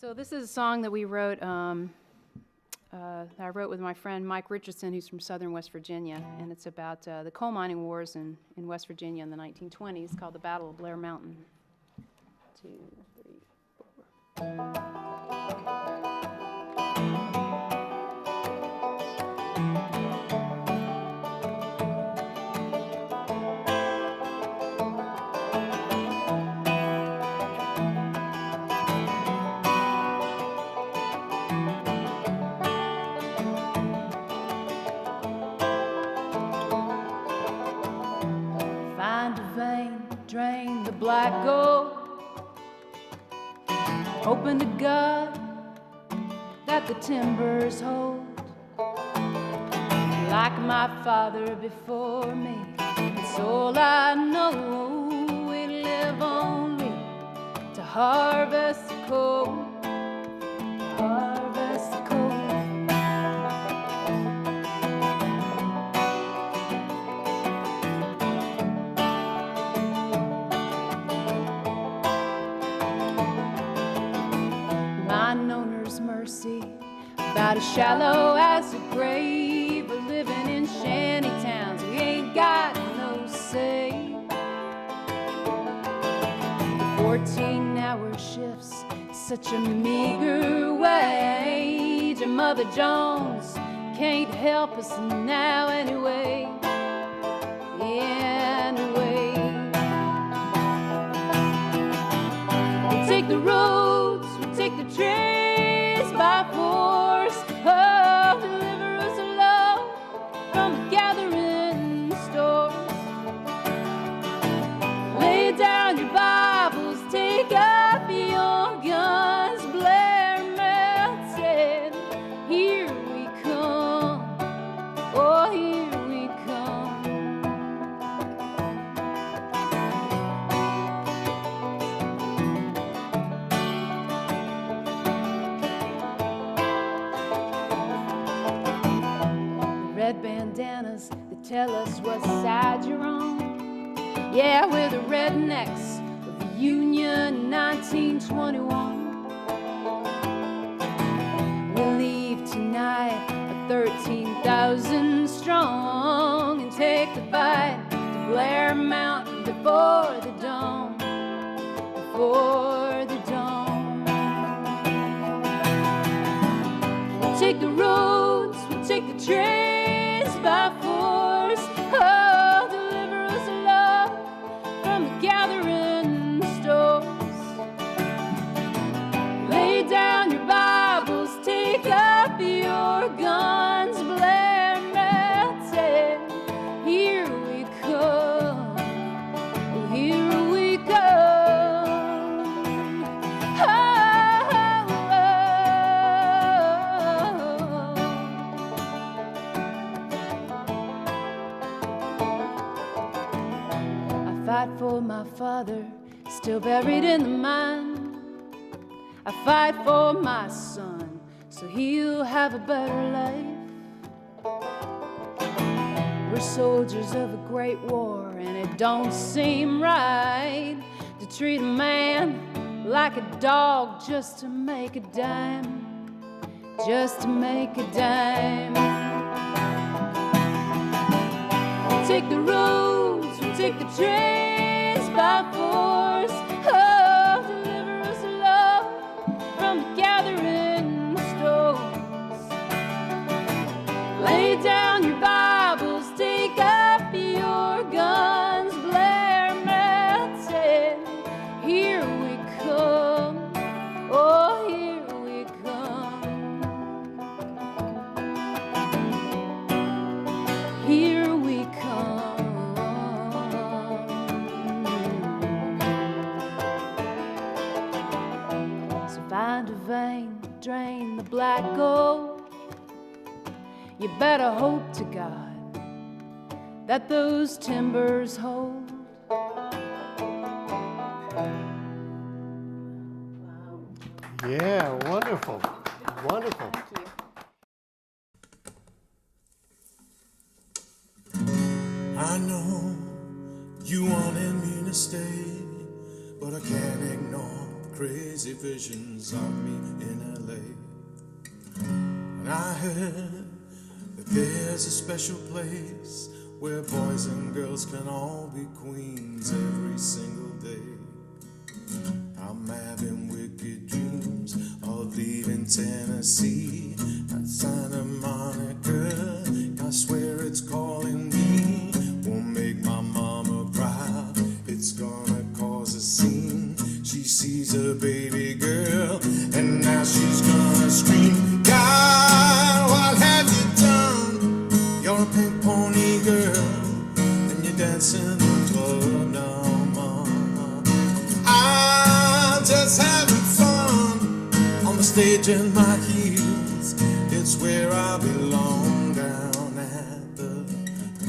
So this is a song that we wrote, that I wrote with my friend Mike Richardson, who's from southern West Virginia, and it's about the coal mining wars in West Virginia in the 1920s, called the Battle of Blair Mountain. 2, 3, 4. Find a vein, drain the black gold. Open to God that the timbers hold. Like my father before me, it's all I know. We live only to harvest the coal. Harvest the coal. Mine owner's mercy, about as shallow as a grave. We're living in shanty towns, we ain't got no say. 14-hour shifts, such a meager wage. And Mother Jones can't help us now anyway. Anyway, we'll take the roads, we'll take the trees by force. Oh, deliver us, Lord, from the gathering stores. Lay down your Bibles, take up your guns. Blair melted, here we come. Oh, here we come. Red bandanas that tell us what side you're on. Yeah, we're the rednecks of the Union 1921. We'll leave tonight at 13,000 strong and take the fight to Blair Mountain before the dawn. Before the dawn. We'll take the roads, we'll take the trains by force. Oh, deliver us, Lord, from the gathering stores. Lay down your Bibles, take up your guns. Blair melted, here we come. Oh, here we come. Oh, I fight for my father, still buried in the mine. I fight for my son, so he'll have a better life. We're soldiers of a great war, and it don't seem right to treat a man like a dog just to make a dime. Just to make a dime. We'll take the roads, we'll take the trains by force. Oh, deliver us, Lord, from the gathering stores. Lay down your Bibles, take up your guns. Blair melted, here we come. Oh, here we come. Here we come. So find a vein, drain the black gold. You better hope to God that those timbers hold. Yeah, wonderful. Wonderful. Thank you. I know you wanted me to stay, but I can't ignore the crazy. crazy visions of me in LA. And I heard that there's a special place where boys and girls can all be queens every single day. I'm having wicked dreams of leaving Tennessee at Santa Monica. I swear it's calling me. Won't make my mama proud. It's gonna cause a scene. She sees a baby girl and now she's gonna scream. God, what have you done? You're a pink pony girl and you're dancing in the club now, mama. I'm just having fun on the stage in my heels. It's where I belong, down at the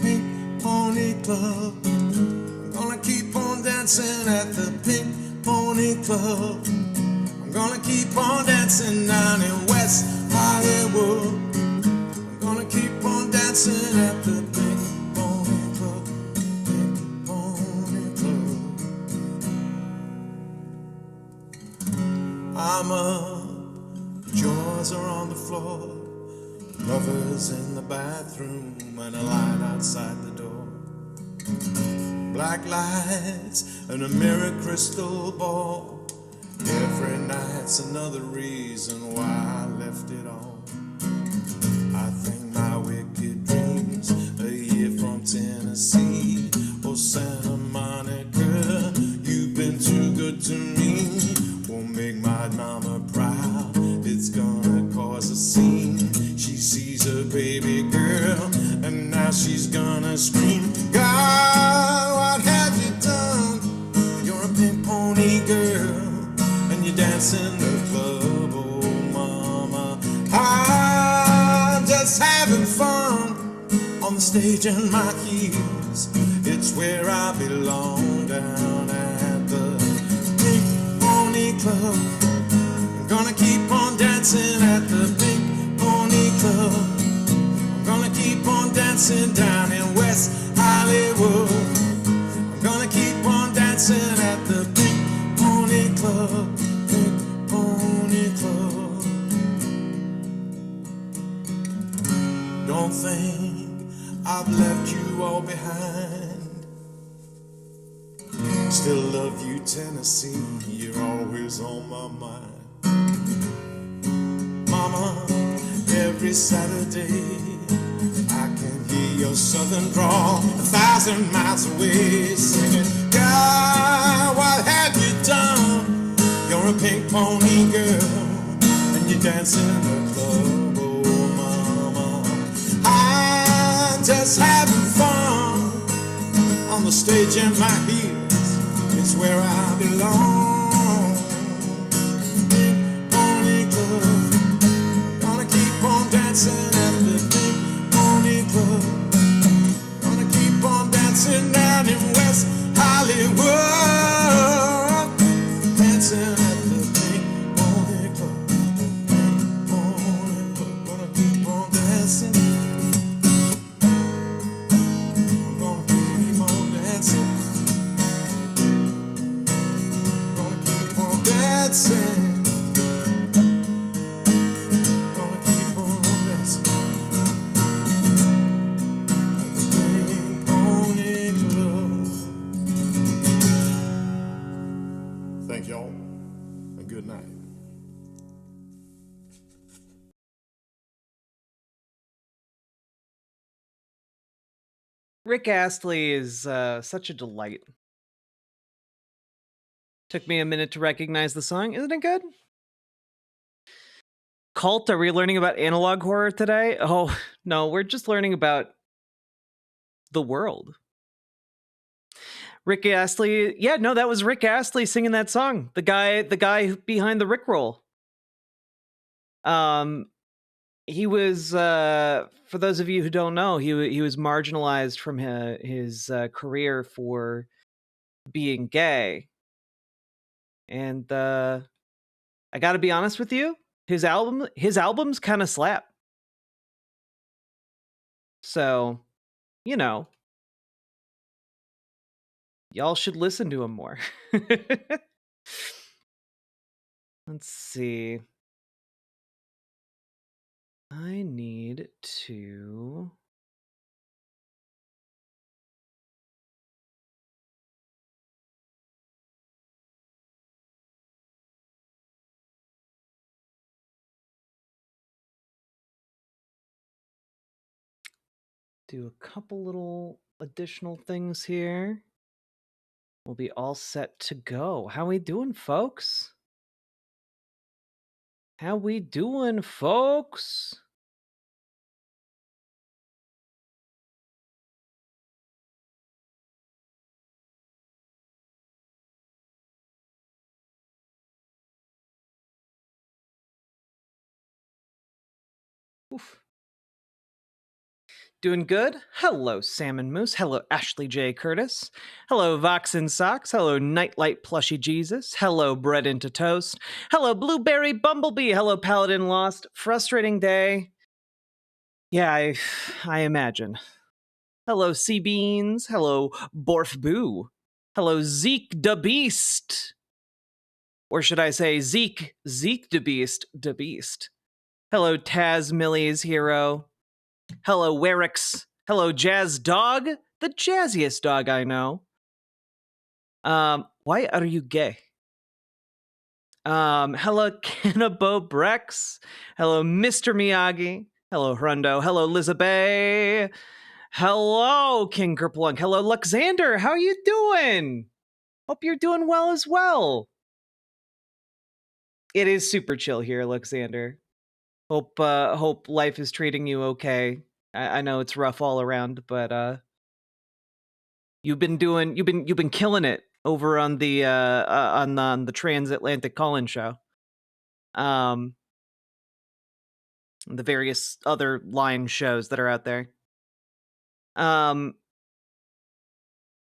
Pink Pony Club. I'm gonna keep on dancing at the Pink Pony Club. I'm gonna keep on dancing down in West Hollywood. I'm gonna keep on dancing at the Pink Pony Club. Pink Pony Club. I'm up, drawers are on the floor, lovers in the bathroom, and a light outside the door. Black lights and a mirror crystal ball. Every night's another reason why I left it all. I think my wicked dreams a year from Tennessee. Oh, Santa Monica, you've been too good to me. Won't make my mama proud. It's gonna cause a scene. She sees a baby girl and now she's gonna scream. God, what have you done? You're a pink pony girl and you dance in the club, oh mama. I'm just having fun on the stage in my heels. It's where I belong, down at the Pink Pony Club. I'm gonna keep on dancing at the Pink Pony Club. I'm gonna keep on dancing down in West Hollywood. I'm gonna keep on dancing at the Pink Pony Club. Pink Pony Club. Don't think I've left you all behind. Still love you, Tennessee. You're always on my mind. Mama, every Saturday I can hear your southern drawl 1,000 miles away, singing, God, what have you done? You're a pink pony girl and you dance in the club, oh mama. I'm just having fun on the stage in my heels. It's where I belong. Pink Pony Club. Gonna keep on dancing at the Pink Pony Club. Gonna keep on dancing down in West Hollywood. Dancing at the Pink Pony Club. Pink Pony Club. Gonna keep on dancing. Gonna keep on dancing. Gonna keep on dancing. Gonna keep on dancing. Pink Pony Club. Thank y'all, and good night. Rick Astley is such a delight. Took me a minute to recognize the song. Isn't it good? Cult, are we learning about analog horror today? Oh, no, we're just learning about the world. Rick Astley. Yeah, no, that was Rick Astley singing that song. The guy behind the Rickroll. He was, for those of you who don't know, he was marginalized from his career for being gay. And I got to be honest with you, his albums kind of slap. So, you know, y'all should listen to him more. Let's see. I need to... do a couple little additional things here. We'll be all set to go. How we doing, folks? How we doing, folks? Oof. Doing good? Hello, Salmon Moose. Hello, Ashley J. Curtis. Hello, Vox and Socks. Hello, Nightlight Plushy Jesus. Hello, Bread into Toast. Hello, Blueberry Bumblebee. Hello, Paladin Lost. Frustrating day. Yeah, I imagine. Hello, Sea Beans. Hello, Borf Boo. Hello, Zeke the Beast. Or should I say Zeke the Beast. Hello, Taz Millie's Hero. Hello, Werix. Hello, Jazz Dog, the jazziest dog I know. Why are you gay? Hello, Cannabo Brex. Hello, Mr. Miyagi. Hello, Hrundo. Hello, Lizabeth. Hello, King Kerplunk. Hello, Luxander. How you doing? Hope you're doing well as well. It is super chill here, Luxander. Hope life is treating you okay. I know it's rough all around, but you've been killing it over on the on the Transatlantic Call-In show. The various other line shows that are out there.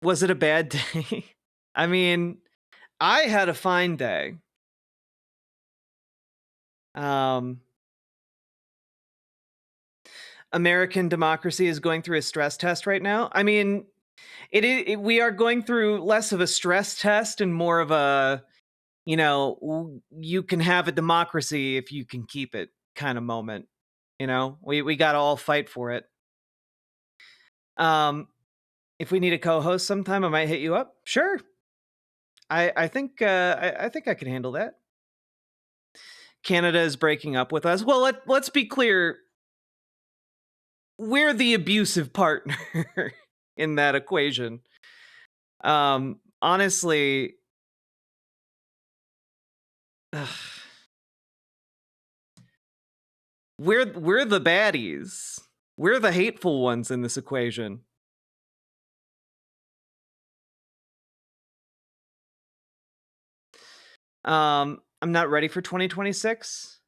Was it a bad day? I mean, I had a fine day. American democracy is going through a stress test right now. I mean, we are going through less of a stress test and more of a, you know, you can have a democracy if you can keep it kind of moment. You know, we got to all fight for it. If we need a co-host sometime, I might hit you up. Sure. I think I think I can handle that. Canada is breaking up with us. Well, let's be clear. We're the abusive partner in that equation. Honestly, we're the baddies. We're the hateful ones in this equation. I'm not ready for 2026.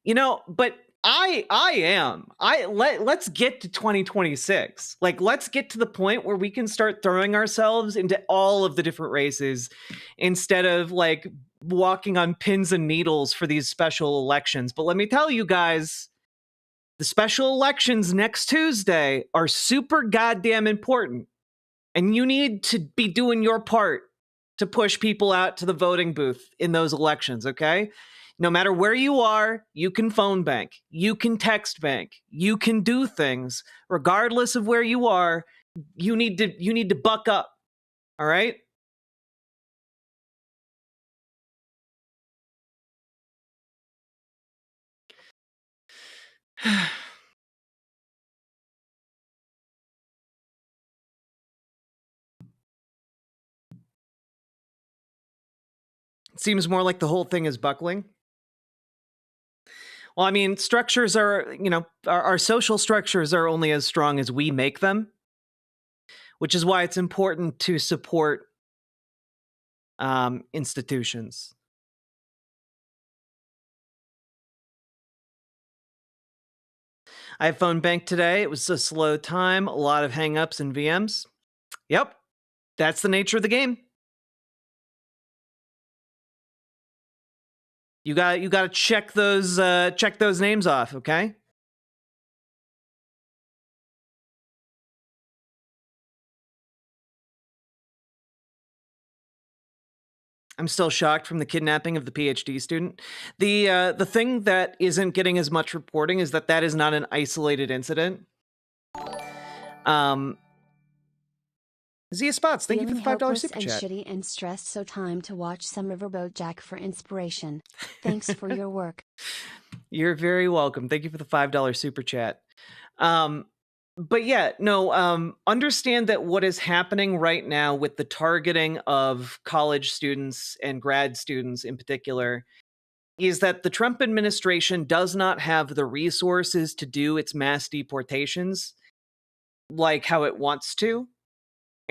You know, but I am. Let's get to 2026. Like, let's get to the point where we can start throwing ourselves into all of the different races instead of like walking on pins and needles for these special elections. But let me tell you guys, the special elections next Tuesday are super goddamn important. And you need to be doing your part to push people out to the voting booth in those elections, okay? No matter where you are, you can phone bank, you can text bank, you can do things. Regardless of where you are, you need to buck up. All right? It seems more like the whole thing is buckling. Well, I mean, structures are, you know, our social structures are only as strong as we make them, which is why it's important to support institutions. I phone banked today. It was a slow time, a lot of hangups and VMs. Yep, that's the nature of the game. You got to check those names off, okay? I'm still shocked from the kidnapping of the PhD student. The thing that isn't getting as much reporting is that is not an isolated incident. Zia Spots, thank you for the $5 super chat. Shitty and stressed, so time to watch some Riverboat Jack for inspiration. Thanks for your work. You're very welcome. Thank you for the $5 super chat. But yeah, no, understand that what is happening right now with the targeting of college students and grad students in particular is that the Trump administration does not have the resources to do its mass deportations like how it wants to.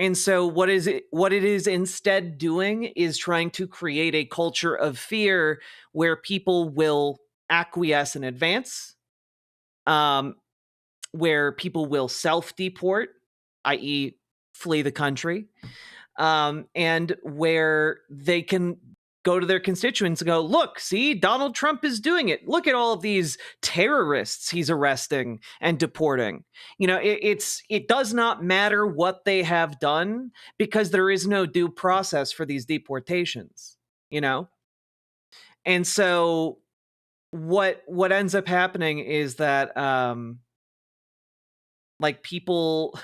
And so what it is instead doing is trying to create a culture of fear where people will acquiesce in advance, where people will self-deport, i.e. flee the country, and where they can go to their constituents and go, look, see, Donald Trump is doing it. Look at all of these terrorists he's arresting and deporting. You know, it does not matter what they have done because there is no due process for these deportations, you know? And so what ends up happening is that like people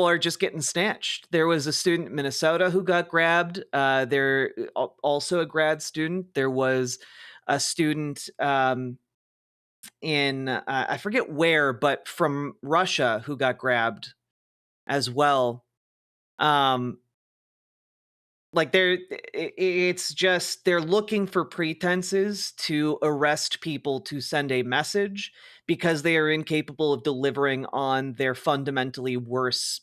are just getting snatched. There was a student in Minnesota who got grabbed. There also a grad student. There was a student in I forget where, but from Russia who got grabbed as well. Like it's just they're looking for pretenses to arrest people to send a message because they are incapable of delivering on their fundamentally worse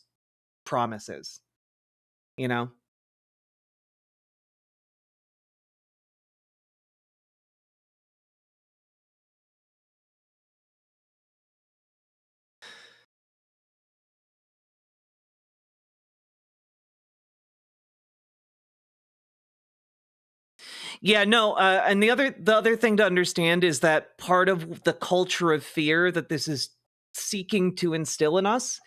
promises, you know? Yeah, no, and the other thing to understand is that part of the culture of fear that this is seeking to instill in us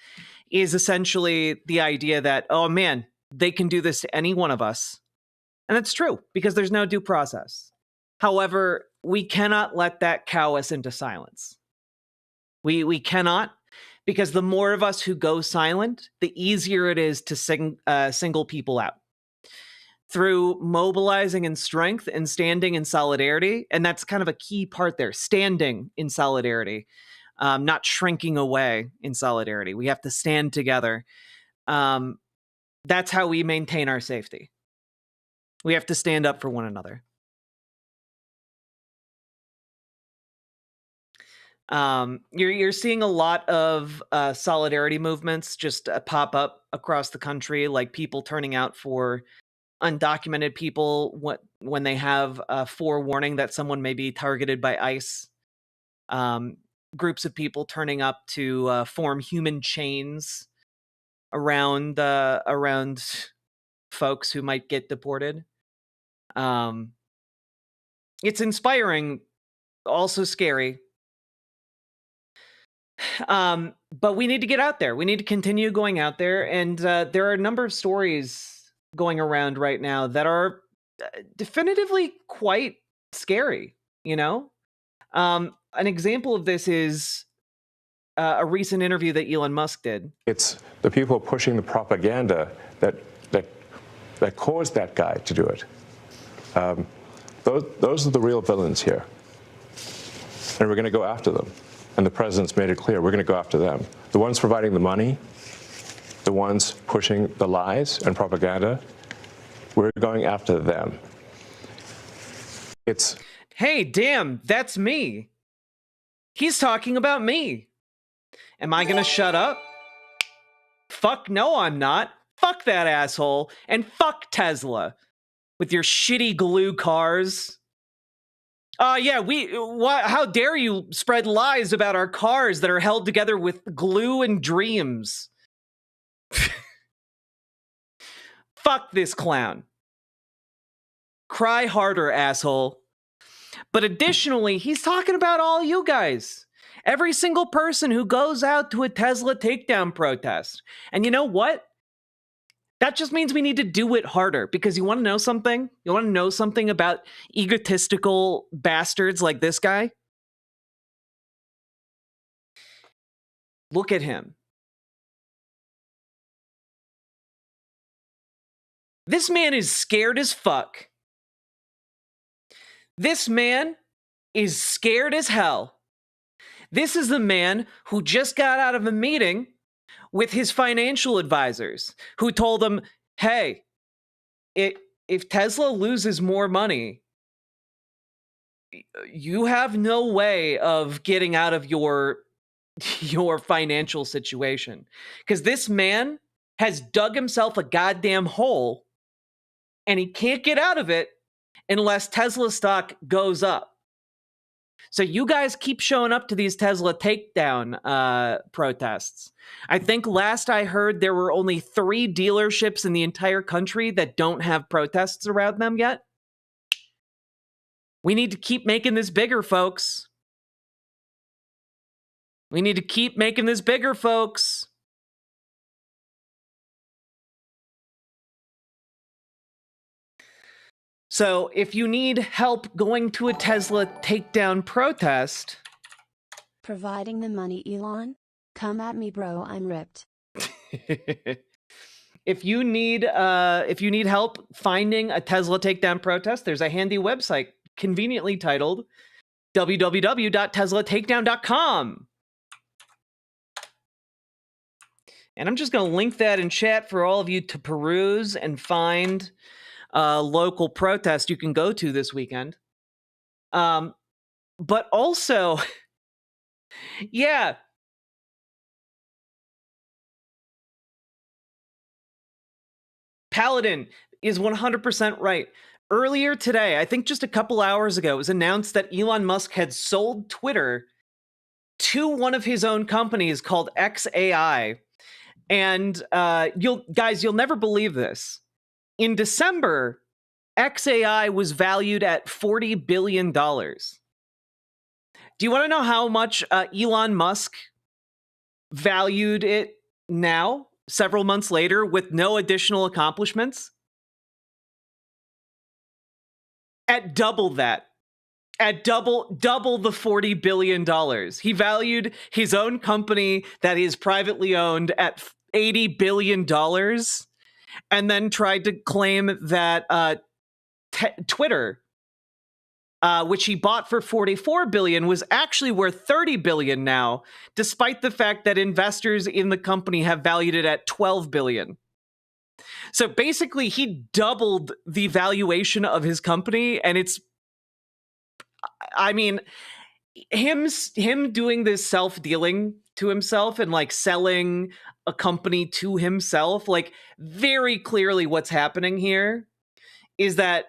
is essentially the idea that, oh man, they can do this to any one of us. And that's true because there's no due process. However, we cannot let that cow us into silence. We cannot, because the more of us who go silent, the easier it is to single people out. Through mobilizing in strength and standing in solidarity, and that's kind of a key part there, standing in solidarity, not shrinking away in solidarity. We have to stand together. That's how we maintain our safety. We have to stand up for one another. You're seeing a lot of solidarity movements just pop up across the country, like people turning out for undocumented people when they have a forewarning that someone may be targeted by ICE. Groups of people turning up to form human chains around folks who might get deported. It's inspiring, also scary. But we need to get out there. We need to continue going out there. And there are a number of stories going around right now that are definitively quite scary, you know? An example of this is a recent interview that Elon Musk did. It's the people pushing the propaganda that caused that guy to do it. Those are the real villains here. And we're going to go after them. And the president's made it clear, we're going to go after them. The ones providing the money, the ones pushing the lies and propaganda, we're going after them. Hey, damn, that's me. He's talking about me. Am I going to shut up? Fuck no, I'm not. Fuck that asshole. And fuck Tesla with your shitty glue cars. Yeah, how dare you spread lies about our cars that are held together with glue and dreams. Fuck this clown. Cry harder, asshole. But additionally, he's talking about all you guys. Every single person who goes out to a Tesla takedown protest. And you know what? That just means we need to do it harder, because you want to know something? You want to know something about egotistical bastards like this guy? Look at him. This man is scared as fuck. This man is scared as hell. This is the man who just got out of a meeting with his financial advisors, who told him, hey, if Tesla loses more money, you have no way of getting out of your financial situation. Because this man has dug himself a goddamn hole, and he can't get out of it unless Tesla stock goes up. So you guys keep showing up to these Tesla takedown protests. I think last I heard there were only 3 dealerships in the entire country that don't have protests around them yet. We need to keep making this bigger, folks. We need to keep making this bigger, folks. So if you need help going to a Tesla takedown protest, Providing the money, Elon? Come at me, bro, I'm ripped. if you need help finding a Tesla takedown protest, there's a handy website conveniently titled www.teslatakedown.com. And I'm just going to link that in chat for all of you to peruse and find a local protest you can go to this weekend. But also, yeah, Paladin is 100% right. Earlier today, I think just a couple hours ago, it was announced that Elon Musk had sold Twitter to one of his own companies called XAI. And you'll never believe this. In December, XAI was valued at $40 billion. Do you want to know how much Elon Musk valued it now, several months later, with no additional accomplishments? At double that. At double the $40 billion. He valued his own company that is privately owned at $80 billion, and then tried to claim that Twitter, which he bought for $44 billion, was actually worth $30 billion now, despite the fact that investors in the company have valued it at $12 billion. So basically, he doubled the valuation of his company, and it's, I mean, him doing this self-dealing to himself and like selling a company to himself, like very clearly what's happening here is that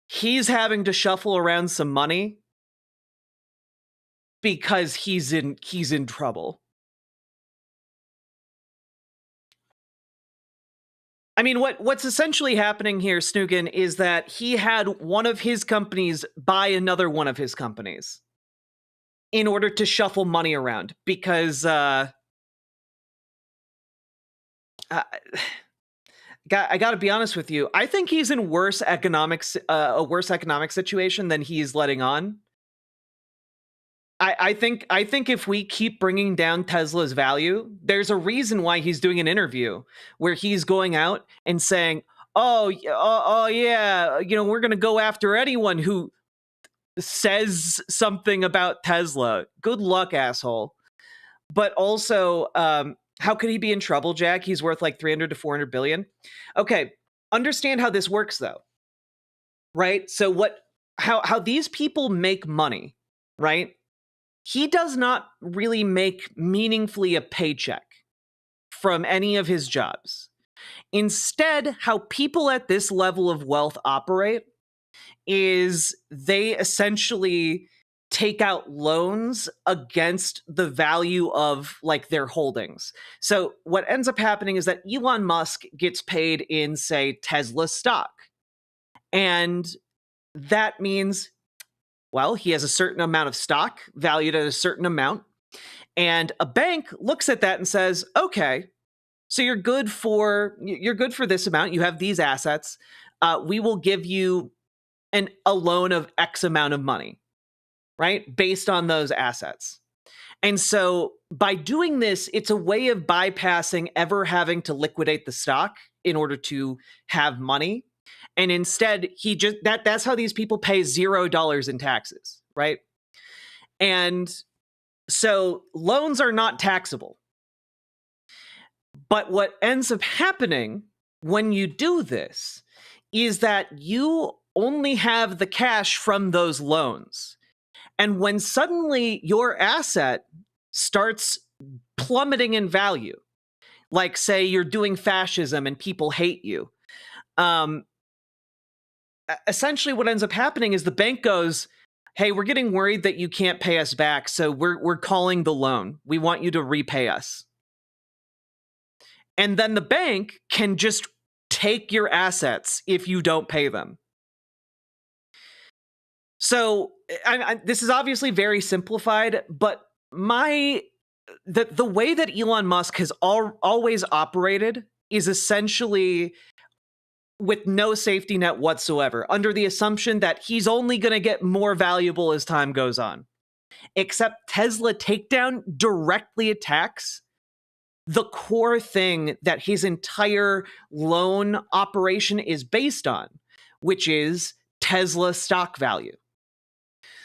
he's having to shuffle around some money because he's in trouble. I mean, what's essentially happening here, Snookin, is that he had one of his companies buy another one of his companies in order to shuffle money around, because I got to be honest with you. I think he's in a worse economic situation than he's letting on. I think if we keep bringing down Tesla's value, there's a reason why he's doing an interview where he's going out and saying, oh yeah, you know, we're going to go after anyone who says something about Tesla. Good luck, asshole. But also, how could he be in trouble, Jack? He's worth like 300 to 400 billion. Okay, understand how this works though. Right? So how these people make money, right? He does not really make meaningfully a paycheck from any of his jobs. Instead, how people at this level of wealth operate is they essentially take out loans against the value of like their holdings. So what ends up happening is that Elon Musk gets paid in, say, Tesla stock. And that means, well, he has a certain amount of stock valued at a certain amount. And a bank looks at that and says, okay, So you're good for this amount. You have these assets. We will give you a loan of X amount of money, right? Based on those assets. And so by doing this, it's a way of bypassing ever having to liquidate the stock in order to have money. And instead, that's how these people pay $0 in taxes, right? And so loans are not taxable. But what ends up happening when you do this is that you only have the cash from those loans. And when suddenly your asset starts plummeting in value, like say you're doing fascism and people hate you, essentially what ends up happening is the bank goes, hey, we're getting worried that you can't pay us back, so we're calling the loan. We want you to repay us. And then the bank can just take your assets if you don't pay them. So this is obviously very simplified, but the way that Elon Musk has always operated is essentially with no safety net whatsoever, under the assumption that he's only going to get more valuable as time goes on. Except Tesla Takedown directly attacks the core thing that his entire loan operation is based on, which is Tesla stock value.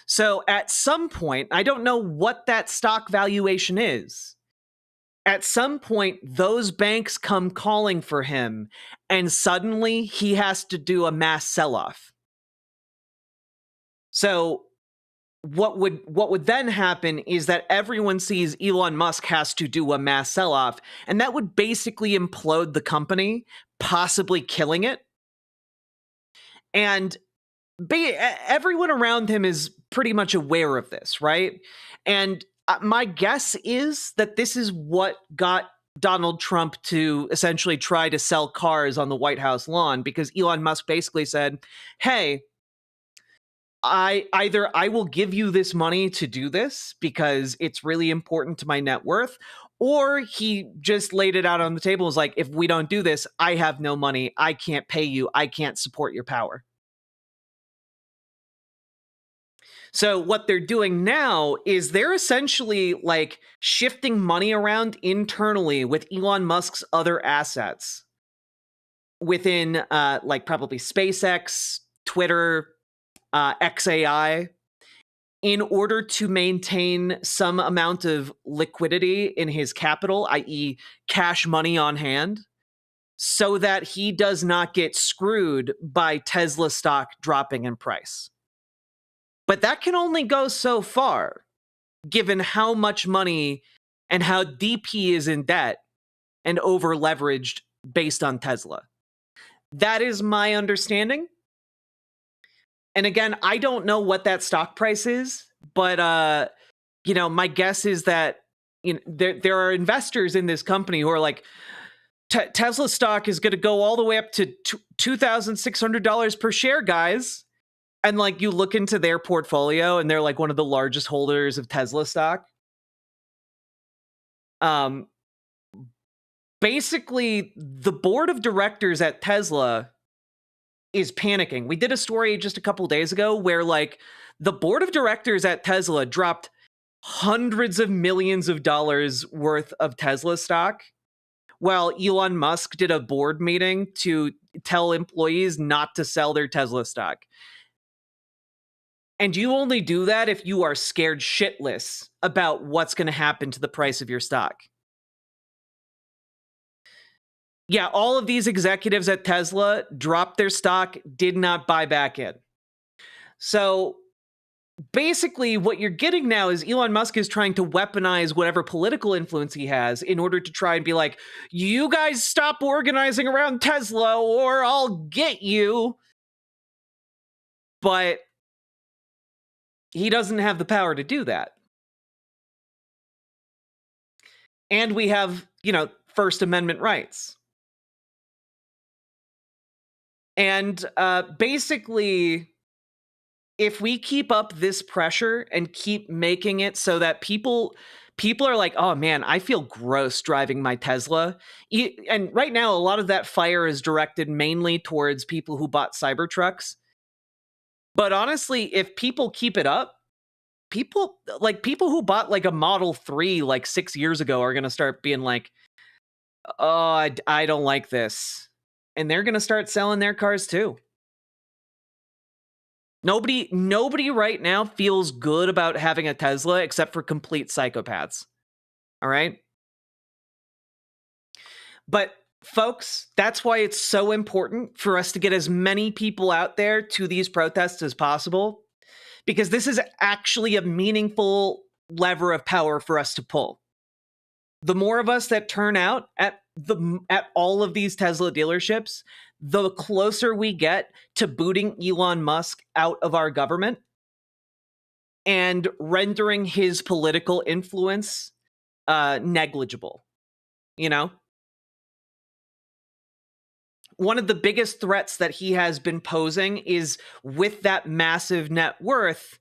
So at some point, I don't know what that stock valuation is. At some point, those banks come calling for him, and suddenly he has to do a mass sell-off. So what would then happen is that everyone sees Elon Musk has to do a mass sell-off, and that would basically implode the company, possibly killing it. And everyone around him is pretty much aware of this, right? And my guess is that this is what got Donald Trump to essentially try to sell cars on the White House lawn, because Elon Musk basically said, hey, I will give you this money to do this because it's really important to my net worth, or he just laid it out on the table, was like, if we don't do this, I have no money, I can't pay you, I can't support your power. So what they're doing now is they're essentially like shifting money around internally with Elon Musk's other assets within like probably SpaceX, Twitter, XAI, in order to maintain some amount of liquidity in his capital, i.e. cash money on hand, so that he does not get screwed by Tesla stock dropping in price. But that can only go so far, given how much money and how deep he is in debt and over leveraged based on Tesla. That is my understanding. And again, I don't know what that stock price is, but my guess is that there are investors in this company who are like, Tesla stock is going to go all the way up to $2,600 per share, guys. And like you look into their portfolio and they're like one of the largest holders of Tesla stock. Basically, the board of directors at Tesla is panicking. We did a story just a couple days ago where like the board of directors at Tesla dropped hundreds of millions of dollars worth of Tesla stock, while Elon Musk did a board meeting to tell employees not to sell their Tesla stock. And you only do that if you are scared shitless about what's going to happen to the price of your stock. Yeah, all of these executives at Tesla dropped their stock, did not buy back in. So basically what you're getting now is Elon Musk is trying to weaponize whatever political influence he has in order to try and be like, you guys stop organizing around Tesla or I'll get you. But he doesn't have the power to do that. And we have, First Amendment rights. And basically, if we keep up this pressure and keep making it so that people People are like, oh man, I feel gross driving my Tesla. And right now, a lot of that fire is directed mainly towards people who bought Cybertrucks. But honestly, if people keep it up, people who bought like a Model 3 like 6 years ago are going to start being like, oh, I don't like this. And they're going to start selling their cars too. Nobody right now feels good about having a Tesla except for complete psychopaths. All right? But folks, that's why it's so important for us to get as many people out there to these protests as possible, because this is actually a meaningful lever of power for us to pull. The more of us that turn out at all of these Tesla dealerships, the closer we get to booting Elon Musk out of our government and rendering his political influence negligible. You know? One of the biggest threats that he has been posing is, with that massive net worth,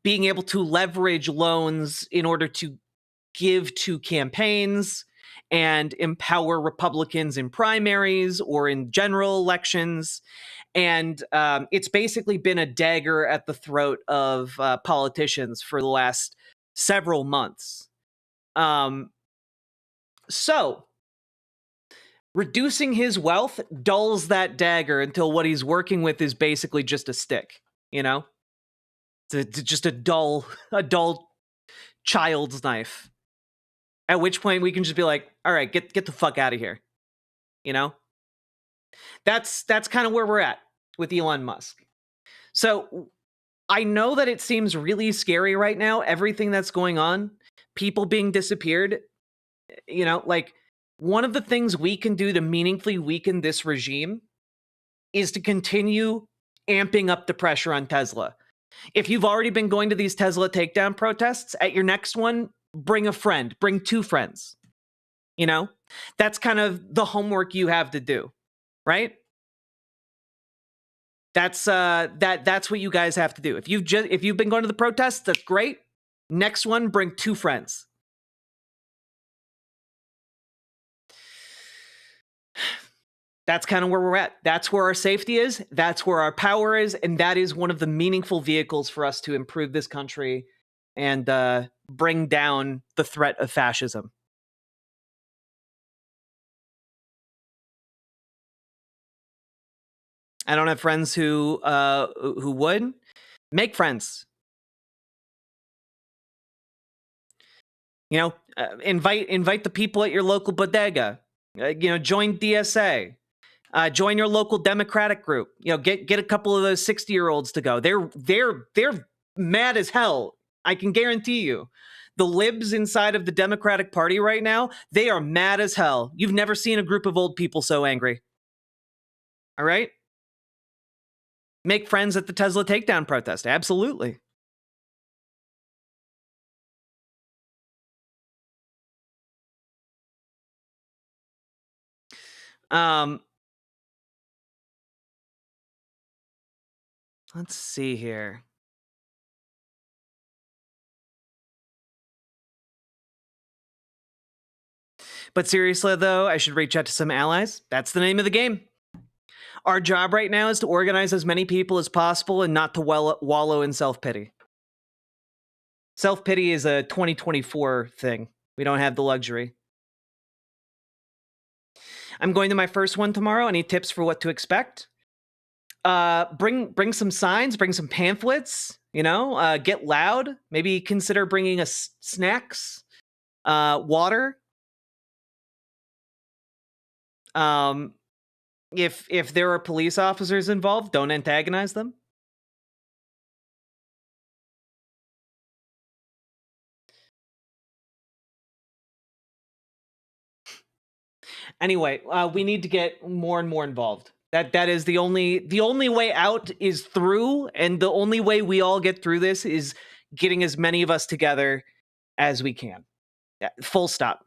being able to leverage loans in order to give to campaigns and empower Republicans in primaries or in general elections. And it's basically been a dagger at the throat of politicians for the last several months. So reducing his wealth dulls that dagger until what he's working with is basically just a stick, you know? It's just a dull child's knife. At which point we can just be like, all right, get the fuck out of here. You know? That's kind of where we're at with Elon Musk. So I know that it seems really scary right now, everything that's going on, people being disappeared. You know, like, one of the things we can do to meaningfully weaken this regime is to continue amping up the pressure on Tesla. If you've already been going to these Tesla takedown protests, at your next one, bring a friend, bring 2 friends. You know, that's kind of the homework you have to do, right? That's what you guys have to do. If you've been going to the protests, that's great. Next one, bring 2 friends. That's kind of where we're at. That's where our safety is. That's where our power is. And that is one of the meaningful vehicles for us to improve this country and bring down the threat of fascism. I don't have friends who would. Make friends. You know, invite the people at your local bodega. You know, join DSA. Join your local Democratic group. You know, get a couple of those 60-year-olds to go. They're mad as hell. I can guarantee you. The libs inside of the Democratic Party right now, they are mad as hell. You've never seen a group of old people so angry. All right? Make friends at the Tesla takedown protest. Absolutely. Let's see here. But seriously, though, I should reach out to some allies. That's the name of the game. Our job right now is to organize as many people as possible and not to wallow in self-pity. Self-pity is a 2024 thing. We don't have the luxury. I'm going to my first one tomorrow. Any tips for what to expect? Bring some signs, bring some pamphlets, you know, get loud. Maybe consider bringing us snacks, water. If there are police officers involved, don't antagonize them. Anyway, we need to get more and more involved. That is the only way out is through, and the only way we all get through this is getting as many of us together as we can. Yeah, full stop.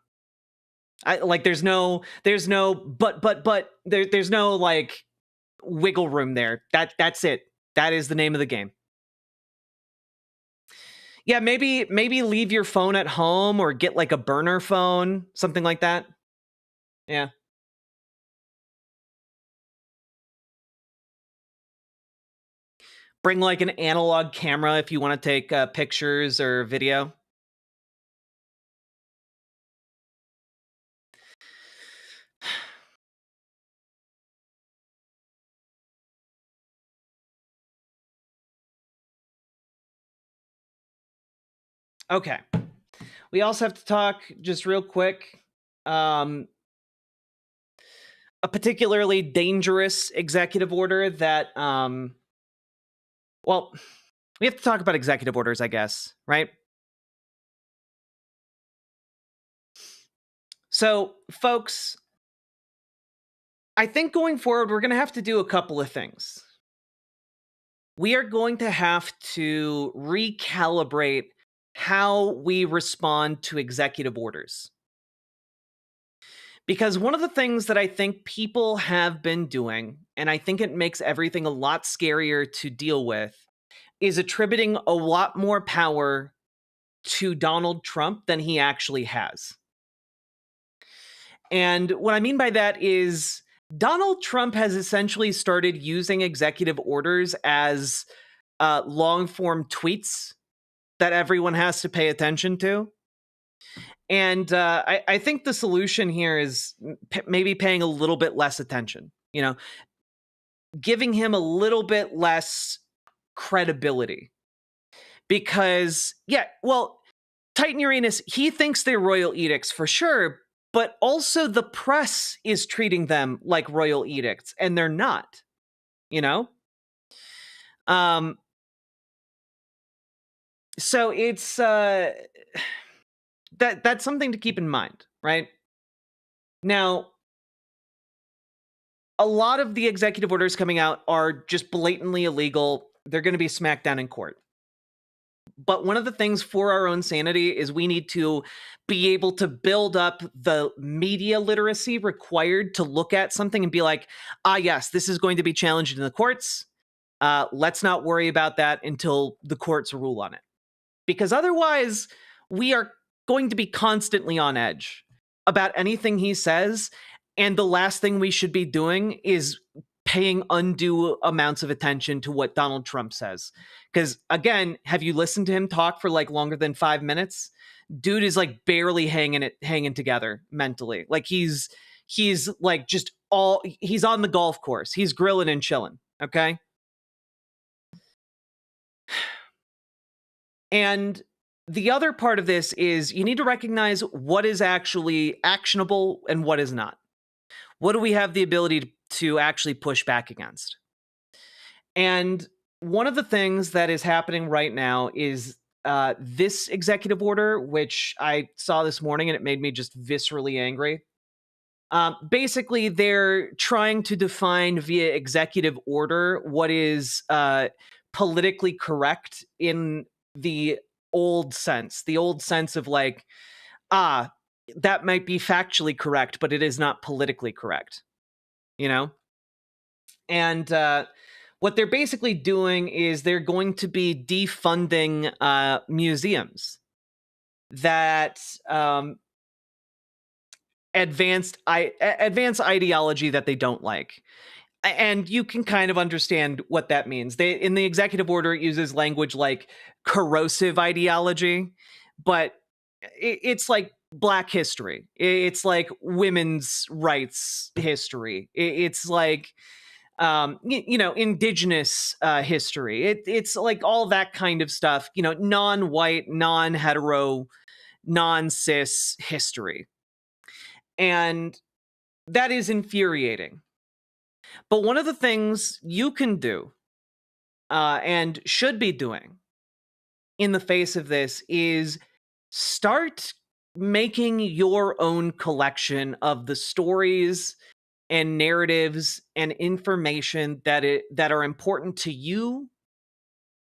There's no there's no like wiggle room there. That's it. That is the name of the game. Yeah, maybe leave your phone at home or get like a burner phone, something like that. Yeah. Bring like an analog camera if you want to take pictures or video. Okay. We also have to talk just real quick. A particularly dangerous executive order that, well, we have to talk about executive orders, I guess, right? So, folks, I think going forward, we're going to have to do a couple of things. We are going to have to recalibrate how we respond to executive orders. Because one of the things that I think people have been doing, and I think it makes everything a lot scarier to deal with, is attributing a lot more power to Donald Trump than he actually has. And what I mean by that is Donald Trump has essentially started using executive orders as long form tweets that everyone has to pay attention to. And I think the solution here is maybe paying a little bit less attention, you know, giving him a little bit less credibility. Because, yeah, well, Titan Uranus, he thinks they're royal edicts for sure, but also the press is treating them like royal edicts, and they're not, you know? So it's that's something to keep in mind, right? Now, a lot of the executive orders coming out are just blatantly illegal. They're going to be smacked down in court. But one of the things for our own sanity is we need to be able to build up the media literacy required to look at something and be like, yes, this is going to be challenged in the courts. Let's not worry about that until the courts rule on it. Because otherwise, we are going to be constantly on edge about anything he says. And the last thing we should be doing is paying undue amounts of attention to what Donald Trump says. Because again, have you listened to him talk for like longer than 5 minutes? Dude is like barely hanging together mentally. Like he's like he's on the golf course. He's grilling and chilling. Okay. And the other part of this is you need to recognize what is actually actionable and what is not. What do we have the ability to actually push back against? And one of the things that is happening right now is this executive order, which I saw this morning and it made me just viscerally angry. Basically, they're trying to define via executive order what is politically correct in the old sense of like, that might be factually correct, but it is not politically correct, you know? And what they're basically doing is they're going to be defunding museums that advance ideology that they don't like. And you can kind of understand what that means. In the executive order, it uses language like corrosive ideology, but it's like Black history. It's like women's rights history. It's like, indigenous history. It's like all that kind of stuff, non-white, non-hetero, non-cis history. And that is infuriating. But one of the things you can do and should be doing in the face of this is start making your own collection of the stories and narratives and information that are important to you,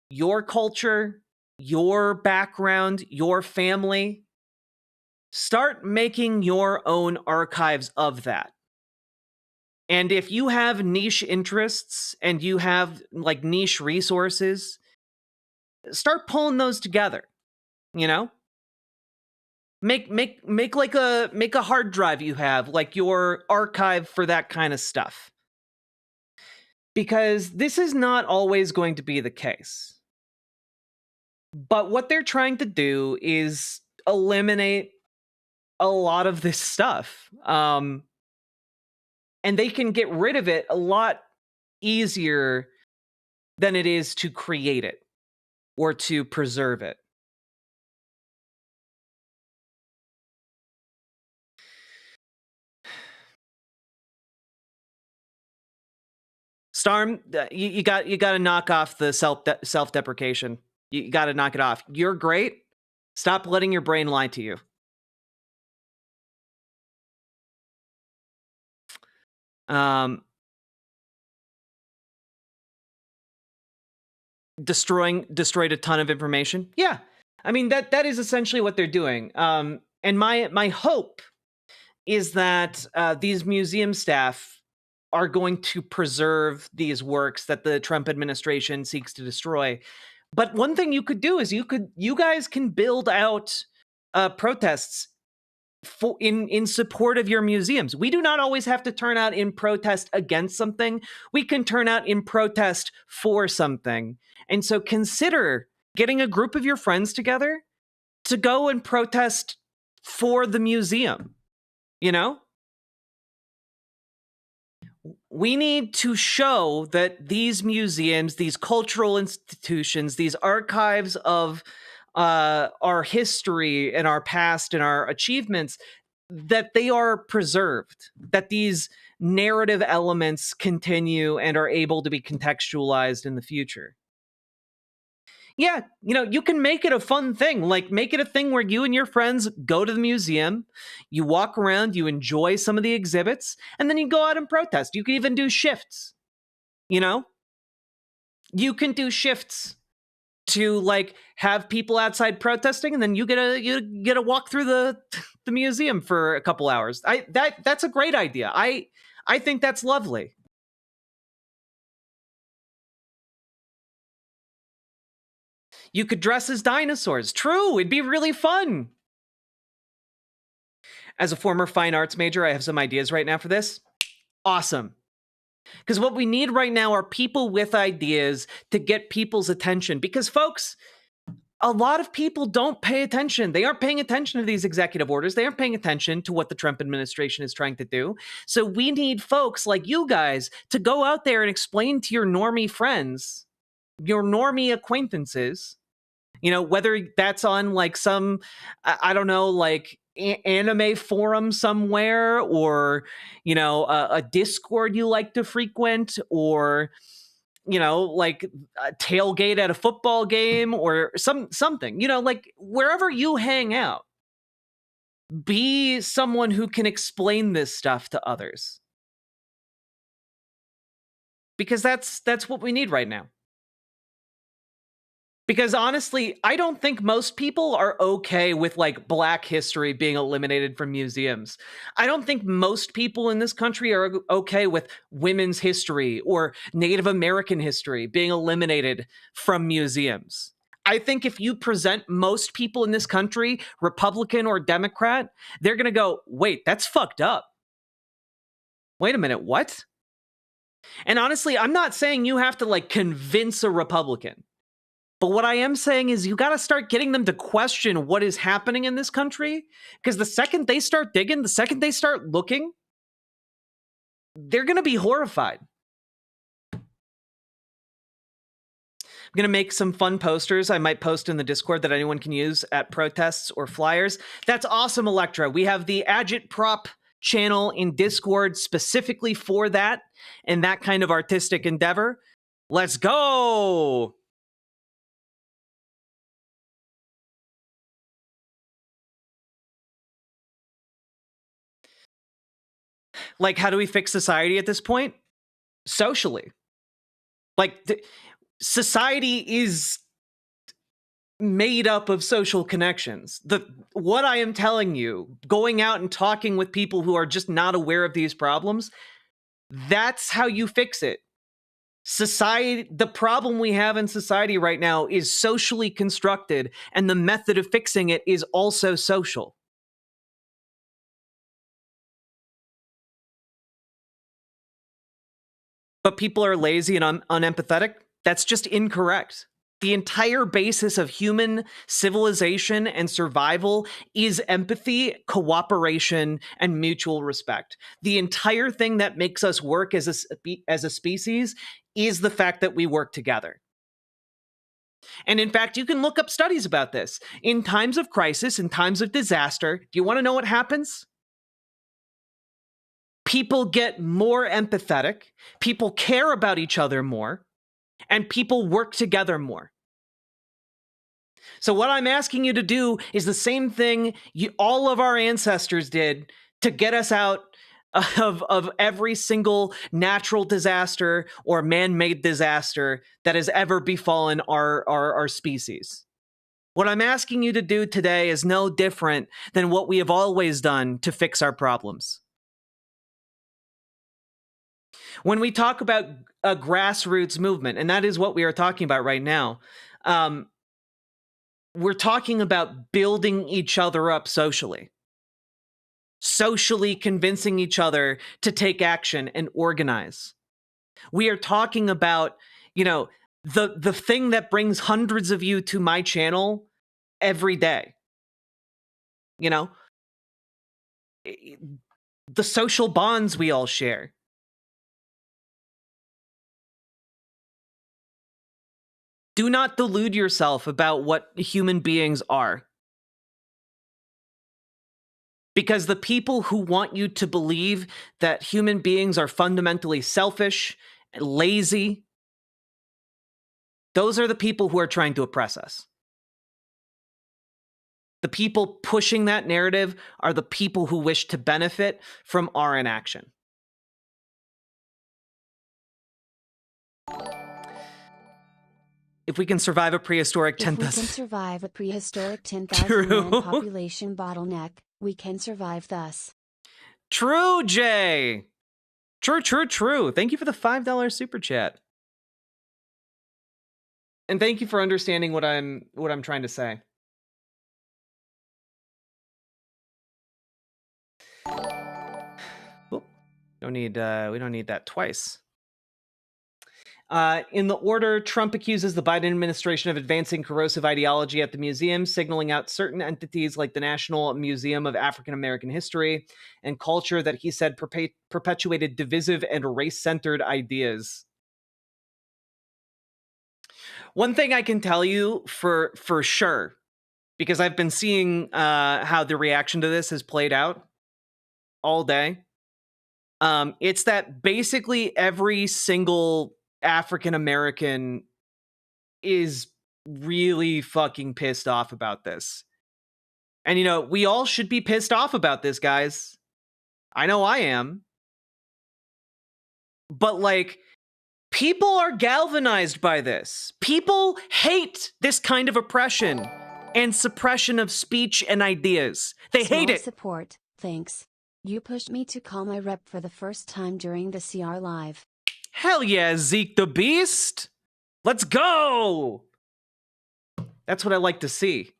your culture, your background, your family. Start making your own archives of that. And if you have niche interests and you have like niche resources, start pulling those together. you know? Make like a hard drive you have, like your archive for that kind of stuff. Because this is not always going to be the case. But what they're trying to do is eliminate a lot of this stuff. And they can get rid of it a lot easier than it is to create it or to preserve it. Storm, you got to knock off the self-deprecation. You got to knock it off. You're great. Stop letting your brain lie to you. Destroyed a ton of information. Yeah, I mean that is essentially what they're doing. And my hope is that these museum staff are going to preserve these works that the Trump administration seeks to destroy. But one thing you could do is you guys can build out protests in support of your museums. We do not always have to turn out in protest against something. We can turn out in protest for something. And so consider getting a group of your friends together to go and protest for the museum, you know? We need to show that these museums, these cultural institutions, these archives of our history and our past and our achievements, that they are preserved, that these narrative elements continue and are able to be contextualized in the future. Yeah, you know, you can make it a fun thing. Like, make it a thing where you and your friends go to the museum, you walk around, you enjoy some of the exhibits, and then you go out and protest. You can even do shifts, you know? You can do shifts to, like, have people outside protesting, and then you get a walk through the museum for a couple hours. That's a great idea. I think that's lovely. You could dress as dinosaurs. True, it'd be really fun. As a former fine arts major, I have some ideas right now for this. Awesome. Because what we need right now are people with ideas to get people's attention. Because, folks, a lot of people don't pay attention. They aren't paying attention to these executive orders. They aren't paying attention to what the Trump administration is trying to do. So we need folks like you guys to go out there and explain to your normie friends, your normie acquaintances, you know, whether that's on like some, I don't know, like anime forum somewhere, or, you know, a Discord you like to frequent, or, you know, like a tailgate at a football game, or something, you know, like wherever you hang out, be someone who can explain this stuff to others. Because that's what we need right now. Because honestly, I don't think most people are okay with like Black history being eliminated from museums. I don't think most people in this country are okay with women's history or Native American history being eliminated from museums. I think if you present most people in this country, Republican or Democrat, they're going to go, wait, that's fucked up. Wait a minute, what? And honestly, I'm not saying you have to like convince a Republican. But what I am saying is you got to start getting them to question what is happening in this country. Because the second they start digging, the second they start looking, they're going to be horrified. I'm going to make some fun posters I might post in the Discord that anyone can use at protests or flyers. That's awesome, Electra. We have the Agitprop channel in Discord specifically for that and that kind of artistic endeavor. Let's go! Like, how do we fix society at this point? Socially. Like, society is made up of social connections. What I am telling you, going out and talking with people who are just not aware of these problems, that's how you fix it. Society, the problem we have in society right now is socially constructed, and the method of fixing it is also social. But people are lazy and unempathetic. That's just incorrect. The entire basis of human civilization and survival is empathy, cooperation, and mutual respect. The entire thing that makes us work as a species is the fact that we work together. And in fact, you can look up studies about this. In times of crisis, in times of disaster, do you want to know what happens? People get more empathetic, people care about each other more, and people work together more. So what I'm asking you to do is the same thing all of our ancestors did to get us out of every single natural disaster or man-made disaster that has ever befallen our species. What I'm asking you to do today is no different than what we have always done to fix our problems. When we talk about a grassroots movement, and that is what we are talking about right now, we're talking about building each other up socially convincing each other to take action and organize. We are talking about, the thing that brings hundreds of you to my channel every day. The social bonds we all share. Do not delude yourself about what human beings are. Because the people who want you to believe that human beings are fundamentally selfish, lazy, those are the people who are trying to oppress us. The people pushing that narrative are the people who wish to benefit from our inaction. If we can survive a prehistoric 10,000... If we can survive a prehistoric 10,000 man population bottleneck, we can survive thus. True, Jay. True. Thank you for the $5 super chat. And thank you for understanding what I'm trying to say. Oop. We don't need that twice. In the order, Trump accuses the Biden administration of advancing corrosive ideology at the museum, signaling out certain entities like the National Museum of African American History and Culture that he said perpetuated divisive and race-centered ideas. One thing I can tell you for sure, because I've been seeing how the reaction to this has played out all day, it's that basically every single African American is really fucking pissed off about this. And we all should be pissed off about this, guys. I know I am. But people are galvanized by this. People hate this kind of oppression and suppression of speech and ideas. They hate it. Support, thanks. You pushed me to call my rep for the first time during the CR Live. Hell yeah, Zeke the Beast! Let's go! That's what I like to see.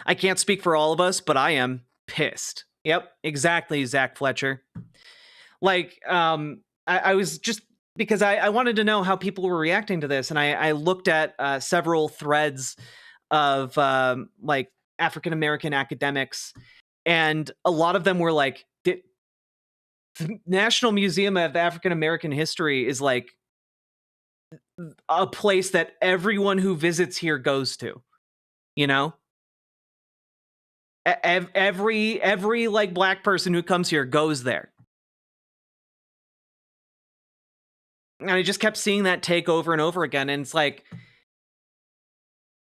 I can't speak for all of us, but I am pissed. Yep, exactly, Zach Fletcher. I was just... because I wanted to know how people were reacting to this, and I looked at several threads of, African-American academics, and a lot of them were like, the National Museum of African American History is a place that everyone who visits here goes to, every black person who comes here goes there. And I just kept seeing that take over and over again. And it's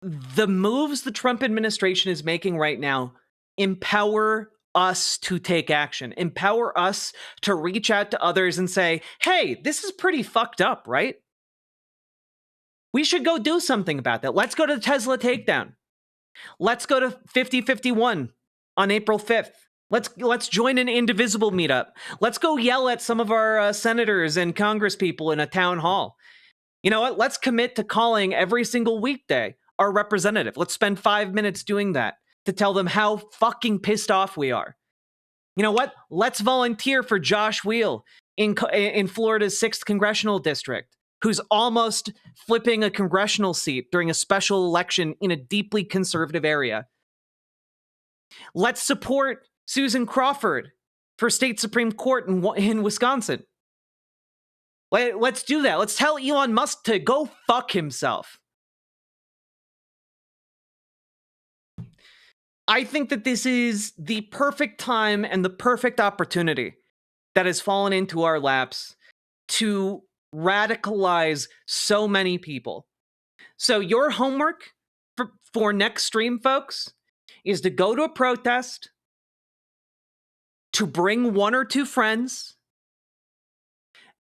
the moves the Trump administration is making right now empower us to take action, empower us to reach out to others and say, hey, this is pretty fucked up, right? We should go do something about that. Let's go to the Tesla takedown. Let's go to 5051 on April 5th. Let's join an Indivisible meetup. Let's go yell at some of our senators and congresspeople in a town hall. You know what? Let's commit to calling every single weekday our representative. Let's spend 5 minutes doing that to tell them how fucking pissed off we are. You know what? Let's volunteer for Josh Wheel in Florida's 6th congressional district, who's almost flipping a congressional seat during a special election in a deeply conservative area. Let's support Susan Crawford for state Supreme Court in Wisconsin. Let's do that. Let's tell Elon Musk to go fuck himself. I think that this is the perfect time and the perfect opportunity that has fallen into our laps to radicalize so many people. So your homework for next stream, folks, is to go to a protest, to bring 1 or 2 friends,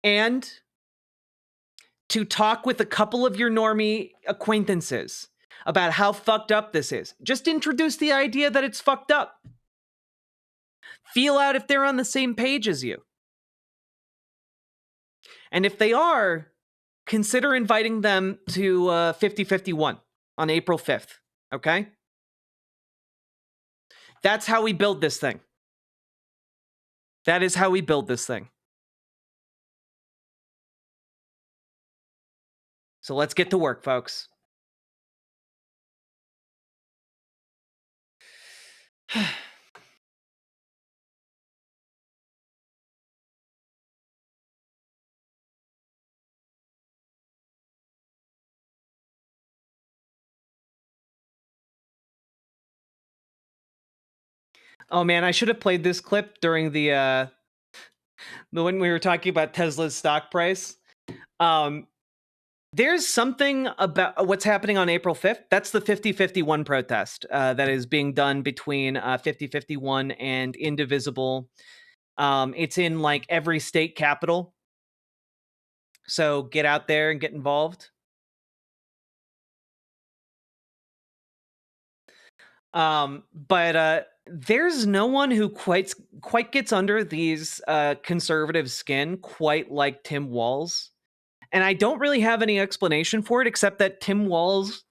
and to talk with a couple of your normie acquaintances about how fucked up this is. Just introduce the idea that it's fucked up. Feel out if they're on the same page as you. And if they are, consider inviting them to 5051 on April 5th, okay? That's how we build this thing. That is how we build this thing. So let's get to work, folks. Oh man, I should have played this clip during the when we were talking about Tesla's stock price. There's something about what's happening on April 5th. That's the 5051 protest that is being done between 5051 and Indivisible. It's in like every state capital. So get out there and get involved. But there's no one who quite gets under these conservative skin quite like Tim Walz. And I don't really have any explanation for it, except that Tim Walz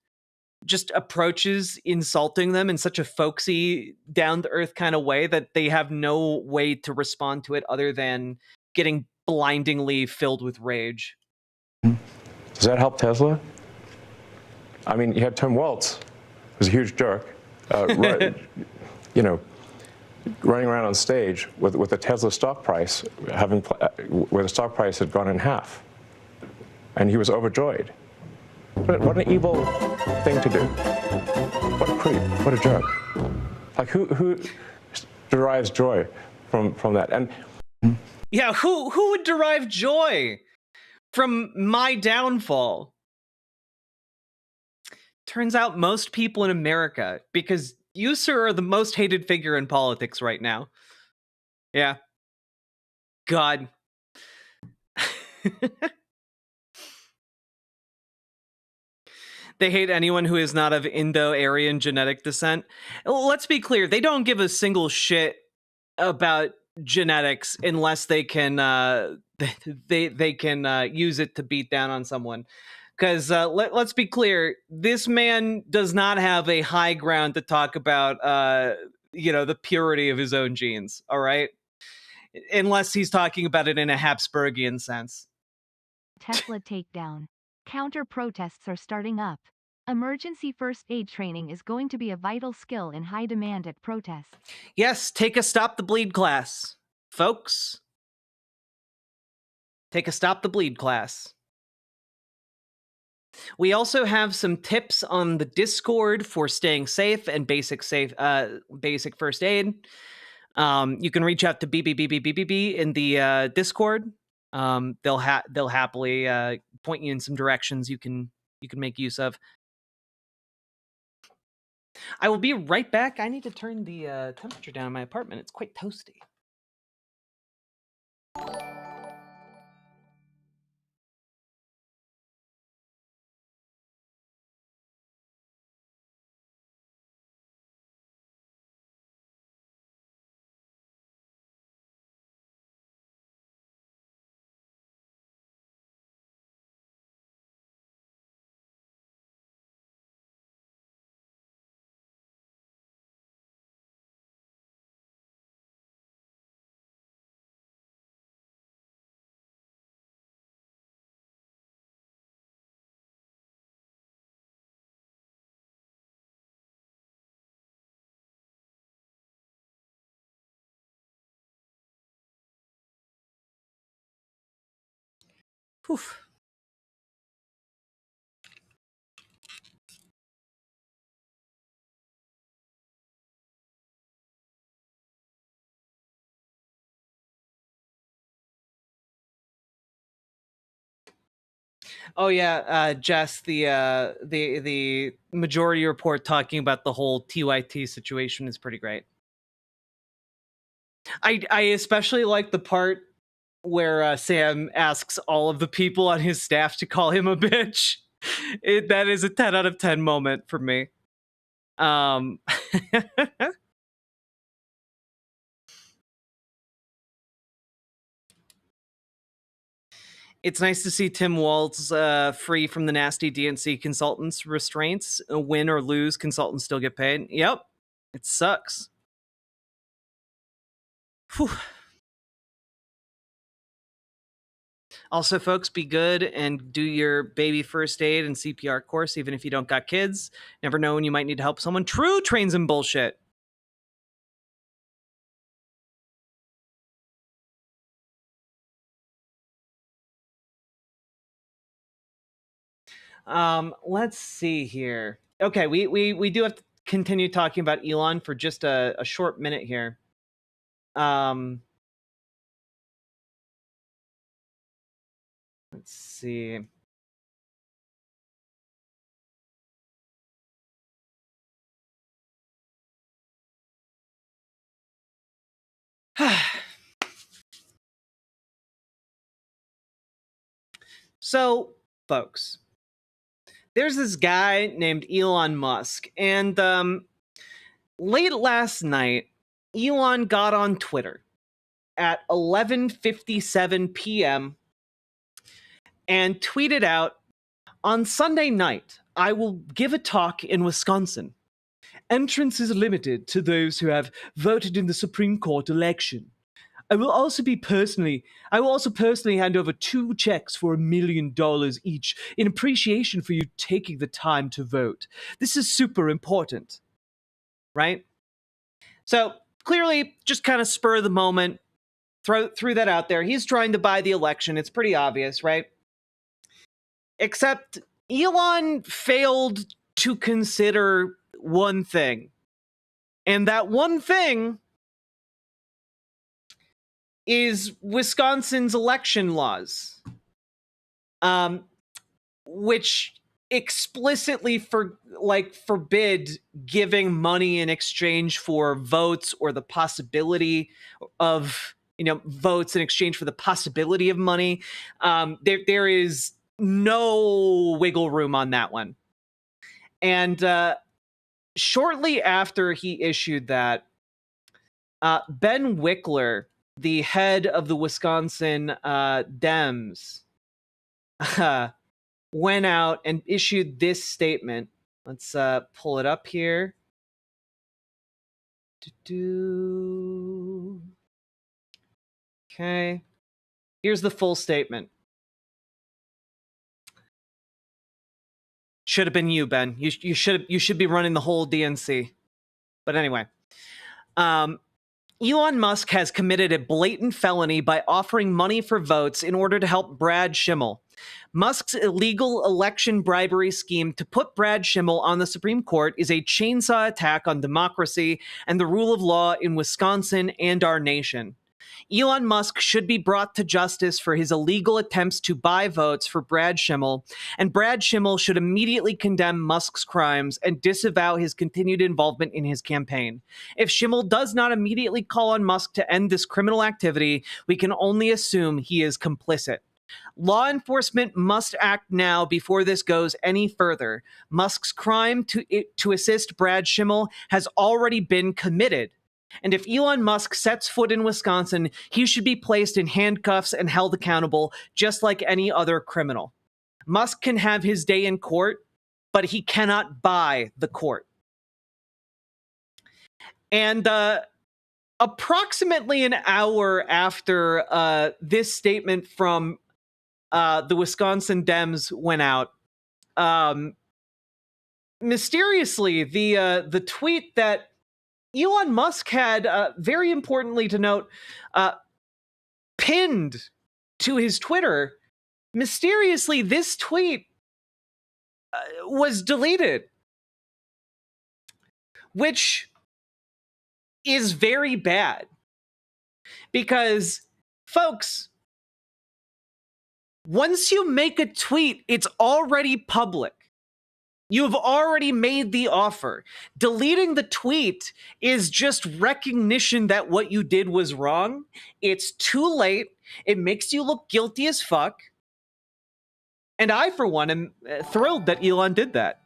just approaches insulting them in such a folksy, down-to-earth kind of way that they have no way to respond to it other than getting blindingly filled with rage. Does that help Tesla? I mean, you had Tim Walz, who's a huge jerk, you know, running around on stage with the Tesla stock price where the stock price had gone in half, and he was overjoyed. What an evil thing to do! What a creep! What a jerk! Like who derives joy from that? And yeah, who would derive joy from my downfall? Turns out most people in America, because you, sir, are the most hated figure in politics right now. Yeah. God. They hate anyone who is not of Indo-Aryan genetic descent. Let's be clear, they don't give a single shit about genetics unless they can they can use it to beat down on someone. Because let's be clear, this man does not have a high ground to talk about, the purity of his own genes, all right? Unless he's talking about it in a Habsburgian sense. Tesla takedown. Counter protests are starting up. Emergency first aid training is going to be a vital skill in high demand at protests. Yes, take a Stop the Bleed class, folks. Take a Stop the Bleed class. We also have some tips on the Discord for staying safe and basic first aid. You can reach out to BBBBBBB in the Discord. They'll happily point you in some directions you can make use of. I will be right back. I need to turn the temperature down in my apartment. It's quite toasty. Whew. Oh yeah, Jess, the majority report talking about the whole TYT situation is pretty great. I especially like the part where Sam asks all of the people on his staff to call him a bitch. That is a 10 out of 10 moment for me. It's nice to see Tim Walz free from the nasty DNC consultants restraints. Win or lose, consultants still get paid. Yep, it sucks. Whew. Also, folks, be good and do your baby first aid and CPR course, even if you don't got kids. Never know when you might need to help someone. True trains and bullshit. Let's see here. Okay, we do have to continue talking about Elon for just a short minute here. Let's see. So, folks, there's this guy named Elon Musk, and late last night, Elon got on Twitter at 11:57 p.m. and tweeted out, "On Sunday night, I will give a talk in Wisconsin. Entrance is limited to those who have voted in the Supreme Court election. I will also personally hand over 2 checks for $1 million each in appreciation for you taking the time to vote. This is super important." Right? So clearly, just kind of spur of the moment, threw that out there. He's trying to buy the election. It's pretty obvious, right? Except Elon failed to consider one thing. And that one thing is Wisconsin's election laws, which explicitly forbid giving money in exchange for votes or the possibility of votes in exchange for the possibility of money. There is no wiggle room on that one. And shortly after he issued that, Ben Wickler, the head of the Wisconsin Dems, went out and issued this statement. Let's pull it up here. Okay. Here's the full statement. Should have been you, Ben. You should be running the whole DNC. But anyway, Elon Musk has committed a blatant felony by offering money for votes in order to help Brad Schimmel. Musk's illegal election bribery scheme to put Brad Schimmel on the Supreme Court is a chainsaw attack on democracy and the rule of law in Wisconsin and our nation. Elon Musk should be brought to justice for his illegal attempts to buy votes for Brad Schimmel, and Brad Schimmel should immediately condemn Musk's crimes and disavow his continued involvement in his campaign. If Schimmel does not immediately call on Musk to end this criminal activity, we can only assume he is complicit. Law enforcement must act now before this goes any further. Musk's crime to assist Brad Schimmel has already been committed. And if Elon Musk sets foot in Wisconsin, he should be placed in handcuffs and held accountable, just like any other criminal. Musk can have his day in court, but he cannot buy the court. And approximately an hour after this statement from the Wisconsin Dems went out, mysteriously, the tweet that Elon Musk had, very importantly to note, pinned to his Twitter mysteriously, this tweet was deleted, which is very bad. Because, folks, once you make a tweet, it's already public. You've already made the offer. Deleting the tweet is just recognition that what you did was wrong. It's too late. It makes you look guilty as fuck. And I, for one, am thrilled that Elon did that.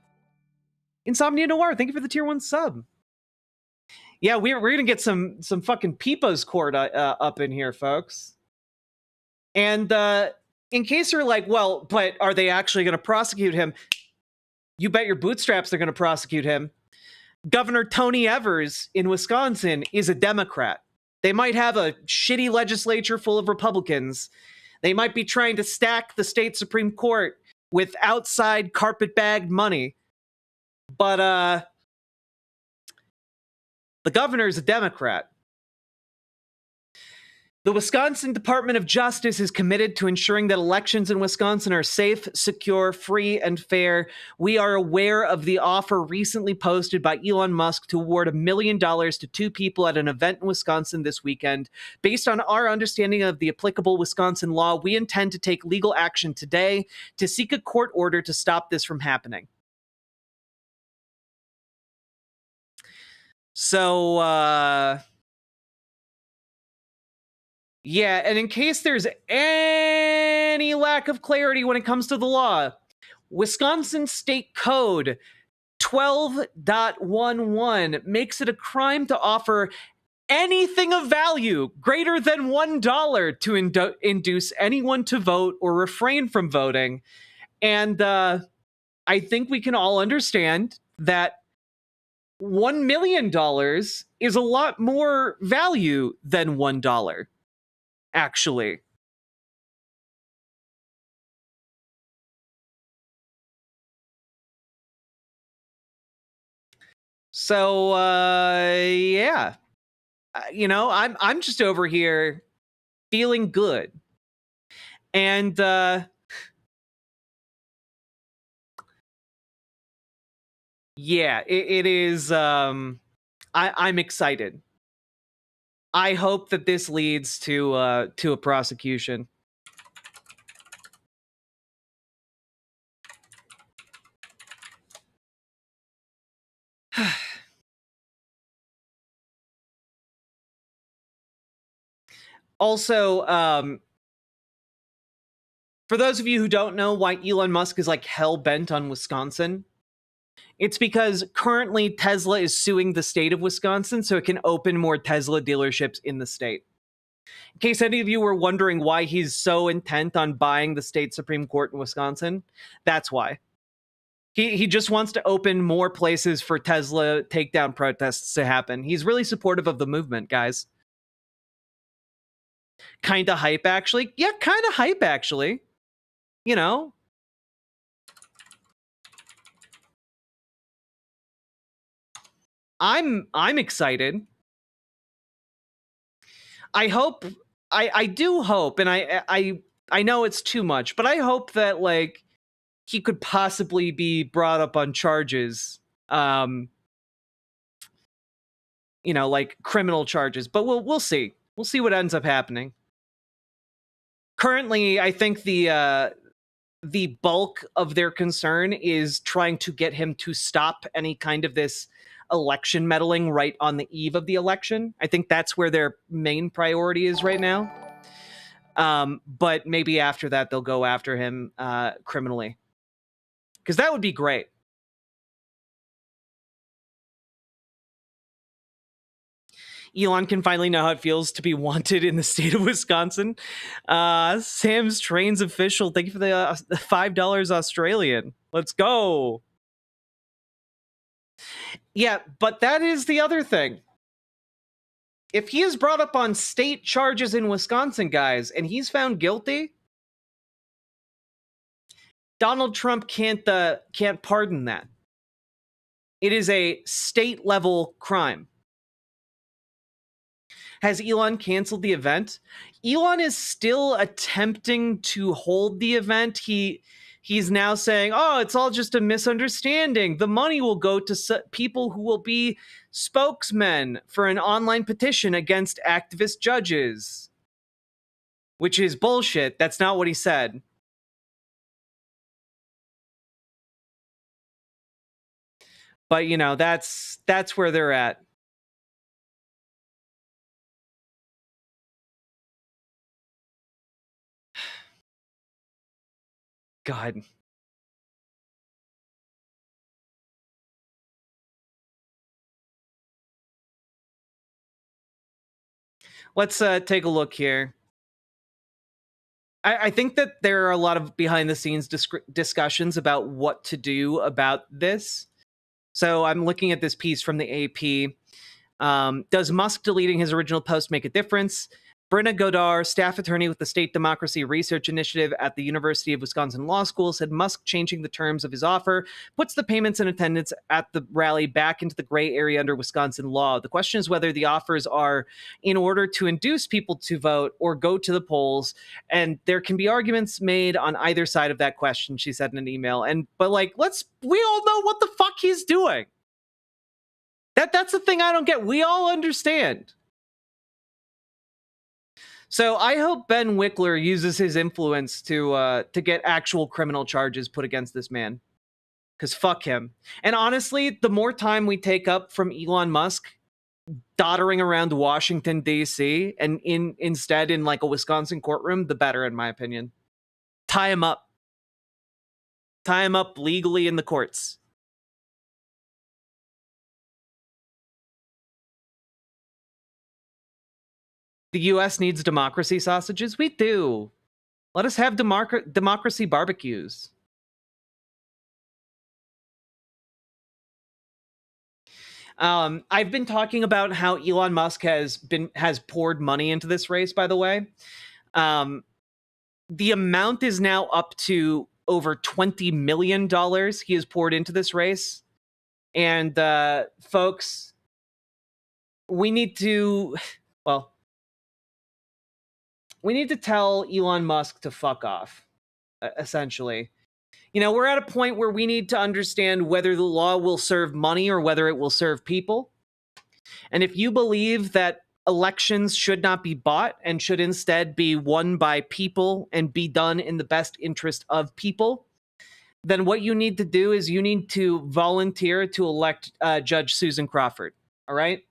Insomnia Noir, thank you for the tier 1 sub. Yeah, we're gonna get some fucking People's Court up in here, folks. And in case you're like, well, but are they actually going to prosecute him? You bet your bootstraps they're going to prosecute him. Governor Tony Evers in Wisconsin is a Democrat. They might have a shitty legislature full of Republicans. They might be trying to stack the state Supreme Court with outside carpetbagged money. But the governor is a Democrat. The Wisconsin Department of Justice is committed to ensuring that elections in Wisconsin are safe, secure, free, and fair. We are aware of the offer recently posted by Elon Musk to award $1 million to 2 people at an event in Wisconsin this weekend. Based on our understanding of the applicable Wisconsin law, we intend to take legal action today to seek a court order to stop this from happening. So, yeah, and in case there's any lack of clarity when it comes to the law, Wisconsin State Code 12.11 makes it a crime to offer anything of value greater than $1 to induce anyone to vote or refrain from voting. And I think we can all understand that $1 million is a lot more value than $1. Actually. So, yeah. You know, I'm just over here feeling good. And, yeah, it is, I'm excited. I hope that this leads to a prosecution. Also, for those of you who don't know why Elon Musk is like hell-bent on Wisconsin, it's because currently Tesla is suing the state of Wisconsin so it can open more Tesla dealerships in the state. In case any of you were wondering why he's so intent on buying the state Supreme Court in Wisconsin, that's why. He just wants to open more places for Tesla takedown protests to happen. He's really supportive of the movement, guys. Kind of hype, actually. Yeah, kind of hype, actually. You know. I'm excited. I hope, I do hope, and I know it's too much, but I hope that, like, he could possibly be brought up on charges, you know, like criminal charges, but we'll see. We'll see what ends up happening. Currently, I think the bulk of their concern is trying to get him to stop any kind of this election meddling right on the eve of the election. I think that's where their main priority is right now. But maybe after that, they'll go after him criminally. Because that would be great. Elon can finally know how it feels to be wanted in the state of Wisconsin. Sam's Trains official, thank you for the $5 Australian. Let's go. Yeah, but that is the other thing. If he is brought up on state charges in Wisconsin, guys, and he's found guilty, Donald Trump can't pardon that. It is a state-level crime. Has Elon canceled the event? Elon is still attempting to hold the event. He's now saying, oh, it's all just a misunderstanding. The money will go to people who will be spokesmen for an online petition against activist judges, which is bullshit. That's not what he said. But, you know, that's where they're at. God. Let's take a look here. I think that there are a lot of behind the scenes discussions about what to do about this. So I'm looking at this piece from the AP. Does Musk deleting his original post make a difference? Brenna Godar, staff attorney with the State Democracy Research Initiative at the University of Wisconsin Law School, said Musk changing the terms of his offer puts the payments and attendance at the rally back into the gray area under Wisconsin law. The question is whether the offers are in order to induce people to vote or go to the polls. And there can be arguments made on either side of that question, she said in an email. But we all know what the fuck he's doing. That's the thing I don't get. We all understand. So I hope Ben Wickler uses his influence to get actual criminal charges put against this man. Because fuck him. And honestly, the more time we take up from Elon Musk doddering around Washington, D.C., and instead in like a Wisconsin courtroom, the better, in my opinion. Tie him up. Tie him up legally in the courts. The U.S. needs democracy sausages? We do. Let us have democracy barbecues. I've been talking about how Elon Musk has poured money into this race, by the way. The amount is now up to over $20 million he has poured into this race. And folks, we need to tell Elon Musk to fuck off, essentially. You know, we're at a point where we need to understand whether the law will serve money or whether it will serve people. And if you believe that elections should not be bought and should instead be won by people and be done in the best interest of people, then what you need to do is you need to volunteer to elect Judge Susan Crawford. All right?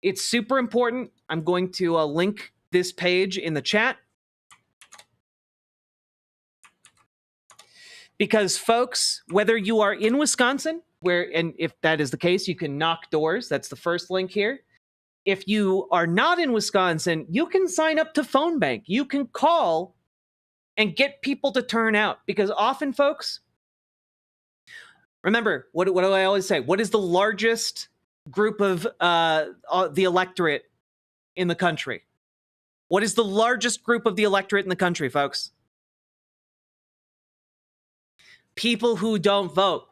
It's super important. I'm going to link this page in the chat. Because folks, whether you are in Wisconsin, and if that is the case, you can knock doors. That's the first link here. If you are not in Wisconsin, you can sign up to Phone Bank. You can call and get people to turn out. Because often, folks, remember, what do I always say? What is the largest group of the electorate in the country? What is the largest group of the electorate in the country, folks? People who don't vote.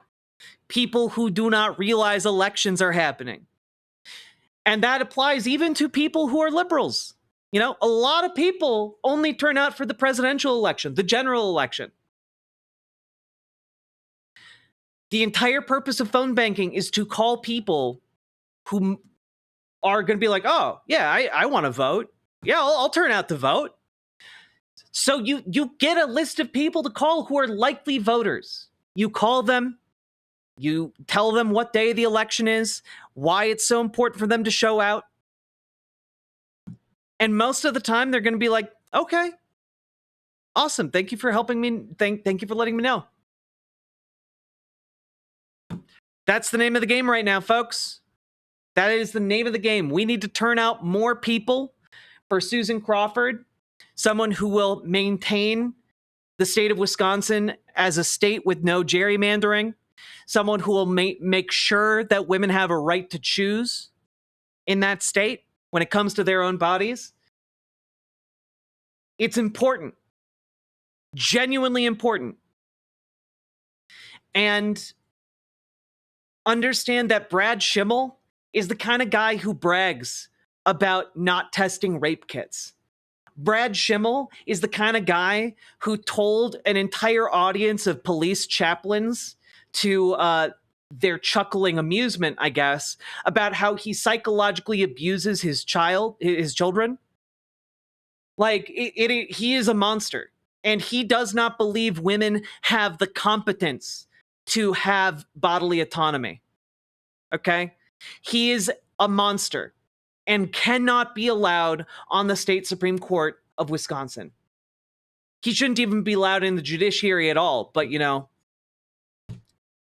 People who do not realize elections are happening. And that applies even to people who are liberals. You know, a lot of people only turn out for the presidential election, the general election. The entire purpose of phone banking is to call people who are going to be like, oh, yeah, I want to vote. Yeah, I'll turn out to vote. So you get a list of people to call who are likely voters. You call them. You tell them what day the election is, why it's so important for them to show out. And most of the time, they're going to be like, okay, awesome. Thank you for helping me. Thank you for letting me know. That's the name of the game right now, folks. That is the name of the game. We need to turn out more people for Susan Crawford, someone who will maintain the state of Wisconsin as a state with no gerrymandering, someone who will make sure that women have a right to choose in that state when it comes to their own bodies. It's important. Genuinely important. And understand that Brad Schimmel is the kind of guy who brags about not testing rape kits. Brad Schimmel is the kind of guy who told an entire audience of police chaplains to their chuckling amusement, I guess, about how he psychologically abuses his children. Like, he is a monster. And he does not believe women have the competence to have bodily autonomy. Okay? He is a monster and cannot be allowed on the state Supreme Court of Wisconsin. He shouldn't even be allowed in the judiciary at all, but,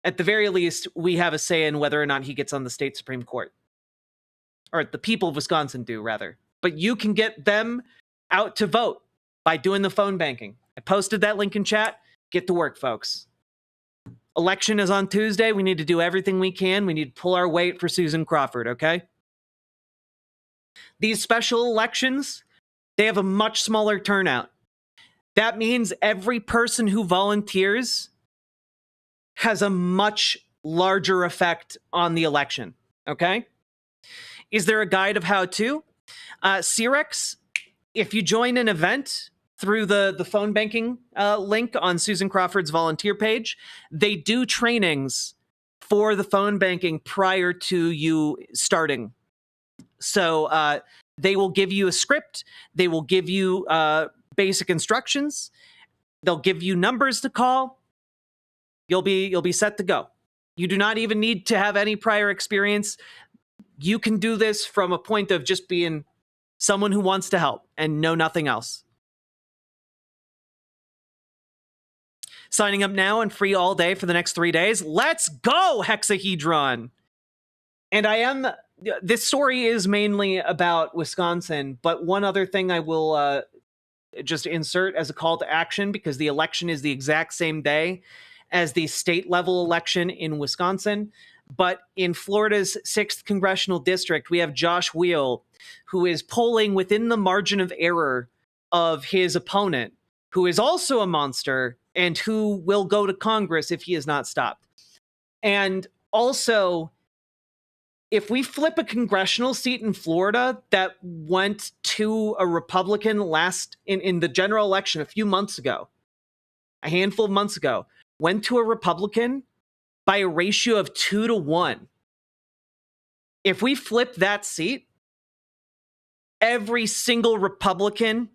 at the very least, we have a say in whether or not he gets on the state Supreme Court. Or the people of Wisconsin do, rather. But you can get them out to vote by doing the phone banking. I posted that link in chat. Get to work, folks. Election is on Tuesday. We need to do everything we can. We need to pull our weight for Susan Crawford, okay? These special elections, they have a much smaller turnout. That means every person who volunteers has a much larger effect on the election, okay? Is there a guide of how to? Cerex, if you join an event through the phone banking link on Susan Crawford's volunteer page, they do trainings for the phone banking prior to you starting. So they will give you a script. They will give you basic instructions. They'll give you numbers to call. You'll be set to go. You do not even need to have any prior experience. You can do this from a point of just being someone who wants to help and know nothing else. Signing up now and free all day for the next 3 days. Let's go, Hexahedron! And this story is mainly about Wisconsin, but one other thing I will just insert as a call to action, because the election is the exact same day as the state level election in Wisconsin. But in Florida's 6th congressional district, we have Josh Wheel, who is polling within the margin of error of his opponent, who is also a monster and who will go to Congress if he is not stopped. And also, if we flip a congressional seat in Florida that went to a Republican in the general election a few months ago, a handful of months ago, went to a Republican by a ratio of 2-1. If we flip that seat, every single Republican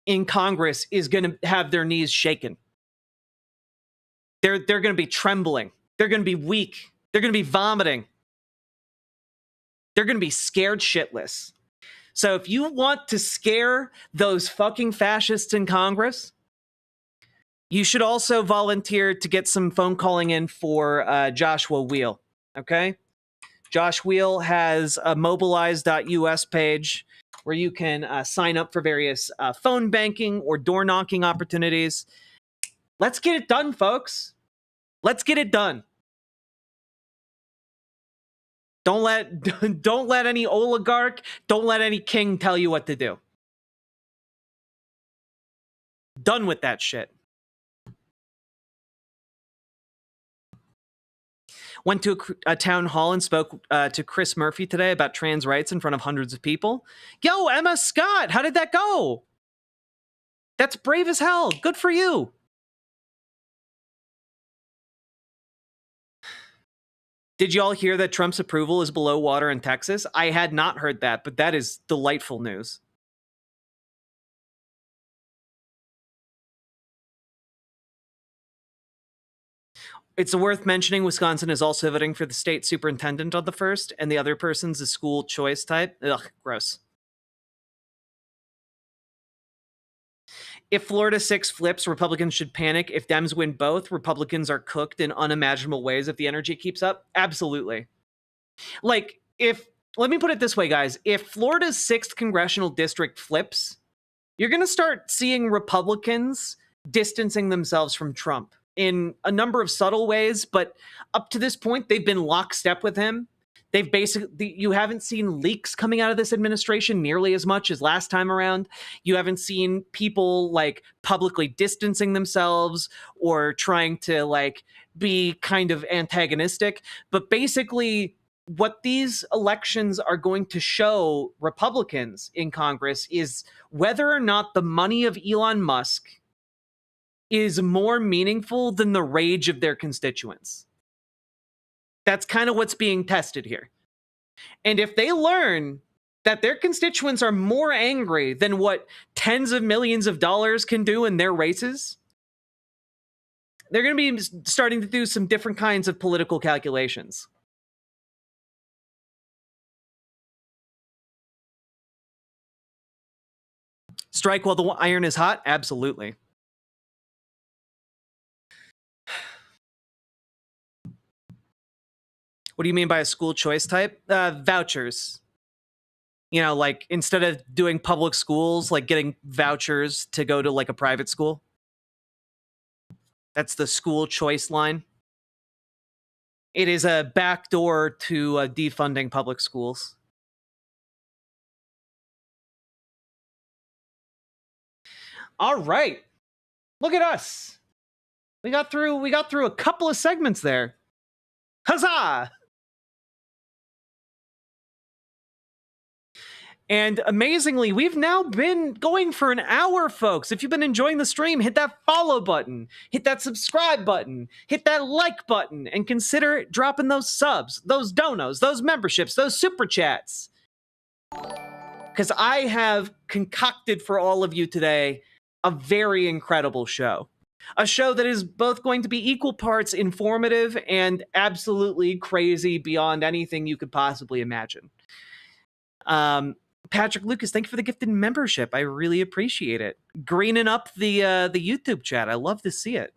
in Congress is going to have their knees shaken. They're going to be trembling. They're going to be weak. They're going to be vomiting. They're going to be scared shitless. So if you want to scare those fucking fascists in Congress, you should also volunteer to get some phone calling in for Joshua Wheel, okay? Josh Wheel has a mobilize.us page where you can sign up for various phone banking or door knocking opportunities. Let's get it done, folks. Let's get it done. Don't let any oligarch, don't let any king tell you what to do. Done with that shit. Went to a town hall and spoke to Chris Murphy today about trans rights in front of hundreds of people. Yo, Emma Scott, how did that go? That's brave as hell. Good for you. Did you all hear that Trump's approval is below water in Texas? I had not heard that, but that is delightful news. It's worth mentioning Wisconsin is also voting for the state superintendent on the 1st, and the other person's a school choice type. Ugh, gross. If Florida 6 flips, Republicans should panic. If Dems win both, Republicans are cooked in unimaginable ways if the energy keeps up. Absolutely. Let me put it this way, guys. If Florida's 6th congressional district flips, you're going to start seeing Republicans distancing themselves from Trump in a number of subtle ways, but up to this point, they've been lockstep with him. You haven't seen leaks coming out of this administration nearly as much as last time around. You haven't seen people publicly distancing themselves or trying to be kind of antagonistic. But basically, what these elections are going to show Republicans in Congress is whether or not the money of Elon Musk is more meaningful than the rage of their constituents. That's kind of what's being tested here. And if they learn that their constituents are more angry than what tens of millions of dollars can do in their races, they're going to be starting to do some different kinds of political calculations. Strike while the iron is hot? Absolutely. What do you mean by a school choice type? Vouchers. You know, like instead of doing public schools, like getting vouchers to go to like a private school. That's the school choice line. It is a backdoor to defunding public schools. All right. Look at us. We got through a couple of segments there. Huzzah! And amazingly, we've now been going for an hour, folks. If you've been enjoying the stream, hit that follow button, hit that subscribe button, hit that like button, and consider dropping those subs, those donos, those memberships, those super chats. Because I have concocted for all of you today a very incredible show. A show that is both going to be equal parts informative and absolutely crazy beyond anything you could possibly imagine. Patrick Lucas, thank you for the gifted membership. I really appreciate it. Greening up the YouTube chat. I love to see it.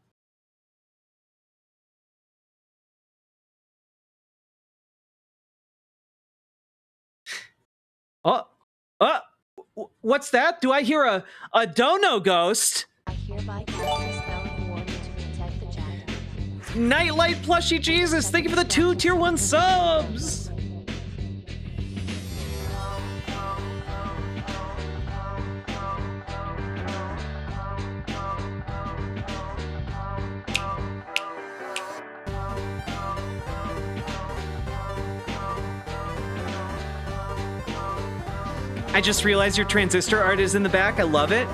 What's that? Do I hear a dono ghost? I hereby cast a spell of warning to protect the chat. Nightlight Plushy Jesus, thank you for the 2 tier 1 subs. I just realized your transistor art is in the back. I love it.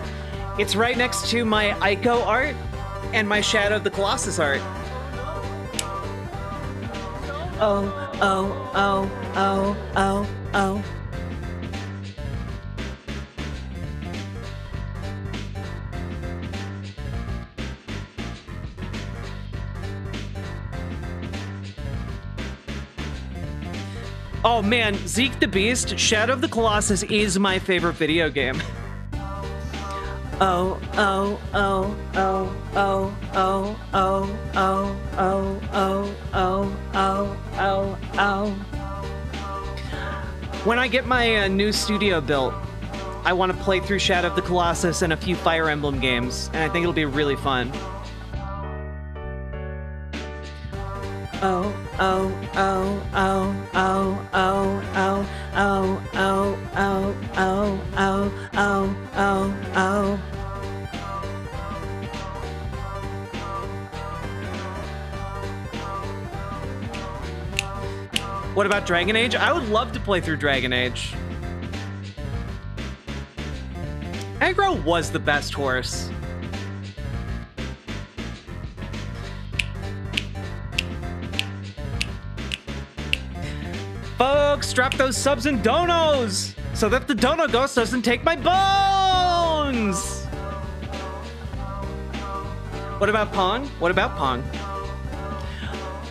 It's right next to my Ico art and my Shadow of the Colossus art. Oh, oh, oh, oh, oh, oh. Oh man, Zeke the Beast, Shadow of the Colossus is my favorite video game. Oh, oh, oh, oh, oh, oh, oh, oh, oh, oh, oh, oh, oh, oh. When I get my new studio built, I want to play through Shadow of the Colossus and a few Fire Emblem games, and I think it'll be really fun. Oh, oh, oh, oh, oh, oh, oh, oh, oh, oh, oh, oh, oh, oh, oh. What about Dragon Age? I would love to play through Dragon Age. Aggro was the best horse. Folks, drop those subs and donos so that the dono ghost doesn't take my bones. What about Pong? What about Pong?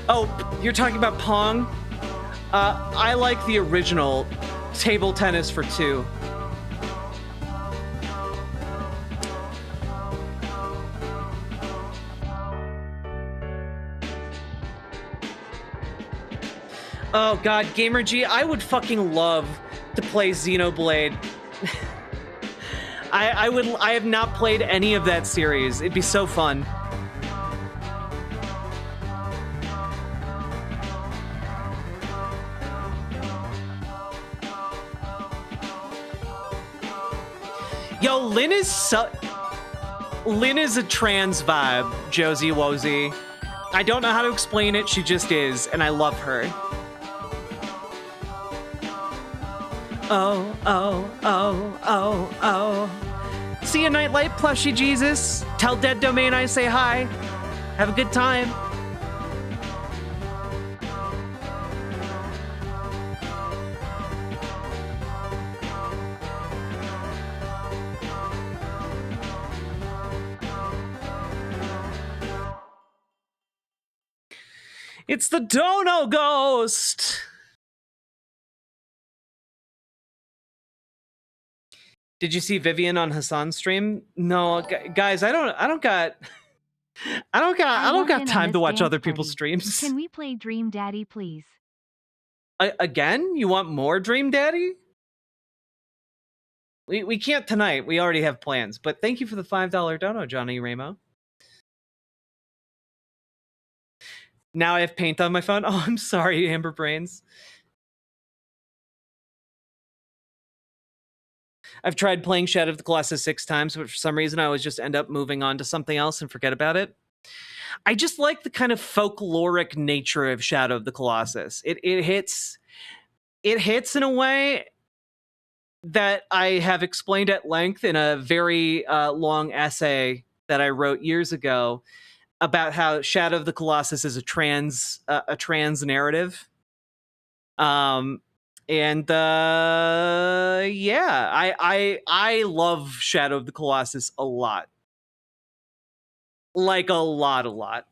Oh, you're talking about Pong? I like the original Table Tennis for 2. Oh god, Gamer G, I would fucking love to play Xenoblade. I have not played any of that series. It'd be so fun. Yo, Lynn is a trans vibe, Josie Wozy. I don't know how to explain it, she just is, and I love her. oh, oh, oh, oh, oh. See you, Nightlight Plushie Jesus. Tell Dead Domain I say hi. Have a good time. It's the Dono Ghost. Did you see Vivian on Hassan's stream? No, guys, I don't got time to watch other people's streams. Can we play Dream Daddy, please? Again? You want more Dream Daddy? We can't tonight. We already have plans. But thank you for the $5 dono, Johnny Ramo. Now I have paint on my phone. Oh, I'm sorry, Amber Brains. I've tried playing Shadow of the Colossus 6 times, but for some reason I always just end up moving on to something else and forget about it. I just like the kind of folkloric nature of Shadow of the Colossus. It hits in a way that I have explained at length in a very long essay that I wrote years ago about how Shadow of the Colossus is a trans narrative. Yeah, I love Shadow of the Colossus a lot. Like a lot.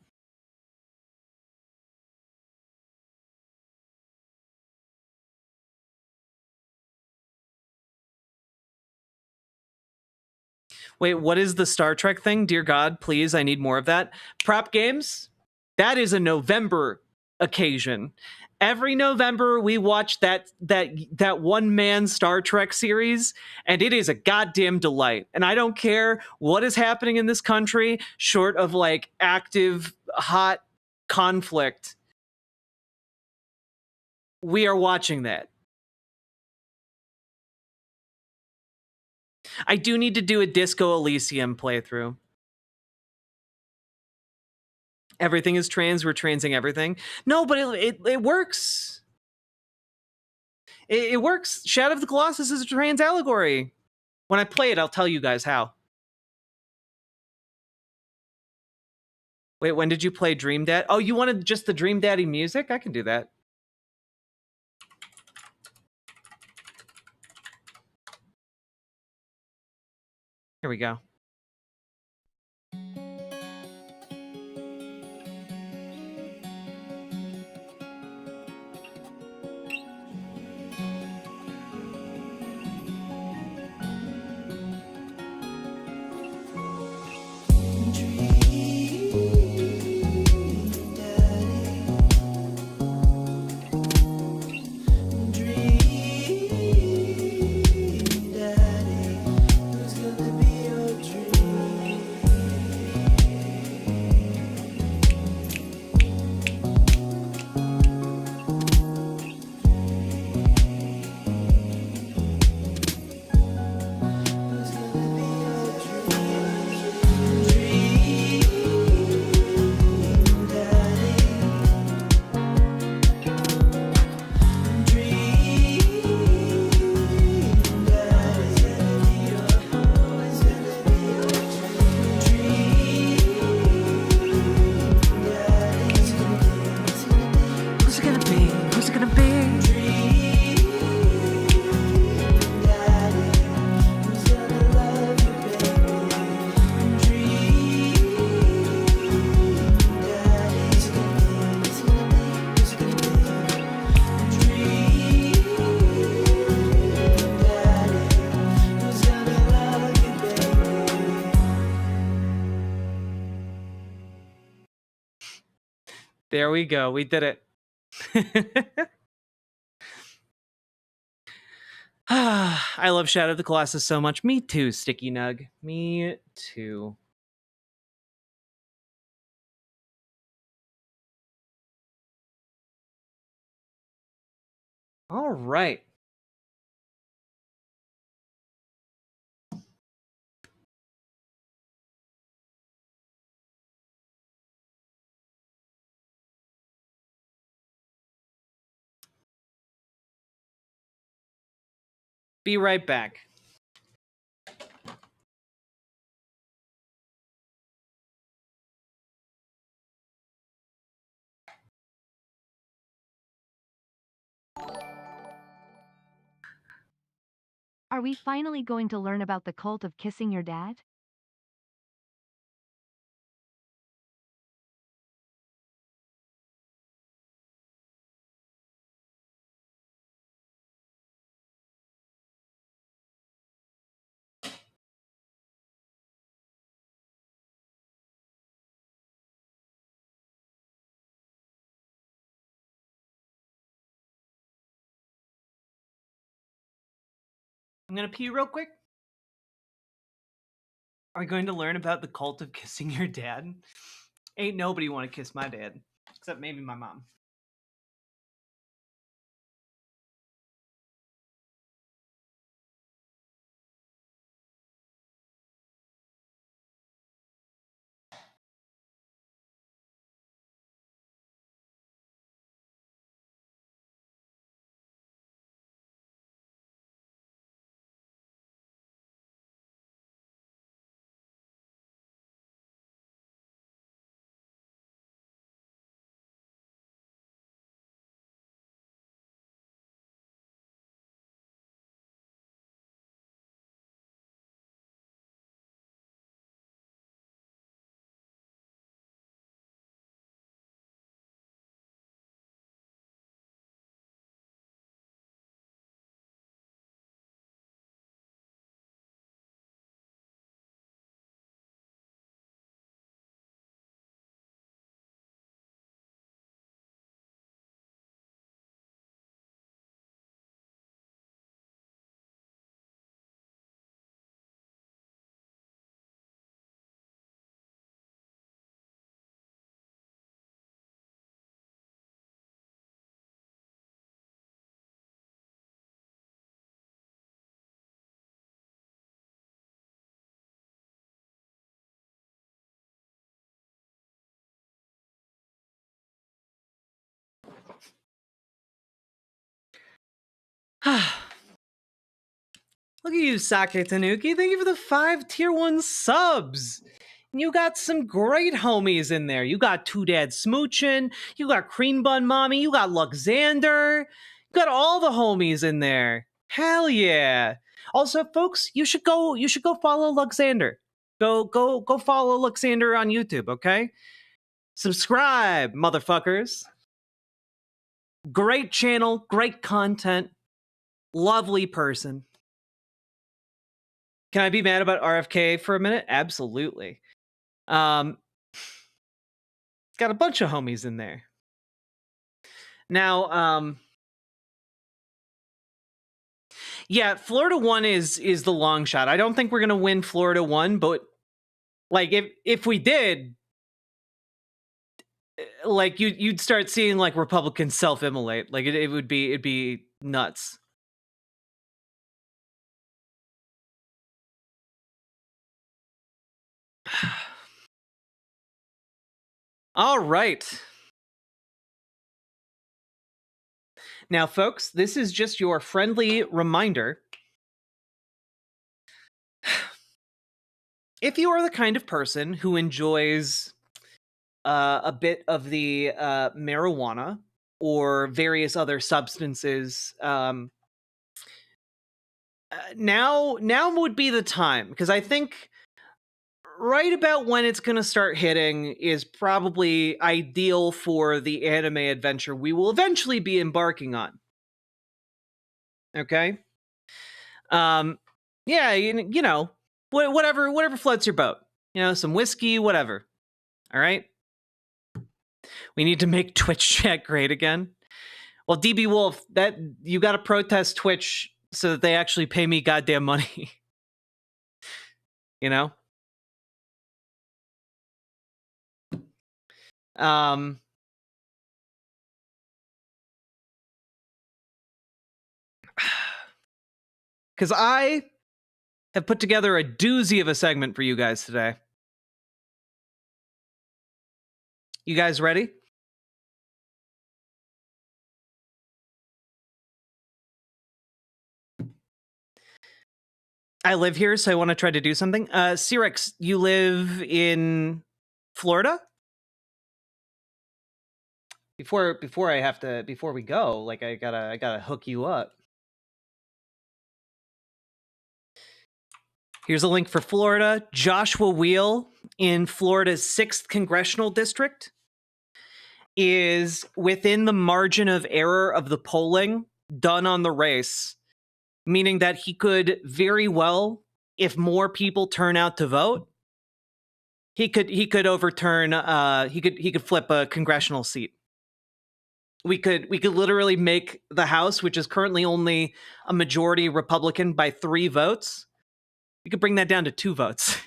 Wait, what is the Star Trek thing? Dear God, please, I need more of that. Prop games? That is a November occasion. Every November we watch that one-man Star Trek series, and it is a goddamn delight. And I don't care what is happening in this country, short of like active, hot conflict. We are watching that. I do need to do a Disco Elysium playthrough. Everything is trans, we're transing everything. No, but it works. It works. Shadow of the Colossus is a trans allegory. When I play it, I'll tell you guys how. Wait, when did you play Dream Dad? Oh, you wanted just the Dream Daddy music? I can do that. Here we go. There we go. We did it. I love Shadow of the Colossus so much. Me too, Sticky Nug. Me too. All right. Be right back. Are we finally going to learn about the cult of kissing your dad? I'm gonna pee real quick. Are we going to learn about the cult of kissing your dad? Ain't nobody want to kiss my dad, except maybe my mom. Look at you, Sake Tanuki. Thank you for the 5 tier 1 subs. You got some great homies in there. You got Two Dad Smoochin', you got Cream Bun Mommy, you got Luxander. You got all the homies in there. Hell yeah. Also, folks, you should go follow Luxander. Go follow Luxander on YouTube, okay? Subscribe, motherfuckers. Great channel, great content, lovely person. Can I be mad about RFK for a minute? Absolutely. Got a bunch of homies in there. Now, yeah, Florida 1 is the long shot. I don't think we're gonna win Florida 1, but like if we did, like you'd start seeing like Republicans self-immolate. Like it'd be nuts. All right. Now, folks, this is just your friendly reminder. If you are the kind of person who enjoys a bit of the marijuana or various other substances, now would be the time, because I think right about when it's going to start hitting is probably ideal for the anime adventure we will eventually be embarking on. Okay? Yeah, you know, whatever floats your boat. You know, some whiskey, whatever. All right? We need to make Twitch chat great again. Well, DB Wolf, that you got to protest Twitch so that they actually pay me goddamn money. You know? Because I have put together a doozy of a segment for you guys today. You guys ready? I live here, so I want to try to do something. Cyrex, you live in Florida? Before we go, like I gotta hook you up. Here's a link for Florida. Joshua Wheel in Florida's 6th congressional district is within the margin of error of the polling done on the race, meaning that he could very well, if more people turn out to vote, he could overturn he could flip a congressional seat. We could literally make the House, which is currently only a majority Republican by 3 votes, we could bring that down to 2 votes,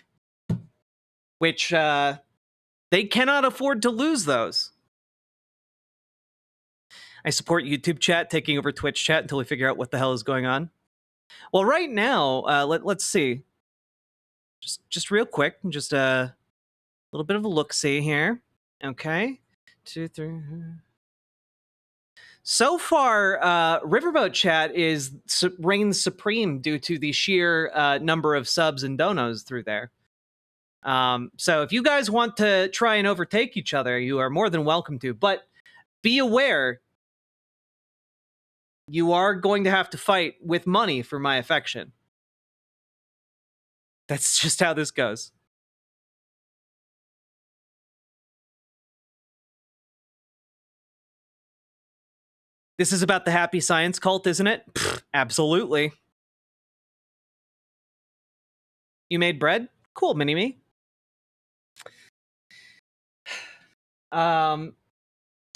which they cannot afford to lose those. I support YouTube chat taking over Twitch chat until we figure out what the hell is going on. Well, right now, let's see. Just real quick, just a little bit of a look-see here. Okay, 2, 3. So far, Riverboat Chat reigns supreme due to the sheer number of subs and donos through there. So if you guys want to try and overtake each other, you are more than welcome to. But be aware, you are going to have to fight with money for my affection. That's just how this goes. This is about the happy science cult, isn't it? Pfft, absolutely. You made bread? Cool, mini-me.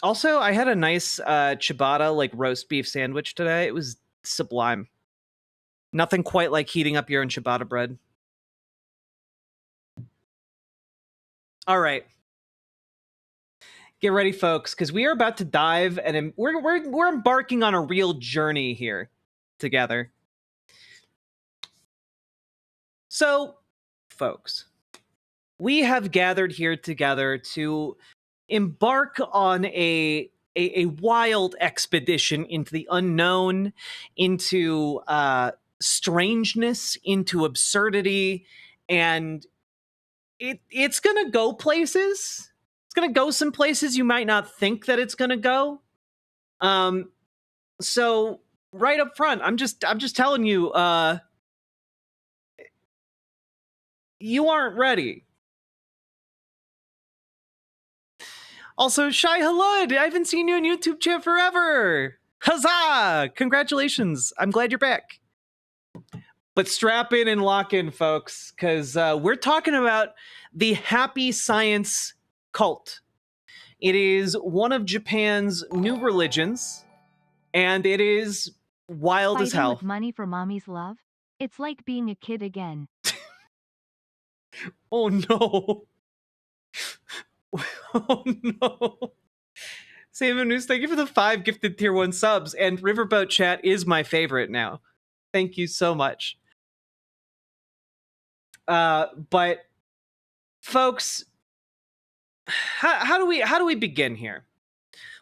Also, I had a nice ciabatta, like roast beef sandwich today. It was sublime. Nothing quite like heating up your own ciabatta bread. All right. Get ready, folks, because we are about to dive, and we're embarking on a real journey here together. So, folks, we have gathered here together to embark on a wild expedition into the unknown, into strangeness, into absurdity, and it's gonna go places. It's gonna go some places you might not think that it's gonna go. So right up front, I'm just telling you, you aren't ready. Also, Shai Halud, I haven't seen you on YouTube chat forever. Huzzah! Congratulations. I'm glad you're back. But strap in and lock in, folks, because we're talking about the happy science cult. It is one of Japan's new religions, and it is wild as Fighting hell. with money for mommy's love? It's like being a kid again. Oh no. Oh no. Sam News, thank you for the 5 gifted tier 1 subs, and Riverboat Chat is my favorite now. Thank you so much. But folks, how do we begin here?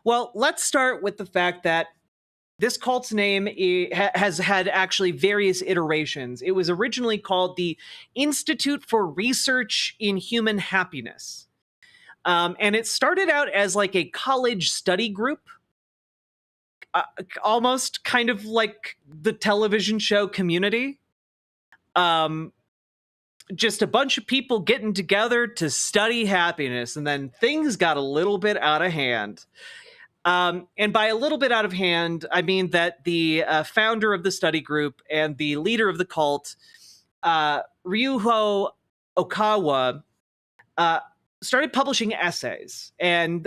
Well, let's start with the fact that this cult's name has had actually various iterations. It was originally called the Institute for Research in Human Happiness. And it started out as like a college study group, almost kind of like the television show Community. Just a bunch of people getting together to study happiness, and then things got a little bit out of hand. And by a little bit out of hand, I mean that the founder of the study group and the leader of the cult, Ryuho Okawa, started publishing essays. And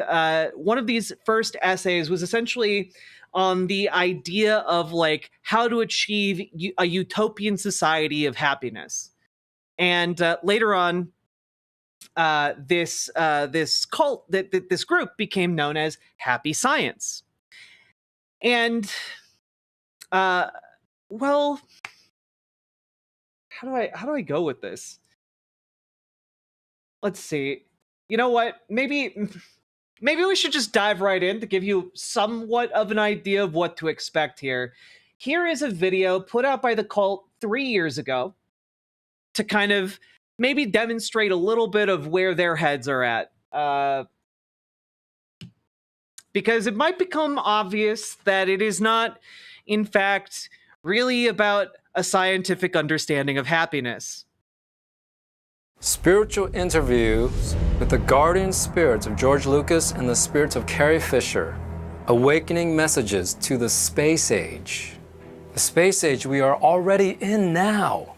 one of these first essays was essentially on the idea of like how to achieve a utopian society of happiness. And later on, this cult, this group became known as Happy Science. And well, how do I go with this? Let's see. You know what? Maybe we should just dive right in to give you somewhat of an idea of what to expect here. Here is a video put out by the cult 3 years ago. to kind of maybe demonstrate a little bit of where their heads are at. Because it might become obvious that it is not, in fact, really about a scientific understanding of happiness. Spiritual interviews with the guardian spirits of George Lucas and the spirits of Carrie Fisher. Awakening messages to the space age. The space age we are already in now.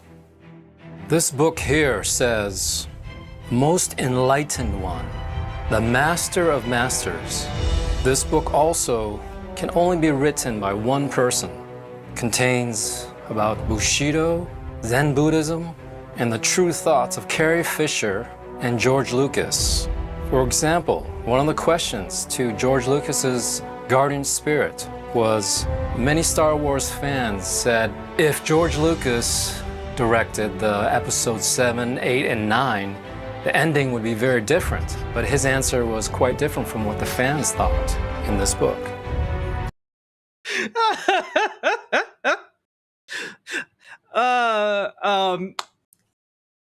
This book here says, Most Enlightened One, the Master of Masters. This book also can only be written by one person. Contains about Bushido, Zen Buddhism, and the true thoughts of Carrie Fisher and George Lucas. For example, one of the questions to George Lucas's guardian spirit was, many Star Wars fans said, if George Lucas directed the episodes 7, 8, and 9, the ending would be very different. But his answer was quite different from what the fans thought in this book.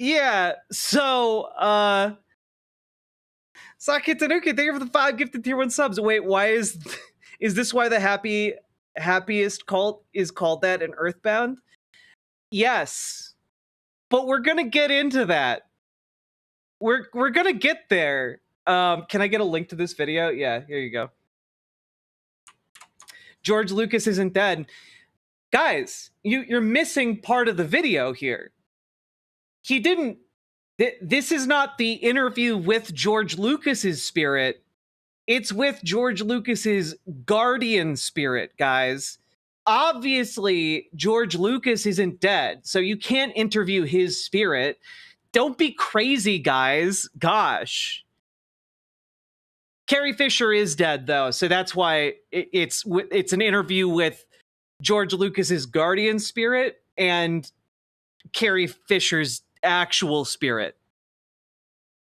Yeah, so, Sake Tanuki, thank you for the 5 gifted tier 1 subs. Wait, why is this why the happiest cult is called that in Earthbound? Yes, but we're gonna get into that. We're gonna get there. Can I get a link to this video? Yeah, here you go. George Lucas isn't dead. Guys, you're missing part of the video here. He didn't. This is not the interview with George Lucas's spirit. It's with George Lucas's guardian spirit, guys. Obviously, George Lucas isn't dead, so you can't interview his spirit. Don't be crazy, guys. Gosh. Carrie Fisher is dead, though, so that's why it's an interview with George Lucas's guardian spirit and Carrie Fisher's actual spirit.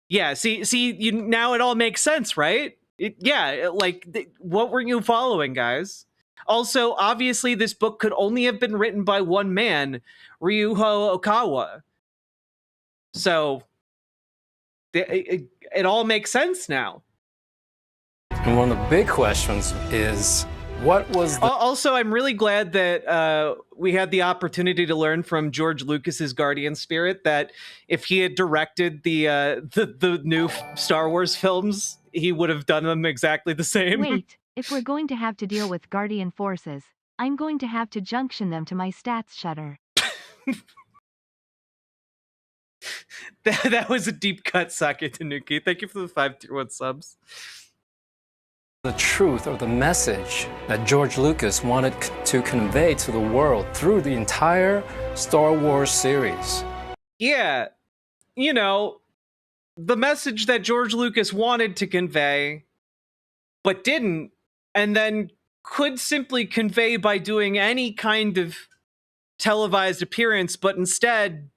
Yeah, see, now it all makes sense, right? What were you following, guys? Also, obviously, this book could only have been written by one man, Ryuho Okawa. So, it all makes sense now. And one of the big questions is, what was the... Also, I'm really glad that we had the opportunity to learn from George Lucas's guardian spirit that if he had directed the new Star Wars films, he would have done them exactly the same. Wait, if we're going to have to deal with guardian forces, I'm going to have to junction them to my stats shutter. That was a deep cut, Sake Tanuki. Thank you for the 5 tier 1 subs. The truth or the message that George Lucas wanted to convey to the world through the entire Star Wars series. Yeah, you know, the message that George Lucas wanted to convey, but didn't, and then could simply convey by doing any kind of televised appearance, but instead,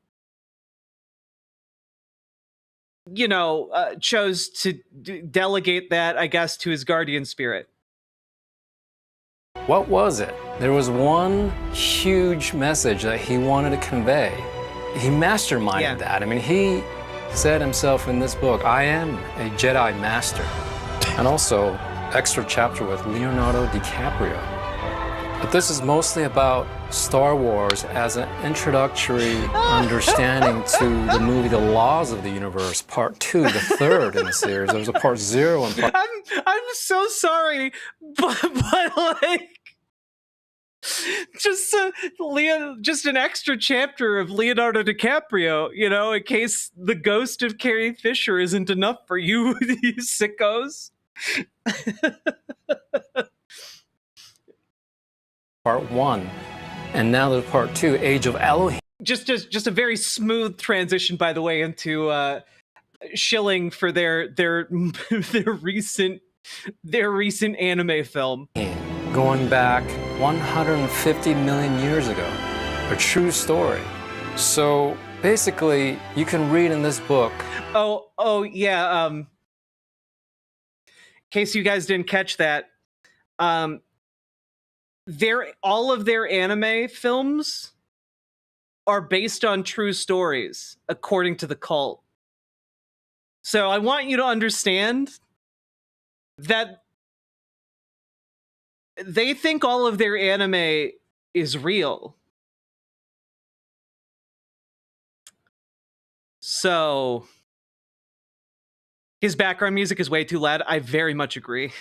you know, chose to delegate that, I guess, to his guardian spirit. What was it? There was one huge message that he wanted to convey. He masterminded that. I mean, he said himself in this book, I am a Jedi Master. And also, extra chapter with Leonardo DiCaprio. But this is mostly about Star Wars as an introductory understanding to the movie The Laws of the Universe, Part 2, the third in the series. There was a Part 0 and Part... I'm so sorry, but like... Just an extra chapter of Leonardo DiCaprio, you know, in case the ghost of Carrie Fisher isn't enough for you, you sickos. Part 1, and now there's Part 2, Age of Elohim. Just a very smooth transition, by the way, into shilling for their recent anime film. Going back 150 million years ago. A true story. So basically, you can read in this book. Oh yeah. In case you guys didn't catch that, all of their anime films are based on true stories, according to the cult. So I want you to understand that they think all of their anime is real. So his background music is way too loud. I very much agree.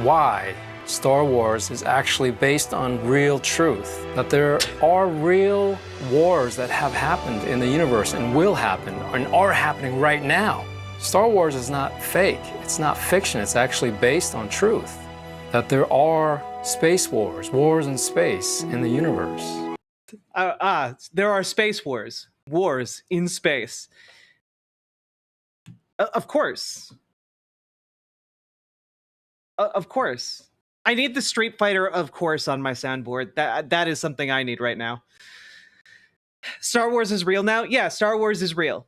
Why Star Wars is actually based on real truth. That there are real wars that have happened in the universe and will happen and are happening right now. Star Wars is not fake. It's not fiction. It's actually based on truth. That there are space wars, wars in space in the universe. There are space wars. Wars in space. Of course. Of course. I need the Street Fighter, of course, on my soundboard. That is something I need right now. Star Wars is real now? Yeah, Star Wars is real.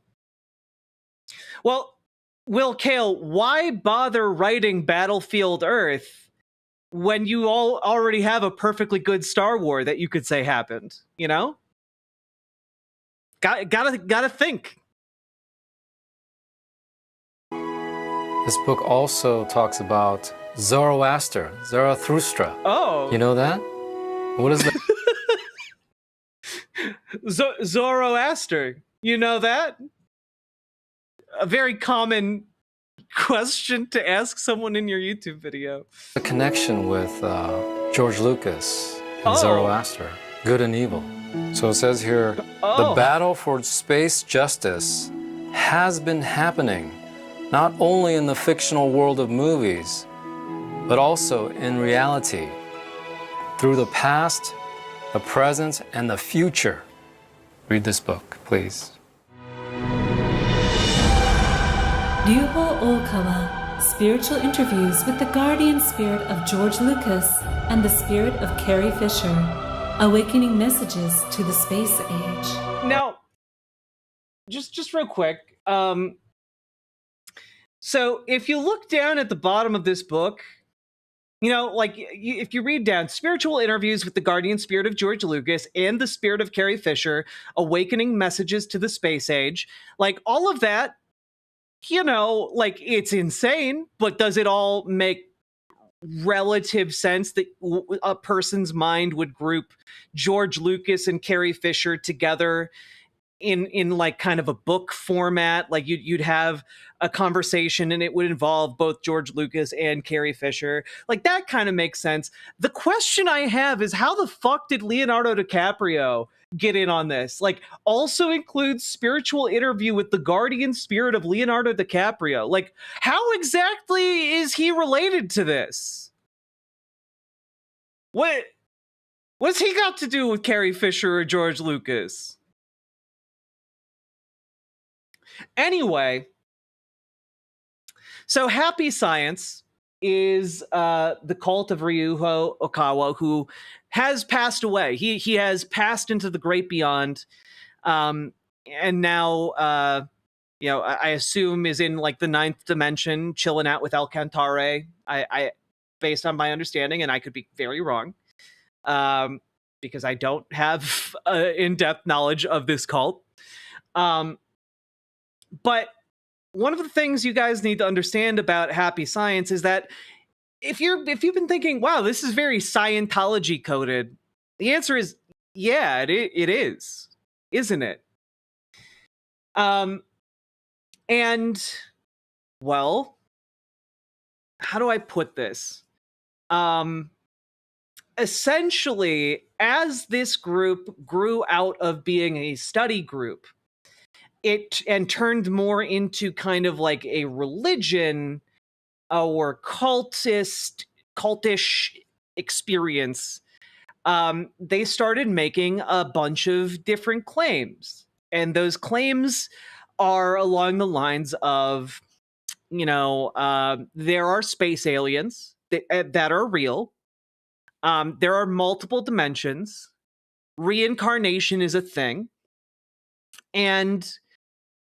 Well, Will Kale, why bother writing Battlefield Earth when you all already have a perfectly good Star War that you could say happened? You know? Gotta think. This book also talks about Zoroaster, Zarathustra. Oh. You know that? What is that? Zoroaster. You know that? A very common question to ask someone in your YouTube video. A connection with George Lucas and Oh. Zoroaster, good and evil. So it says here, the battle for space justice has been happening not only in the fictional world of movies, but also in reality, through the past, the present, and the future. Read this book, please. Ryuho Okawa, Spiritual Interviews with the Guardian Spirit of George Lucas and the Spirit of Carrie Fisher, Awakening Messages to the Space Age. Now, just real quick, so if you look down at the bottom of this book, you know, like if you read down Spiritual Interviews with the Guardian Spirit of George Lucas and the Spirit of Carrie Fisher, Awakening Messages to the Space Age, like all of that, you know, like it's insane, but does it all make relative sense that a person's mind would group George Lucas and Carrie Fisher together in like kind of a book format? Like you'd have a conversation and it would involve both George Lucas and Carrie Fisher. Like that kind of makes sense. The question I have is, how the fuck did Leonardo DiCaprio get in on this? Like also includes Spiritual Interview with the Guardian Spirit of Leonardo DiCaprio. Like how exactly is he related to this? What's he got to do with Carrie Fisher or George Lucas? Anyway, so Happy Science is the cult of Ryuho Okawa, who has passed away. He has passed into the great beyond, and now, you know, I assume is in like the 9th dimension, chilling out with Alcantara. I based on my understanding, and I could be very wrong, because I don't have in-depth knowledge of this cult. But one of the things you guys need to understand about Happy Science is that if you've been thinking, wow, this is very Scientology coded, the answer is yeah, it is, isn't it? And well, how do I put this? Essentially, as this group grew out of being a study group, and turned more into kind of like a religion or cultish experience, they started making a bunch of different claims. And those claims are along the lines of, you know, there are space aliens that are real. There are multiple dimensions. Reincarnation is a thing. And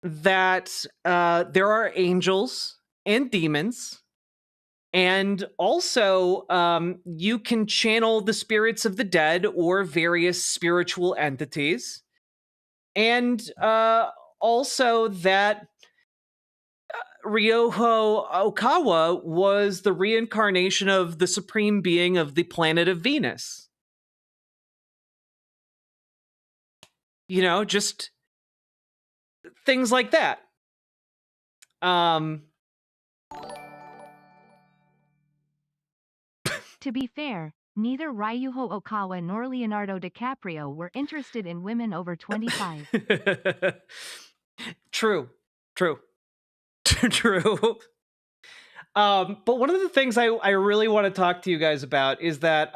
that there are angels and demons, And also, you can channel the spirits of the dead or various spiritual entities. And also that Ryoho Okawa was the reincarnation of the supreme being of the planet of Venus. You know, just things like that. To be fair, neither Ryuho Okawa nor Leonardo DiCaprio were interested in women over 25. True. True. But one of the things I really want to talk to you guys about is that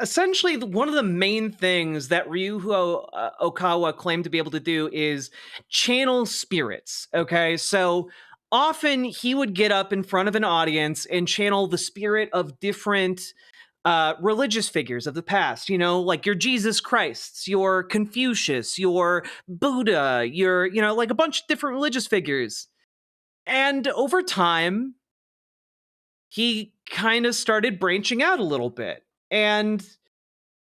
essentially one of the main things that Ryuho Okawa claimed to be able to do is channel spirits. Okay, so often he would get up in front of an audience and channel the spirit of different religious figures of the past, you know, like your Jesus Christs, your Confucius, your Buddha, your, you know, like a bunch of different religious figures. And over time, he kind of started branching out a little bit. And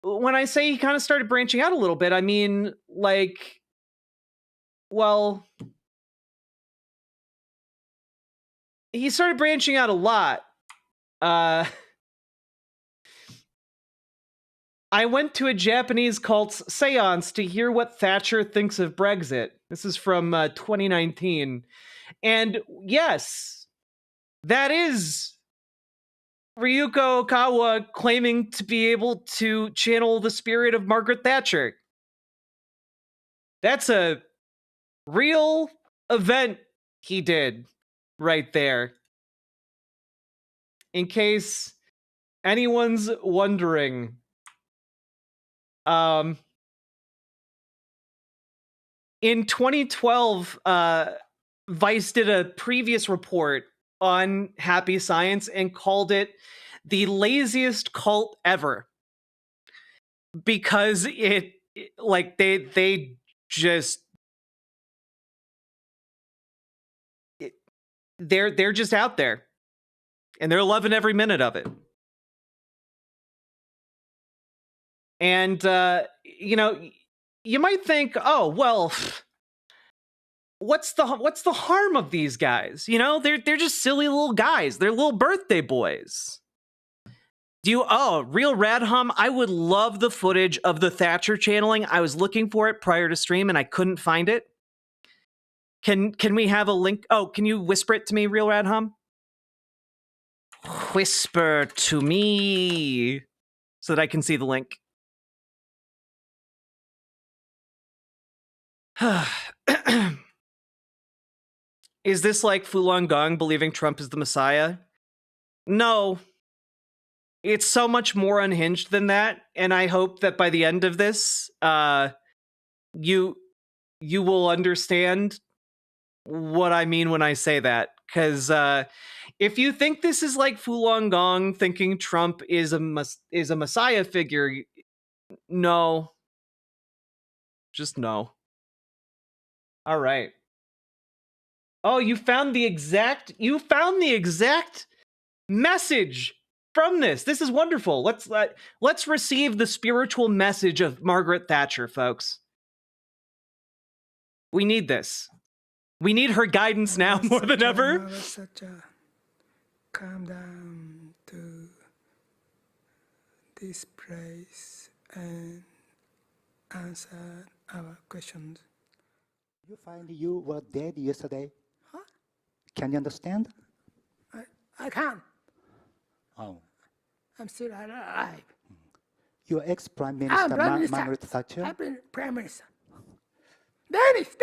when I say he kind of started branching out a little bit, I mean, like, well, he started branching out a lot. I went to a Japanese cult's seance to hear what Thatcher thinks of Brexit. This is from 2019. And yes, that is Ryuko Okawa claiming to be able to channel the spirit of Margaret Thatcher. That's a real event he did right there. In case anyone's wondering. In 2012, Vice did a previous report on Happy Science and called it the laziest cult ever. Because they just they're just out there. And they're loving every minute of it. And, you know, you might think, oh, well, what's the harm of these guys? You know, they're just silly little guys. They're little birthday boys. Real Radhum, I would love the footage of the Thatcher channeling. I was looking for it prior to stream and I couldn't find it. Can we have a link? Oh, can you whisper it to me, Real Radhum? Whisper to me so that I can see the link. Is this like Falun Gong believing Trump is the Messiah? No. It's so much more unhinged than that, and I hope that by the end of this, you will understand what I mean when I say that. Because if you think this is like Falun Gong thinking Trump is a Messiah figure, no. Just no. All right. Oh, you found the exact message from this. This is wonderful. Let's receive the spiritual message of Margaret Thatcher, folks. We need this. We need her guidance now more than ever. Come down to this place and answer our questions. You find you were dead yesterday? Huh? Can you understand? I can. Oh. I'm still alive. Your ex-Prime Minister, Margaret Thatcher? I've been Prime Minister. Dennis!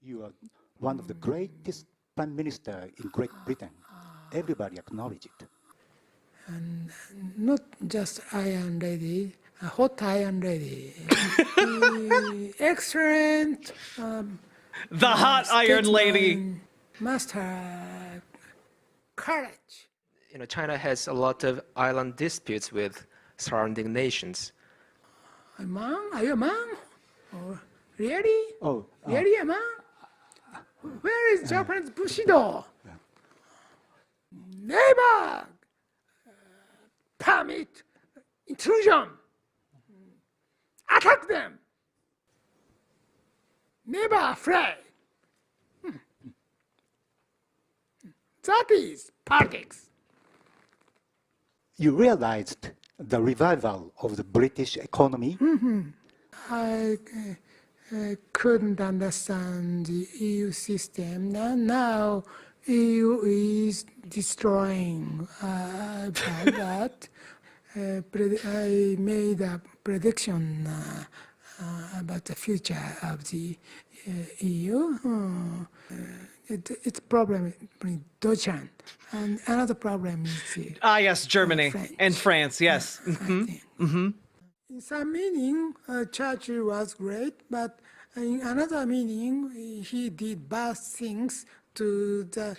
You are one of the greatest Prime Minister in Great Britain. Everybody acknowledge it. And not just Iron Lady, a hot Iron Lady. Excellent. The hot Iron Lady. Must have courage. You know, China has a lot of island disputes with surrounding nations. A man? Are you a man? Or really? Oh. Really a man? Where is Japan's Bushido? Never permit intrusion. Attack them. Never afraid. That is politics. You realized the revival of the British economy? I couldn't understand the EU system. Now EU is destroying that. I made a prediction about the future of the EU. It's problem with Deutschland, and another problem is yes, Germany and France. Yes. In some meaning, Churchill was great, but in another meaning, he did bad things to the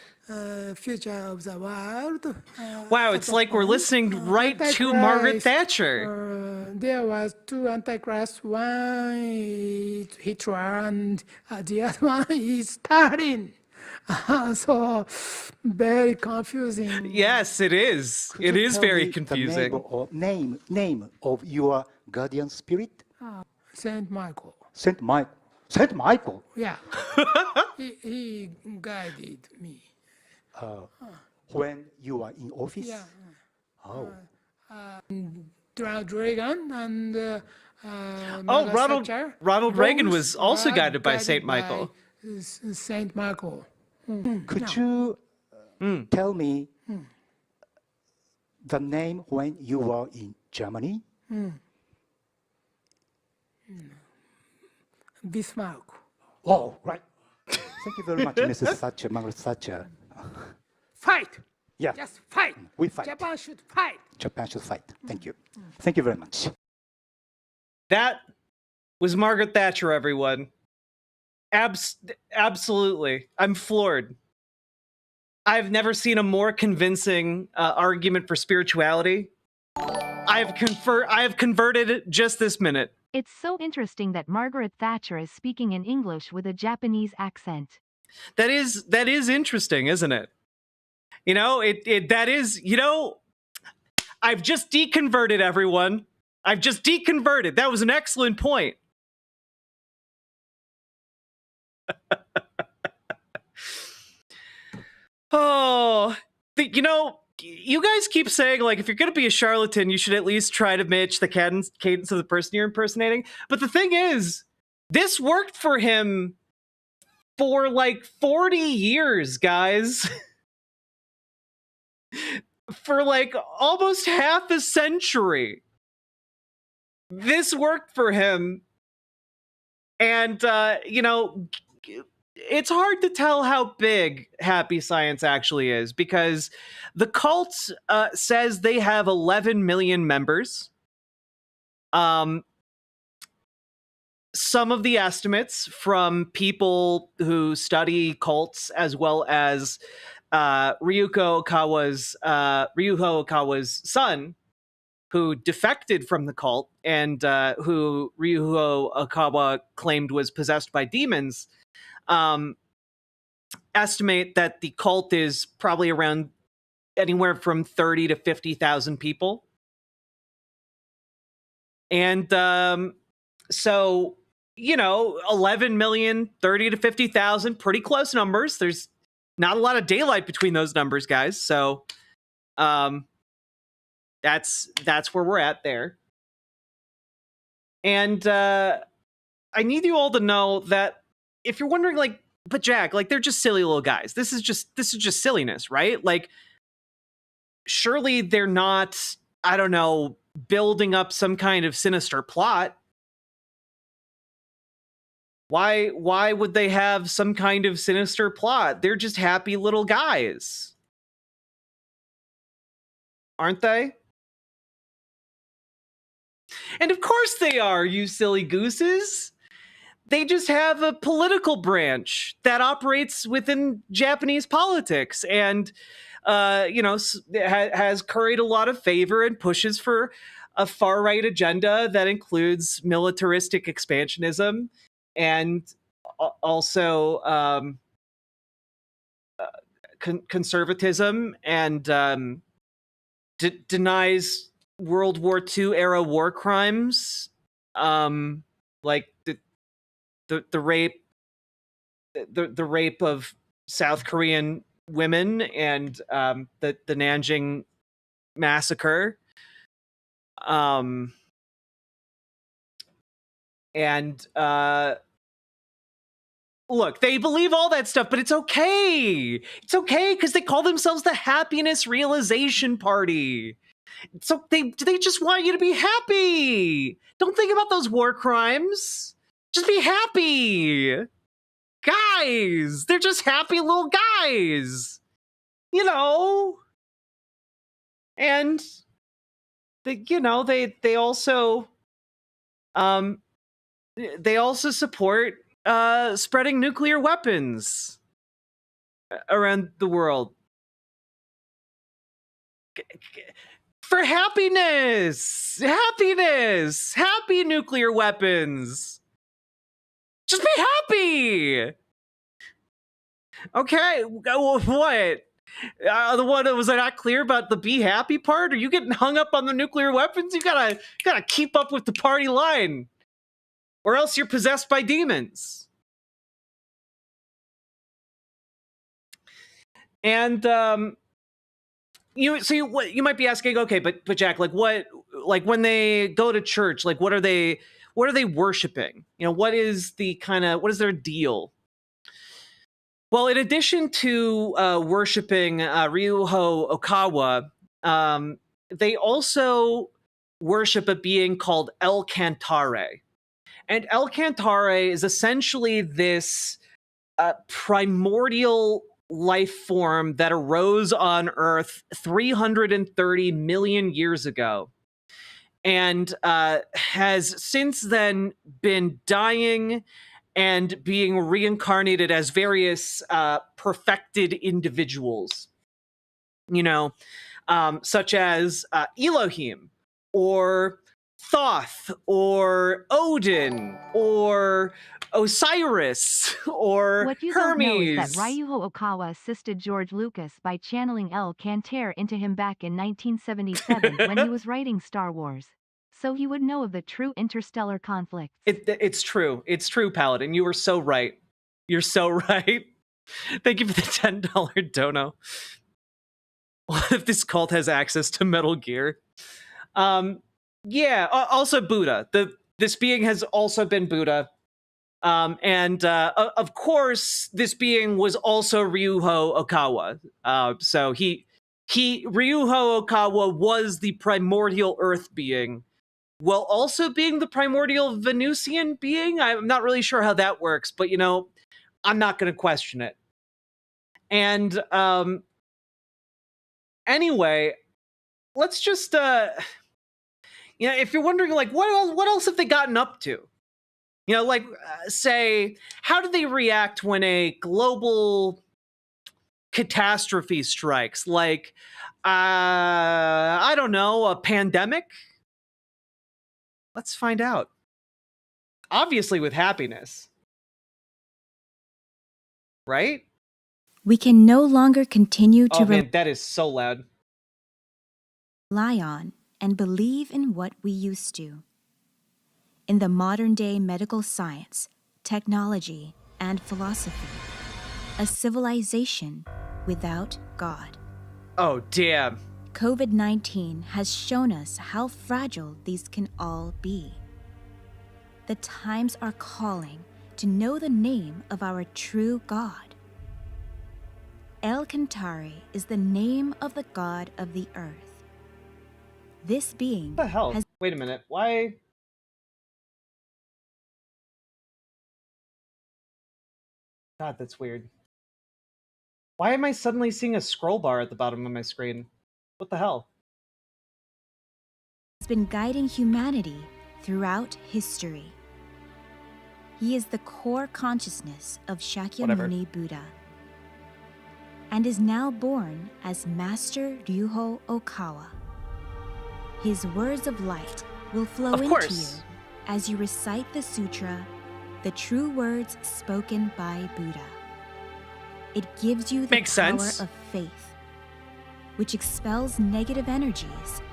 future of the world. Wow, it's like we're listening right to Margaret Thatcher. There was two antichrists. One is Hitler, and the other one is Stalin. So very confusing. Yes, it is. Could It you is tell very me confusing. The name of your guardian spirit? Saint Michael. Saint Michael. Saint Michael. Yeah. he guided me. When you are in office? Yeah. Oh. Ronald Reagan and Ronald Reagan was also guided by Saint Michael. Saint Michael. Could you tell me the name when you were in Germany? Bismarck. Oh, right. Thank you very much, Mrs. Thatcher, Margaret Thatcher. Fight. Yeah. Just fight. We fight. Japan should fight. Japan should fight. Thank you. Thank you very much. That was Margaret Thatcher, everyone. Absolutely. I'm floored. I've never seen a more convincing argument for spirituality. I have converted just this minute. It's so interesting that Margaret Thatcher is speaking in English with a Japanese accent. That is interesting, isn't it? You know, I've just deconverted, everyone. I've just deconverted. That was an excellent point. You guys keep saying, like, if you're going to be a charlatan, you should at least try to match the cadence of the person you're impersonating. But the thing is, this worked for him for like 40 years, guys. For like almost half a century. This worked for him. And, it's hard to tell how big Happy Science actually is, because the cult says they have 11 million members. Some of the estimates from people who study cults, as well as Ryuho Okawa's son, who defected from the cult and who Ryuho Okawa claimed was possessed by demons, estimate that the cult is probably around anywhere from 30 to 50,000 people. And so, 11 million, 30 to 50,000, pretty close numbers. There's not a lot of daylight between those numbers, guys. So that's where we're at there. And I need you all to know that if you're wondering, like, but Jack, like, they're just silly little guys. This is just silliness, right? Like, surely they're not, I don't know, building up some kind of sinister plot. Why would they have some kind of sinister plot? They're just happy little guys. Aren't they? And of course they are, you silly gooses. They just have a political branch that operates within Japanese politics and, has curried a lot of favor and pushes for a far-right agenda that includes militaristic expansionism and also conservatism and denies World War II era war crimes, like the rape, the rape of South Korean women and the Nanjing massacre. Look, they believe all that stuff, but it's okay. It's okay because they call themselves the Happiness Realization Party. So they just want you to be happy. Don't think about those war crimes. Just be happy. Guys, they're just happy little guys. You know? And they also support spreading nuclear weapons around the world for happiness, happy nuclear weapons. Just be happy. Okay, what? The one that was not clear about the be happy part? Are you getting hung up on the nuclear weapons? You gotta keep up with the party line, or else you're possessed by demons. And you might be asking, okay, but Jack, like what, like when they go to church, like what are they worshiping? What is their deal? Well, in addition to worshiping Ryuho Okawa, they also worship a being called El Cantare. And El Cantare is essentially this primordial life form that arose on Earth 330 million years ago and has since then been dying and being reincarnated as various perfected individuals, such as Elohim, or Thoth, or Odin, or Osiris, or What you Hermes. don't know is that Ryuho Okawa assisted George Lucas by channeling El Cantare into him back in 1977 when he was writing Star Wars. So he would know of the true interstellar conflicts. It's true. It's true, Paladin. You were so right. You're so right. Thank you for the $10 dono. What if this cult has access to Metal Gear? Yeah, also Buddha. This being has also been Buddha. And of course, this being was also Ryuho Okawa. So Ryuho Okawa was the primordial Earth being, while also being the primordial Venusian being. I'm not really sure how that works, but I'm not going to question it. And anyway, let's just if you're wondering, like, what else have they gotten up to? Say, how do they react when a global catastrophe strikes? Like, I don't know, a pandemic? Let's find out. Obviously with happiness. Right? We can no longer continue to man, that is so loud. Rely on and believe in what we used to. In the modern-day medical science, technology, and philosophy, a civilization without God. Oh, damn. COVID-19 has shown us how fragile these can all be. The times are calling to know the name of our true God. El Cantare is the name of the god of the earth. This being What the hell? Wait a minute. Why? God, that's weird. Why am I suddenly seeing a scroll bar at the bottom of my screen? What the hell? Has been guiding humanity throughout history. He is the core consciousness of Shakyamuni Buddha, and is now born as Master Ryuho Okawa. His words of light will flow into you as you recite the sutra, the true words spoken by Buddha. It gives you the Makes power sense. of faith, which expels negative energies,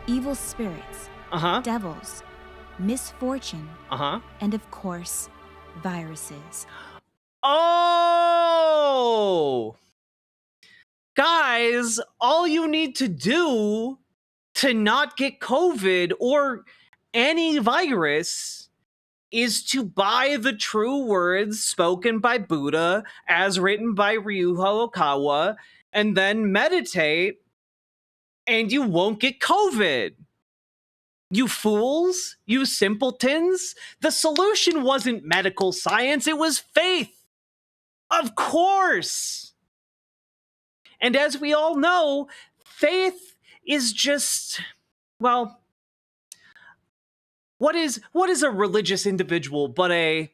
evil spirits, devils, misfortune, and of course, viruses. Oh! Guys, all you need to do to not get COVID or any virus is to buy the true words spoken by Buddha as written by Ryuho Okawa and then meditate, and you won't get COVID. You fools, you simpletons. The solution wasn't medical science, it was faith. Of course. And as we all know, faith is just, well, what is a religious individual but a,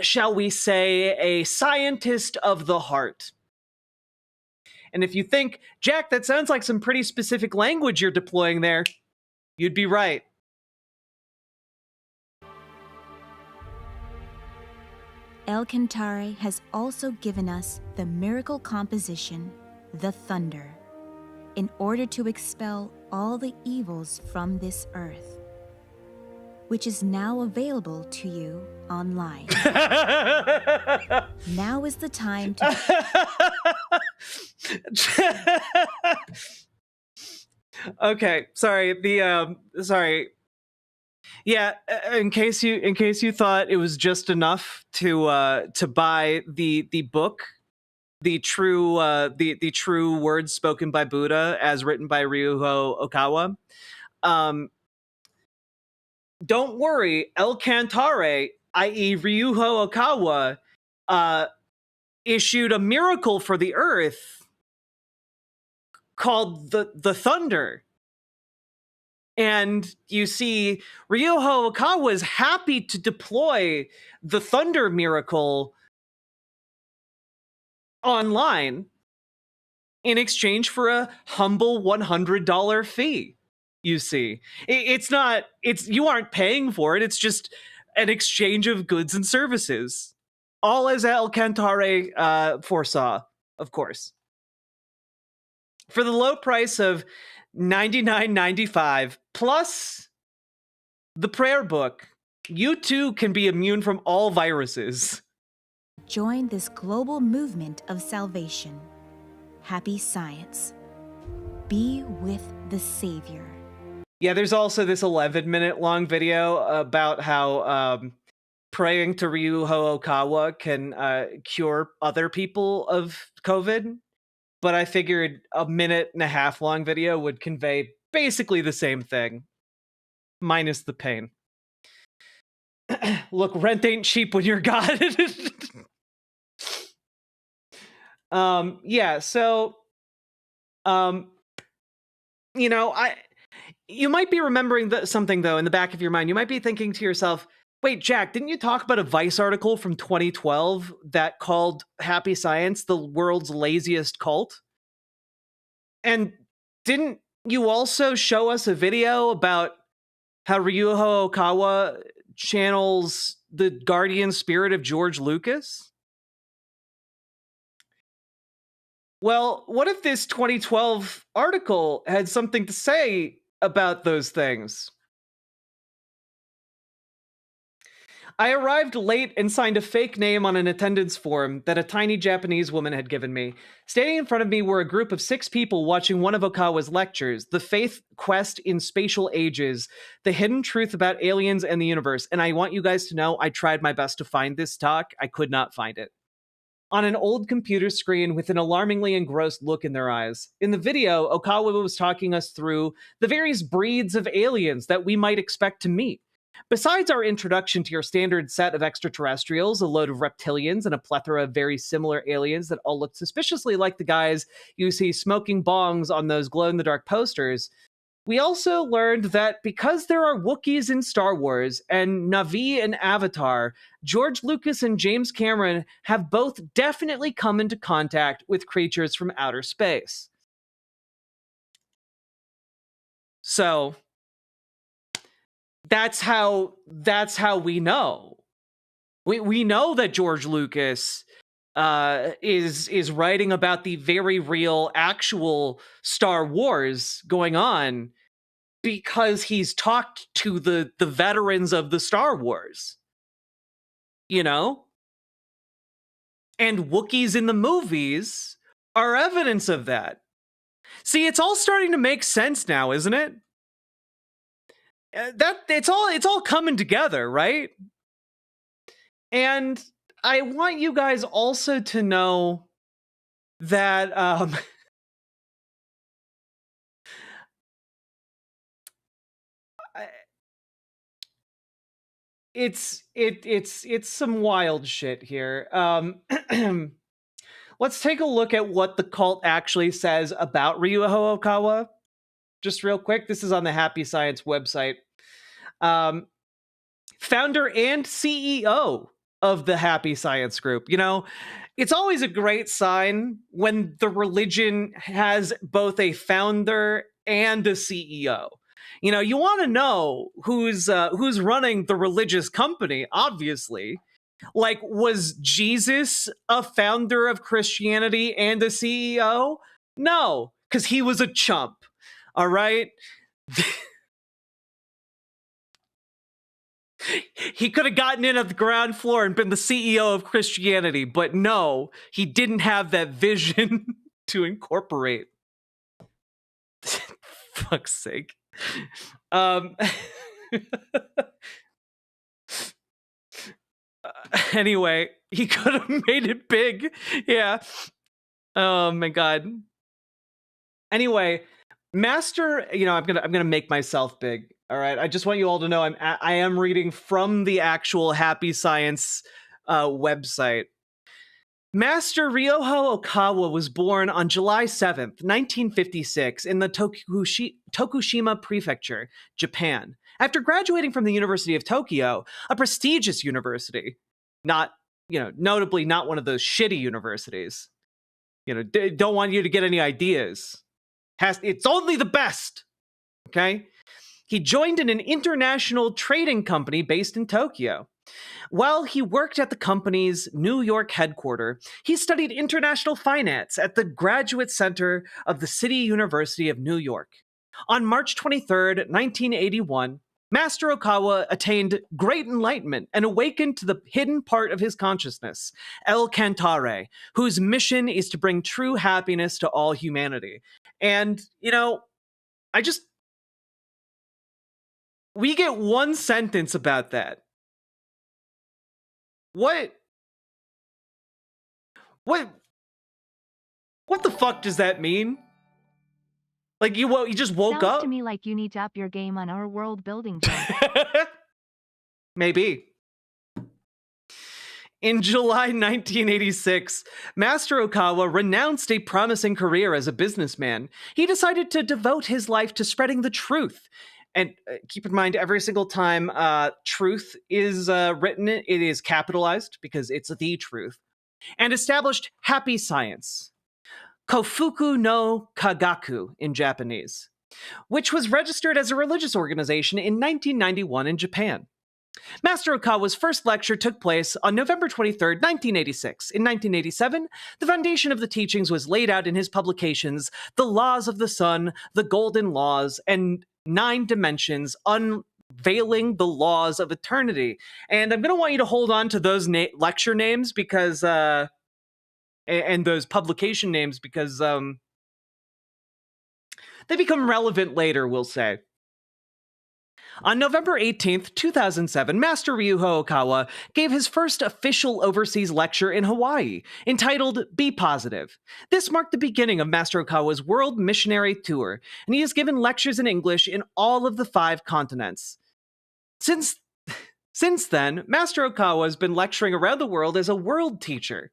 shall we say, a scientist of the heart? And if you think, Jack, that sounds like some pretty specific language you're deploying there, you'd be right. El Cantare has also given us the miracle composition, the thunder, in order to expel all the evils from this earth, which is now available to you online. Now is the time to... Okay, sorry. Sorry. Yeah, in case you thought it was just enough to buy the book, the true words spoken by Buddha as written by Ryuho Okawa. Don't worry, El Cantare, i.e. Ryuho Okawa, issued a miracle for the earth called the Thunder. And you see, Ryuho Okawa is happy to deploy the Thunder miracle online in exchange for a humble $100 fee. You see, you aren't paying for it. It's just an exchange of goods and services, all as El Cantare foresaw, of course. For the low price of $99.95 plus the prayer book, you too can be immune from all viruses. Join this global movement of salvation. Happy science. Be with the Savior. Yeah, there's also this 11-minute long video about how praying to Ryuho Okawa can cure other people of COVID. But I figured a 1.5-minute long video would convey basically the same thing, minus the pain. Look, rent ain't cheap when you're God. Yeah, so, you know, you might be remembering something, though, in the back of your mind. You might be thinking to yourself, wait, Jack, didn't you talk about a Vice article from 2012 that called Happy Science the world's laziest cult? And didn't you also show us a video about how Ryuho Okawa channels the guardian spirit of George Lucas? Well, what if this 2012 article had something to say about those things? I arrived late and signed a fake name on an attendance form that a tiny Japanese woman had given me. Standing in front of me were a group of 6 people watching one of Okawa's lectures, The Faith Quest in Spatial Ages, The Hidden Truth About Aliens and the Universe. And I want you guys to know I tried my best to find this talk. I could not find it. On an old computer screen with an alarmingly engrossed look in their eyes. In the video, Okawa was talking us through the various breeds of aliens that we might expect to meet. Besides our introduction to your standard set of extraterrestrials, a load of reptilians, and a plethora of very similar aliens that all look suspiciously like the guys you see smoking bongs on those glow-in-the-dark posters, we also learned that because there are Wookiees in Star Wars and Na'vi in Avatar, George Lucas and James Cameron have both definitely come into contact with creatures from outer space. So that's how we know. We know that George Lucas is writing about the very real, actual Star Wars going on because he's talked to the veterans of the Star Wars, you know? And Wookiees in the movies are evidence of that. See, it's all starting to make sense now, isn't it? It's all coming together, right? And I want you guys also to know that it's some wild shit here. Let's take a look at what the cult actually says about Ryuho Okawa. Just real quick, this is on the Happy Science website. Founder and CEO of the Happy Science Group. You know, it's always a great sign when the religion has both a founder and a CEO. You know, you want to know who's running the religious company, obviously. Like, was Jesus a founder of Christianity and a CEO? No, because he was a chump. All right? He could have gotten in at the ground floor and been the CEO of Christianity, but no, he didn't have that vision to incorporate. Fuck's sake. Anyway, he could have made it big. Yeah. Oh my god. Anyway, Master, you know, I'm gonna make myself big. All right. I just want you all to know I am reading from the actual Happy Science website. Master Ryoho Okawa was born on July 7th, 1956, in the Tokushima Prefecture, Japan. After graduating from the University of Tokyo, a prestigious university, not, you know, notably not one of those shitty universities. You know, don't want you to get any ideas. It's only the best. Okay? He joined in an international trading company based in Tokyo. While he worked at the company's New York headquarters, he studied international finance at the Graduate Center of the City University of New York. On March 23rd, 1981, Master Okawa attained great enlightenment and awakened to the hidden part of his consciousness, El Cantare, whose mission is to bring true happiness to all humanity. And, you know, we get one sentence about that. What the fuck does that mean? Like, you just woke Sounds up? to me like you need to up your game on our world building. Maybe. In July 1986, Master Okawa renounced a promising career as a businessman. He decided to devote his life to spreading the truth. And keep in mind, every single time truth is written, it is capitalized because it's the truth. And established Happy Science, Kofuku no Kagaku in Japanese, which was registered as a religious organization in 1991 in Japan. Master Okawa's first lecture took place on November 23, 1986. In 1987, the foundation of the teachings was laid out in his publications, The Laws of the Sun, The Golden Laws, and 9 Dimensions, Unveiling the Laws of Eternity. And I'm going to want you to hold on to those lecture names because, and those publication names because they become relevant later, we'll say. On November 18th, 2007, Master Ryuho Okawa gave his first official overseas lecture in Hawaii, entitled Be Positive. This marked the beginning of Master Okawa's world missionary tour, and he has given lectures in English in all of the 5 continents. Since then, Master Okawa has been lecturing around the world as a world teacher,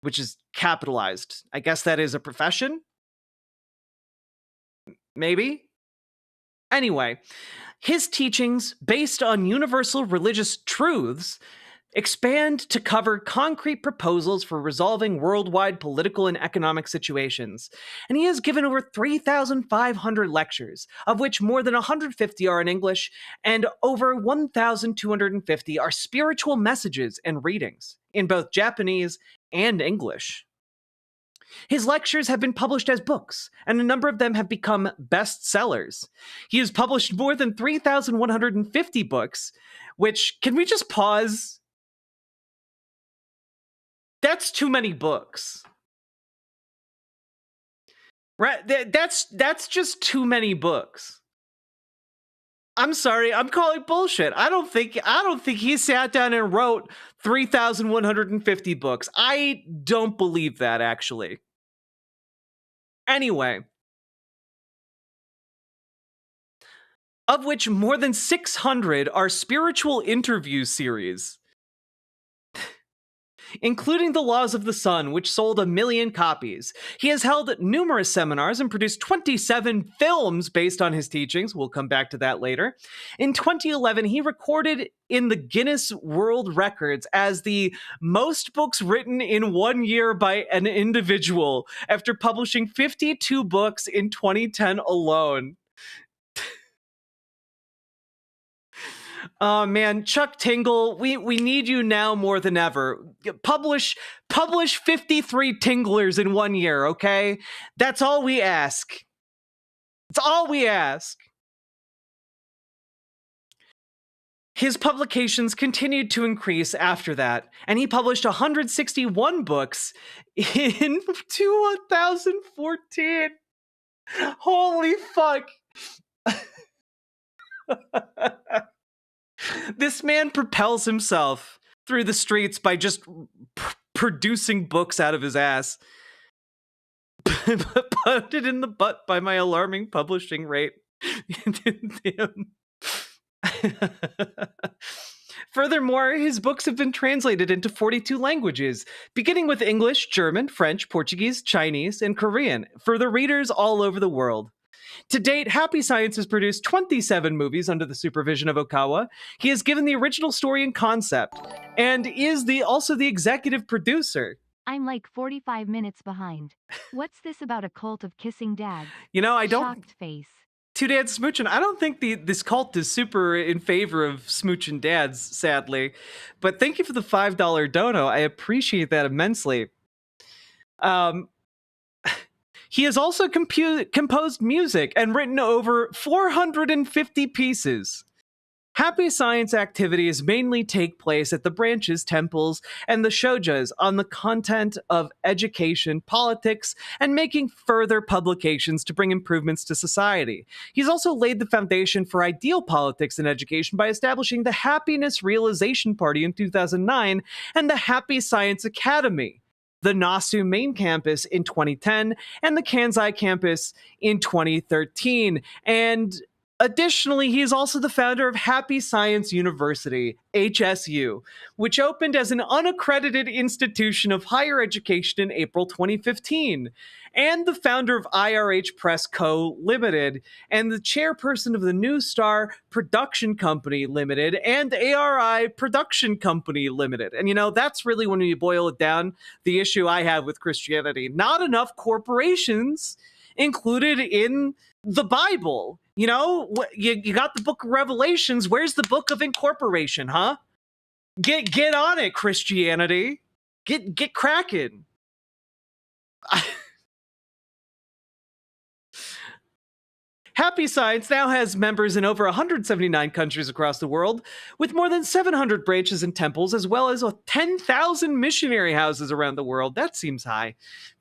which is capitalized. I guess that is a profession? Maybe? Anyway, his teachings, based on universal religious truths, expand to cover concrete proposals for resolving worldwide political and economic situations. And he has given over 3,500 lectures, of which more than 150 are in English, and over 1,250 are spiritual messages and readings in both Japanese and English. His lectures have been published as books, and a number of them have become bestsellers. He has published more than 3,150 books, which, can we just pause? That's too many books. Right? That's just too many books. I'm sorry, I'm calling bullshit. I don't think he sat down and wrote 3,150 books. I don't believe that, actually. Anyway, of which more than 600 are spiritual interview series, including The Laws of the Sun, which sold 1 million copies. He has held numerous seminars and produced 27 films based on his teachings. We'll come back to that later. In 2011, he recorded in the Guinness World Records as the most books written in 1 year by an individual, after publishing 52 books in 2010 alone. Oh man, Chuck Tingle, we need you now more than ever. Publish 53 Tinglers in 1 year, okay? That's all we ask. It's all we ask. His publications continued to increase after that, and he published 161 books in 2014. Holy fuck. This man propels himself through the streets by just producing books out of his ass. Put it in the butt by my alarming publishing rate. Furthermore, his books have been translated into 42 languages, beginning with English, German, French, Portuguese, Chinese, and Korean, for the readers all over the world. To date, Happy Science has produced 27 movies under the supervision of Okawa. He has given the original story and concept, and is also the executive producer. I'm like 45 minutes behind. What's this about a cult of kissing dads? You know, I don't... Shocked face. Two dads smooching. I don't think this cult is super in favor of smooching dads, sadly. But thank you for the $5 dono. I appreciate that immensely. He has also composed music and written over 450 pieces. Happy Science activities mainly take place at the branches, temples, and the shojas on the content of education, politics, and making further publications to bring improvements to society. He's also laid the foundation for ideal politics and education by establishing the Happiness Realization Party in 2009 and the Happy Science Academy, the Nasu main campus in 2010, and the Kansai campus in 2013. And additionally, he is also the founder of Happy Science University, HSU, which opened as an unaccredited institution of higher education in April 2015, and the founder of IRH Press Co. Limited, and the chairperson of the New Star Production Company Limited, and ARI Production Company Limited. And you know, that's really, when you boil it down, the issue I have with Christianity. Not enough corporations included in the Bible. You know, you got the book of Revelations. Where's the book of incorporation, huh? Get on it, Christianity. Get cracking. Happy Science now has members in over 179 countries across the world, with more than 700 branches and temples, as well as 10,000 missionary houses around the world. That seems high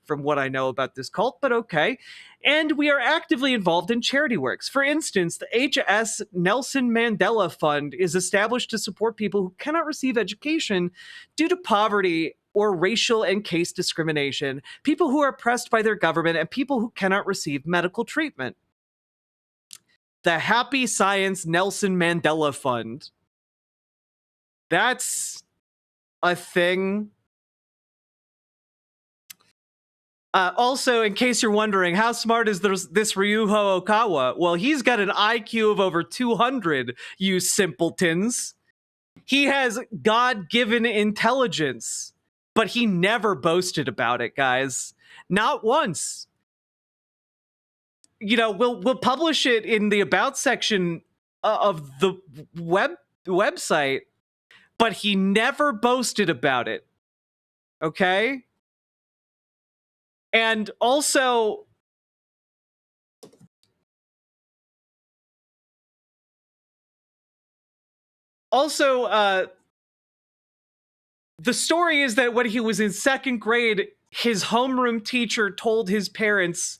from what I know about this cult, but okay. And we are actively involved in charity works. For instance, the HS Nelson Mandela Fund is established to support people who cannot receive education due to poverty or racial and caste discrimination, people who are oppressed by their government, and people who cannot receive medical treatment. The Happy Science Nelson Mandela Fund. That's a thing. Also, in case you're wondering, how smart is this Ryuho Okawa? Well, he's got an IQ of over 200, you simpletons. He has God-given intelligence, but he never boasted about it, guys. Not once. You know, we'll publish it in the About section of the website, but he never boasted about it. Okay? And also, the story is that when he was in second grade, his homeroom teacher told his parents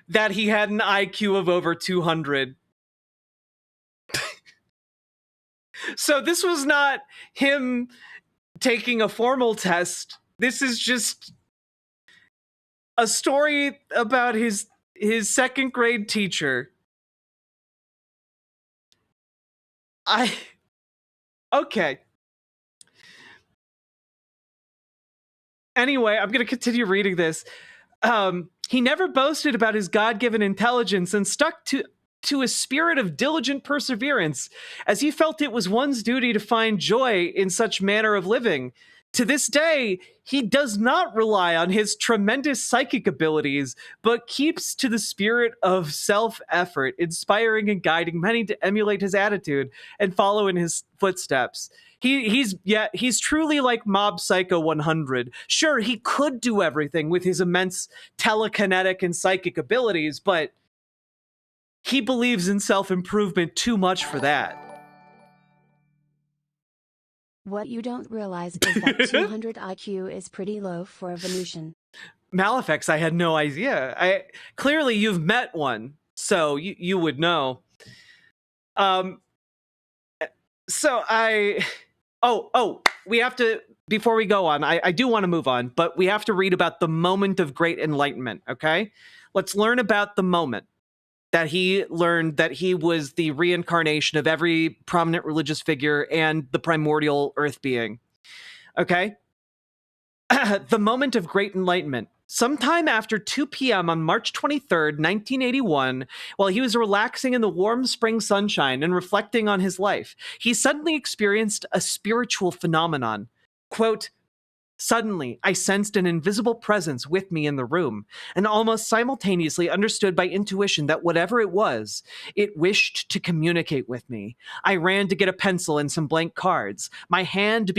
that he had an IQ of over 200. So this was not him taking a formal test. This is just a story about his second grade teacher. Okay. Anyway, I'm going to continue reading this. He never boasted about his God-given intelligence and stuck to a spirit of diligent perseverance, as he felt it was one's duty to find joy in such manner of living. To this day, he does not rely on his tremendous psychic abilities, but keeps to the spirit of self-effort, inspiring and guiding many to emulate his attitude and follow in his footsteps. He's truly like Mob Psycho 100. Sure, he could do everything with his immense telekinetic and psychic abilities, but he believes in self-improvement too much for that. What you don't realize is that 200 IQ is pretty low for a Venusian. Malefex, I had no idea. Clearly you've met one, so you would know. We have to, before we go on, I do want to move on, but we have to read about the moment of great enlightenment, okay? Let's learn about the moment that he learned that he was the reincarnation of every prominent religious figure and the primordial earth being. Okay? The moment of great enlightenment. Sometime after 2 p.m. on March 23rd, 1981, while he was relaxing in the warm spring sunshine and reflecting on his life, he suddenly experienced a spiritual phenomenon. Quote, "Suddenly, I sensed an invisible presence with me in the room, and almost simultaneously understood by intuition that whatever it was, it wished to communicate with me. I ran to get a pencil and some blank cards. My hand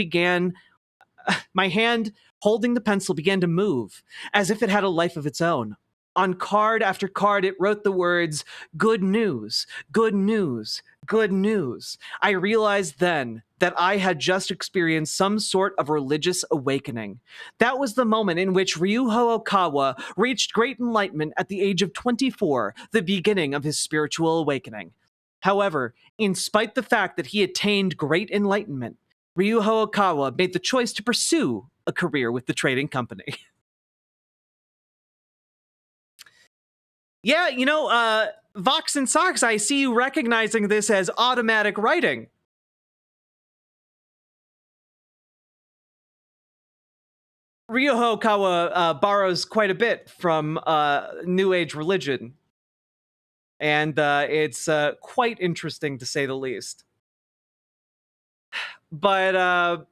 holding the pencil began to move, as if it had a life of its own. On card after card, it wrote the words, 'Good news, good news, good news.' I realized then that I had just experienced some sort of religious awakening. That was the moment in which Ryuho Okawa reached great enlightenment at the age of 24, the beginning of his spiritual awakening. However, in spite the fact that he attained great enlightenment, Ryuho Okawa made the choice to pursue a career with the trading company." Yeah, Vox and Sox, I see you recognizing this as automatic writing. Ryuho Okawa borrows quite a bit from New Age religion. And it's quite interesting, to say the least. But,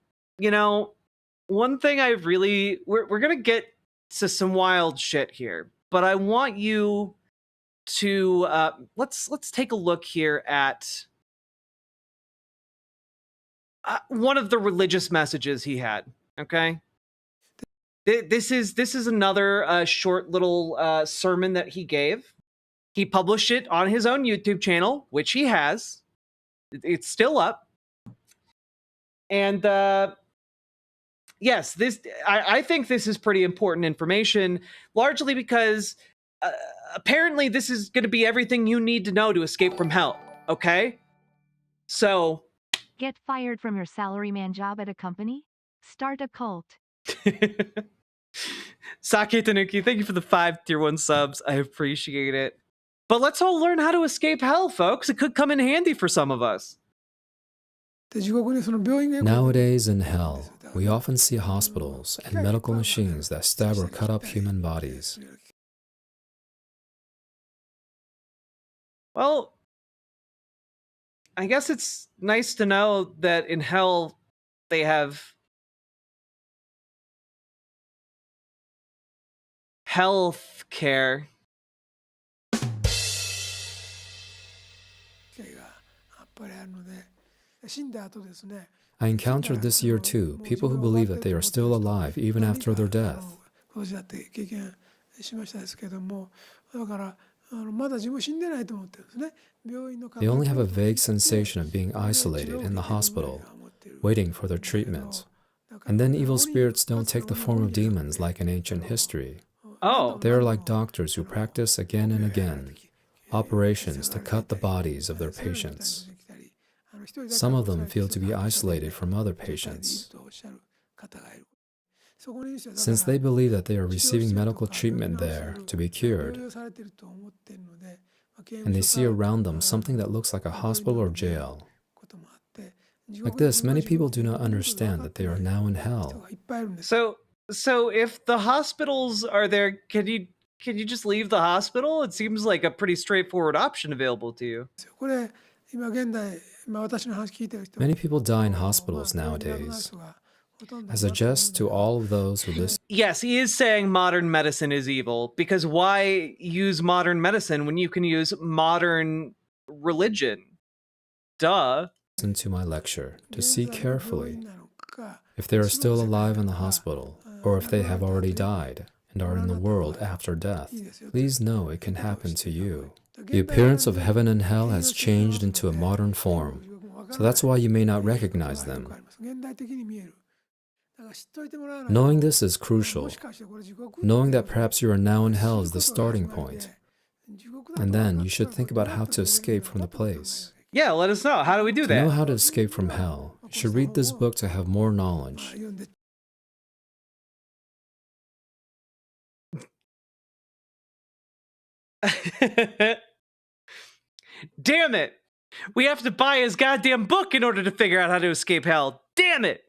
one thing I really... We're going to get to some wild shit here. But I want you to... let's take a look here at one of the religious messages he had, okay? This is another short little sermon that he gave. He published it on his own YouTube channel, which he has. It's still up. And yes, I think this is pretty important information, largely because apparently this is going to be everything you need to know to escape from hell, okay? So... Get fired from your salaryman job at a company? Start a cult. Sake Tanuki, thank you for the 5 tier 1 subs. I appreciate it. But let's all learn how to escape hell, folks. It could come in handy for some of us. Nowadays in hell, we often see hospitals and medical machines that stab or cut up human bodies. Well, I guess it's nice to know that in hell they have health care. I encountered this year too, people who believe that they are still alive even after their death. They only have a vague sensation of being isolated in the hospital, waiting for their treatment. And then evil spirits don't take the form of demons like in ancient history. Oh. They are like doctors who practice again and again operations to cut the bodies of their patients. Some of them feel to be isolated from other patients. Since they believe that they are receiving medical treatment there to be cured, and they see around them something that looks like a hospital or jail. Like this, many people do not understand that they are now in hell. So if the hospitals are there, can you just leave the hospital? It seems like a pretty straightforward option available to you. Many people die in hospitals nowadays. I suggest to all of those who listen. Yes, he is saying modern medicine is evil, because why use modern medicine when you can use modern religion? Duh. Listen to my lecture to see carefully if they are still alive in the hospital, or if they have already died and are in the world after death. Please know it can happen to you. The appearance of heaven and hell has changed into a modern form, so that's why you may not recognize them. Knowing this is crucial. Knowing that perhaps you are now in hell is the starting point. And then you should think about how to escape from the place. Yeah, let us know. How do we do that? To know how to escape from hell, you should read this book to have more knowledge. Damn it! We have to buy his goddamn book in order to figure out how to escape hell. Damn it!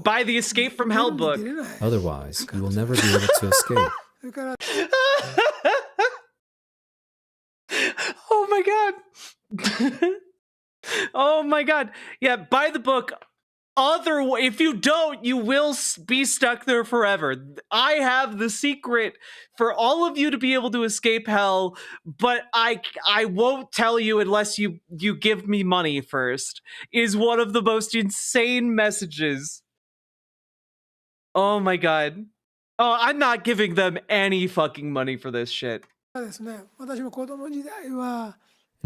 Buy the Escape from Hell book. Otherwise, you will never be able to escape. Oh my god. Oh my god. Yeah, buy the book. If you don't, you will be stuck there forever. I have the secret for all of you to be able to escape hell, but I won't tell you unless you give me money first. Is one of the most insane messages. Oh my god. Oh, I'm not giving them any fucking money for this shit. In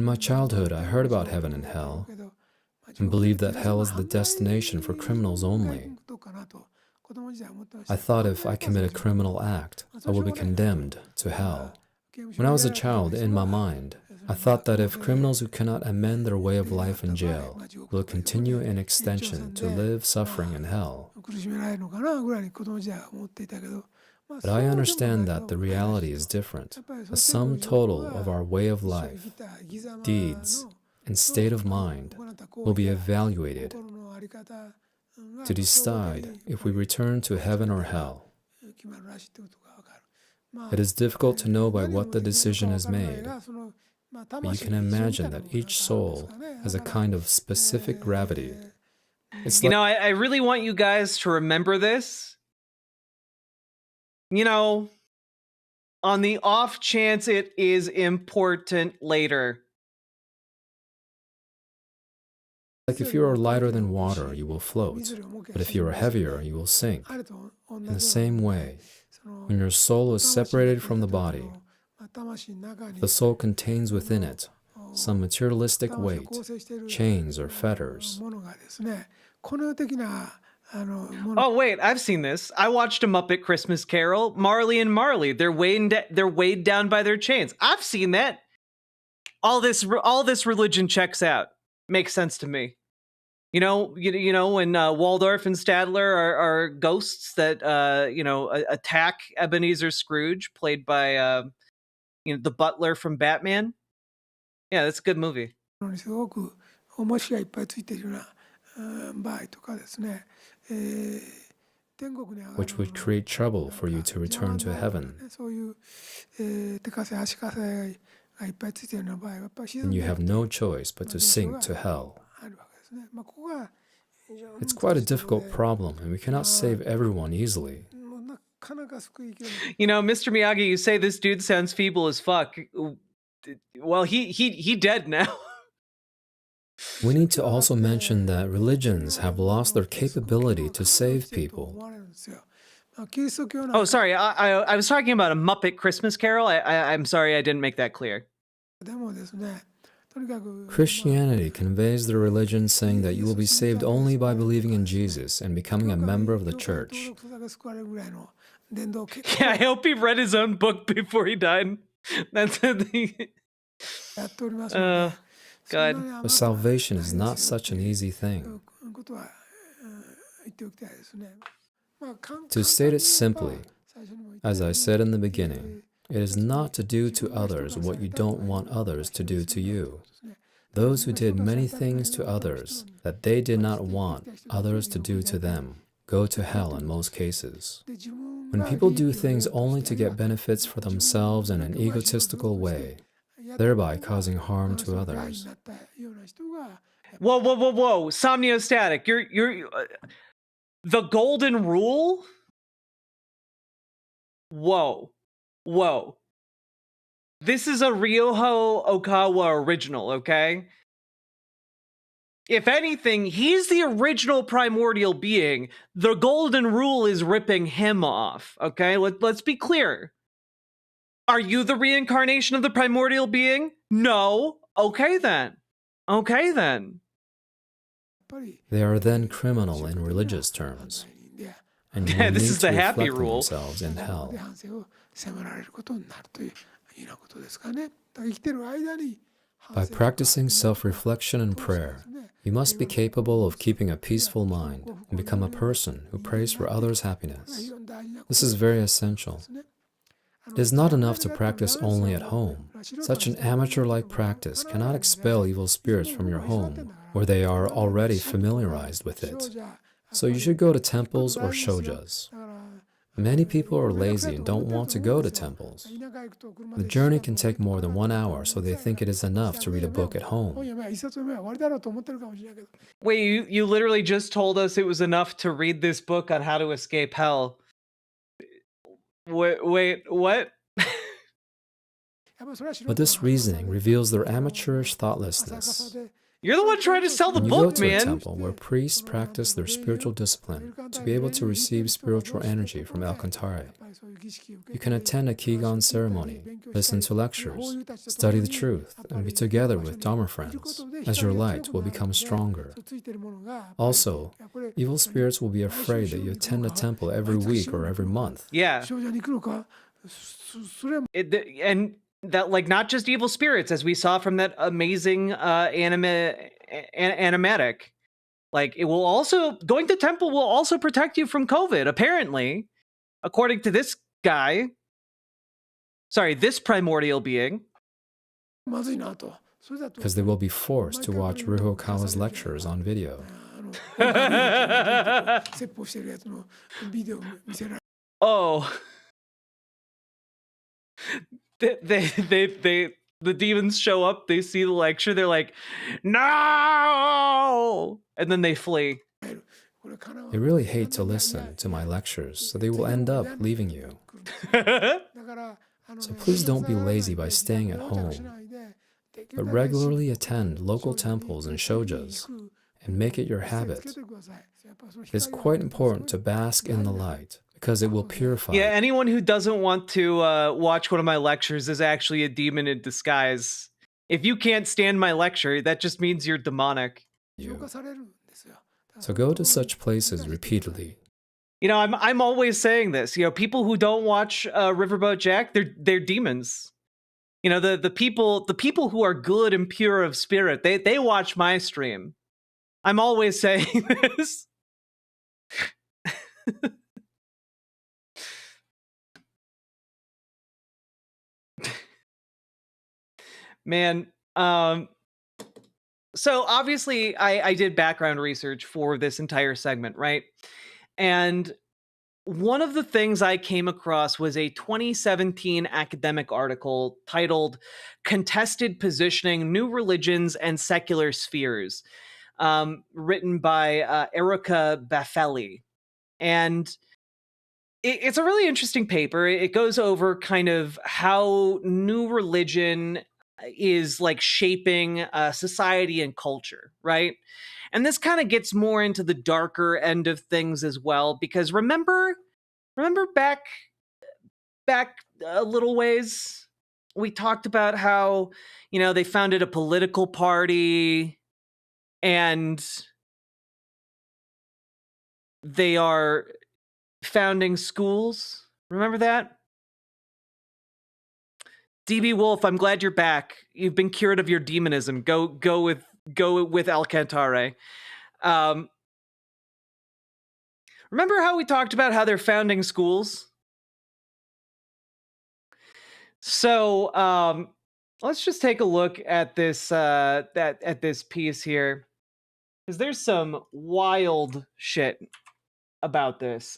my childhood, I heard about heaven and hell, and believed that hell is the destination for criminals only. I thought if I commit a criminal act, I will be condemned to hell. When I was a child, in my mind, I thought that if criminals who cannot amend their way of life in jail will continue in extension to live suffering in hell. But I understand that the reality is different. The sum total of our way of life, deeds, and state of mind will be evaluated to decide if we return to heaven or hell. It is difficult to know by what the decision is made, but you can imagine that each soul has a kind of specific gravity. It's you know, I really want you guys to remember this. You know, on the off chance it is important later. Like if you are lighter than water, you will float, but if you are heavier, you will sink. In the same way, when your soul is separated from the body, the soul contains within it some materialistic weight, chains or fetters. Oh wait, I've seen this. I watched a Muppet Christmas Carol, Marley and Marley. They're weighed down by their chains. I've seen that. All this religion checks out. Makes sense to me. You know when Waldorf and Statler are ghosts that attack Ebenezer Scrooge, played by the butler from Batman. Yeah, that's a good movie. Which would create trouble for you to return to heaven. Then you have no choice but to sink to hell. It's quite a difficult problem, and we cannot save everyone easily. You know, Mr. Miyagi, you say this dude sounds feeble as fuck. well, he dead now. We need to also mention that religions have lost their capability to save people. Oh, sorry. I was talking about A Muppet Christmas Carol. I'm sorry I didn't make that clear. Christianity conveys the religion saying that you will be saved only by believing in Jesus and becoming a member of the church. Yeah, I hope he read his own book before he died. That's the God. But salvation is not such an easy thing. To state it simply, as I said in the beginning, it is not to do to others what you don't want others to do to you. Those who did many things to others that they did not want others to do to them go to hell in most cases. When people do things only to get benefits for themselves in an egotistical way, thereby causing harm to others. Whoa! Somniostatic. You're the golden rule? Whoa. This is a Ryoho Okawa original, okay? If anything, he's the original primordial being. The golden rule is ripping him off, okay? Let's be clear. Are you the reincarnation of the primordial being? No. Okay then. They are then criminal in religious terms. And you will this need is to the happy reflect rule. themselves in hell. By practicing self-reflection and prayer, you must be capable of keeping a peaceful mind and become a person who prays for others' happiness. This is very essential. It is not enough to practice only at home. Such an amateur-like practice cannot expel evil spirits from your home, where they are already familiarized with it. So you should go to temples or shojas. Many people are lazy and don't want to go to temples. The journey can take more than 1 hour, so they think it is enough to read a book at home. Wait, you literally just told us it was enough to read this book on how to escape hell. Wait, what? But this reasoning reveals their amateurish thoughtlessness. You're the one trying to sell the When you book, go to man. a temple where priests practice their spiritual discipline to be able to receive spiritual energy from Alcantara, you can attend a Kigan ceremony, listen to lectures, study the truth, and be together with Dharma friends, as your light will become stronger. Also, evil spirits will be afraid that you attend a temple every week or every month. Yeah. And that, like, not just evil spirits, as we saw from that amazing animatic. Like, it will also, going to temple will also protect you from COVID, apparently, according to this guy. Sorry, this primordial being. Because they will be forced to watch Ruhokawa's lectures on video. Oh. The demons show up, they see the lecture, they're like, no! And then they flee. They really hate to listen to my lectures, so they will end up leaving you. So please don't be lazy by staying at home, but regularly attend local temples and shojas and make it your habit. It is quite important to bask in the light, because it will purify. Yeah, anyone who doesn't want to watch one of my lectures is actually a demon in disguise. If you can't stand my lecture, that just means you're demonic. So go to such places repeatedly. You know, I'm always saying this. You know, people who don't watch Riverboat Jack, they're demons. You know, the people who are good and pure of spirit, they watch my stream. I'm always saying this. Man, so obviously I did background research for this entire segment, right? And one of the things I came across was a 2017 academic article titled Contested Positioning, New Religions and Secular Spheres, written by Erica Baffelli. And it's a really interesting paper. It goes over kind of how new religion is like shaping society and culture, right? And this kind of gets more into the darker end of things as well, because remember back a little ways, we talked about how, you know, they founded a political party and they are founding schools. Remember that? DB Wolf, I'm glad you're back. You've been cured of your demonism. Go with Alcantara. Remember how we talked about how they're founding schools? So let's just take a look at this at this piece here, because there's some wild shit about this.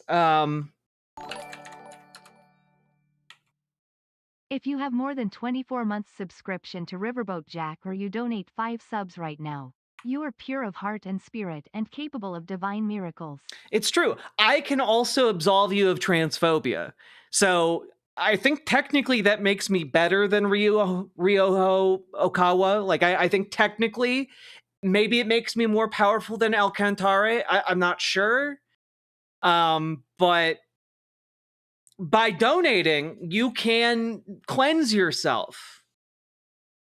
If you have more than 24 months subscription to Riverboat Jack, or you donate 5 subs right now, you are pure of heart and spirit and capable of divine miracles. It's true. I can also absolve you of transphobia. So I think technically that makes me better than Ryoho Okawa. Like, I think technically maybe it makes me more powerful than Alcantara. I'm not sure. But by donating, you can cleanse yourself.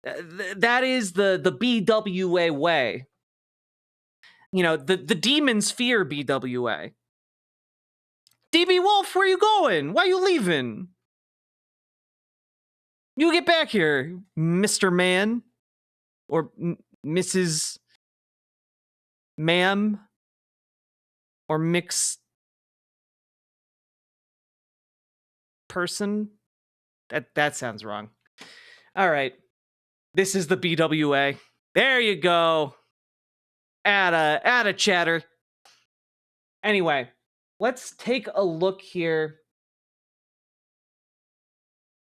That is the BWA way. You know, the demons fear BWA. DB Wolf, where you going? Why you leaving? You get back here, Mr. Man. Or Mrs. Ma'am. Or mixed person. That sounds wrong. All right. This is the BWA. There you go. Add a chatter. Anyway, let's take a look here,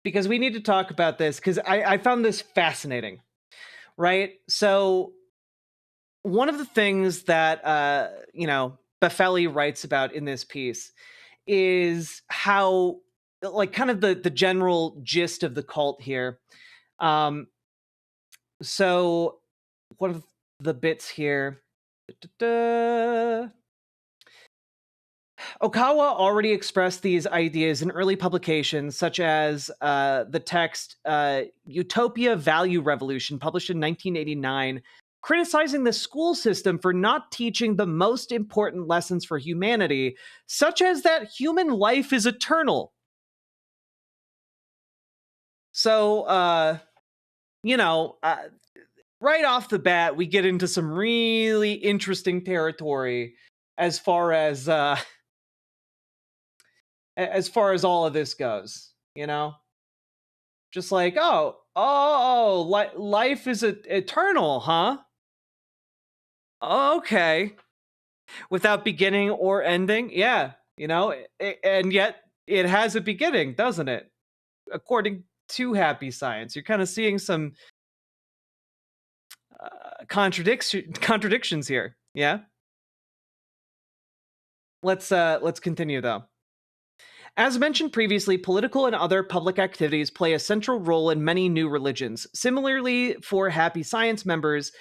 because we need to talk about this, because I found this fascinating, right? So one of the things that, you know, Baffelli writes about in this piece is how, like, kind of the general gist of the cult here. So one of the bits here. Okawa already expressed these ideas in early publications, such as the text Utopia Value Revolution, published in 1989, criticizing the school system for not teaching the most important lessons for humanity, such as that human life is eternal. So, you know, right off the bat, we get into some really interesting territory as far as all of this goes, you know? Just like, life is eternal, huh? Okay. Without beginning or ending? Yeah, you know, and yet it has a beginning, doesn't it? According to Happy Science. You're kind of seeing some contradictions here, yeah? Let's continue, though. As mentioned previously, political and other public activities play a central role in many new religions. Similarly, for Happy Science members,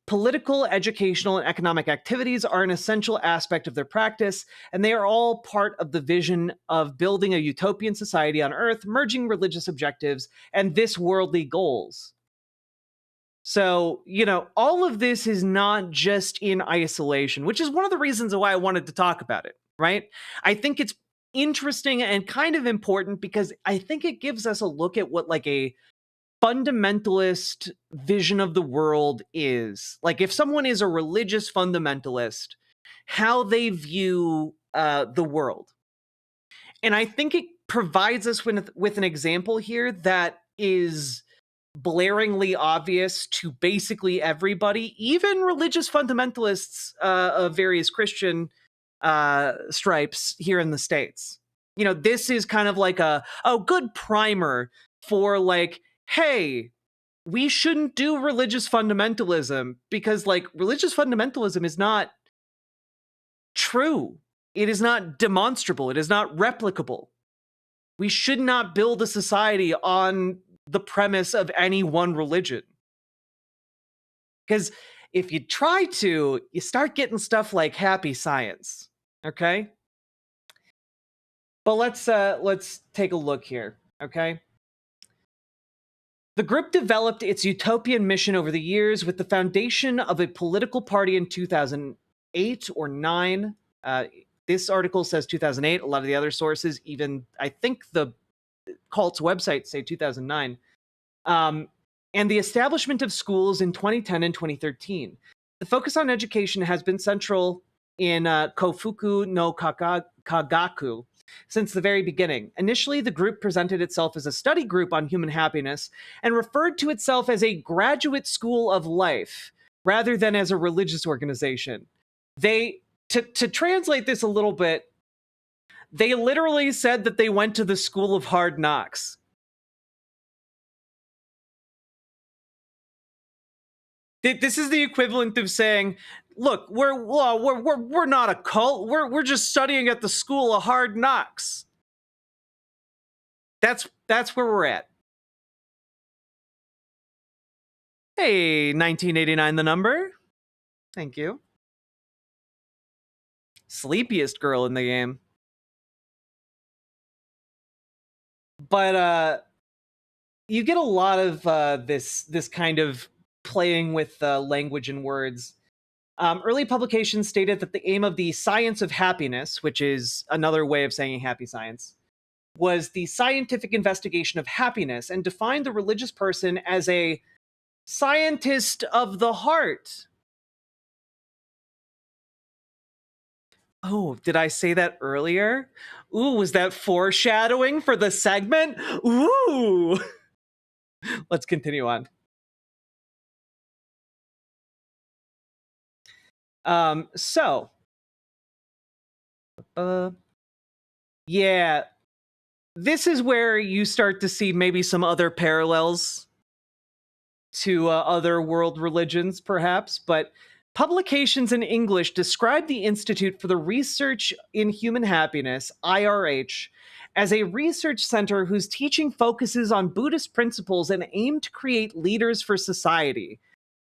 political, educational, and economic activities are an essential aspect of their practice, and they are all part of the vision of building a utopian society on Earth, merging religious objectives and this worldly goals. So, you know, all of this is not just in isolation, which is one of the reasons why I wanted to talk about it, right? I think it's interesting and kind of important because I think it gives us a look at what, like, a fundamentalist vision of the world is. Like, if someone is a religious fundamentalist, how they view the world. And I think it provides us with an example here that is blaringly obvious to basically everybody, even religious fundamentalists of various Christian stripes here in the States. You know, this is kind of like a good primer for, like, hey, we shouldn't do religious fundamentalism because, like, religious fundamentalism is not true. It is not demonstrable. It is not replicable. We should not build a society on the premise of any one religion. Because if you try to, you start getting stuff like happy science. Okay? But let's take a look here, okay? The group developed its utopian mission over the years with the foundation of a political party in 2008 or 9. This article says 2008. A lot of the other sources, even I think the cult's website, say 2009. And the establishment of schools in 2010 and 2013. The focus on education has been central in Kofuku no Kagaku since the very beginning. Initially, the group presented itself as a study group on human happiness and referred to itself as a graduate school of life rather than as a religious organization. To translate this a little bit, they literally said that they went to the school of hard knocks. This is the equivalent of saying, look, we're not a cult. We're just studying at the school of hard knocks. That's where we're at. Hey, 1989 the number. Thank you. Sleepiest girl in the game. But you get a lot of this kind of playing with language and words. Early publications stated that the aim of the science of happiness, which is another way of saying happy science, was the scientific investigation of happiness and defined the religious person as a scientist of the heart. Oh, did I say that earlier? Ooh, was that foreshadowing for the segment? Ooh! Let's continue on. Yeah, this is where you start to see maybe some other parallels to other world religions, perhaps, but publications in English describe the Institute for the Research in Human Happiness, IRH, as a research center whose teaching focuses on Buddhist principles and aim to create leaders for society.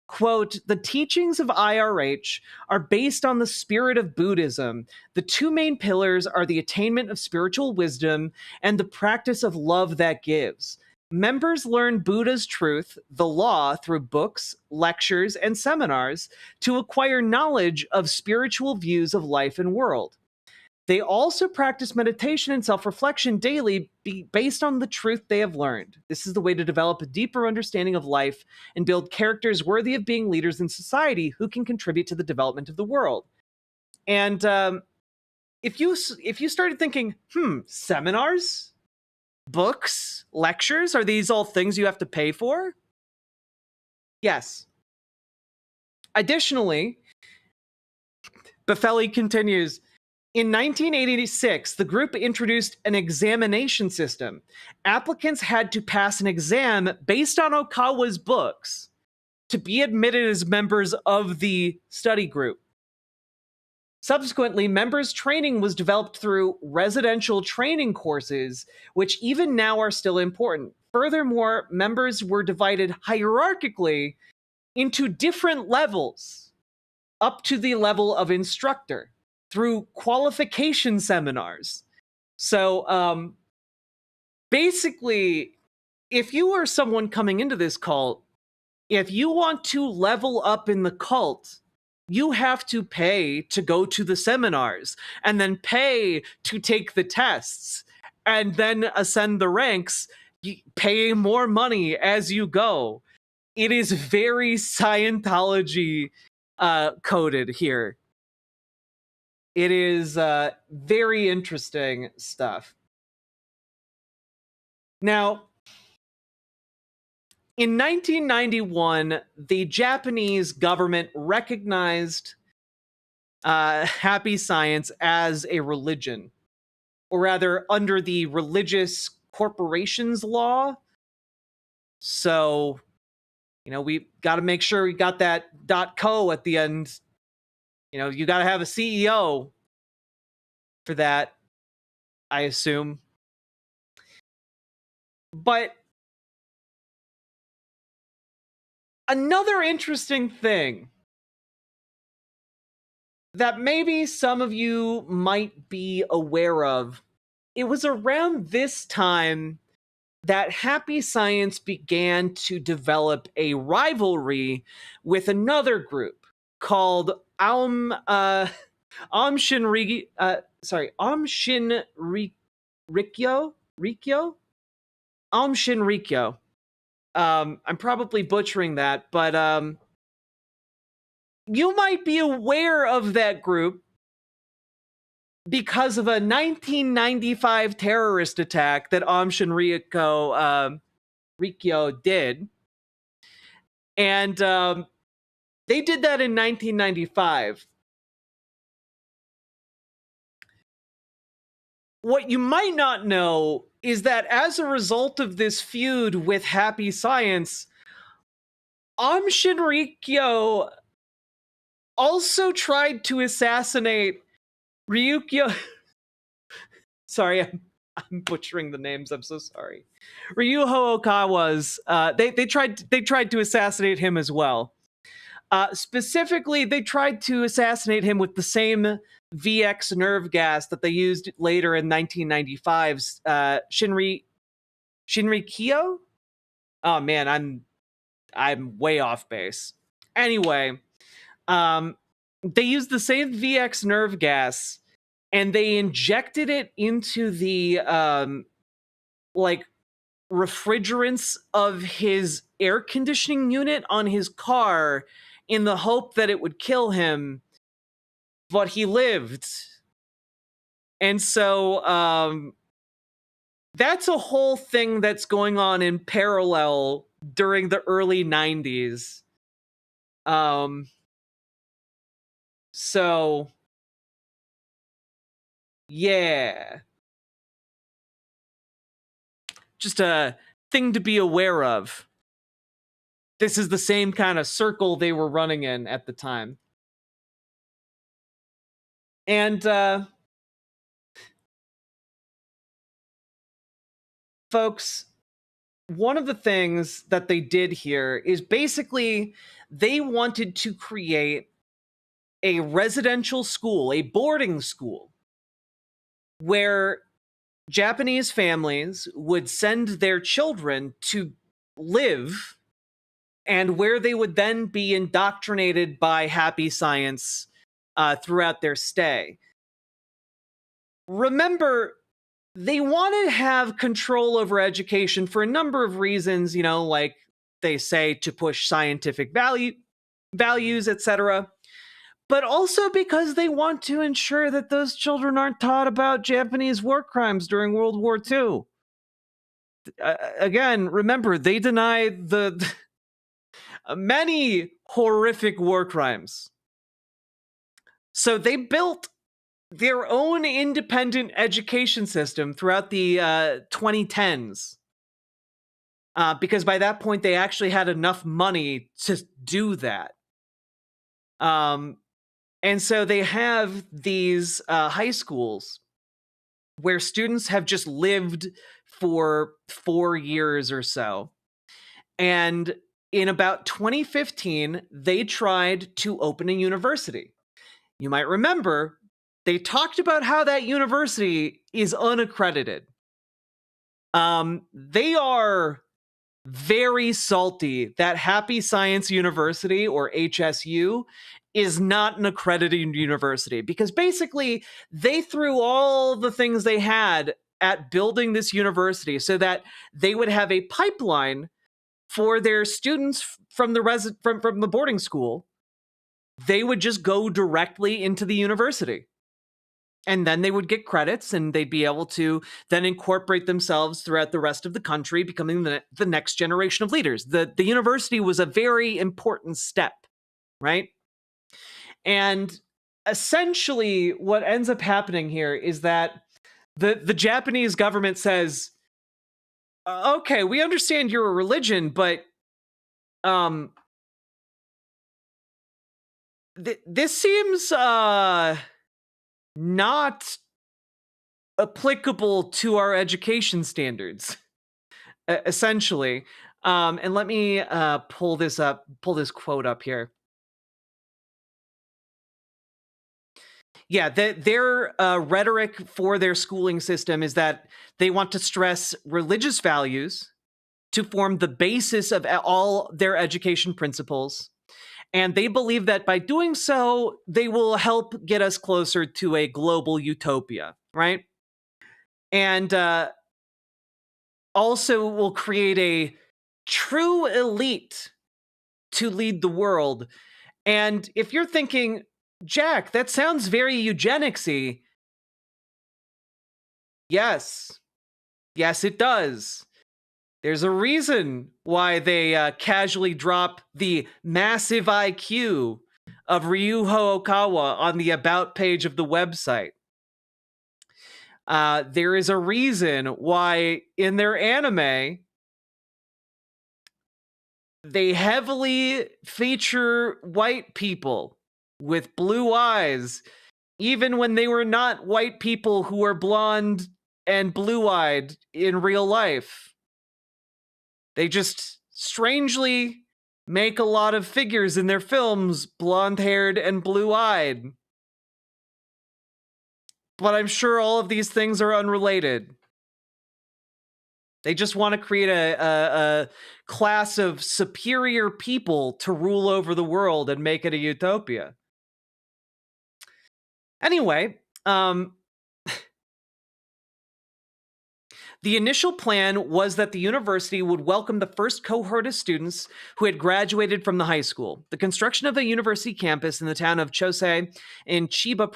Quote, the teachings of IRH are based on the spirit of Buddhism. The two main pillars are the attainment of spiritual wisdom and the practice of love that gives. Members learn Buddha's truth, the law, through books, lectures, and seminars to acquire knowledge of spiritual views of life and world. They also practice meditation and self-reflection daily based on the truth they have learned. This is the way to develop a deeper understanding of life and build characters worthy of being leaders in society who can contribute to the development of the world. And if you started thinking, seminars, books, lectures, are these all things you have to pay for? Yes. Additionally, Buffelli continues, in 1986, the group introduced an examination system. Applicants had to pass an exam based on Okawa's books to be admitted as members of the study group. Subsequently, members' training was developed through residential training courses, which even now are still important. Furthermore, members were divided hierarchically into different levels, up to the level of instructor, through qualification seminars. So basically, if you are someone coming into this cult, if you want to level up in the cult, you have to pay to go to the seminars and then pay to take the tests and then ascend the ranks, paying more money as you go. It is very Scientology coded here. It is very interesting stuff. Now, in 1991, the Japanese government recognized happy science as a religion, or rather, under the Religious Corporations Law. So, we got to make sure we got that .co at the end. You got to have a CEO for that, I assume. But Another interesting thing that maybe some of you might be aware of, it was around this time that Happy Science began to develop a rivalry with another group called Aum Shinrikyo? Aum Shinrikyo. I'm probably butchering that, but you might be aware of that group because of a 1995 terrorist attack that Aum Shinrikyo did. And they did that in 1995. What you might not know is that as a result of this feud with Happy Science, Aum Shinrikyo also tried to assassinate Ryukyo. Sorry, I'm butchering the names. I'm so sorry. Ryuho Okawa's. They tried to assassinate him as well. Specifically, they tried to assassinate him with the same VX nerve gas that they used later in 1995's Shinrikyo. Oh man, I'm way off base. Anyway, they used the same VX nerve gas, and they injected it into the refrigerants of his air conditioning unit on his car in the hope that it would kill him, but he lived. And so that's a whole thing that's going on in parallel during the early 90s. So yeah. Just a thing to be aware of. This is the same kind of circle they were running in at the time. And folks, one of the things that they did here is basically they wanted to create a residential school, a boarding school, where Japanese families would send their children to live and where they would then be indoctrinated by Happy Science throughout their stay. Remember, they want to have control over education for a number of reasons, like they say to push scientific values, etc. But also because they want to ensure that those children aren't taught about Japanese war crimes during World War II. Again, remember, they denied the many horrific war crimes. So they built their own independent education system throughout the 2010s. Because by that point, they actually had enough money to do that. And so they have these high schools where students have just lived for 4 years or so. And in about 2015, they tried to open a university. You might remember, they talked about how that university is unaccredited. They are very salty that Happy Science University, or HSU, is not an accredited university, because basically they threw all the things they had at building this university so that they would have a pipeline for their students from the boarding school. They would just go directly into the university. And then they would get credits, and they'd be able to then incorporate themselves throughout the rest of the country, becoming the next generation of leaders. The university was a very important step, right? And essentially what ends up happening here is that the Japanese government says, okay, we understand you're a religion, but this seems not applicable to our education standards, essentially. And let me pull this quote up here. Yeah, their rhetoric for their schooling system is that they want to stress religious values to form the basis of all their education principles. And they believe that by doing so, they will help get us closer to a global utopia, right? And also will create a true elite to lead the world. And if you're thinking, Jack, that sounds very eugenicsy. Yes. Yes, it does. There's a reason why they casually drop the massive IQ of Ryuho Okawa on the About page of the website. There is a reason why in their anime, they heavily feature white people with blue eyes, even when they were not white people who were blonde and blue-eyed in real life. They just strangely make a lot of figures in their films blonde-haired and blue-eyed. But I'm sure all of these things are unrelated. They just want to create a class of superior people to rule over the world and make it a utopia. Anyway, the initial plan was that the university would welcome the first cohort of students who had graduated from the high school. The construction of a university campus in the town of Chosei in Chiba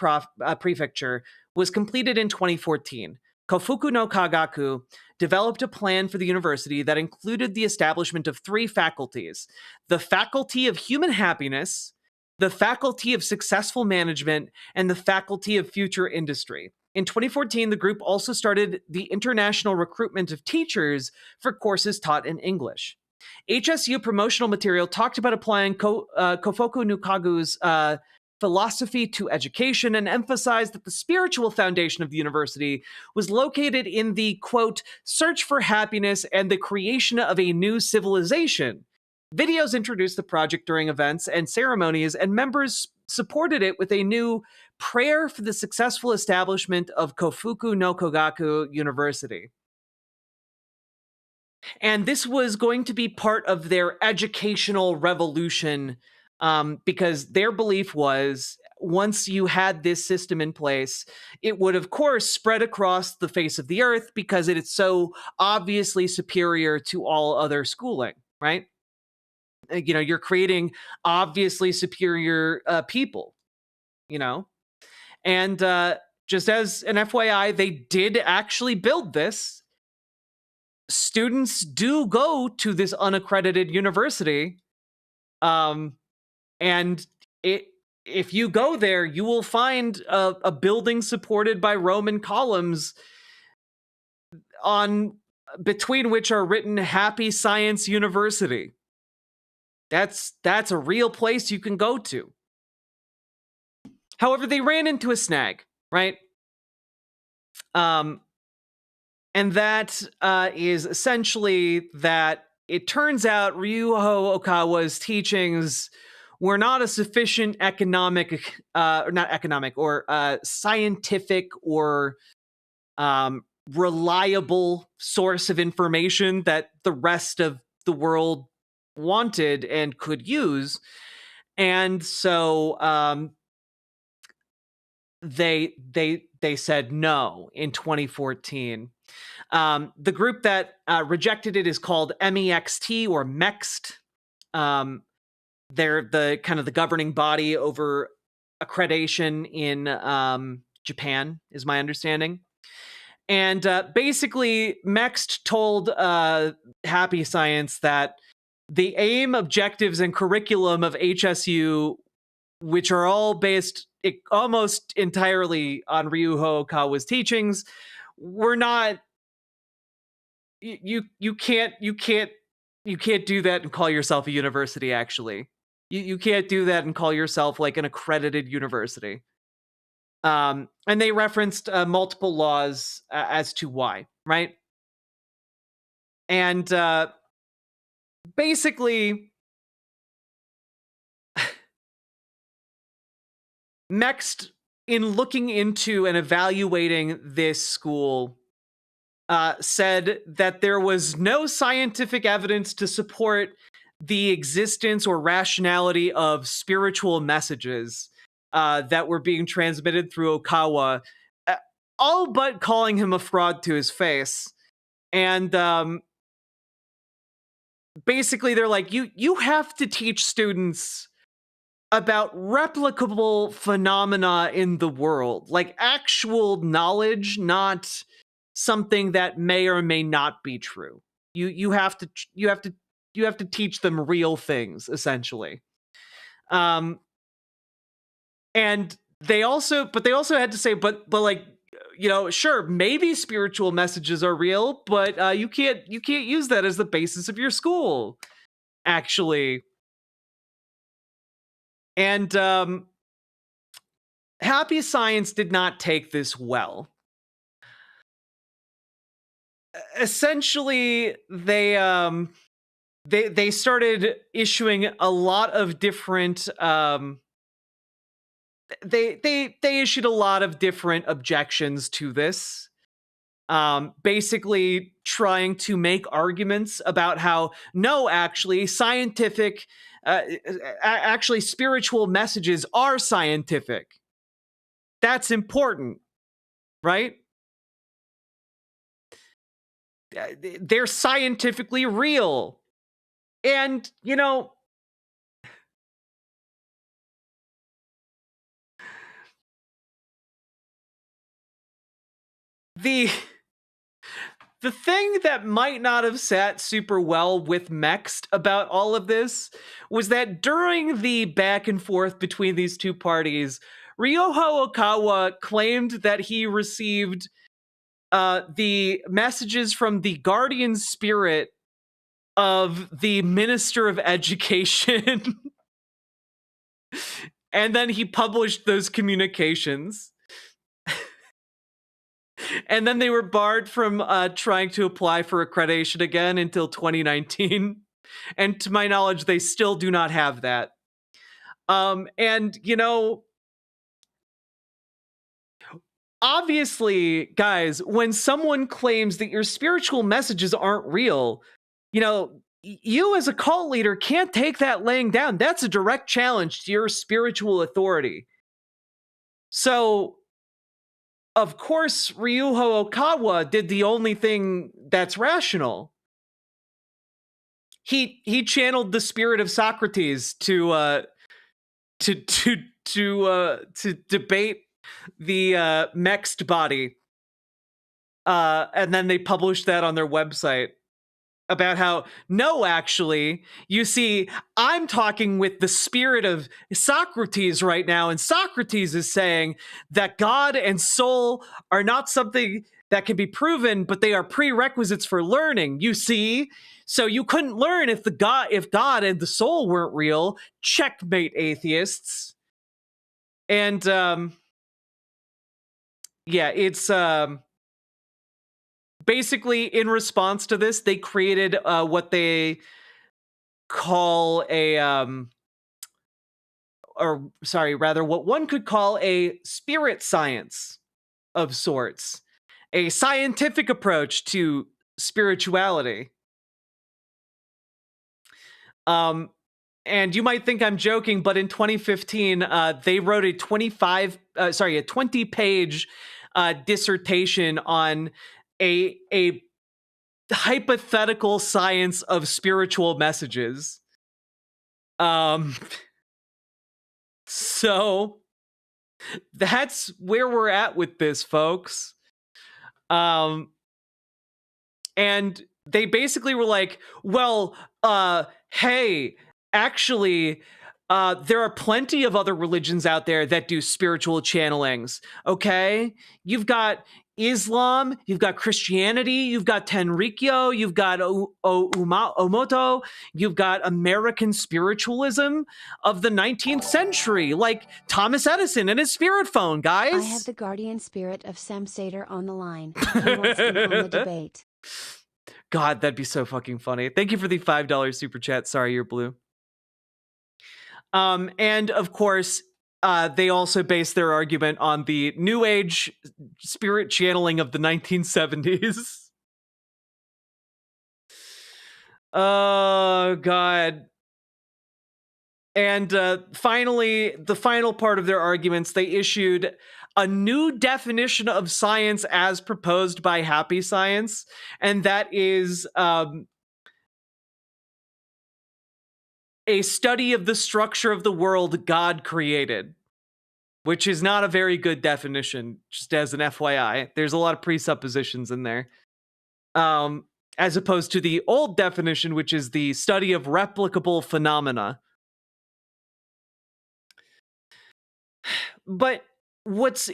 Prefecture was completed in 2014. Kofuku no Kagaku developed a plan for the university that included the establishment of 3 faculties: the Faculty of Human Happiness, the Faculty of Successful Management, and the Faculty of Future Industry. In 2014, the group also started the international recruitment of teachers for courses taught in English. HSU promotional material talked about applying Kofuku no Kagu's philosophy to education and emphasized that the spiritual foundation of the university was located in the, quote, search for happiness and the creation of a new civilization. Videos introduced the project during events and ceremonies, and members supported it with a new prayer for the successful establishment of Kofuku no Kogaku University. And this was going to be part of their educational revolution, because their belief was once you had this system in place, it would, of course, spread across the face of the earth because it is so obviously superior to all other schooling, right? You know, you're creating obviously superior people, you know? And just as an FYI, they did actually build this. Students do go to this unaccredited university. And if you go there, you will find a building supported by Roman columns on between which are written Happy Science University. That's a real place you can go to. However, they ran into a snag, right? And that is essentially that it turns out Ryuho Okawa's teachings were not a sufficient scientific or reliable source of information that the rest of the world wanted and could use. And so they said no in 2014. The group that rejected it is called MEXT or MEXT. They're the kind of the governing body over accreditation in Japan, is my understanding. And basically, MEXT told Happy Science that the aim, objectives, and curriculum of HSU, which are all based almost entirely on Ryuho Okawa's teachings, were not. You can't do that and call yourself a university. Actually, you can't do that and call yourself like an accredited university. And they referenced multiple laws as to why, right? And basically, Mext, in looking into and evaluating this school, said that there was no scientific evidence to support the existence or rationality of spiritual messages that were being transmitted through Okawa, all but calling him a fraud to his face. And basically, they're like, you have to teach students about replicable phenomena in the world, like actual knowledge, not something that may or may not be true. You have to teach them real things, essentially. And they also had to say, but like, you know, sure, maybe spiritual messages are real, but you can't use that as the basis of your school, actually. And Happy Science did not take this well. Essentially, they started issuing a lot of different they issued a lot of different objections to this. Basically trying to make arguments about how, no, actually, scientific, actually spiritual messages are scientific. That's important, right? They're scientifically real. And, you know, the thing that might not have sat super well with Mext about all of this was that during the back and forth between these two parties, Ryoho Okawa claimed that he received the messages from the guardian spirit of the Minister of Education. And then he published those communications. And then they were barred from trying to apply for accreditation again until 2019. And to my knowledge, they still do not have that. And, you know, obviously, guys, when someone claims that your spiritual messages aren't real, you know, you as a cult leader can't take that laying down. That's a direct challenge to your spiritual authority. So, of course, Ryuho Okawa did the only thing that's rational. He channeled the spirit of Socrates to debate the Mext body, and then they published that on their website about how, no, actually, you see, I'm talking with the spirit of Socrates right now, and Socrates is saying that God and soul are not something that can be proven, but they are prerequisites for learning, you see? So you couldn't learn if God and the soul weren't real. Checkmate, atheists. And yeah, it's basically, in response to this, they created what they call what one could call a spirit science of sorts, a scientific approach to spirituality. And you might think I'm joking, but in 2015, they wrote a 20-page dissertation on a hypothetical science of spiritual messages. So that's where we're at with this, folks. And they basically were like, well, hey, actually, there are plenty of other religions out there that do spiritual channelings, okay? You've got Islam, you've got Christianity, you've got Tenrikyo, you've got Omoto, you've got American spiritualism of the 19th century, like Thomas Edison and his spirit phone, guys. I have the guardian spirit of Sam Sater on the line. He wants in on the debate. God, that'd be so fucking funny. Thank you for the $5 super chat. Sorry, you're blue. And of course, they also base their argument on the New Age spirit channeling of the 1970s. Oh, God. And finally, the final part of their arguments, they issued a new definition of science as proposed by Happy Science, and that is a study of the structure of the world God created, which is not a very good definition, just as an FYI. There's a lot of presuppositions in there. As opposed to the old definition, which is the study of replicable phenomena. But what's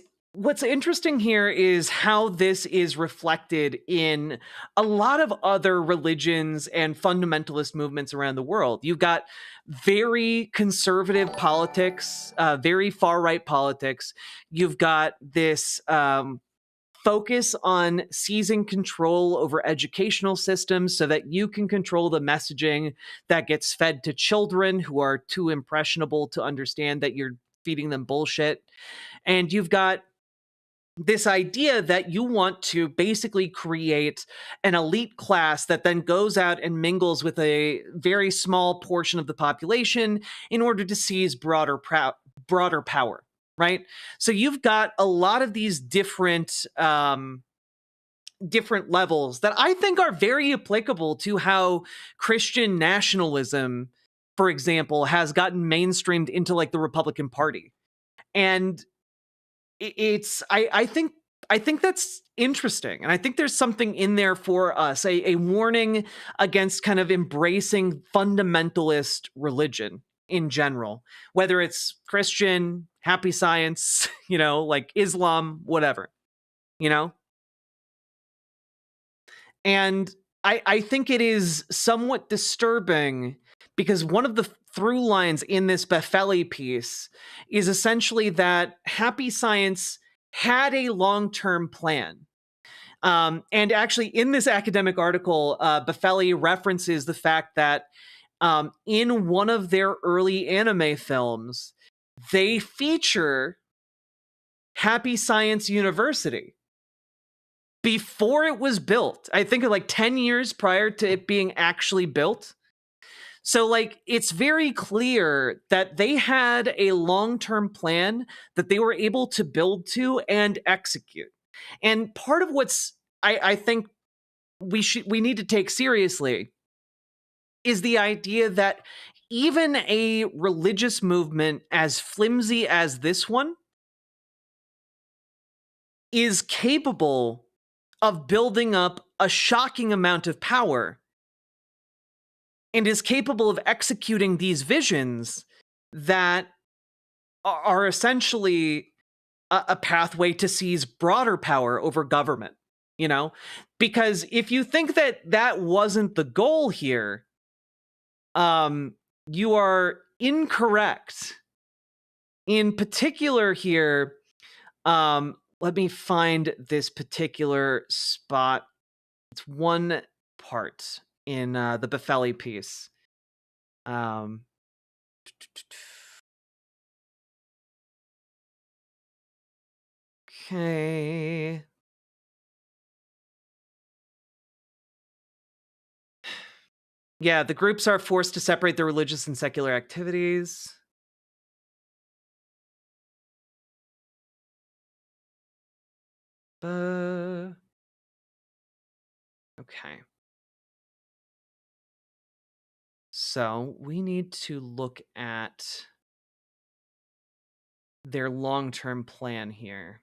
interesting here is how this is reflected in a lot of other religions and fundamentalist movements around the world. You've got very conservative politics, very far-right politics. You've got this focus on seizing control over educational systems so that you can control the messaging that gets fed to children who are too impressionable to understand that you're feeding them bullshit. And you've got this idea that you want to basically create an elite class that then goes out and mingles with a very small portion of the population in order to seize broader power, right? So you've got a lot of these different levels that I think are very applicable to how Christian nationalism, for example, has gotten mainstreamed into like the Republican Party. And I think that's interesting. And I think there's something in there for us, a warning against kind of embracing fundamentalist religion in general, whether it's Christian, Happy Science, like Islam, whatever, And I think it is somewhat disturbing because one of the through lines in this Befeli piece is essentially that Happy Science had a long-term plan. And actually, in this academic article, Befeli references the fact that in one of their early anime films, they feature Happy Science University before it was built. I think like 10 years prior to it being actually built. So like, it's very clear that they had a long-term plan that they were able to build to and execute. And part of what's I think we need to take seriously is the idea that even a religious movement as flimsy as this one is capable of building up a shocking amount of power and is capable of executing these visions that are essentially a pathway to seize broader power over government, Because if you think that that wasn't the goal here, you are incorrect. In particular here, let me find this particular spot. It's one part in the Befeli piece. Okay. Yeah, the groups are forced to separate their religious and secular activities. Okay. So we need to look at their long-term plan here.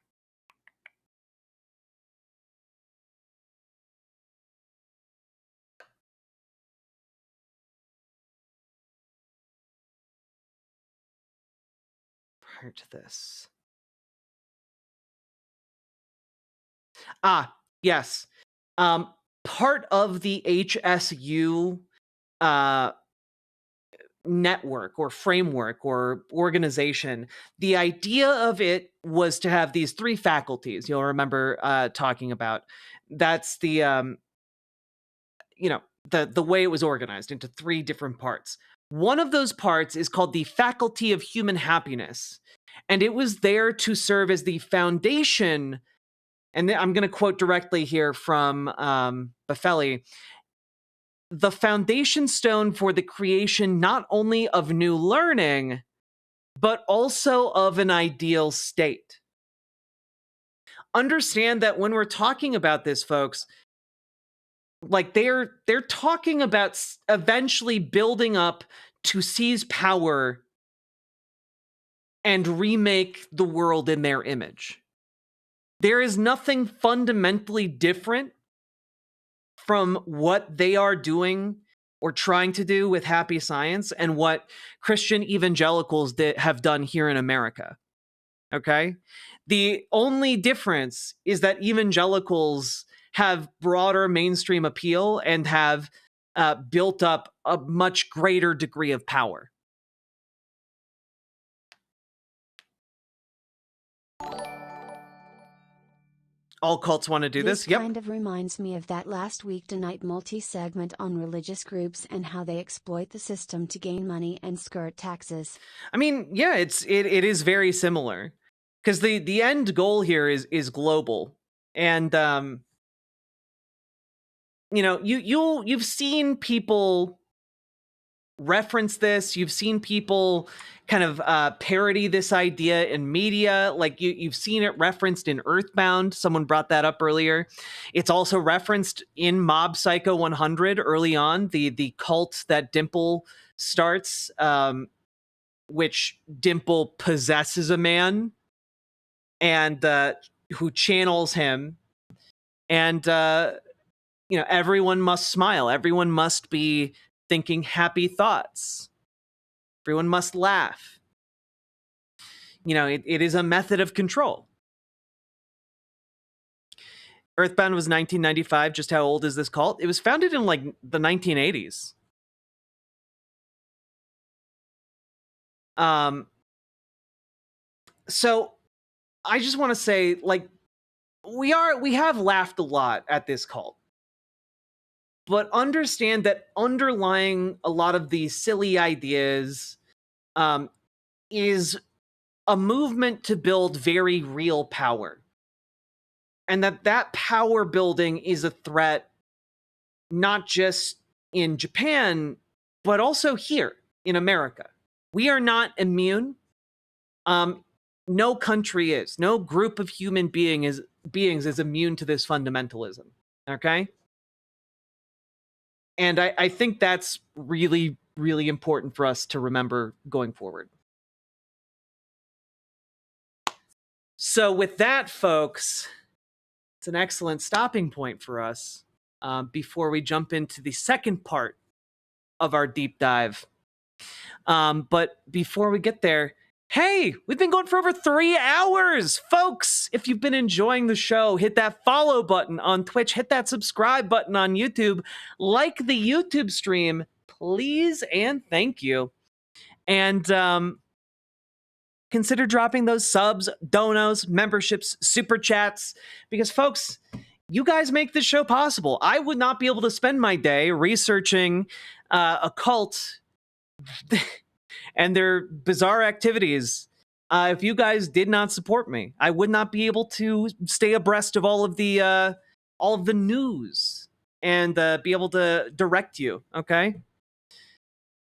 Prior to this. Yes. Part of the HSU network or framework or organization, the idea of it was to have these three faculties you'll remember talking about. That's the the way it was organized into 3 different parts. One of those parts is called the Faculty of Human Happiness, and it was there to serve as the foundation. And I'm going to quote directly here from Buffelli. The foundation stone for the creation not only of new learning, but also of an ideal state. Understand that when we're talking about this, folks, like they're talking about eventually building up to seize power and remake the world in their image. There is nothing fundamentally different from what they are doing or trying to do with happy science and what Christian evangelicals have done here in America. Okay? The only difference is that evangelicals have broader mainstream appeal and have built up a much greater degree of power. All cults want to do this. This kind of reminds me of that last week tonight multi-segment on religious groups and how they exploit the system to gain money and skirt taxes. I mean, yeah, it is very similar, because the end goal here is global, and you've seen people reference this. You've seen people kind of parody this idea in media. Like you've seen it referenced in Earthbound. Someone brought that up earlier. It's also referenced in Mob Psycho 100 early on, the cult that Dimple starts, which Dimple possesses a man and who channels him. And, everyone must smile. Everyone must be thinking happy thoughts. Everyone must laugh. It is a method of control. Earthbound was 1995. Just how old is this cult? It was founded in like the 1980s. So I just want to say, like, we have laughed a lot at this cult. But understand that underlying a lot of these silly ideas is a movement to build very real power. And that power building is a threat not just in Japan, but also here in America. We are not immune. No country is. No group of human beings is immune to this fundamentalism. Okay? And I think that's really, really important for us to remember going forward. So with that, folks, it's an excellent stopping point for us before we jump into the second part of our deep dive. But before we get there, hey, we've been going for over 3 hours. Folks, if you've been enjoying the show, hit that follow button on Twitch, hit that subscribe button on YouTube, like the YouTube stream, please and thank you. And consider dropping those subs, donos, memberships, super chats, because folks, you guys make this show possible. I would not be able to spend my day researching a cult and their bizarre activities if you guys did not support me. I would not be able to stay abreast of all of the news and be able to direct you, okay,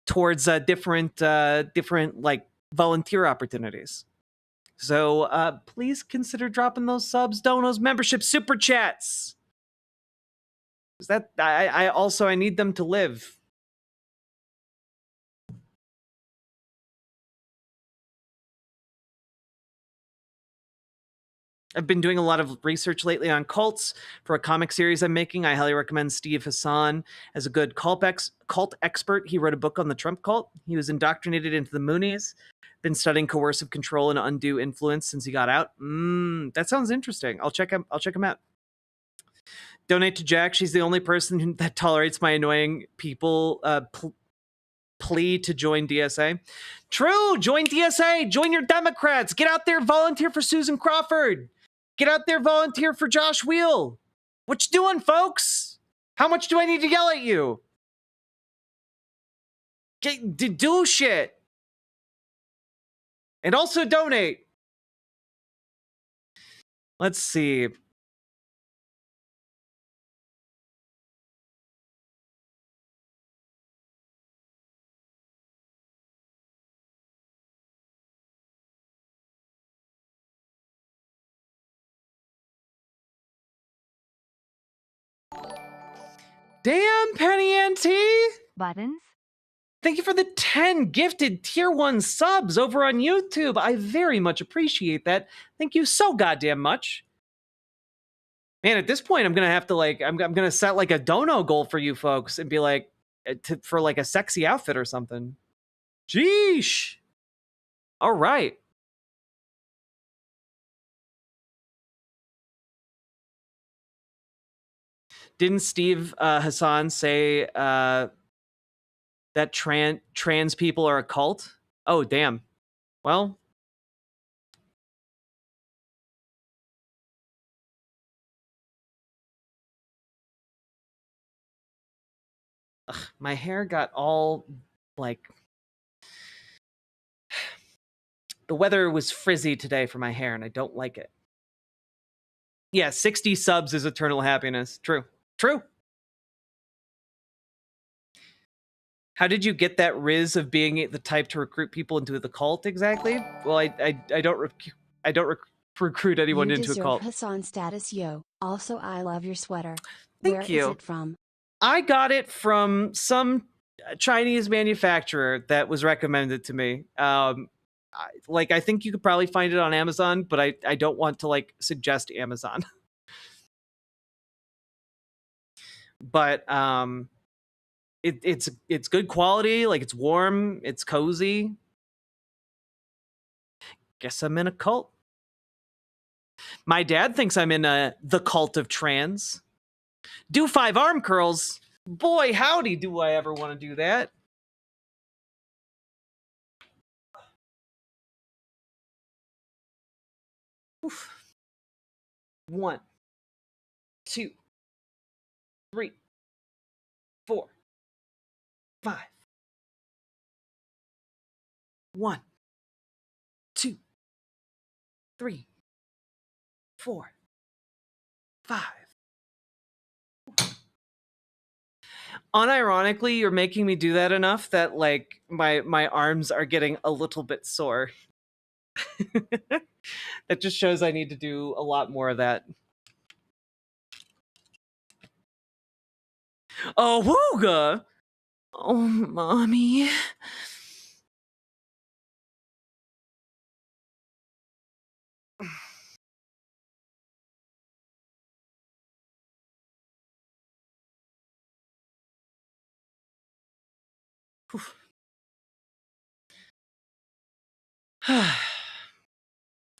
towards different like volunteer opportunities. So please consider dropping those subs, donos, memberships, super chats. That I need them to live. I've been doing a lot of research lately on cults for a comic series I'm making. I highly recommend Steve Hassan as a good cult expert. He wrote a book on the Trump cult. He was indoctrinated into the Moonies, been studying coercive control and undue influence since he got out. That sounds interesting. I'll check him out. Donate to Jack. She's the only person that tolerates my annoying people plea to join DSA. True, join DSA. Join your Democrats. Get out there, volunteer for Susan Crawford. Get out there, volunteer for Josh Wheel. What you doing, folks? How much do I need to yell at you? Do shit. And also donate. Let's see. Damn, Penny Auntie! Buttons? Thank you for the 10 gifted tier 1 subs over on YouTube. I very much appreciate that. Thank you so goddamn much. Man, at this point, I'm gonna have to like, I'm gonna set like a dono goal for you folks and be like, for like a sexy outfit or something. Jeesh. All right. Didn't Steve Hassan say that trans people are a cult? Oh, damn. Well, my hair got all like, the weather was frizzy today for my hair and I don't like it. Yeah, 60 subs is eternal happiness. True. True. How did you get that riz of being the type to recruit people into the cult exactly? Well, I don't recruit anyone into a cult. You deserve Hassan status, yo. Also, I love your sweater. Thank Where you. is it from? I got it from some Chinese manufacturer that was recommended to me. I think you could probably find it on Amazon, but I don't want to like suggest Amazon. But it's good quality, like it's warm, it's cozy. Guess I'm in a cult. My dad thinks I'm in the cult of trans. Do 5 arm curls. Boy, howdy, do I ever want to do that. Oof. 1, 2, 3, 4, 5. 1, 2, 3, 4, 5. Unironically, you're making me do that enough that like my arms are getting a little bit sore. That just shows I need to do a lot more of that. Oh, wooga! Oh, mommy.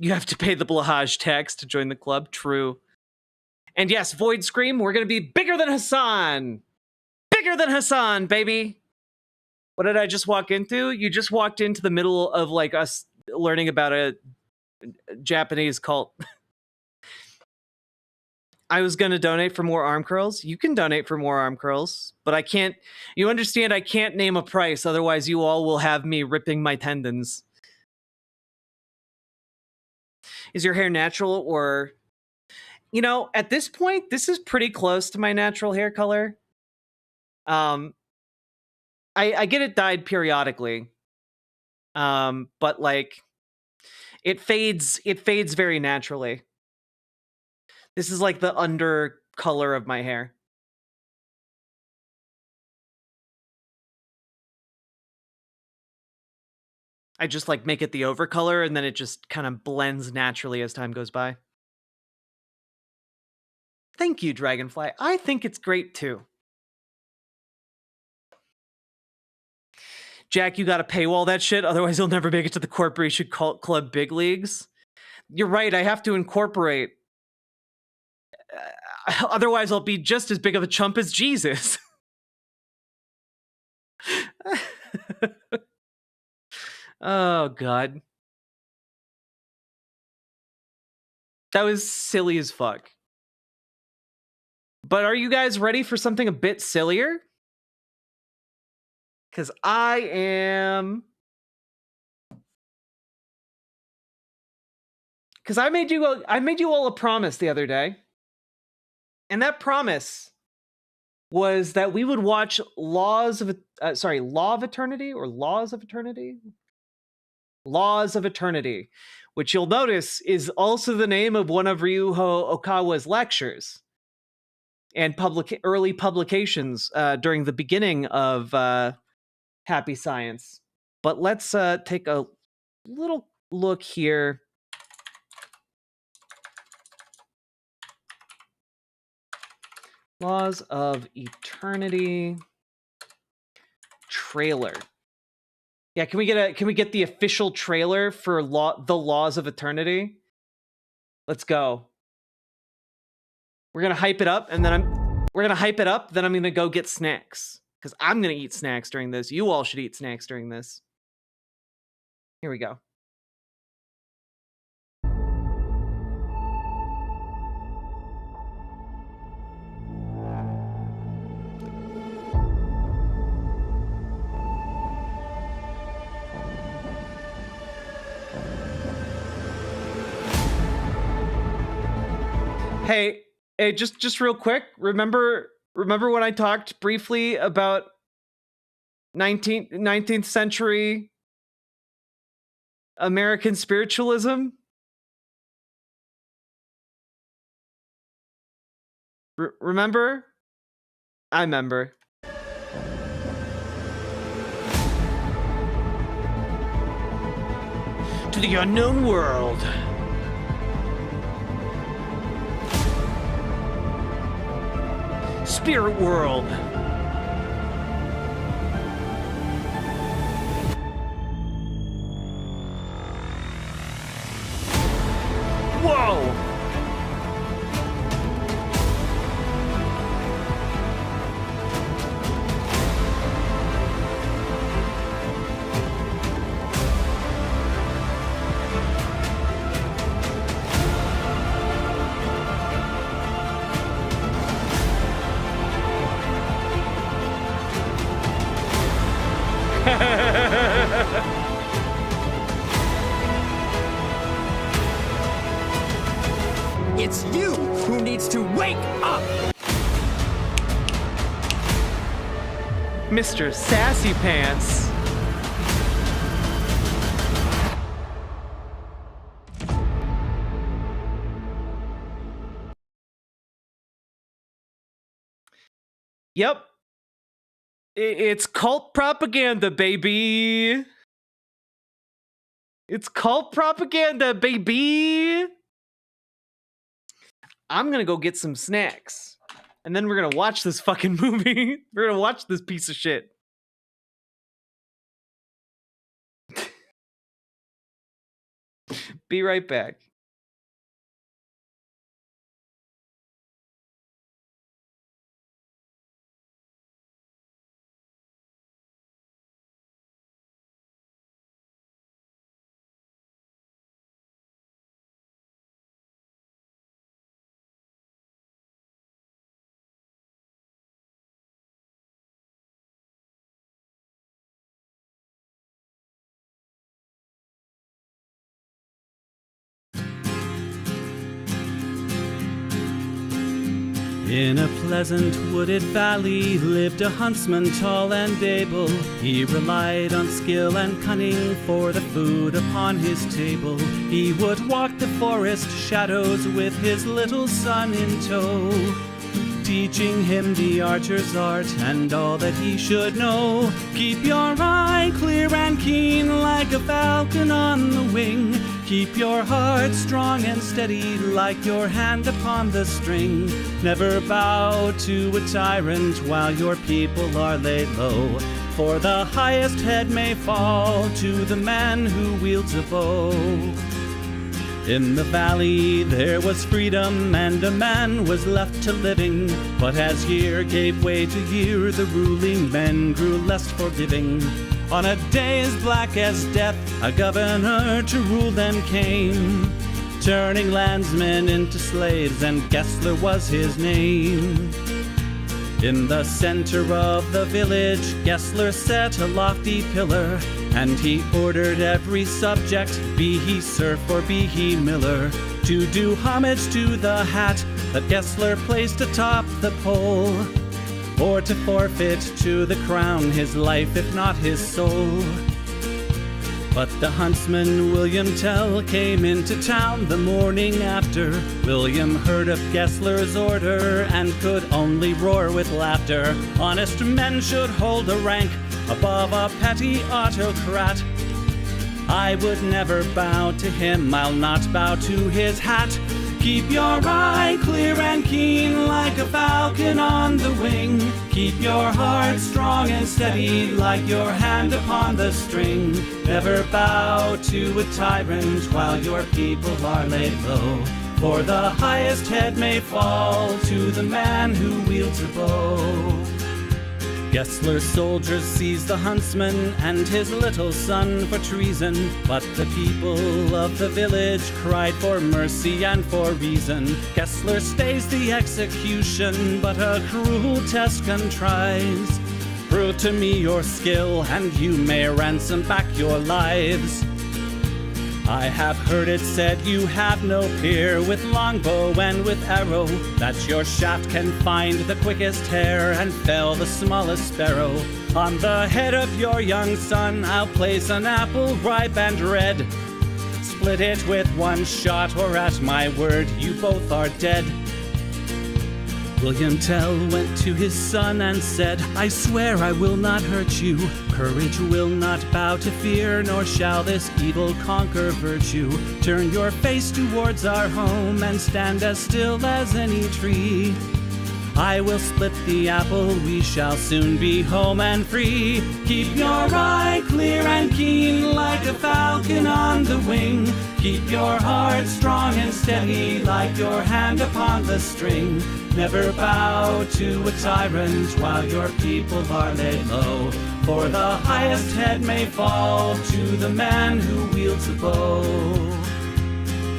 You have to pay the Blahaj tax to join the club. True. And yes, Void Scream, we're going to be bigger than Hassan. Bigger than Hassan, baby. What did I just walk into? You just walked into the middle of like us learning about a Japanese cult. I was going to donate for more arm curls. You can donate for more arm curls, but I can't. You understand I can't name a price. Otherwise, you all will have me ripping my tendons. Is your hair natural or... You know, at this point, this is pretty close to my natural hair color. I get it dyed periodically. But like it fades very naturally. This is like the under color of my hair. I just like make it the over color and then it just kind of blends naturally as time goes by. Thank you, Dragonfly. I think it's great too. Jack, you gotta paywall that shit, otherwise you'll never make it to the Corporation Cult Club big leagues. You're right, I have to incorporate. Otherwise I'll be just as big of a chump as Jesus. Oh, God. That was silly as fuck. But are you guys ready for something a bit sillier? Because I am. Because I made you all a promise the other day. And that promise was that we would watch Law of Eternity or Laws of Eternity? Laws of Eternity, which you'll notice is also the name of one of Ryuho Okawa's lectures and early publications during the beginning of Happy Science. But let's take a little look here. Laws of Eternity trailer. Yeah, can we get the official trailer for the Laws of Eternity? Let's go. We're gonna hype it up, and then I'm gonna go get snacks. Because I'm gonna eat snacks during this. You all should eat snacks during this. Here we go. Hey, just real quick. Remember when I talked briefly about 19th century American spiritualism? Remember? I remember. To the unknown world. Spirit world. Whoa! It's you who needs to wake up! Mr. Sassy Pants. Yep. It's cult propaganda, baby. It's cult propaganda, baby. I'm gonna go get some snacks. And then we're gonna watch this fucking movie. We're gonna watch this piece of shit. Be right back. In a pleasant wooded valley lived a huntsman tall and able. He relied on skill and cunning for the food upon his table. He would walk the forest shadows with his little son in tow, teaching him the archer's art and all that he should know. Keep your eye clear and keen like a falcon on the wing. Keep your heart strong and steady like your hand upon the string. Never bow to a tyrant while your people are laid low, for the highest head may fall to the man who wields a bow. In the valley there was freedom and a man was left to living. But as year gave way to year, the ruling men grew less forgiving. On a day as black as death, a governor to rule them came. turning landsmen into slaves, and Gessler was his name. In the center of the village, Gessler set a lofty pillar, and he ordered every subject, be he serf or be he miller, to do homage to the hat that Gessler placed atop the pole, or to forfeit to the crown his life, if not his soul. But the huntsman William Tell came into town the morning after. William heard of Gessler's order and could only roar with laughter. Honest men should hold a rank above a petty autocrat. I would never bow to him, I'll not bow to his hat. Keep your eye clear and keen like a falcon on the wing. Keep your heart strong and steady like your hand upon the string. Never bow to a tyrant while your people are laid low. For the highest head may fall to the man who wields a bow. Gessler's soldiers seized the huntsman and his little son for treason, but the people of the village cried for mercy and for reason. Gessler stays the execution, but a cruel test contrives. Prove to me your skill, and you may ransom back your lives. I have heard it said you have no peer with longbow and with arrow, that your shaft can find the quickest hare and fell the smallest sparrow. On the head of your young son I'll place an apple ripe and red. Split it with one shot, or at my word you both are dead. William Tell went to his son and said, I swear I will not hurt you. Courage will not bow to fear, nor shall this evil conquer virtue. Turn your face towards our home and stand as still as any tree. I will split the apple, we shall soon be home and free. Keep your eye clear and keen like a falcon on the wing. Keep your heart strong and steady like your hand upon the string. Never bow to a tyrant while your people are laid low. For the highest head may fall to the man who wields a bow.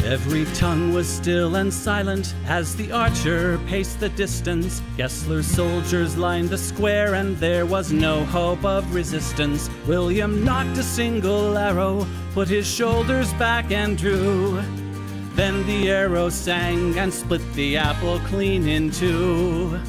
Every tongue was still and silent as the archer paced the distance. Gessler's soldiers lined the square and there was no hope of resistance. William knocked a single arrow, put his shoulders back and drew. Then the arrow sang and split the apple clean in two.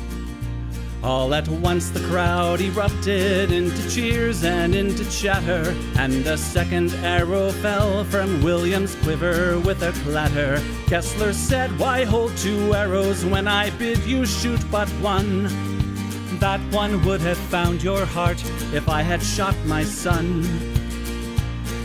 All at once the crowd erupted into cheers and into chatter, and a second arrow fell from William's quiver with a clatter. Gessler said, why hold two arrows when I bid you shoot but one? That one would have found your heart if I had shot my son.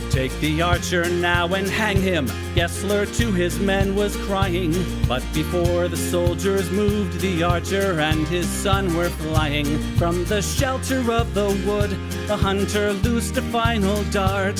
Take the archer now and hang him, Gessler to his men was crying. But before the soldiers moved, the archer and his son were flying. From the shelter of the wood, the hunter loosed a final dart.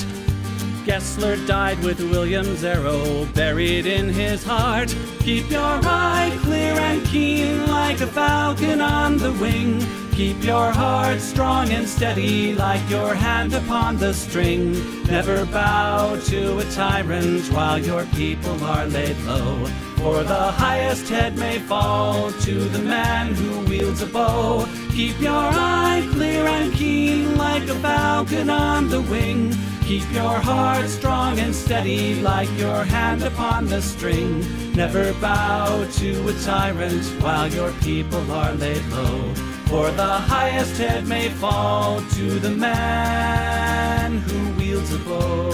Gessler died with William's arrow buried in his heart. Keep your eye clear and keen like a falcon on the wing. Keep your heart strong and steady like your hand upon the string. Never bow to a tyrant while your people are laid low. For the highest head may fall to the man who wields a bow. Keep your eye clear and keen like a falcon on the wing. Keep your heart strong and steady like your hand upon the string. Never bow to a tyrant while your people are laid low. For the highest head may fall to the man who wields a bow.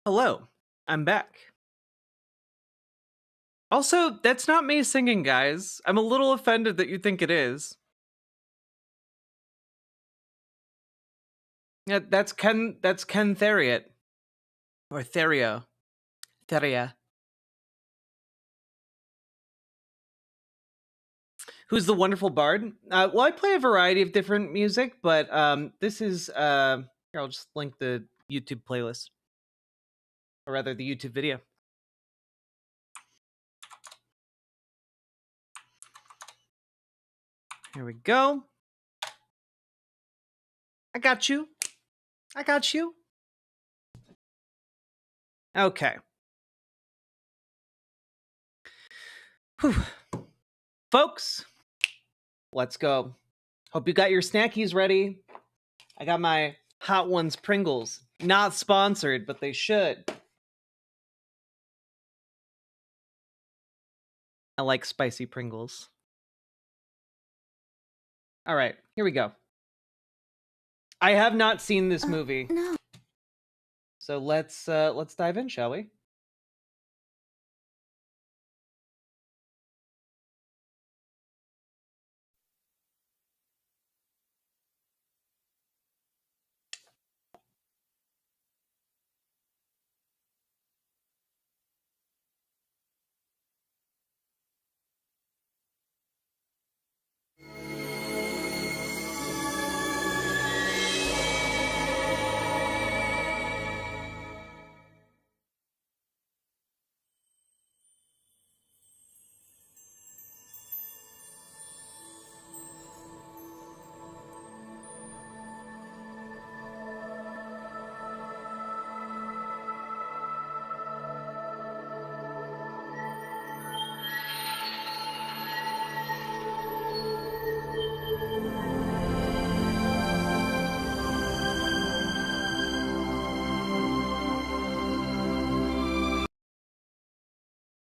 Hello, I'm back. Also, that's not me singing, guys. I'm a little offended that you think it is. Yeah, that's Ken Theriot. Or Therio. Theria. Who's the wonderful bard? Well, I play a variety of different music, but this is... here, I'll just link the YouTube playlist. Or rather, the YouTube video. Here we go. I got you. I got you. Okay. Whew. Folks, let's go. Hope you got your snackies ready. I got my Hot Ones Pringles. Not sponsored, but they should. I like spicy Pringles. All right, here we go. I have not seen this movie. No. So let's dive in, shall we?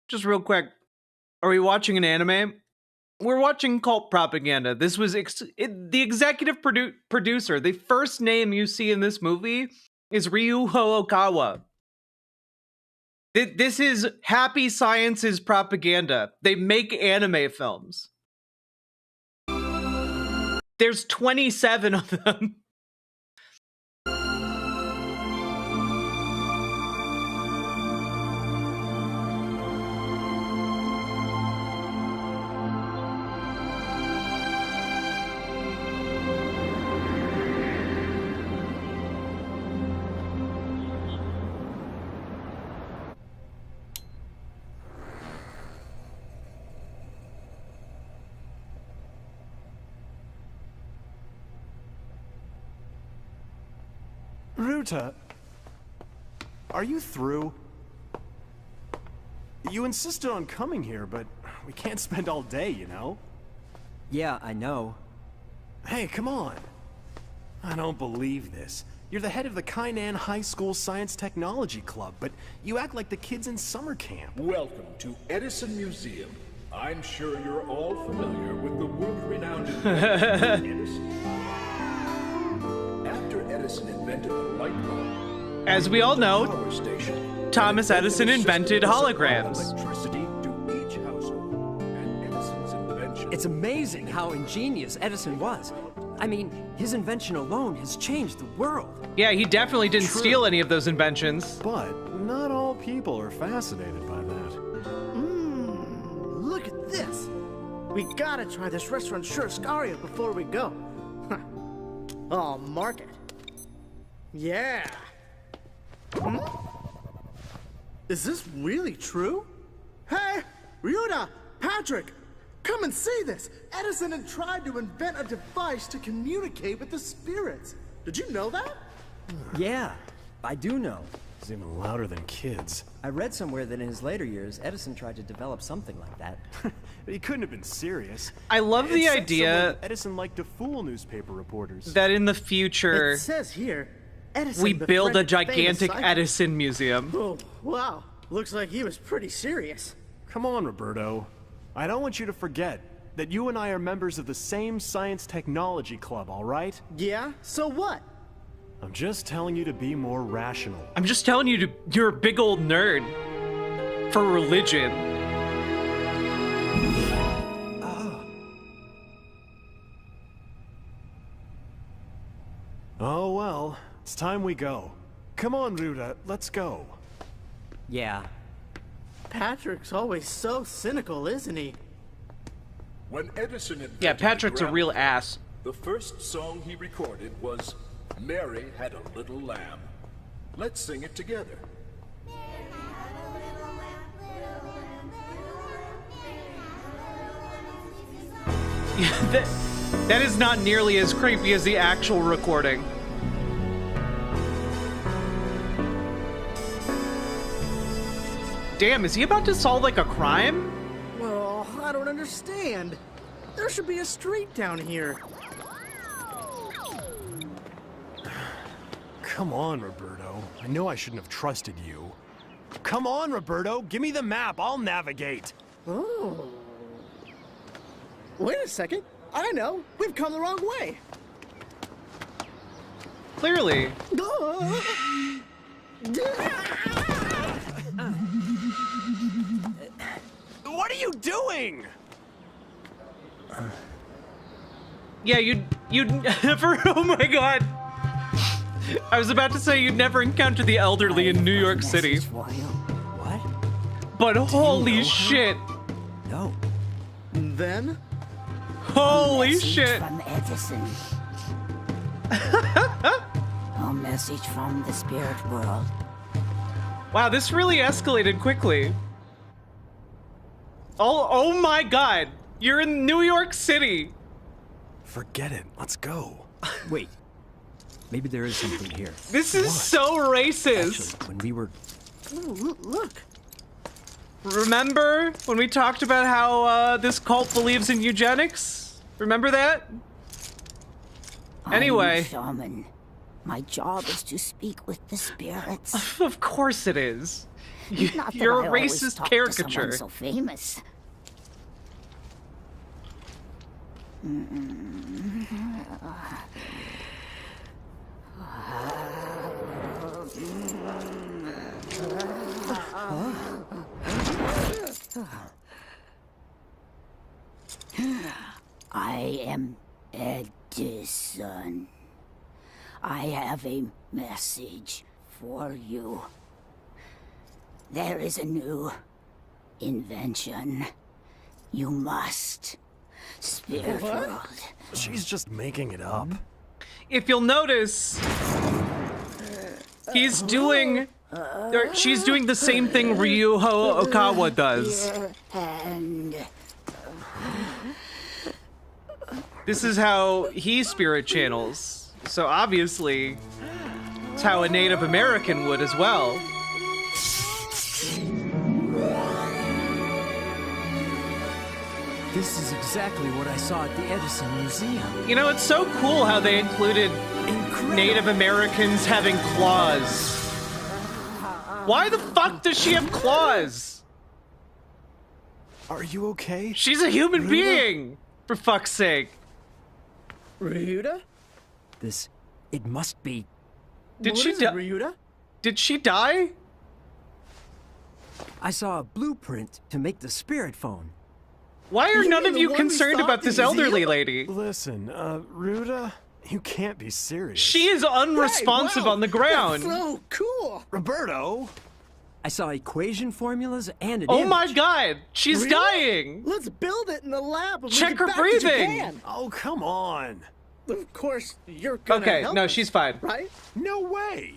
Just real quick, are we watching an anime? We're watching cult propaganda. This was the executive producer. The first name you see in this movie is Ryu Hoakawa. This is Happy Science's propaganda. They make anime films. There's 27 of them. Ruta, are you through? You insisted on coming here, but we can't spend all day, you know? Yeah, I know. Hey, come on. I don't believe this. You're the head of the Kainan High School Science Technology Club, but you act like the kids in summer camp. Welcome to Edison Museum. I'm sure you're all familiar with the world-renowned invention Edison. After Edison invented the light bulb, as we all know, Thomas Edison invented holograms. Electricity to each household, and Edison's invention. It's amazing how ingenious Edison was. I mean, his invention alone has changed the world. Yeah, he definitely didn't steal any of those inventions. But not all people are fascinated by that. Look at this. We gotta try this restaurant Churrascaria before we go. I'll mark it. Yeah. Is this really true? Hey, Ryuta, Patrick, come and see this. Edison had tried to invent a device to communicate with the spirits. Did you know that? Yeah, I do know. He's even louder than kids. I read somewhere that in his later years, Edison tried to develop something like that. But he couldn't have been serious. I love the idea Edison liked to fool newspaper reporters. that in the future It says here, Edison we build a befriended gigantic famous Edison museum. Oh, wow. Looks like he was pretty serious. Come on, Roberto. I don't want you to forget that you and I are members of the same science technology club, all right? Yeah? So what? I'm just telling you to be more rational. I'm just telling you, you're a big old nerd for religion. Oh well, it's time we go. Come on, Ruta, let's go. Yeah. Patrick's always so cynical, isn't he? When Edison invented Yeah, Patrick's the a real gramophone, ass. The first song he recorded was Mary Had a Little Lamb. Let's sing it together. That is not nearly as creepy as the actual recording. Damn, is he about to solve like a crime? Oh, I don't understand. There should be a street down here. Come on, Roberto. I know I shouldn't have trusted you. Come on, Roberto. Give me the map. I'll navigate. Oh. Wait a second. I know. We've come the wrong way. Clearly. What are you doing? Yeah, you'd never. Oh my god. I was about to say you'd never encounter the elderly in New York City. What? But holy shit. No. Then? Holy shit. From Edison. A message from the spirit world. Wow, this really escalated quickly. Oh my god. You're in New York City. Forget it. Let's go. Wait. Maybe there is something here. This is so racist. Actually, when we were... Oh, look. Remember when we talked about how this cult believes in eugenics? Remember that? Anyway. I'm a shaman. My job is to speak with the spirits. Of course it is. Not that You're I a always racist talk to caricature. someone so famous. I am Edison. I have a message for you. There is a new invention. You must. Spirit world. She's just making it up. If you'll notice, he's doing, or she's doing the same thing Ryuho Okawa does. And This is how he spirit channels. So obviously, it's how a Native American would as well. This is exactly what I saw at the Edison Museum. You know, it's so cool how they included Native Americans having claws. Why the fuck does she have claws? Are you okay? She's a human being, for fuck's sake. Ryuta? It must be... Did she die? Ryuta? Did she die? I saw a blueprint to make the spirit phone. Why are You none mean of the you one we concerned saw about at the this elderly museum? lady? Listen, Ruda, you can't be serious. She is unresponsive Hey, wow, on the ground. That's so cool. Roberto! I saw equation formulas and an Oh image. my god, she's Really? dying. Let's build it in the lab. And Check we get her back breathing. To Japan. Oh, come on. Of course, you're gonna Okay, help no, us, she's fine. right? No way.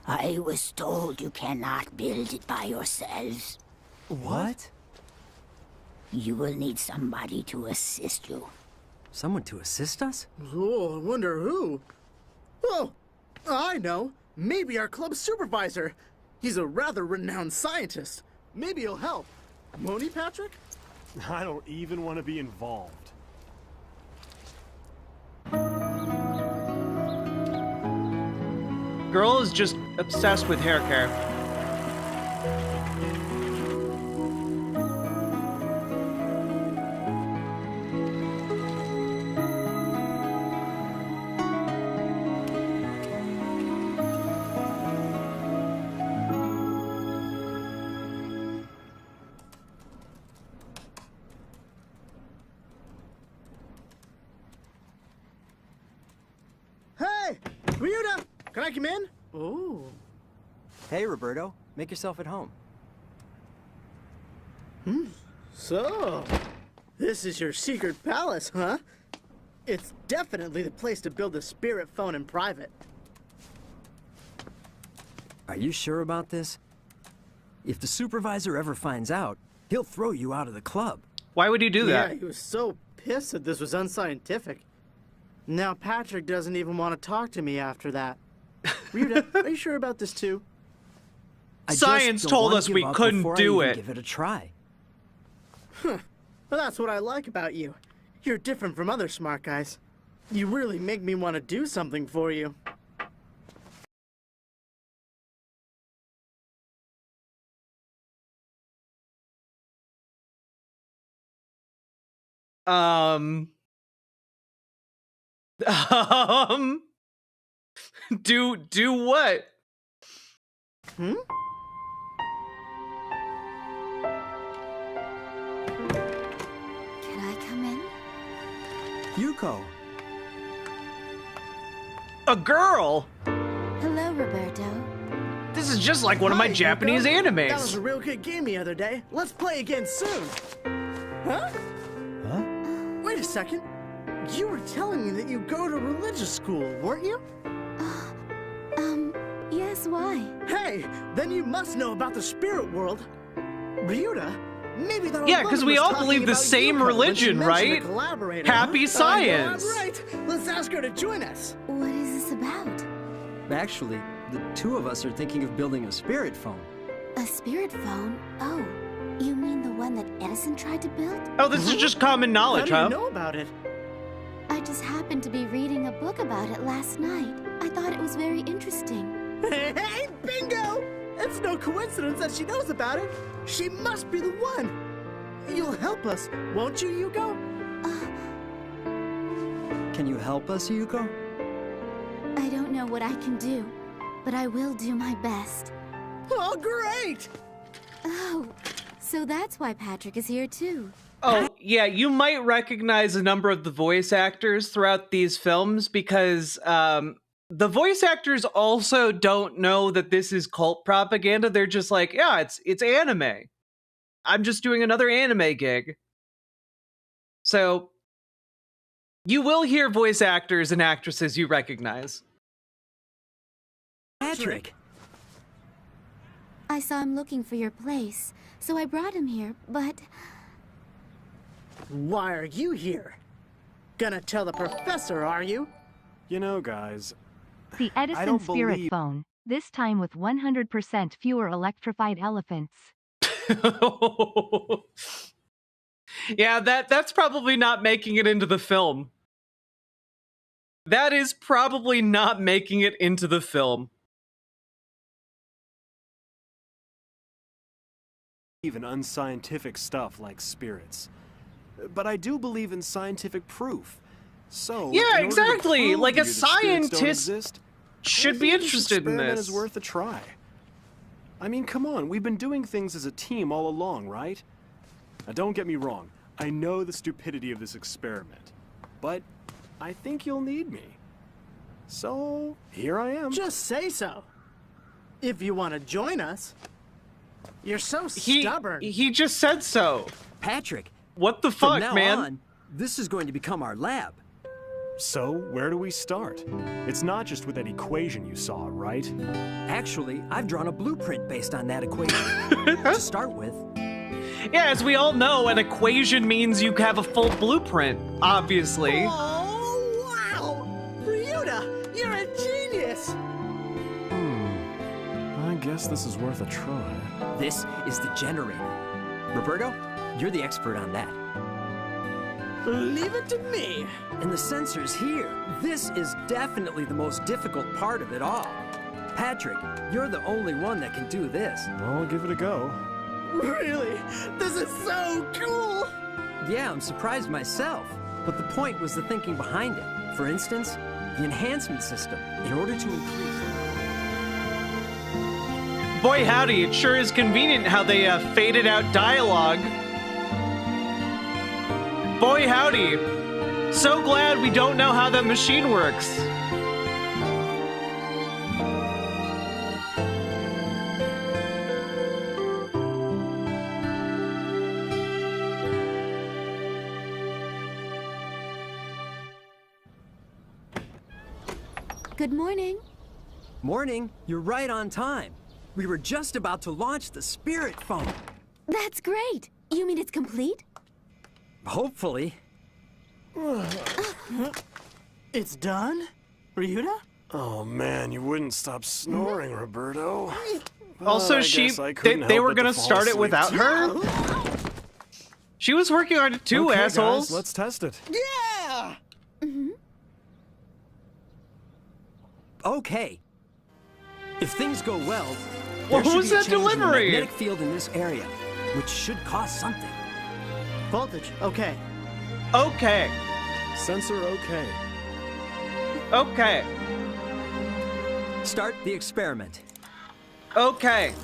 I was told you cannot build it by yourselves. What? You will need somebody to assist you. Someone to assist us? Oh, I wonder who. Oh, I know. Maybe our club supervisor. He's a rather renowned scientist. Maybe he'll help. Won't he, Patrick? I don't even want to be involved. Girl is just obsessed with hair care. Hey, Ryuta, can I come in? Oh. Hey, Roberto. Make yourself at home. So, this is your secret palace, huh? It's definitely the place to build a spirit phone in private. Are you sure about this? If the supervisor ever finds out, he'll throw you out of the club. Why would he do Yeah, that? he was so pissed that this was unscientific. Now Patrick doesn't even want to talk to me after that. Ryuta, are you sure about this too? Science told us we couldn't do it. Give it a try. Huh. Well, that's what I like about you. You're different from other smart guys. You really make me want to do something for you. Do what? Hmm? Can I come in? Yuko. A girl? Hello, Roberto. This is just like one of my Hi, Japanese Yuko. animes. That was a real good game the other day. Let's play again soon. Huh? Huh? Wait a second. You were telling me that you go to religious school, weren't you? Yes, why? Hey, then you must know about the spirit world. Ryuta, maybe that Yeah, because we all believe the same religion, right? Happy science. Right. Let's ask her to join us. What is this about? Actually, the two of us are thinking of building a spirit phone. A spirit phone? Oh, you mean the one that Edison tried to build? Oh, this is just common knowledge, How huh? do you know about it? I just happened to be reading a book about it last night. I thought it was very interesting. Hey, bingo! It's no coincidence that she knows about it. She must be the one. You'll help us, won't you, Yuko? Can you help us, Yuko? I don't know what I can do, but I will do my best. Oh, great! Oh, so that's why Patrick is here too. Oh, yeah, you might recognize a number of the voice actors throughout these films because the voice actors also don't know that this is cult propaganda. They're just like, yeah, it's anime. I'm just doing another anime gig. So you will hear voice actors and actresses you recognize. Patrick! I saw him looking for your place, so I brought him here, but... Why are you here? Gonna tell the professor, are you? You know, guys, The Edison don't Spirit believe- Phone, this time with 100% fewer electrified elephants. Yeah, that's probably not making it into the film. That is probably not making it into the film. Even unscientific stuff like spirits. But I do believe in scientific proof. So, Yeah, in order to exactly. prove Like to a you that spirits don't scientist exist, should I be think interested in experiment this. is worth a try. I mean, come on, we've been doing things as a team all along, right? Now, don't get me wrong. I know the stupidity of this experiment, but I think you'll need me. So, here I am. Just say so. If you want to join us. You're so stubborn. He just said so. Patrick! What the From fuck, now man? on, this is going to become our lab. So, where do we start? It's not just with that equation you saw, right? Actually, I've drawn a blueprint based on that equation. To start with. Yeah, as we all know, an equation means you have a full blueprint, obviously. Oh, wow! Ryuta, you're a genius! I guess this is worth a try. This is the generator. Roberto, you're the expert on that. Leave it to me. And the sensors here. This is definitely the most difficult part of it all. Patrick, you're the only one that can do this. I'll give it a go. Really? This is so cool! Yeah, I'm surprised myself. But the point was the thinking behind it. For instance, the enhancement system, in order to increase... Boy howdy, it sure is convenient how they faded out dialogue. Boy howdy. So glad we don't know how that machine works. Good morning. Morning, you're right on time. We were just about to launch the Spirit Phone. That's great. You mean it's complete? Hopefully. It's done? Ryuta? Oh man, you wouldn't stop snoring, Roberto. Also, they were gonna start it without her? She was working on it too, okay, assholes. Guys, let's test it. Yeah! Okay. If things go well, Well, there should who's be a that change in the delivery? magnetic field in this area, which should cause something. Voltage, okay. Okay. Sensor okay. Okay. Start the experiment. Okay.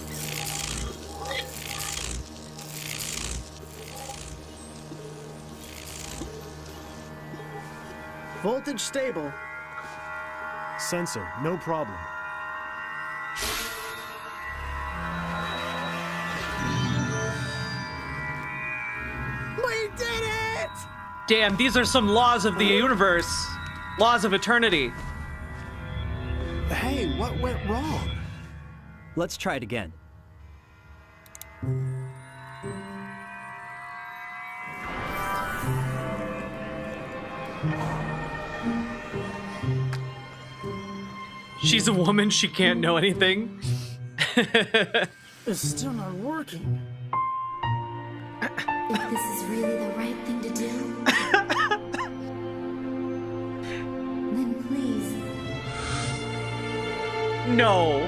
Voltage stable. Sensor, no problem. We did it! Damn, these are some laws of the universe. Laws of eternity. Hey, what went wrong? Let's try it again. She's a woman, she can't know anything. It's still not working. If this is really the right thing to do, then please. No.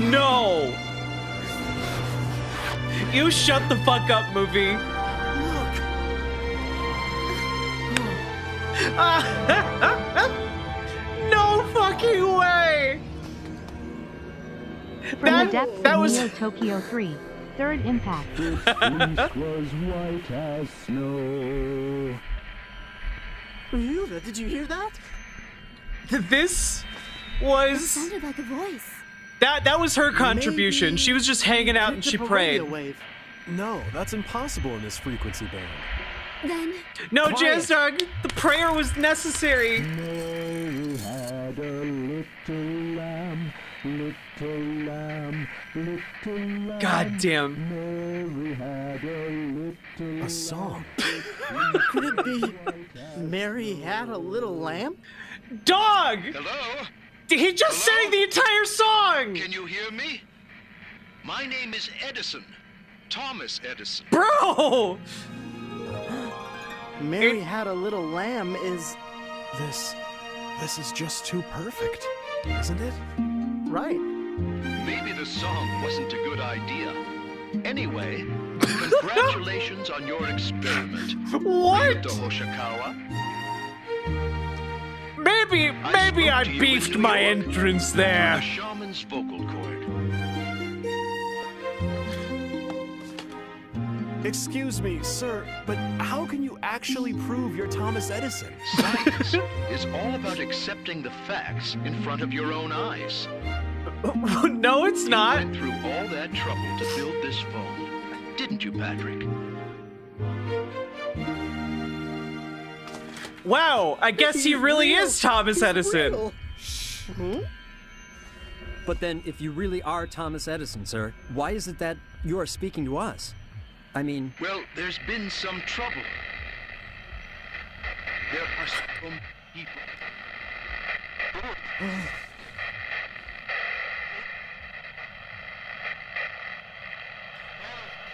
No. You shut the fuck up, movie. No fucking way. From the depths of Neo Tokyo 3, third impact. was white as snow. Ryuta, did you hear that? This was. It sounded like a voice. That was her contribution. She was just hanging out and she prayed. No, that's impossible in this frequency band. Then. No, Jazz Dog, the prayer was necessary. Mary had a little lamb, little lamb, little lamb. God damn. Mary had a little A song. Could it be Mary had a little lamb? Dog! Hello? He just sang the entire song! Can you hear me? My name is Edison. Thomas Edison. Bro! Mary had a little lamb is... This is just too perfect, isn't it? Right. Maybe the song wasn't a good idea. Anyway, congratulations on your experiment. What? Ryuta Hoshikawa. Maybe I beefed my entrance there. The shaman's vocal cord. Excuse me, sir, but how can you actually prove you're Thomas Edison? Science is all about accepting the facts in front of your own eyes. No, it's not. You went through all that trouble to build this phone, didn't you, Patrick? Wow, I guess he really is Thomas Edison. But then, if you really are Thomas Edison, sir, why is it that you are speaking to us? I mean... Well, there's been some trouble. There are some people.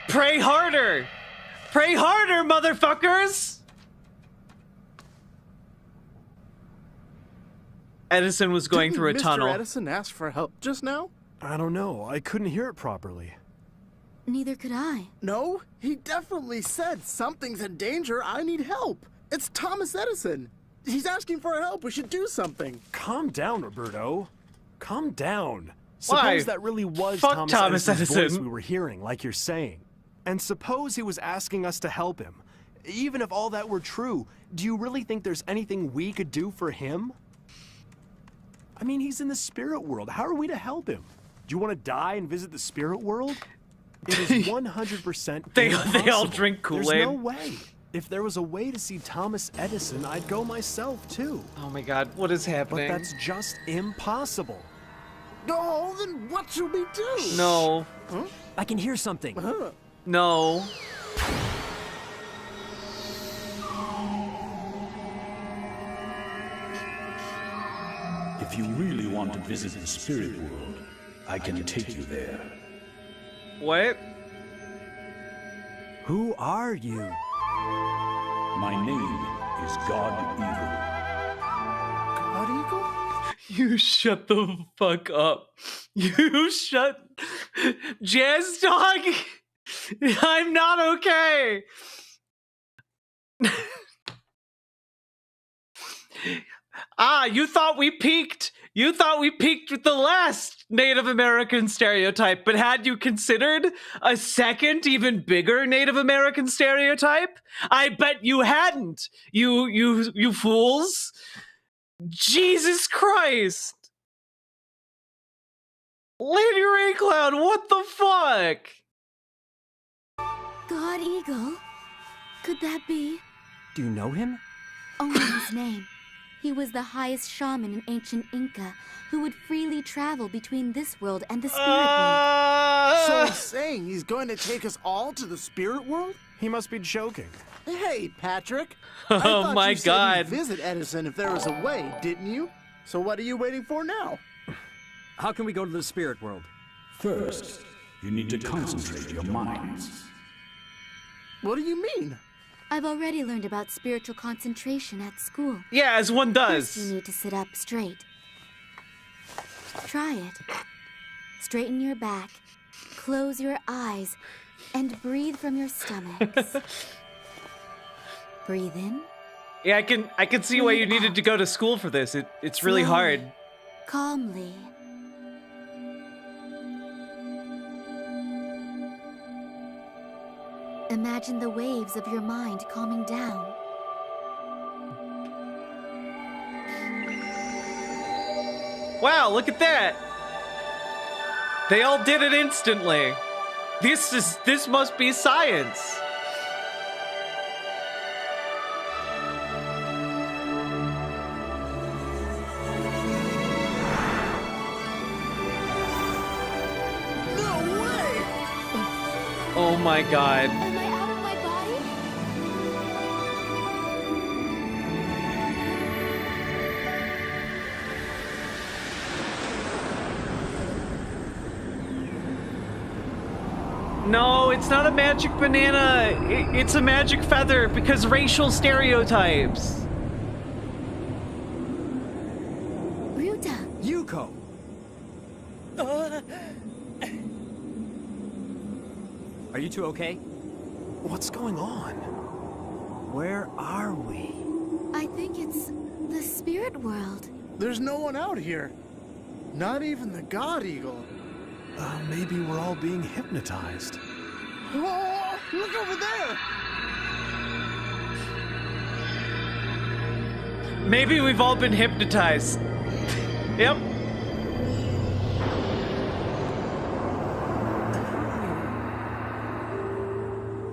Pray harder! Pray harder, motherfuckers! Edison was going through a tunnel. Mr. Edison asked for help just now? I don't know. I couldn't hear it properly. Neither could I. No, he definitely said something's in danger. I need help. It's Thomas Edison. He's asking for our help. We should do something. Calm down, Roberto. Calm down. Why? Suppose that really was Fuck Thomas Edison's Edison. voice we were hearing, like you're saying. And suppose he was asking us to help him. Even if all that were true, do you really think there's anything we could do for him? I mean, he's in the spirit world. How are we to help him? Do you want to die and visit the spirit world? It is 100% They impossible. all drink Kool-Aid. There's no way. If there was a way to see Thomas Edison, I'd go myself, too. Oh my god, what is happening? But that's just impossible. Oh, then what should we do? No. Huh? I can hear something. No. If you really want to visit the spirit world, I can take you there. What? Who are you? My name is God Eagle. God Eagle? You shut the fuck up. You shut... Jazz Dog! I'm not okay! You thought we peaked! You thought we peaked with the last Native American stereotype, but had you considered a second, even bigger Native American stereotype? I bet you hadn't, you fools! Jesus Christ! Lady Raycloud, what the fuck? God Eagle? Could that be? Do you know him? Only his name. He was the highest shaman in ancient Inca who would freely travel between this world and the spirit world. So he's saying he's going to take us all to the spirit world? He must be joking. Hey, Patrick. Oh I thought my you said God. you'd visit Edison if there was a way, didn't you? So what are you waiting for now? How can we go to the spirit world? First, you need to concentrate your minds. What do you mean? I've already learned about spiritual concentration at school. Yeah, as one does. First, you need to sit up straight. Try it. Straighten your back, close your eyes, and breathe from your stomachs. Breathe in. Yeah, I can see why you needed to go to school for this. It's really hard. Calmly. Imagine the waves of your mind calming down. Wow, look at that. They all did it instantly. This must be science. No way! Oh my God. Am I out of my body? No, it's not a magic banana. It's a magic feather because racial stereotypes. Ryuta! Yuko! Are you two okay? What's going on? Where are we? I think it's the spirit world. There's no one out here. Not even the God Eagle. Maybe we're all being hypnotized. Oh, look over there! Maybe we've all been hypnotized. Yep.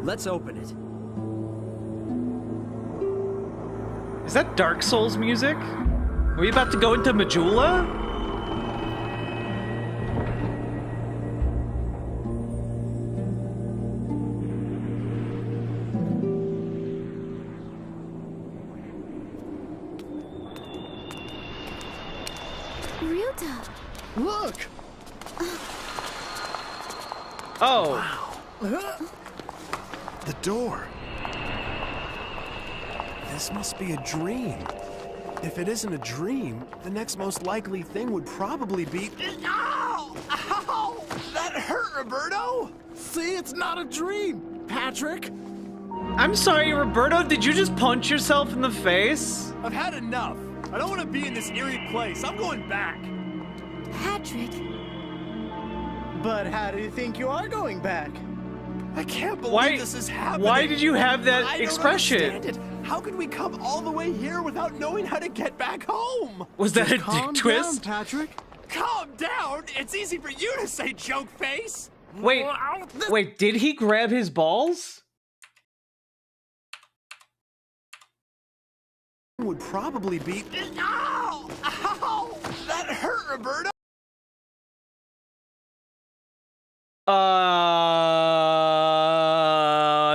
Let's open it. Is that Dark Souls music? Are we about to go into Majula? Ryuta! Look! Oh. The door. This must be a dream. If it isn't a dream, the next most likely thing would probably be... Ow! Ow! That hurt, Roberto! See, it's not a dream, Patrick! I'm sorry, Roberto, did you just punch yourself in the face? I've had enough. I don't want to be in this eerie place. I'm going back. Patrick! But how do you think you are going back? I can't believe this is happening. Why did you have that I don't expression? understand it. How could we come all the way here without knowing how to get back home? Was that a Calm dick twist? down, Patrick. Calm down. It's easy for you to say, joke face. Wait, did he grab his balls? Would probably be... Ow! Ow! That hurt, Roberto.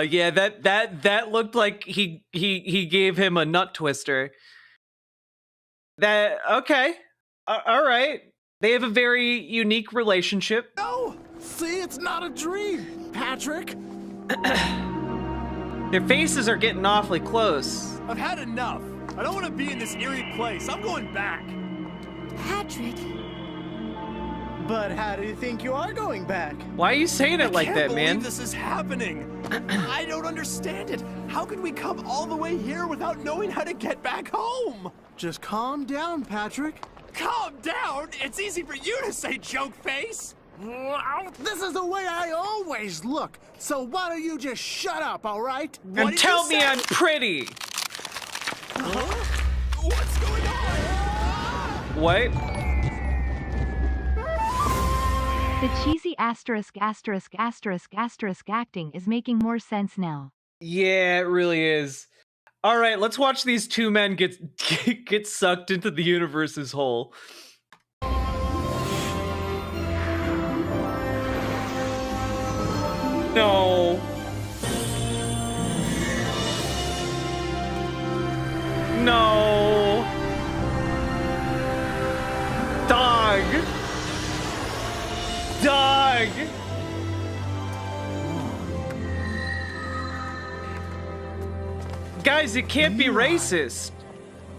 Yeah, that looked like he gave him a nut twister. Okay. All right. They have a very unique relationship. No! See, it's not a dream, Patrick! Their faces are getting awfully close. I've had enough. I don't want to be in this eerie place. I'm going back. Patrick. But how do you think you are going back? Why are you saying it like that, man? I can't believe this is happening. I don't understand it. How could we come all the way here without knowing how to get back home? Just calm down, Patrick. Calm down? It's easy for you to say, joke face. This is the way I always look. So why don't you just shut up, all right? And tell me I'm pretty. What's going on? What? The cheesy asterisk acting is making more sense now. Yeah, it really is. All right, let's watch these two men get sucked into the universe's hole. No. No. Dog. Dog. Guys, it can't be racist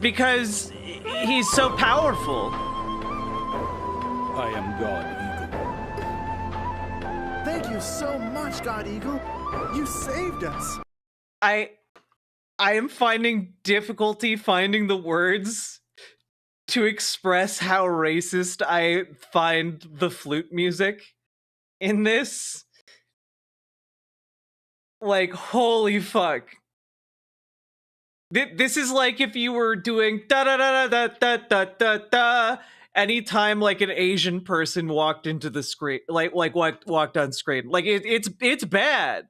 because he's so powerful. I am God Eagle. Thank you so much, God Eagle. You saved us. I am finding difficulty finding the words to express how racist I find the flute music in this. Like, holy fuck. This is like if you were doing da da da da da da da da anytime like an Asian person walked into the screen, like walked on screen. Like it's bad.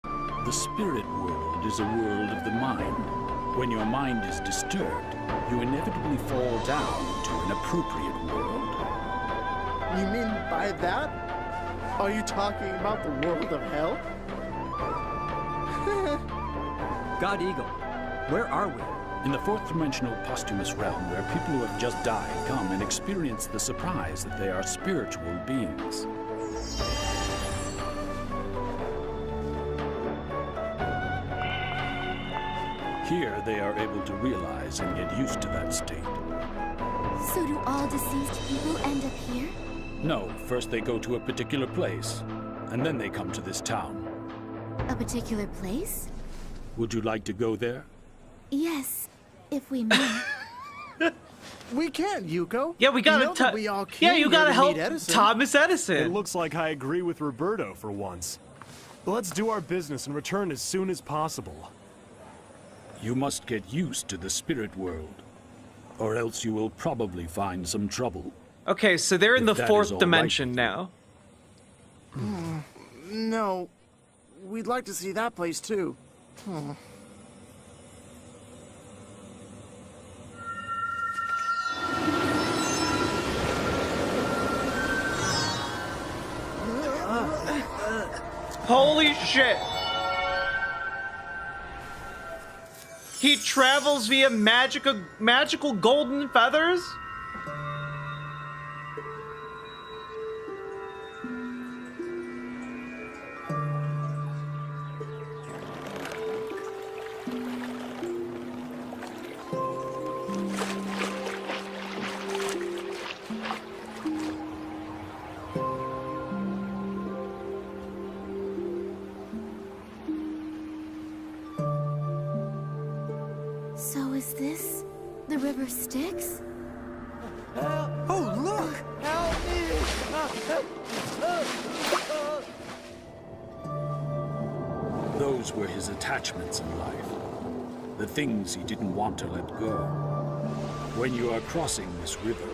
The spirit world is a world of the mind. When your mind is disturbed, you inevitably fall down to an appropriate world. You mean by that? Are you talking about the world of hell? God Eagle, where are we? In the fourth dimensional posthumous realm, where people who have just died come and experience the surprise that they are spiritual beings. Here, they are able to realize and get used to that state. So do all deceased people end up here? No, first they go to a particular place, and then they come to this town. A particular place? Would you like to go there? Yes, if we may. We can, Yuko. Yeah, we gotta. You know that we all Yeah, came you here gotta to help meet Edison. Thomas Edison. It looks like I agree with Roberto for once. Let's do our business and return as soon as possible. You must get used to the spirit world, or else you will probably find some trouble. Okay, so they're in the If that is fourth all dimension now. No, we'd like to see that place too. Holy shit! He travels via magical golden feathers? So is this the river Styx? Oh, look! Those were his attachments in life, the things he didn't want to let go. When you are crossing this river,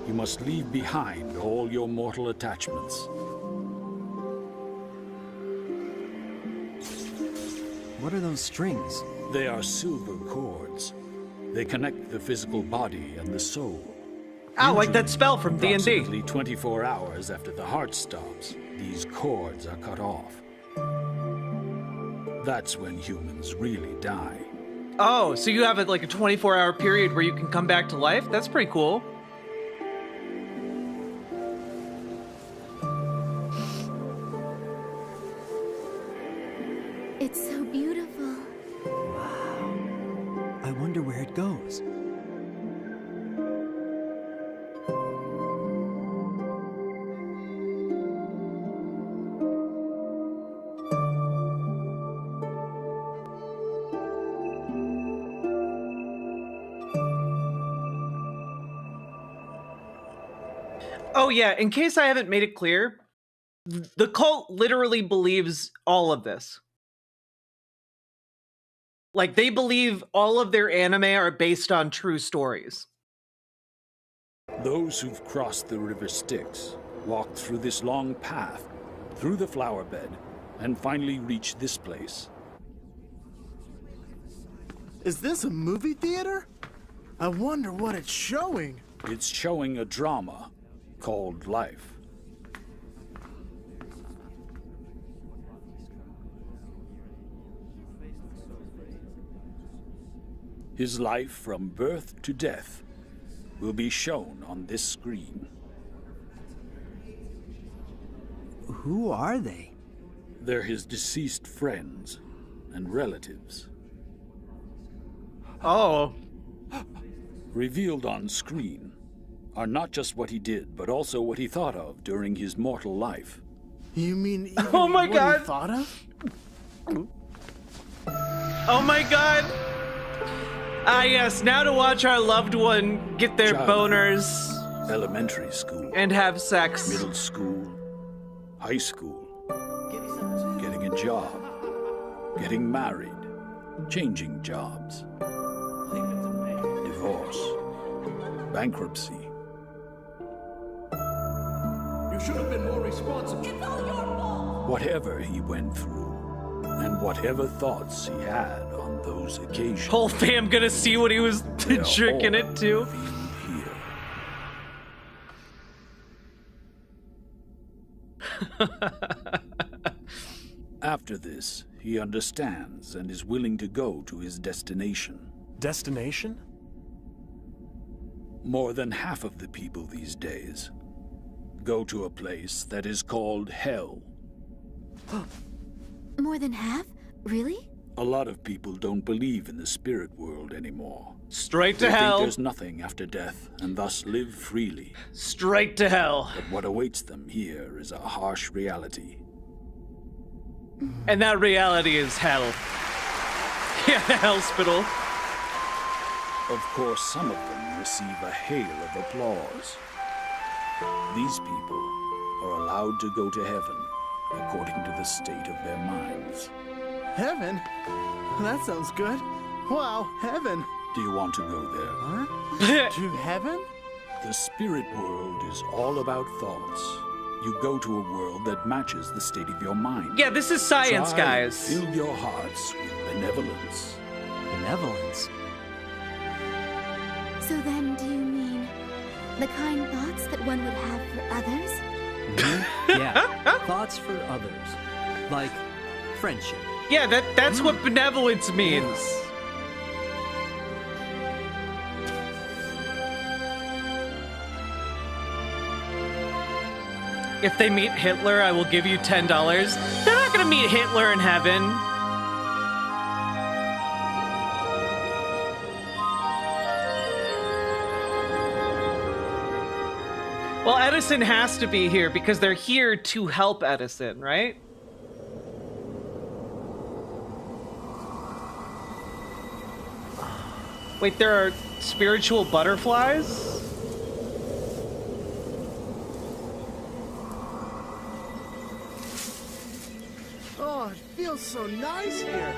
you must leave behind all your mortal attachments. What are those strings? They are silver cords. They connect the physical body and the soul. Ah, like that spell from D&D. Approximately 24 hours after the heart stops, these cords are cut off. That's when humans really die. Oh, so you have like a 24-hour period where you can come back to life? That's pretty cool. It's so beautiful. Wow. I wonder where it goes. Oh yeah, in case I haven't made it clear, the cult literally believes all of this. Like, they believe all of their anime are based on true stories. Those who've crossed the river Styx walked through this long path, through the flower bed, and finally reached this place. Is this a movie theater? I wonder what it's showing. It's showing a drama called life. His life from birth to death will be shown on this screen. Who are they? They're his deceased friends and relatives. Oh. Revealed on screen are not just what he did, but also what he thought of during his mortal life. You mean even Oh my what God. he thought of? Oh my god! Ah yes, now to watch our loved one get their boners. Elementary school. And have sex. Middle school. High school. Getting a job. Getting married. Changing jobs. Divorce. Bankruptcy. You should have been more responsible. It's all your fault. Whatever he went through, and whatever thoughts he had on those occasions. Whole fam gonna see what he was drinking it to. After this, he understands and is willing to go to his destination. Destination? More than half of the people these days go to a place that is called hell. More than half? Really? A lot of people don't believe in the spirit world anymore. Straight to They hell. think there's nothing after death, and thus live freely. Straight to hell. But what awaits them here is a harsh reality. And that reality is hell. Yeah, the hellspital. Of course, some of them receive a hail of applause. These people are allowed to go to heaven according to the state of their minds. Heaven? That sounds good. Wow, heaven. Do you want to go there? Huh? To heaven? The spirit world is all about thoughts. You go to a world that matches the state of your mind. Yeah, this is science, Try guys. and fill your hearts with benevolence. Benevolence? So then, do you mean the kind thoughts that one would have for others? Yeah, thoughts for others. Like friendship. Yeah, that's what benevolence means. If they meet Hitler, I will give you $10. They're not gonna meet Hitler in heaven. Well, Edison has to be here because they're here to help Edison, right? Wait, there are spiritual butterflies? Oh, it feels so nice here.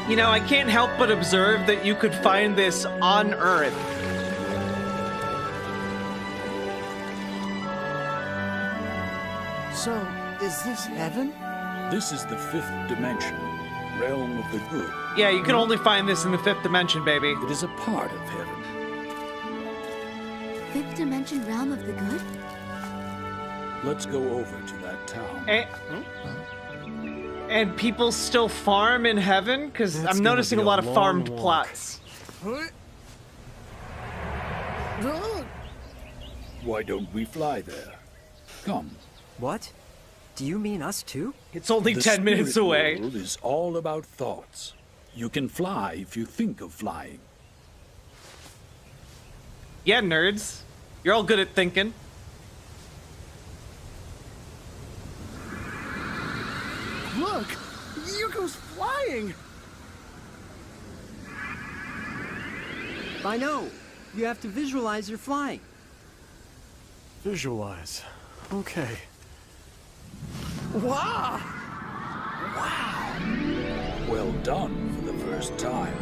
You know, I can't help but observe that you could find this on Earth. So, is this heaven? This is the fifth dimension, realm of the good. Yeah, you can only find this in the fifth dimension, baby. It is a part of heaven. fifth dimension realm of the good? Let's go over to that town. And people still farm in heaven? Because I'm noticing a lot of farmed plots. Why don't we fly there? Come. What? Do you mean us too? It's only The 10 minutes spirit away. world is all about thoughts. You can fly if you think of flying. Yeah, nerds. You're all good at thinking. Look! Yuko's flying! I know. You have to visualize you're flying. Visualize. Okay. Wow! Well done for the first time.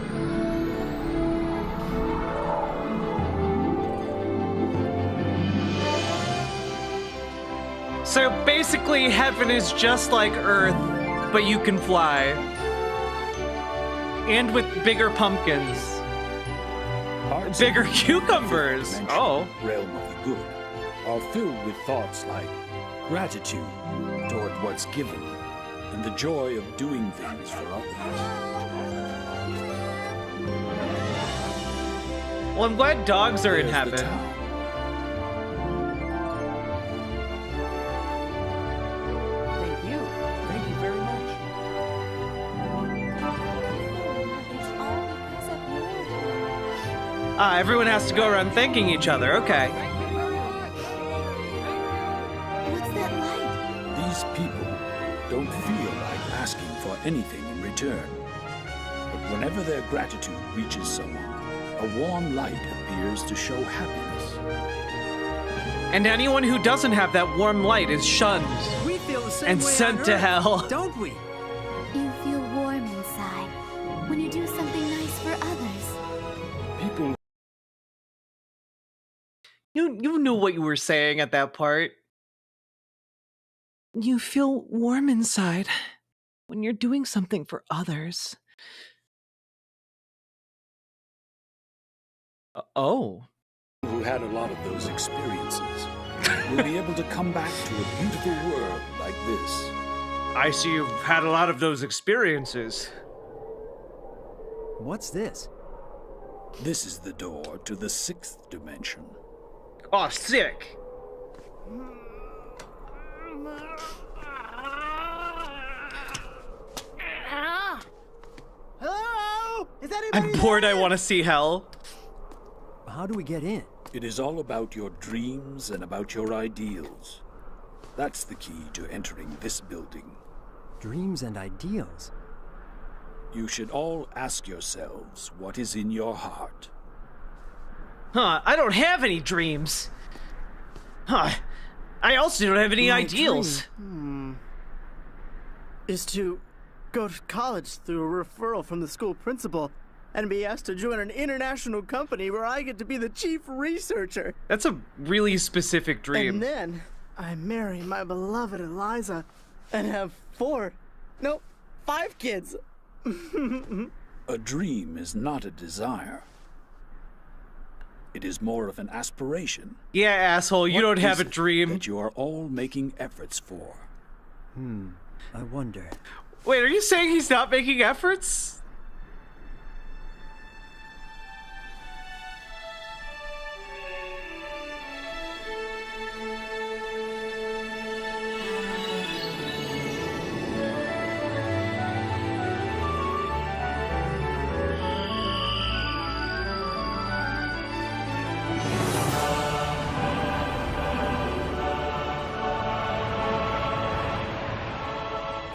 So basically, heaven is just like Earth, but you can fly. And with bigger pumpkins. Bigger cucumbers. Oh. Realm of the good are filled with thoughts like gratitude toward what's given and the joy of doing things for others. Well, I'm glad dogs are in heaven. Thank you. Thank you very much. Ah, everyone has to go around thanking each other. Okay. What's that light? These people don't feel like asking for anything in return. But whenever their gratitude reaches someone, a warm light appears to show happiness. And anyone who doesn't have that warm light is shunned We feel the same and way sent on to Earth, hell. don't we? You feel warm inside when you do something nice for others. People. You knew what you were saying at that part. You feel warm inside when you're doing something for others. Oh. Who had a lot of those experiences will be able to come back to a beautiful world like this. I see you've had a lot of those experiences. What's this? This is the door to the 6th dimension. Oh, sick. Hello? Is anybody I'm bored. there? I want to see hell. How do we get in? It is all about your dreams and about your ideals. That's the key to entering this building. Dreams and ideals? You should all ask yourselves what is in your heart. Huh, I don't have any dreams. Huh, I also don't have any My ideals. dream, is to go to college through a referral from the school principal and be asked to join an international company where I get to be the chief researcher. That's a really specific dream. And then I marry my beloved Eliza and have 5 kids. A dream is not a desire. It is more of an aspiration. Yeah, asshole, you What don't have is a it dream. that you are all making efforts for. I wonder. Wait, are you saying he's not making efforts?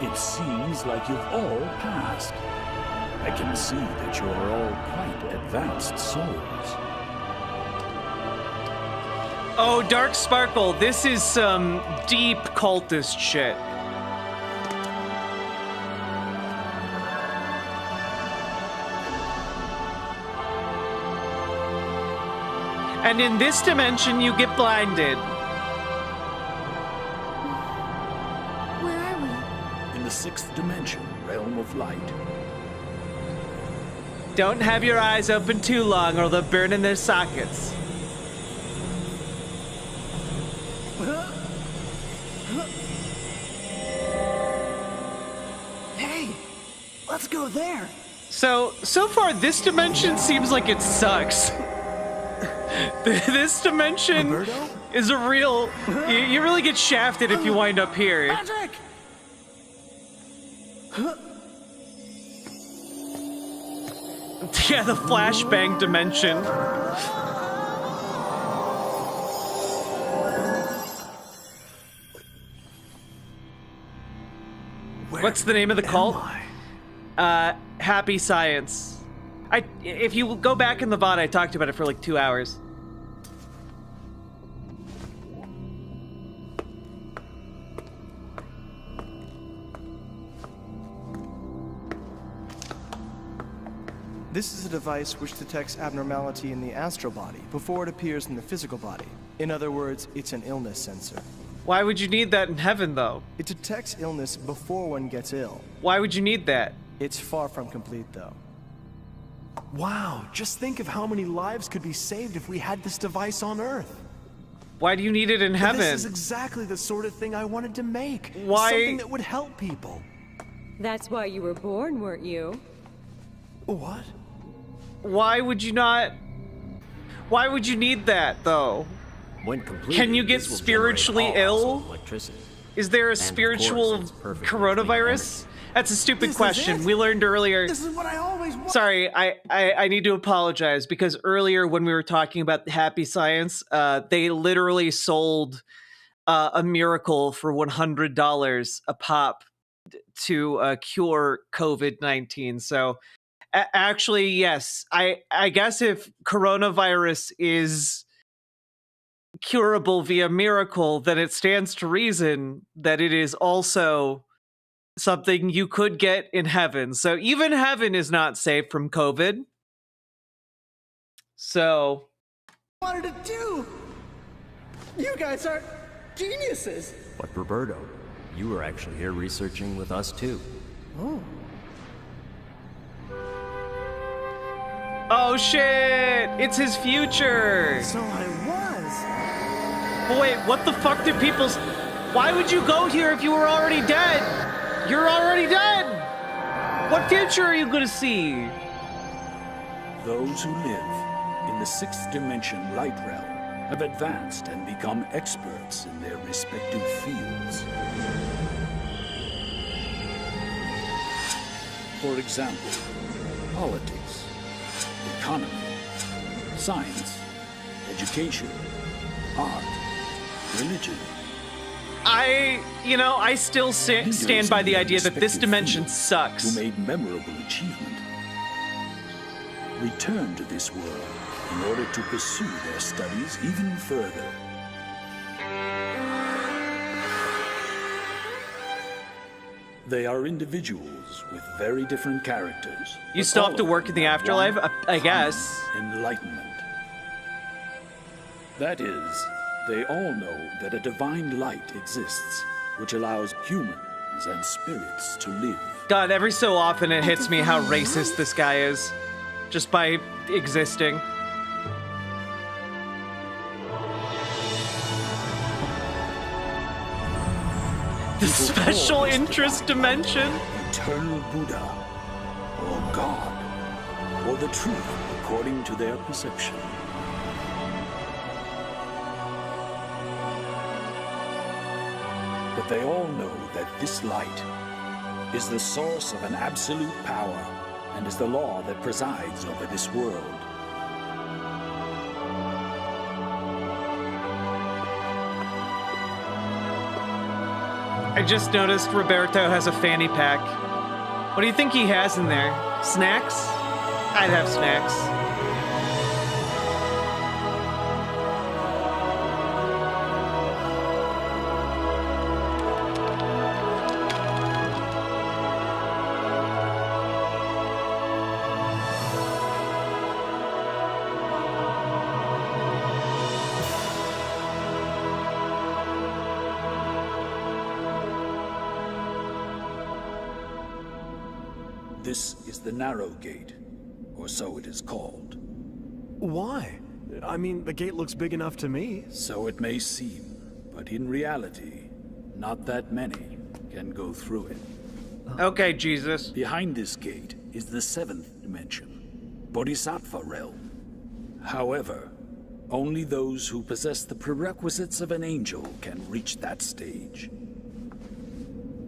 It seems like you've all passed. I can see that you are all quite advanced souls. Oh, Dark Sparkle, this is some deep cultist shit. And in this dimension, you get blinded. Where are we? In the 6th dimension, realm of light. Don't have your eyes open too long or they'll burn in their sockets. Let's go there. So far, this dimension seems like it sucks. This dimension Roberto? is a real... You really get shafted if you wind up here. Patrick! Yeah, the flashbang dimension. What's the name of the cult? Happy Science. If you go back in the VOD, I talked about it for like 2 hours. This is a device which detects abnormality in the astral body before it appears in the physical body. In other words, it's an illness sensor. Why would you need that in heaven, though? It detects illness before one gets ill. Why would you need that? It's far from complete, though. Wow, just think of how many lives could be saved if we had this device on Earth. Why do you need it in heaven? This is exactly the sort of thing I wanted to make. Why? Something that would help people. That's why you were born, weren't you? What? Why would you not? Why would you need that, though? When completed, Can you get spiritually ill? Is there a spiritual coronavirus? That's a stupid question. We learned earlier. This is what I always want. Sorry, I need to apologize because earlier when we were talking about Happy Science, they literally sold a miracle for $100 a pop to cure COVID-19. So actually, yes, I guess if coronavirus is curable via miracle, then it stands to reason that it is also something you could get in heaven. So even heaven is not safe from COVID. So Wanted to do. You guys are geniuses. But Roberto, you were actually here researching with us too. Oh. oh shit, it's his future. So I was. But wait, what the fuck did people... Why would you go here if you were already dead? You're already dead! What future are you gonna see? Those who live in the sixth dimension light realm have advanced and become experts in their respective fields. For example, politics, economy, science, education, art, religion. I still stand by the idea that this dimension sucks. Who made memorable achievement return to this world in order to pursue their studies even further. They are individuals with very different characters. You still have to work in the afterlife, I guess. Enlightenment. That is, they all know that a divine light exists, which allows humans and spirits to live. God, every so often it hits me how racist this guy is, just by existing. The special interest dimension? Eternal Buddha, or God, or the truth according to their perception. But they all know that this light is the source of an absolute power and is the law that presides over this world. I just noticed Roberto has a fanny pack. What do you think he has in there? Snacks? I'd have snacks. This is the Narrow Gate, or so it is called. Why? I mean, the gate looks big enough to me. So it may seem, but in reality, not that many can go through it. Okay, Jesus. Behind this gate is the 7th dimension, Bodhisattva realm. However, only those who possess the prerequisites of an angel can reach that stage.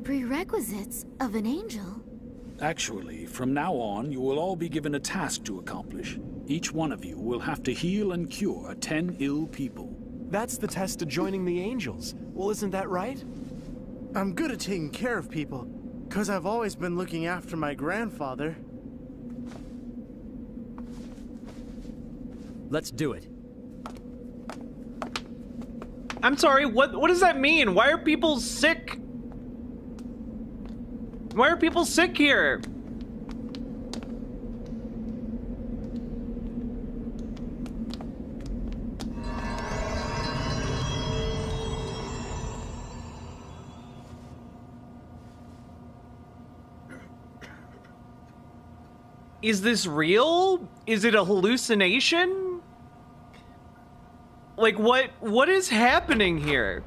Prerequisites of an angel? Actually, from now on, you will all be given a task to accomplish. Each one of you will have to heal and cure 10 ill people. That's the test to joining the angels. Well, isn't that right? I'm good at taking care of people, because I've always been looking after my grandfather. Let's do it. I'm sorry, what does that mean? Why are people sick? Why are people sick here? Is this real? Is it a hallucination? Like, what is happening here?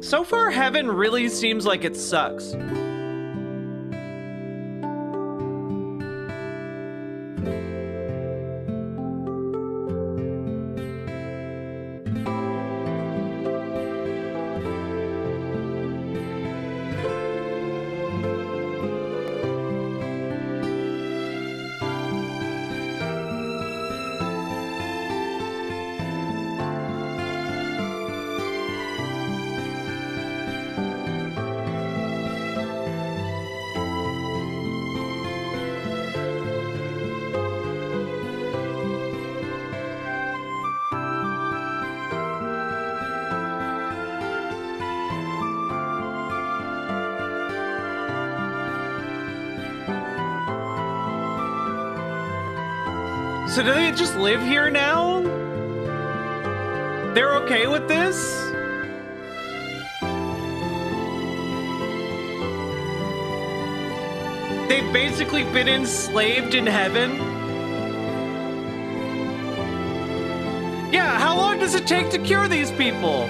So far, heaven really seems like it sucks. So do they just live here now? They're okay with this? They've basically been enslaved in heaven? Yeah, how long does it take to cure these people?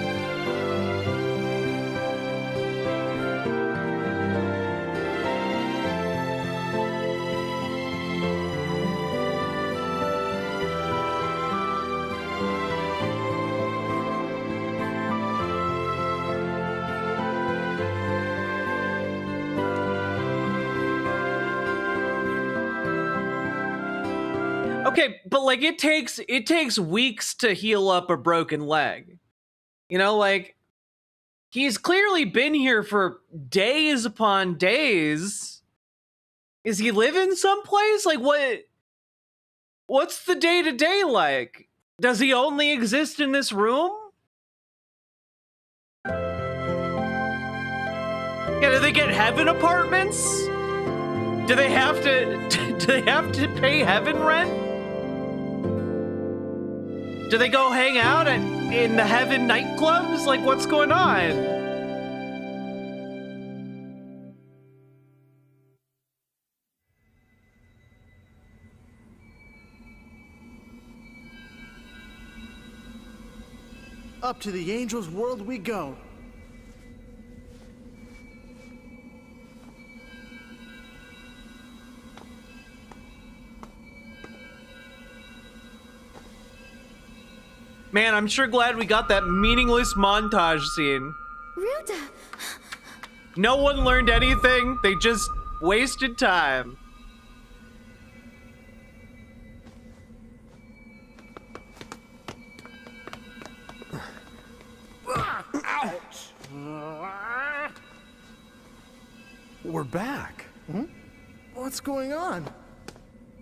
Okay, but like it takes weeks to heal up a broken leg. You know, like he's clearly been here for days upon days. Is he living someplace? Like what's the day-to-day like? Does he only exist in this room? Yeah, do they get heaven apartments? Do they have to pay heaven rent? Do they go hang out in the heaven nightclubs? Like, what's going on? Up to the angels' world we go. Man, I'm sure glad we got that meaningless montage scene. Ruta! No one learned anything. They just wasted time. Ouch! We're back. What's going on?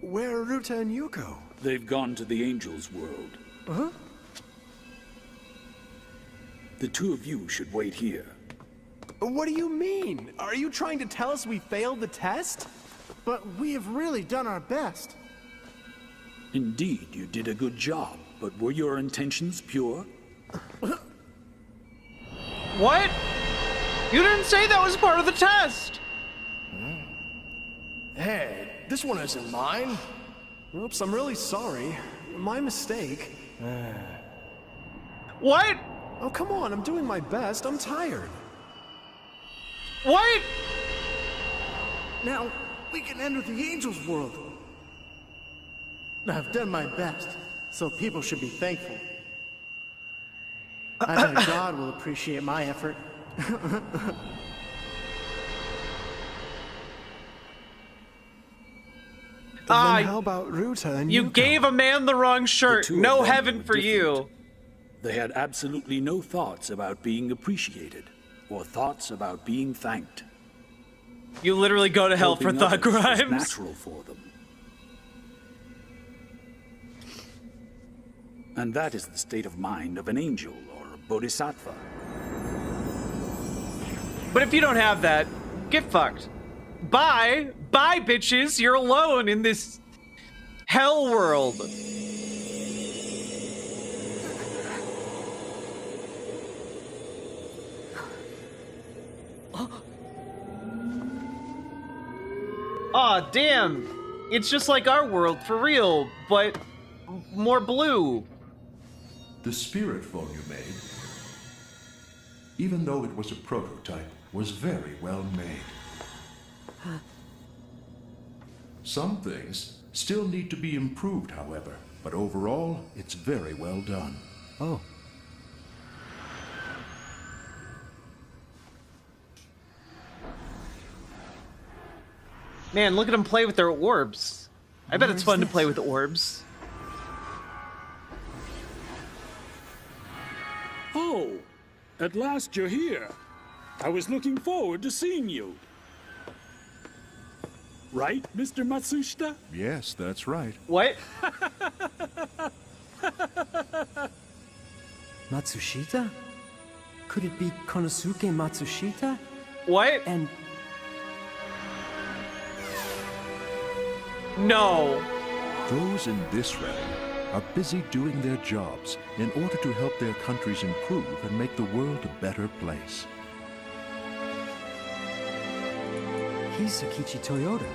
Where are Ruta and Yuko? They've gone to the angels' world. Huh? The two of you should wait here. What do you mean? Are you trying to tell us we failed the test? But we have really done our best. Indeed, you did a good job, but were your intentions pure? What? You didn't say that was part of the test! Hey, this one isn't mine. Oops, I'm really sorry. My mistake. What? Oh, come on, I'm doing my best. I'm tired. What? Now, we can enter the angels' world. I've done my best, so people should be thankful. I bet God will appreciate my effort. Then how about Ruta and you gave a man the wrong shirt. No heaven for you. They had absolutely no thoughts about being appreciated or thoughts about being thanked. You literally go to hell for Helping thought others was crimes. natural for them. And that is the state of mind of an angel or a bodhisattva. But if you don't have that, get fucked. Bye. Bye, bitches. You're alone in this hell world. Aw, damn. It's just like our world, for real, but more blue. The spirit phone you made, even though it was a prototype, was very well made. Some things still need to be improved, however, but overall, it's very well done. Oh. Man, look at them play with their orbs. I bet it's fun to play with orbs. Oh, at last you're here. I was looking forward to seeing you. Right, Mr. Matsushita? Yes, that's right. What? Matsushita? Could it be Konosuke Matsushita? What? And... No. Those in this realm are busy doing their jobs in order to help their countries improve and make the world a better place. He's Sakichi Toyota.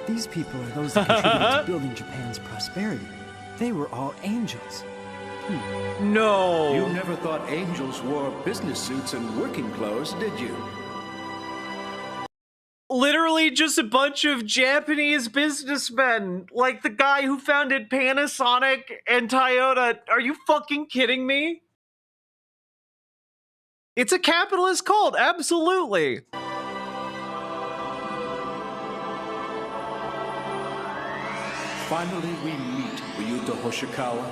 These people are those that contributed to building Japan's prosperity. They were all angels. No. You never thought angels wore business suits and working clothes, did you? Literally just a bunch of Japanese businessmen, like the guy who founded Panasonic and Toyota. Are you fucking kidding me? It's a capitalist cult, absolutely. Finally, we meet Ryuta Hoshikawa.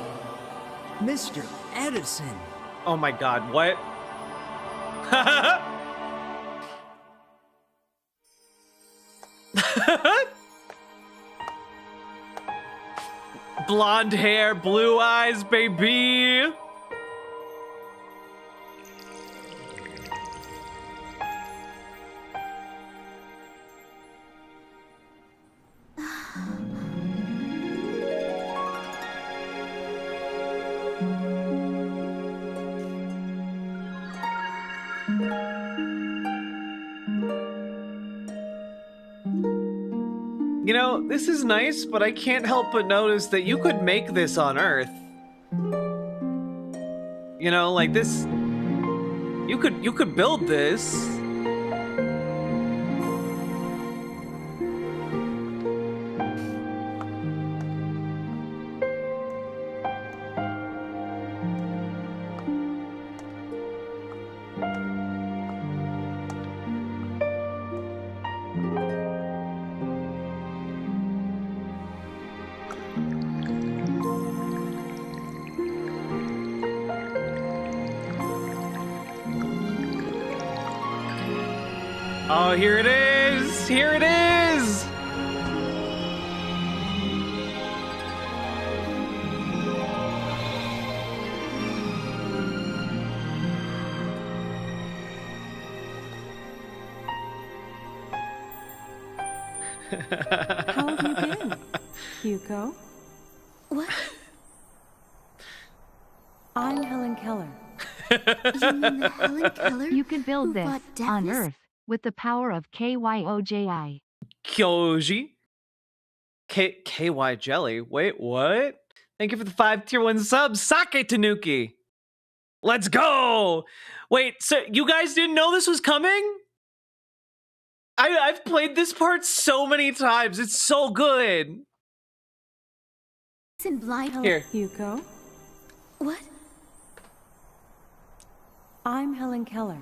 Mr. Edison. Oh my god, what? Blonde hair, blue eyes, baby. You know, this is nice, but I can't help but notice that you could make this on Earth. You know, like this, you could build this. Oh, here it is! Here it is! How have you been, Hugo? What? I'm Helen Keller. You mean the Helen Keller? You could build who this fought on deafness? Earth with the power of KYOJI. Kyoji? KY jelly? Wait, what? Thank you for the 5 tier 1 subs. Sake Tanuki. Let's go. Wait, so you guys didn't know this was coming? I've played this part so many times. It's so good. In blind. Here. Yuko. What? I'm Helen Keller.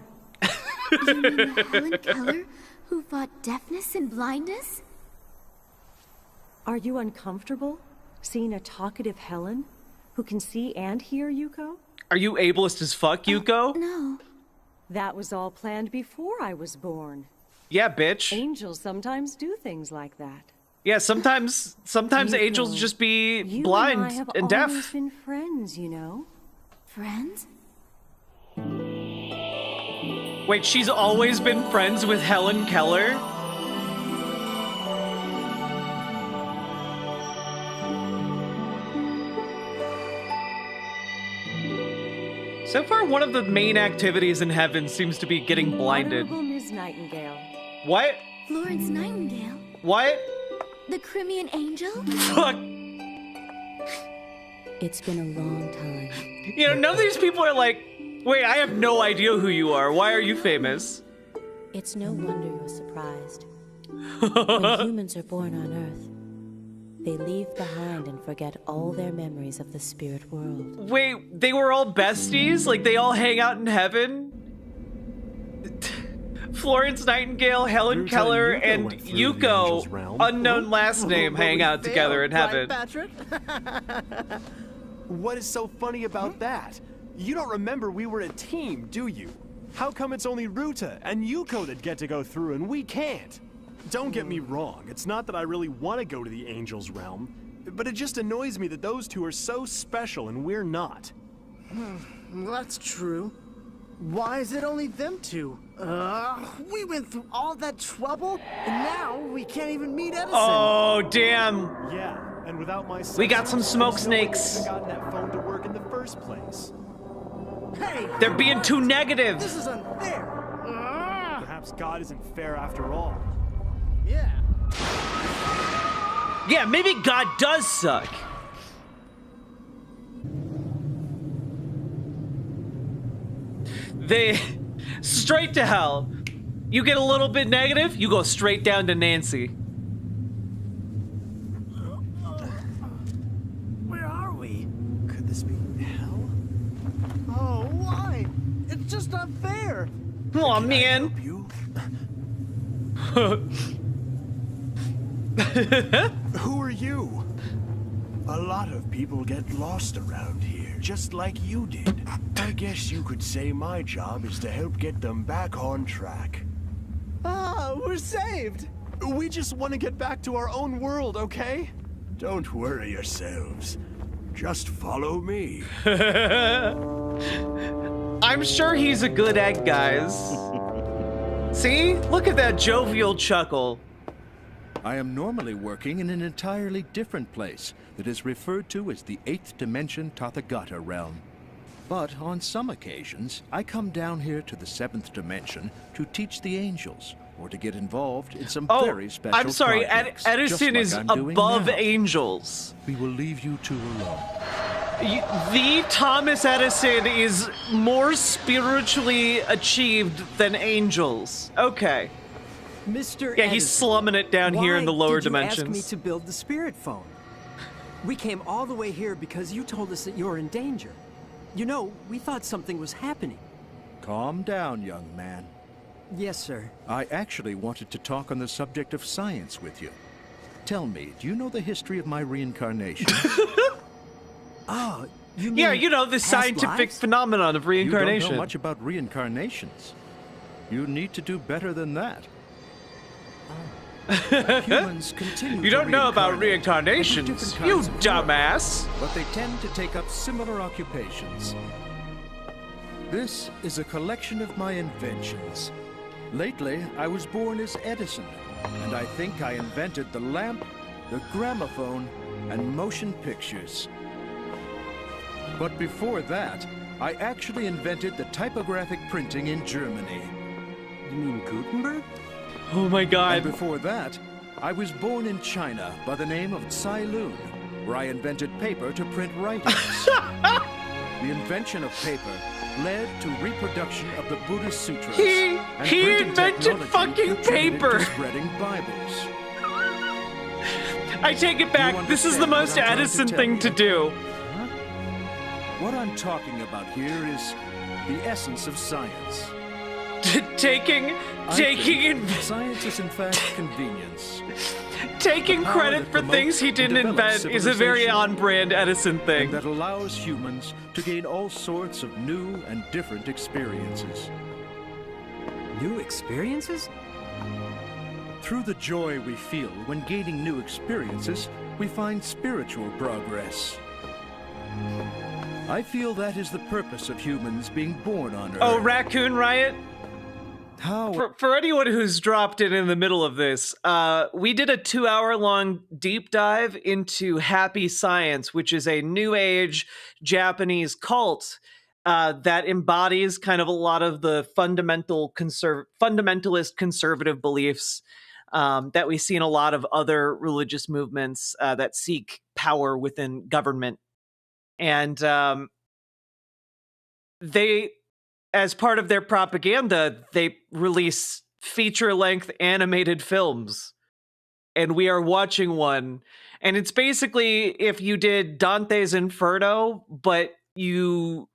You mean the Helen Keller who fought deafness and blindness? Are you uncomfortable seeing a talkative Helen who can see and hear, Yuko? Are you ableist as fuck, Yuko? No. That was all planned before I was born. Yeah, bitch. Angels sometimes do things like that. Yeah, sometimes Yuko, angels just be you blind and I have and always deaf. been friends, you know. Friends? Wait, she's always been friends with Helen Keller? So far, one of the main activities in heaven seems to be getting blinded. Honorable Ms. Nightingale. What? Florence Nightingale? What? The Crimean angel? Fuck. It's been a long time. You know, none of these people are like, wait, I have no idea who you are. Why are you famous? It's no wonder you're surprised. When humans are born on Earth, they leave behind and forget all their memories of the spirit world. Wait, they were all besties? Like, they all hang out in heaven? Florence Nightingale, Helen Keller, and Yuko, unknown last name, hang out together in heaven. Right, Patrick? What is so funny about that? You don't remember we were a team, do you? How come it's only Ruta and Yuko that get to go through and we can't? Don't get me wrong, it's not that I really want to go to the Angels' realm, but it just annoys me that those two are so special and we're not. That's true. Why is it only them two? We went through all that trouble, and now we can't even meet Edison. Oh, damn. Yeah, and without my we got some smoke snakes. I got that phone to work in the first place. Hey, they're being too negative. This is unfair. Perhaps God isn't fair after all. Yeah. Yeah, maybe God does suck. They straight to hell. You get a little bit negative, you go straight down to Nancy. Where are we? Could this be hell? Oh, why? It's just unfair. Oh man. Who are you? A lot of people get lost around here, just like you did. I guess you could say my job is to help get them back on track. Ah, we're saved. We just want to get back to our own world, okay? Don't worry yourselves. Just follow me. I'm sure he's a good egg, guys. See? Look at that jovial chuckle. I am normally working in an entirely different place that is referred to as the 8th dimension Tathagata realm. But on some occasions, I come down here to the 7th dimension to teach the angels, or to get involved in some very special I'm sorry, projects, Edison just is like I'm doing above now. angels. We will leave you two alone. The Thomas Edison is more spiritually achieved than angels. Okay. Mr. Yeah, he's slumming it down here in the lower dimensions. Why did you ask me to build the spirit phone? We came all the way here because you told us that you're in danger. You know, we thought something was happening. Calm down, young man. Yes, sir. I actually wanted to talk on the subject of science with you. Tell me, do you know the history of my reincarnation? Oh, you mean yeah, you know, the scientific phenomenon of reincarnation. You don't know much about reincarnations. You need to do better than that. Humans continue You don't know about reincarnations, you dumbass. But they tend to take up similar occupations. This is a collection of my inventions. Lately, I was born as Edison, and I think I invented the lamp, the gramophone, and motion pictures. But before that, I actually invented the typographic printing in Germany. You mean Gutenberg? Oh my god. And before that, I was born in China by the name of Tsai Lun. where I invented paper to print writings. The invention of paper led to reproduction of the Buddhist sutras. He printing invented technology fucking contributed paper. to spreading Bibles. I take it back. This is the most Edison thing to do. What I'm talking about here is the essence of science. taking science is in fact convenience. Taking credit for things he didn't invent is a very on-brand Edison thing. That allows humans to gain all sorts of new and different experiences. New experiences? Through the joy we feel when gaining new experiences, we find spiritual progress. I feel that is the purpose of humans being born on Earth. Oh, Raccoon Riot? How? For anyone who's dropped in the middle of this, we did a 2-hour-long deep dive into Happy Science, which is a new age Japanese cult that embodies kind of a lot of the fundamentalist conservative beliefs that we see in a lot of other religious movements that seek power within government. And they, as part of their propaganda, they release feature-length animated films. And we are watching one. And it's basically if you did Dante's Inferno, but you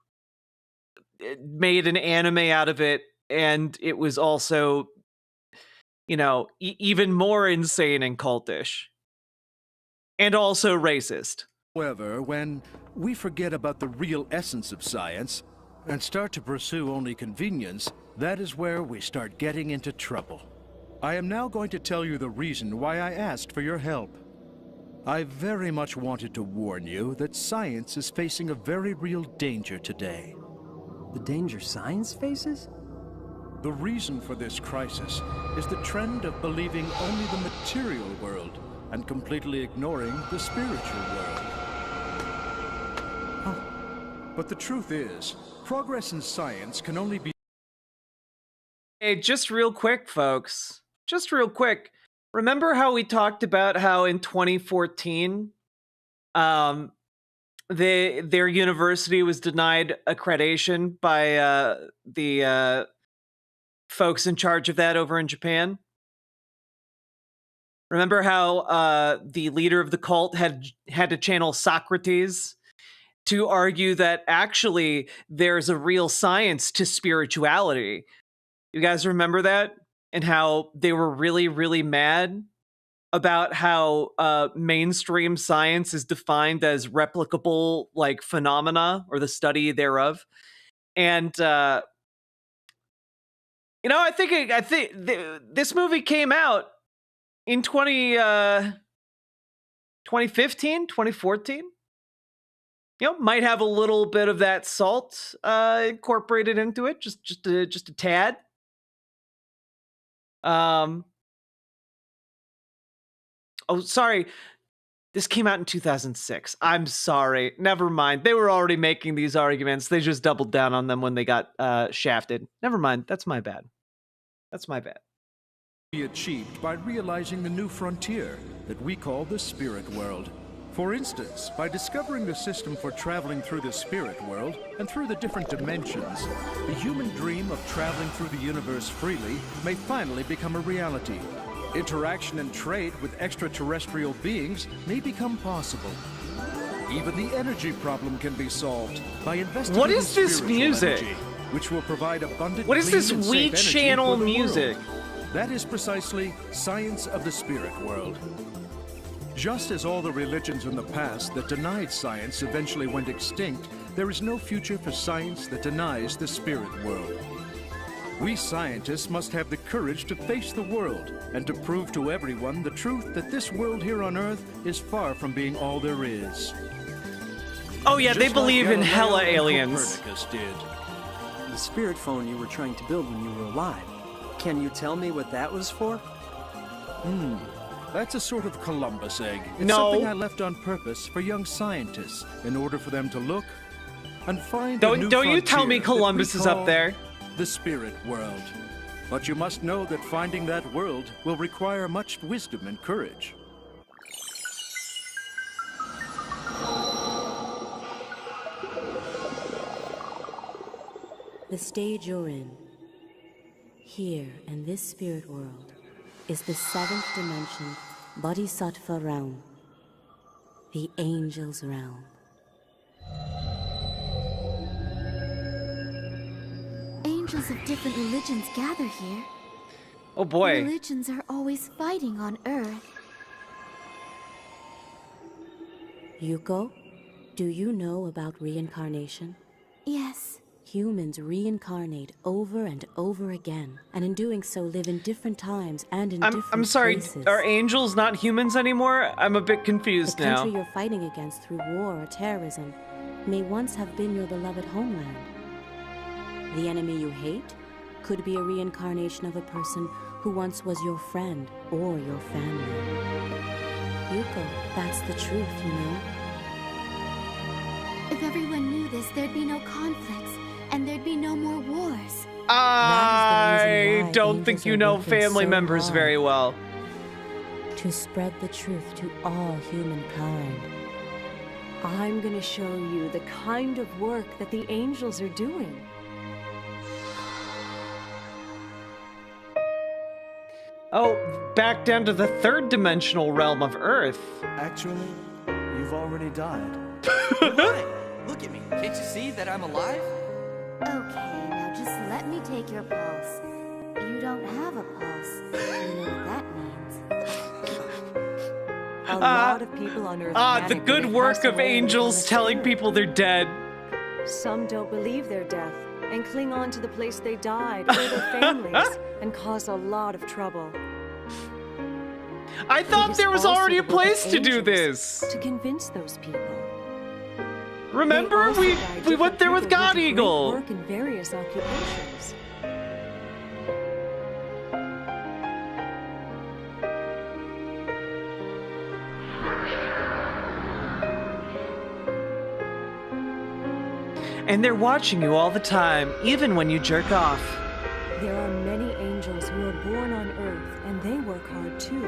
made an anime out of it, and it was also, you know, even more insane and cultish. And also racist. However, when we forget about the real essence of science and start to pursue only convenience, that is where we start getting into trouble. I am now going to tell you the reason why I asked for your help. I very much wanted to warn you that science is facing a very real danger today. The danger science faces? The reason for this crisis is the trend of believing only the material world and completely ignoring the spiritual world. But the truth is, progress in science can only be... Hey, just real quick, folks. Just real quick. Remember how we talked about how in 2014, their university was denied accreditation by the folks in charge of that over in Japan? Remember how the leader of the cult had to channel Socrates to argue that actually there's a real science to spirituality? You guys remember that? And how they were really, really mad about how mainstream science is defined as replicable, like, phenomena or the study thereof. And you know, I think this movie came out in 2015, 2014. You know, might have a little bit of that salt incorporated into it, just a tad. Oh, sorry. This came out in 2006. I'm sorry. Never mind. They were already making these arguments. They just doubled down on them when they got shafted. Never mind. That's my bad. That's my bad. Be achieved by realizing the new frontier that we call the spirit world. For instance, by discovering the system for traveling through the spirit world and through the different dimensions, the human dream of traveling through the universe freely may finally become a reality. Interaction and trade with extraterrestrial beings may become possible. Even the energy problem can be solved by investigating what is this music? Energy, which will provide abundant. What is this Wii Channel music? That is precisely science of the spirit world. Just as all the religions in the past that denied science eventually went extinct, there is no future for science that denies the spirit world. We scientists must have the courage to face the world and to prove to everyone the truth that this world here on Earth is far from being all there is. Oh yeah, Just they believe like in hella Galileo and aliens. Copernicus did. The spirit phone you were trying to build when you were alive. Can you tell me what that was for? That's a sort of Columbus egg. It's No. something I left on purpose for young scientists in order for them to look and find Don't a new you tell me frontier that Columbus we is up call there. The spirit world. But you must know that finding that world will require much wisdom and courage. The stage you're in, here in this spirit world, is the 7th dimension Bodhisattva realm, the Angel's realm. Angels of different religions gather here. Oh boy. Religions are always fighting on Earth. Yuko, do you know about reincarnation? Yes. Humans reincarnate over and over again, and in doing so live in different times and in different I'm sorry, places. are angels not humans anymore? I'm a bit confused the now. The country you're fighting against through war or terrorism may once have been your beloved homeland. The enemy you hate could be a reincarnation of a person who once was your friend or your family. Yuko, that's the truth, you know. If everyone knew this, there'd be no conflicts, and there'd be no more wars. I don't think you know family members very well. To spread the truth to all humankind. I'm gonna show you the kind of work that the angels are doing. Oh, back down to the 3rd dimensional realm of Earth. Actually, you've already died. Look at me. Can't you see that I'm alive? Okay, now just let me take your pulse. You don't have a pulse. You know what that means. A lot of people on Earth the good work of angels telling people they're dead. Some don't believe their death and cling on to the place they died or their families and cause a lot of trouble. I thought there was already a place to do this. To convince those people. Remember, we went there with God Eagle. Work in various occupations. And they're watching you all the time, even when you jerk off. There are many angels who are born on Earth, and they work hard too.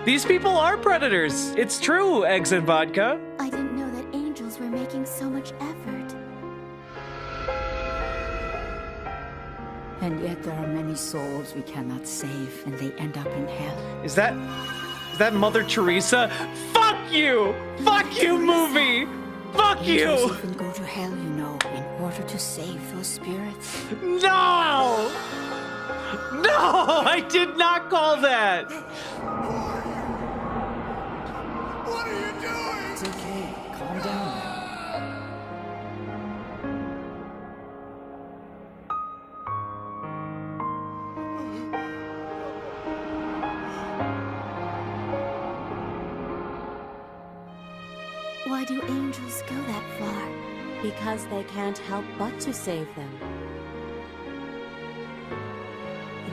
These people are predators. It's true, eggs and vodka. I didn't know that angels were making so much effort. And yet there are many souls we cannot save, and they end up in hell. Is that Mother Teresa? Fuck you! Fuck you, movie! Fuck you! Angels even go to hell, you know, in order to save those spirits. No! No! I did not call that! What are you doing? It's okay. Calm down. Why do angels go that far? Because they can't help but to save them.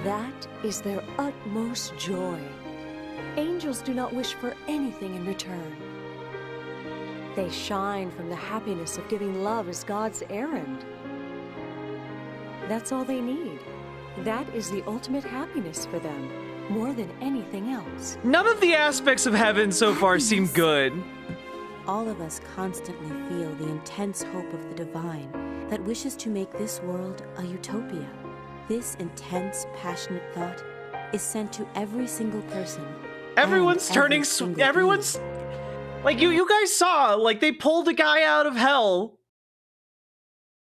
That is their utmost joy. Angels do not wish for anything in return. They shine from the happiness of giving love as God's errand. That's all they need. That is the ultimate happiness for them, more than anything else. None of the aspects of heaven so far seem good. All of us constantly feel the intense hope of the divine that wishes to make this world a utopia. This intense, passionate thought is sent to every single person. Everyone's turning, everyone's, like, you guys saw, like, they pulled a guy out of hell,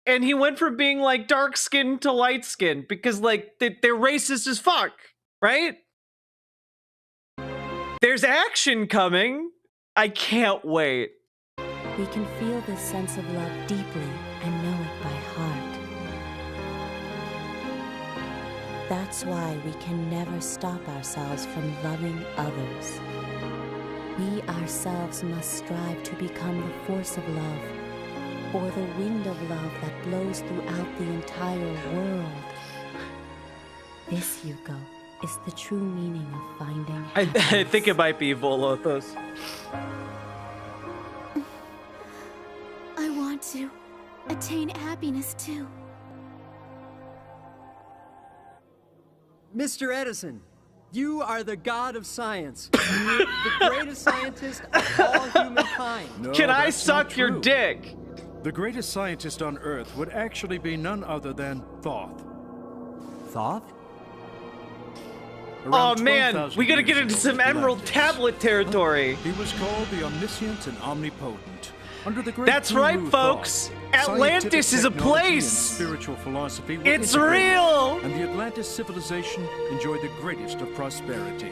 and he went from being, like, dark-skinned to light-skinned, because, like, they're racist as fuck, right? There's action coming. I can't wait. We can feel this sense of love deeply and know it by heart. That's why we can never stop ourselves from loving others. We ourselves must strive to become the force of love, or the wind of love that blows throughout the entire world. This, Yuko, is the true meaning of finding happiness. I think it might be Volothos. I want to attain happiness too. Mr. Edison, you are the god of science. You're the greatest scientist of all humankind. Can I suck your dick? The greatest scientist on Earth would actually be none other than Thoth. Thoth? Oh man, we gotta get into some Emerald Tablet territory. He was called the Omniscient and Omnipotent. Under the great That's right, folks. Atlantis is a place. Spiritual philosophy. It's real. And the Atlantis civilization enjoyed the greatest of prosperity.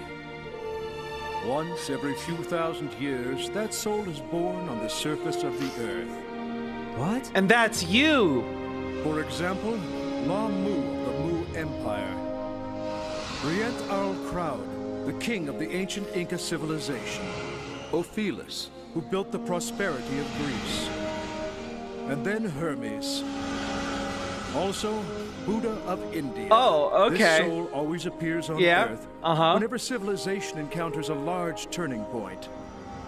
Once every few thousand years, that soul is born on the surface of the earth. What? And that's you. For example, La Mu of the Mu Empire. Rient Al Crowd, the king of the ancient Inca civilization. Ophelis, who built the prosperity of Greece. And then Hermes. Also, Buddha of India. Oh, okay. This soul always appears on Earth whenever civilization encounters a large turning point.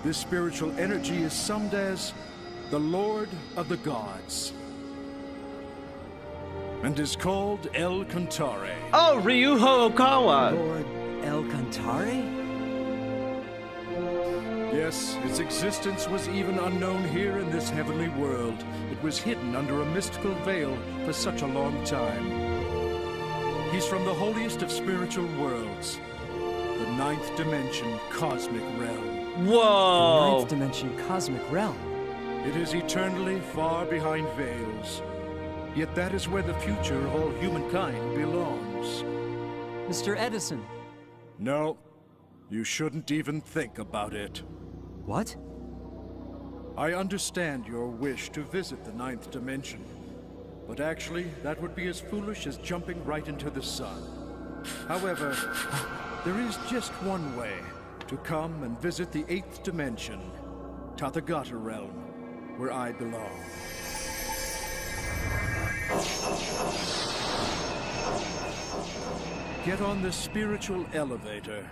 This spiritual energy is summed as the Lord of the Gods. And is called El Cantare. Oh, Ryuho Okawa. Lord El Cantare? Yes, its existence was even unknown here in this heavenly world. It was hidden under a mystical veil for such a long time. He's from the holiest of spiritual worlds, the 9th dimension cosmic realm. Whoa! The 9th dimension cosmic realm. It is eternally far behind veils. Yet that is where the future of all humankind belongs. Mr. Edison. No, you shouldn't even think about it. What? I understand your wish to visit the 9th dimension, but actually, that would be as foolish as jumping right into the sun. However, there is just one way to come and visit the 8th dimension, Tathagata realm, where I belong. Get on the spiritual elevator.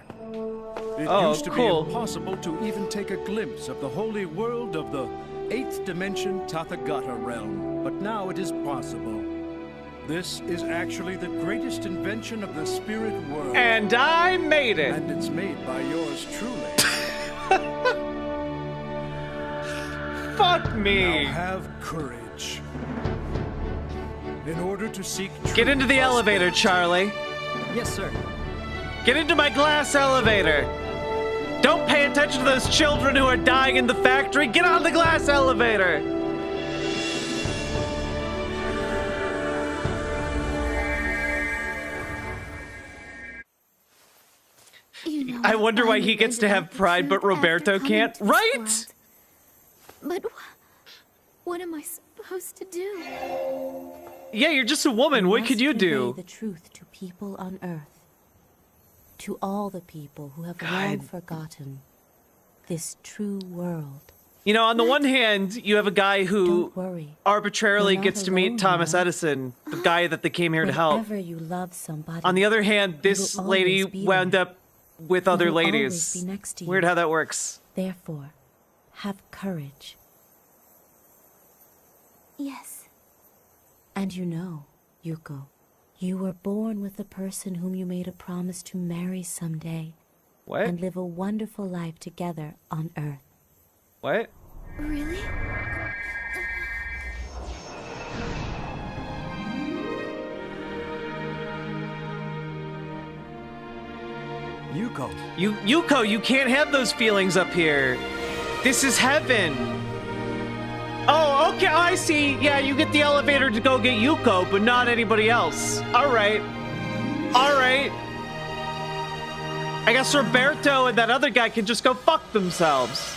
It used to be impossible to even take a glimpse of the holy world of the 8th dimension Tathagata realm, but now it is possible. This is actually the greatest invention of the spirit world. And I made it. And it's made by yours truly. Fuck me. Now have courage. In order to seek truth. Get into the elevator, Charlie. Yes, sir. Get into my glass elevator. Don't pay attention to those children who are dying in the factory. Get on the glass elevator. You know, I wonder why he gets to have pride, but Roberto can't. Right? But what am I supposed to do? Yeah, you're just a woman. What could you do? The truth to people on Earth. To all the people who have long forgotten this true world. You know, on the one hand, you have a guy who arbitrarily gets to meet Thomas Edison, the guy that they came here to help. Whenever you love somebody, On the other hand, this lady wound up with other ladies. Weird how that works. Therefore, have courage. Yes. And you know, Yuko, you were born with the person whom you made a promise to marry someday. What? And live a wonderful life together on Earth. What? Really? Yuko. Yuko, you can't have those feelings up here. This is heaven. Oh, okay, I see. Yeah, you get the elevator to go get Yuko, but not anybody else. All right. All right. I guess Roberto and that other guy can just go fuck themselves.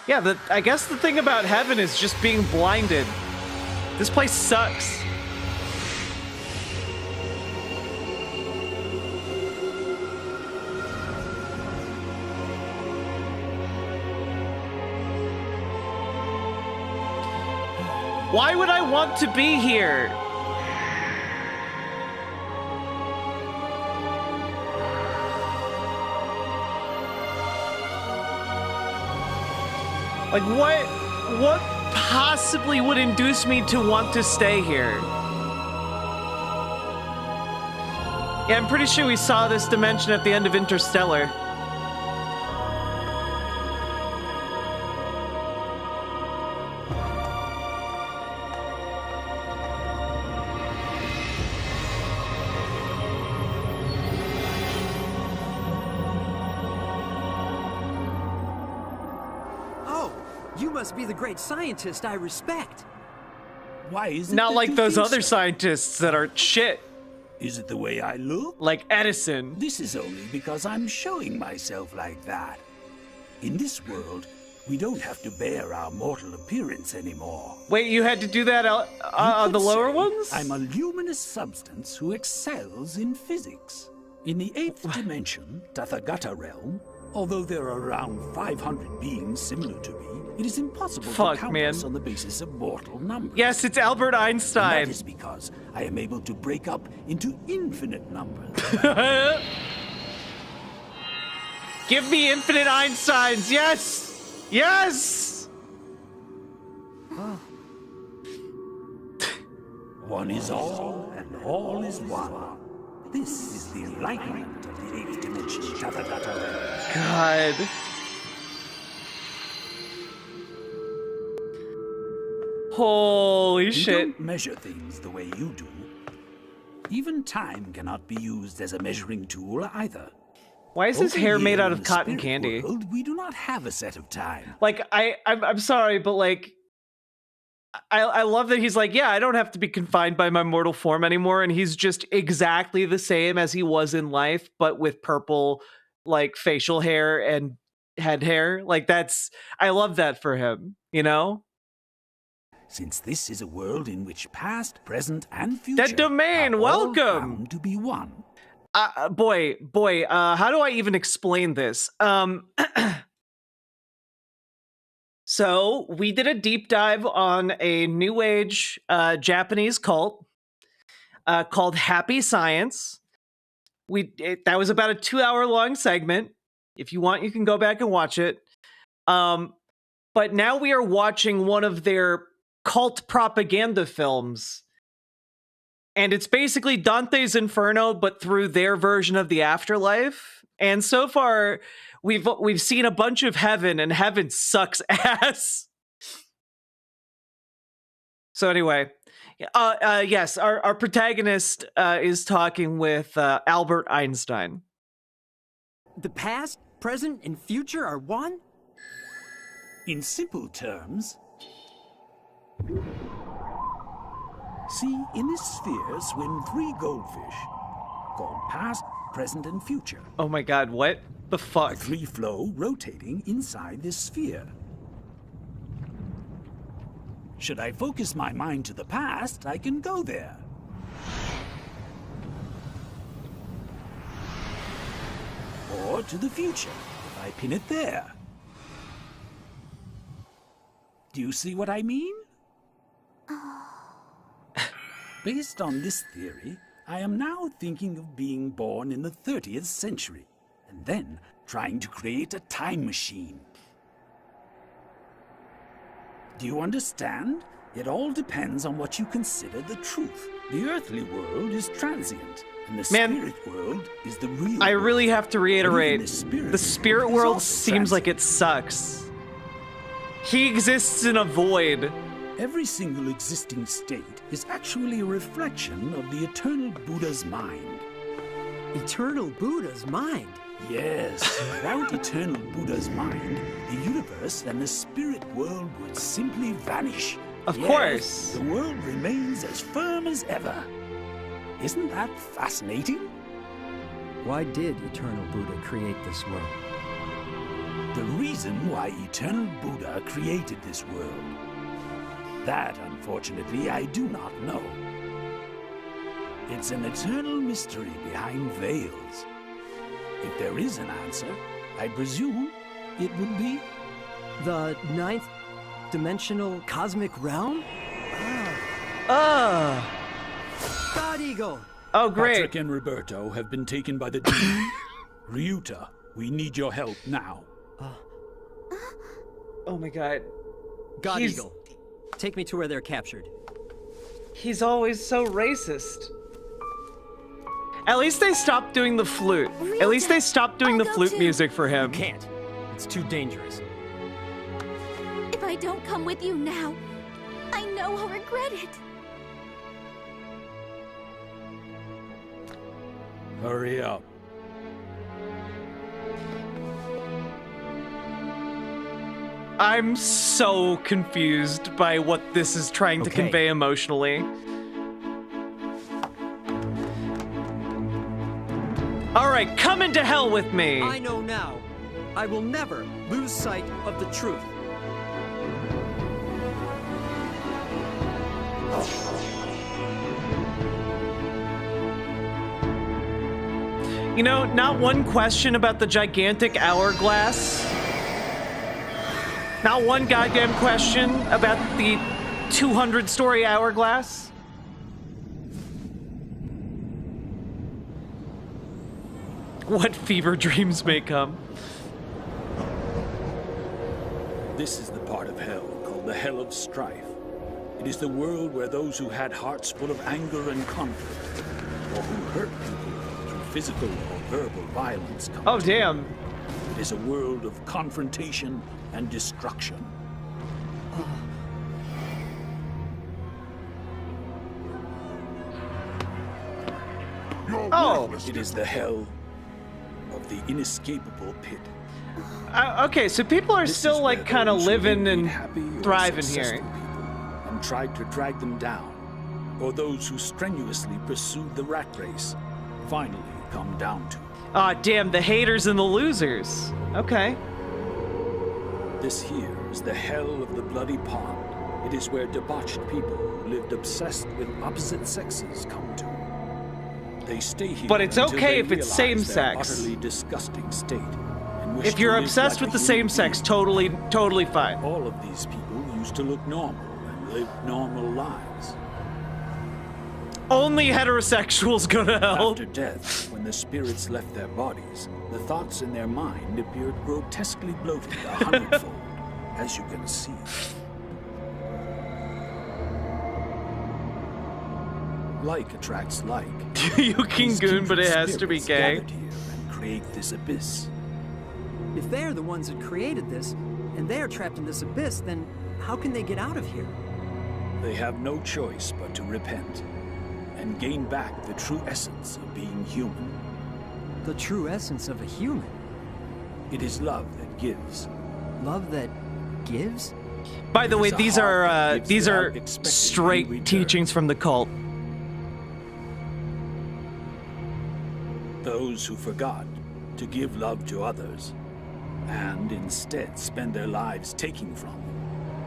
Yeah, I guess the thing about heaven is just being blinded. This place sucks. Why would I want to be here? Like, what possibly would induce me to want to stay here? Yeah, I'm pretty sure we saw this dimension at the end of Interstellar. You must be the great scientist I respect. Why is it Not that like you those think other so? scientists that are shit. Is it the way I look? Like Edison. This is only because I'm showing myself like that. In this world, we don't have to bear our mortal appearance anymore. Wait, you had to do that on the lower ones? I'm a luminous substance who excels in physics. In the 8th dimension, Tathagata realm, although there are around 500 beings similar to me, it is impossible to count us on the basis of mortal numbers. Yes, it's Albert Einstein. And that is because I am able to break up into infinite numbers. Give me infinite Einsteins. Yes. Yes. One is all, and all is one. This is the enlightenment of the 8th dimension. God. Holy shit. We don't measure things the way you do. Even time cannot be used as a measuring tool either. Why is his Over hair here made out in of the cotton spirit candy? world, we do not have a set of time. Like I'm sorry, but like I love that he's like, yeah, I don't have to be confined by my mortal form anymore, and he's just exactly the same as he was in life, but with purple like facial hair and head hair. Like I love that for him, you know? Since this is a world in which past, present, and future Dead Domain, are all welcome bound to be one. Boy, how do I even explain this? So we did a deep dive on a new age Japanese cult called Happy Science. That was about a 2-hour long segment. If you want, you can go back and watch it. But now we are watching one of their cult propaganda films. And it's basically Dante's Inferno, but through their version of the afterlife. And so far, we've seen a bunch of heaven, and heaven sucks ass. So anyway, yes, our protagonist is talking with Albert Einstein. The past, present, and future are one? In simple terms, see, in this sphere swim 3 goldfish, called past, present, and future. Oh my god, what the fuck? The 3 flow rotating inside this sphere. Should I focus my mind to the past, I can go there. Or to the future, if I pin it there. Do you see what I mean? Based on this theory, I am now thinking of being born in the 30th century, and then trying to create a time machine. Do you understand? It all depends on what you consider the truth. The earthly world is transient, and the spirit world is the real I world. really have to reiterate, The spirit world seems like it sucks. He exists in a void. Every single existing state is actually a reflection of the eternal Buddha's mind. Eternal Buddha's mind? Yes, without eternal Buddha's mind, the universe and the spirit world would simply vanish. Of Yes, course. The world remains as firm as ever. Isn't that fascinating? Why did Eternal Buddha create this world? The reason why Eternal Buddha created this world. That, unfortunately, I do not know. It's an eternal mystery behind veils. If there is an answer, I presume it would be... The 9th dimensional cosmic realm? God Eagle! Oh, great. Patrick and Roberto have been taken by the demon. Ryuta, we need your help now. Oh my god. God Eagle, take me to where they're captured. He's always so racist. At least they stopped doing the flute. At least they stopped doing the flute music for him. You can't. It's too dangerous. If I don't come with you now, I know I'll regret it. Hurry up. I'm so confused by what this is trying to convey emotionally. All right, come into hell with me. I know now. I will never lose sight of the truth. You know, not one question about the gigantic hourglass. Not one goddamn question about the 200-story hourglass. What fever dreams may come. This is the part of hell called the Hell of Strife. It is the world where those who had hearts full of anger and conflict, or who hurt people through physical or verbal violence, come Oh, to. damn. It is a world of confrontation and destruction. Oh. It is the hell of the inescapable pit. Okay, so people are still like kind of living and thriving here. People and tried to drag them down, or those who strenuously pursued the rat race finally come down to. Aw, damn, the haters and the losers. Okay. This here is the hell of the bloody pond. It is where debauched people who lived obsessed with opposite sexes come to. They stay here. But it's until okay they if it's realize same their sex. Utterly disgusting state. And wish If to you're live obsessed like with a the human same sex, being. totally fine. All of these people used to look normal and live normal lives. Only heterosexuals go to hell. After death, when the spirits left their bodies, the thoughts in their mind appeared grotesquely bloated 100-fold, as you can see. Like attracts like. You can goon, but it has to be gay. Gathered here and create this abyss. If they're the ones that created this, and they are trapped in this abyss, then how can they get out of here? They have no choice but to repent and gain back the true essence of being human. The true essence of a human? It is love that gives. Love that gives? By the way, It's a these heart are that gives these are without expecting straight any return. teachings from the cult. Those who forgot to give love to others and instead spend their lives taking from,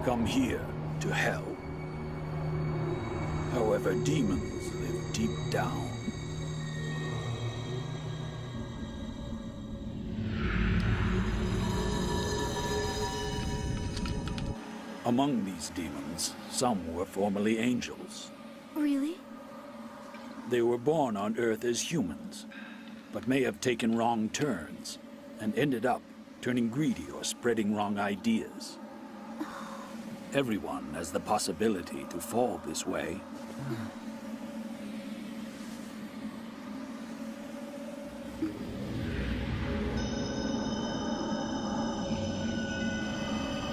come here to hell. However, demons live deep down. Among these demons, some were formerly angels. Really? They were born on Earth as humans, but may have taken wrong turns and ended up turning greedy or spreading wrong ideas. Everyone has the possibility to fall this way.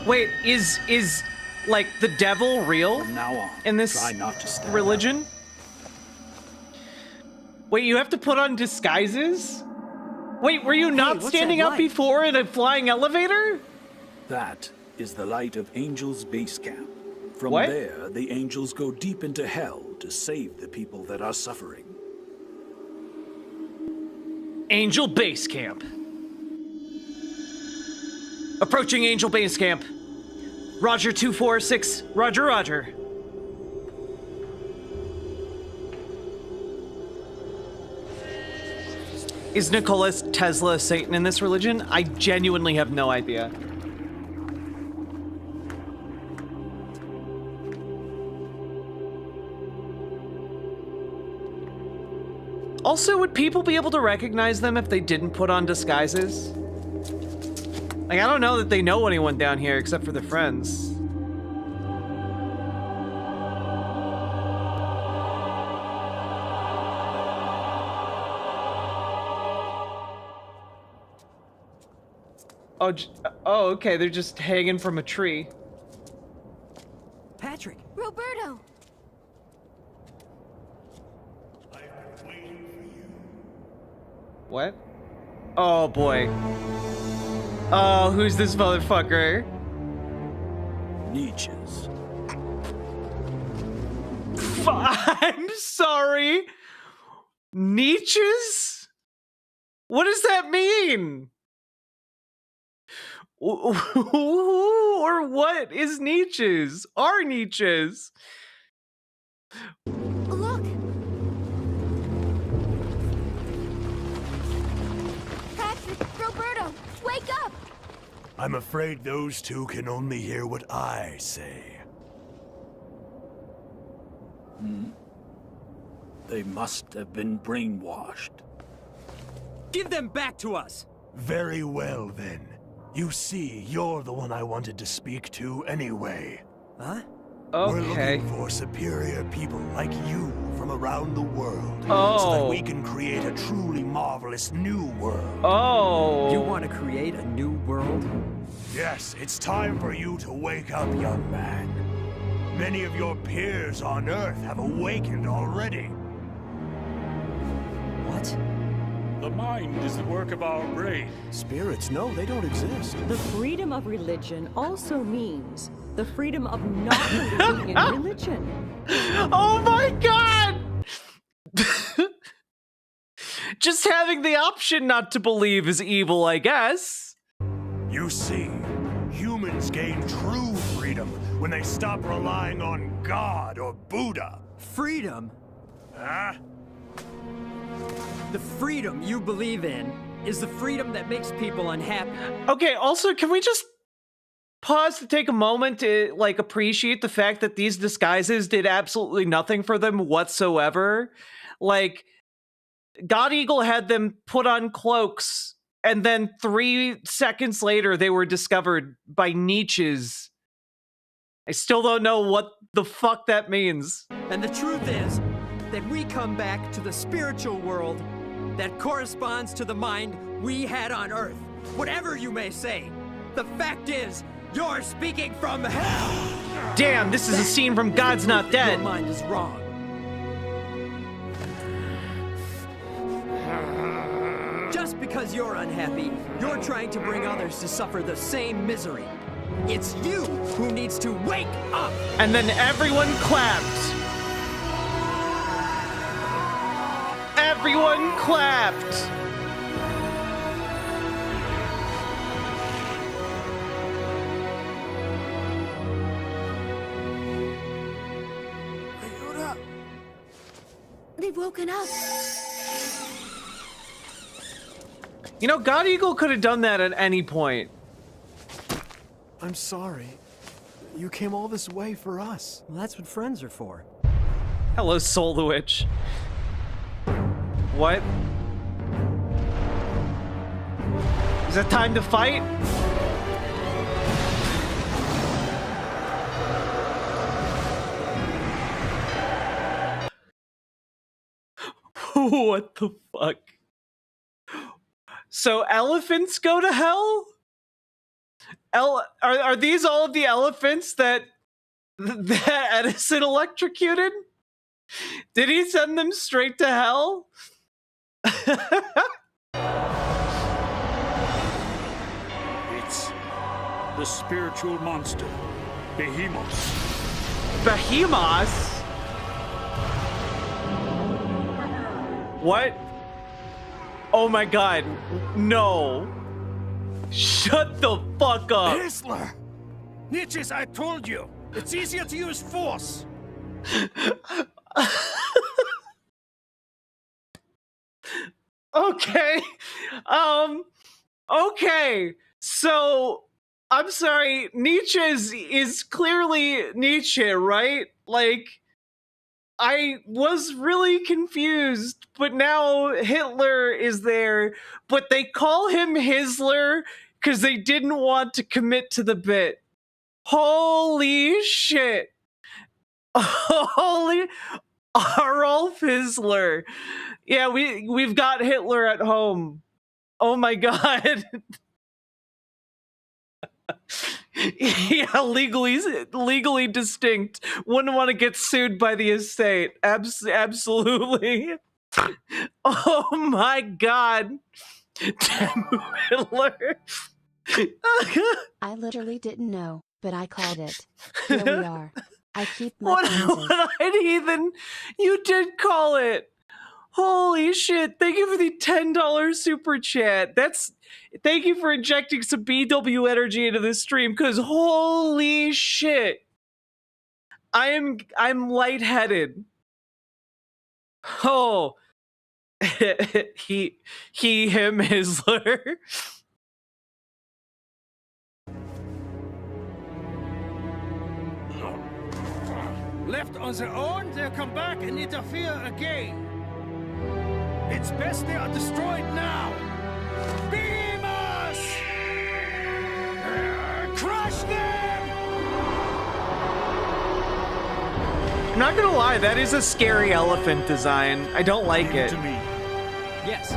Wait, is like the devil real From now on, in this try not to stand religion? Wait, you have to put on disguises? Wait, were you not what's standing that up light? before in a flying elevator? That is the light of Angel's Base Camp. From What? there, the angels go deep into hell to save the people that are suffering. Angel Base Camp. Approaching Angel Base Camp. Roger 246. Roger, roger. Is Nikola Tesla Satan in this religion? I genuinely have no idea. Also, would people be able to recognize them if they didn't put on disguises? Like, I don't know that they know anyone down here except for their friends. Oh, okay, they're just hanging from a tree. Patrick! Roberto! What? Oh, boy. Oh, who's this motherfucker? Nietzsche's. I'm sorry. Nietzsche's? What does that mean? Who or what is Nietzsche's? Are Nietzsche's? Look! Patrick, Roberto, wake up! I'm afraid those two can only hear what I say. They must have been brainwashed. Give them back to us! Very well, then. You see, you're the one I wanted to speak to anyway. Huh? We're Okay. looking for superior people like you from around the world. So that Oh. we can create a truly marvelous new world. Oh. You want to create a new world? Yes, it's time for you to wake up, young man. Many of your peers on Earth have awakened already. What? The mind is the work of our brain. Spirits, no, they don't exist. The freedom of religion also means the freedom of not believing in religion. Oh my god! Just having the option not to believe is evil, I guess. You see, humans gain true freedom when they stop relying on God or Buddha. Freedom? Huh? The freedom you believe in is the freedom that makes people unhappy. Okay, also, can we just pause to take a moment to, like, appreciate the fact that these disguises did absolutely nothing for them whatsoever? Like, God Eagle had them put on cloaks, and then 3 seconds later, they were discovered by Nietzsche's. I still don't know what the fuck that means. And the truth is that we come back to the spiritual world that corresponds to the mind we had on Earth. Whatever you may say, the fact is, you're speaking from hell! Damn, this is a scene from God's Not Dead. Your mind is wrong. Just because you're unhappy, you're trying to bring others to suffer the same misery. It's you who needs to wake up! And then everyone clapped. Everyone clapped. They've woken up. You know, God Eagle could have done that at any point. I'm sorry. You came all this way for us. Well, that's what friends are for. Hello, Soul the Witch. What? Is it time to fight? What the fuck? So elephants go to hell? Are these all of the elephants that Edison electrocuted? Did he send them straight to hell? It's the spiritual monster, Behemoth. Behemoth? What? Oh my god, no. Shut the fuck up. Whistler! Nietzsche's, I told you. It's easier to use force. Okay. Okay. So, I'm sorry, Nietzsche is clearly Nietzsche, right? Like, I was really confused, but now Hitler is there, but they call him Hisler because they didn't want to commit to the bit. Holy shit. Holy Adolf Hitler. Yeah, we've got Hitler at home. Oh my god. Yeah, legally distinct. Wouldn't want to get sued by the estate. Absolutely. Oh my god. Damn Hitler. I literally didn't know. but I called it. Here we are. I keep my What promises. an heathen! You did call it. Holy shit! Thank you for the $10 super chat. Thank you for injecting some BW energy into this stream, because holy shit, I'm lightheaded. Oh, he, him, Hizzler. Left on their own, they'll come back and interfere again. It's best they are destroyed now. Beam us! Crush them! I'm not gonna lie, that is a scary elephant design. I don't like it. To me. Yes.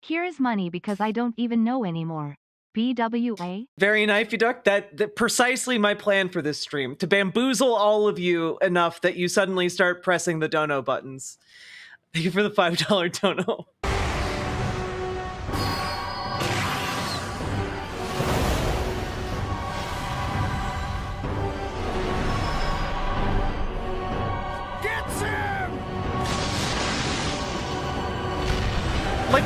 Here is money because I don't even know anymore. BWA? Very knifey duck. That precisely my plan for this stream, to bamboozle all of you enough that you suddenly start pressing the dono buttons. Thank you for the $5 dono. Gets him! Like,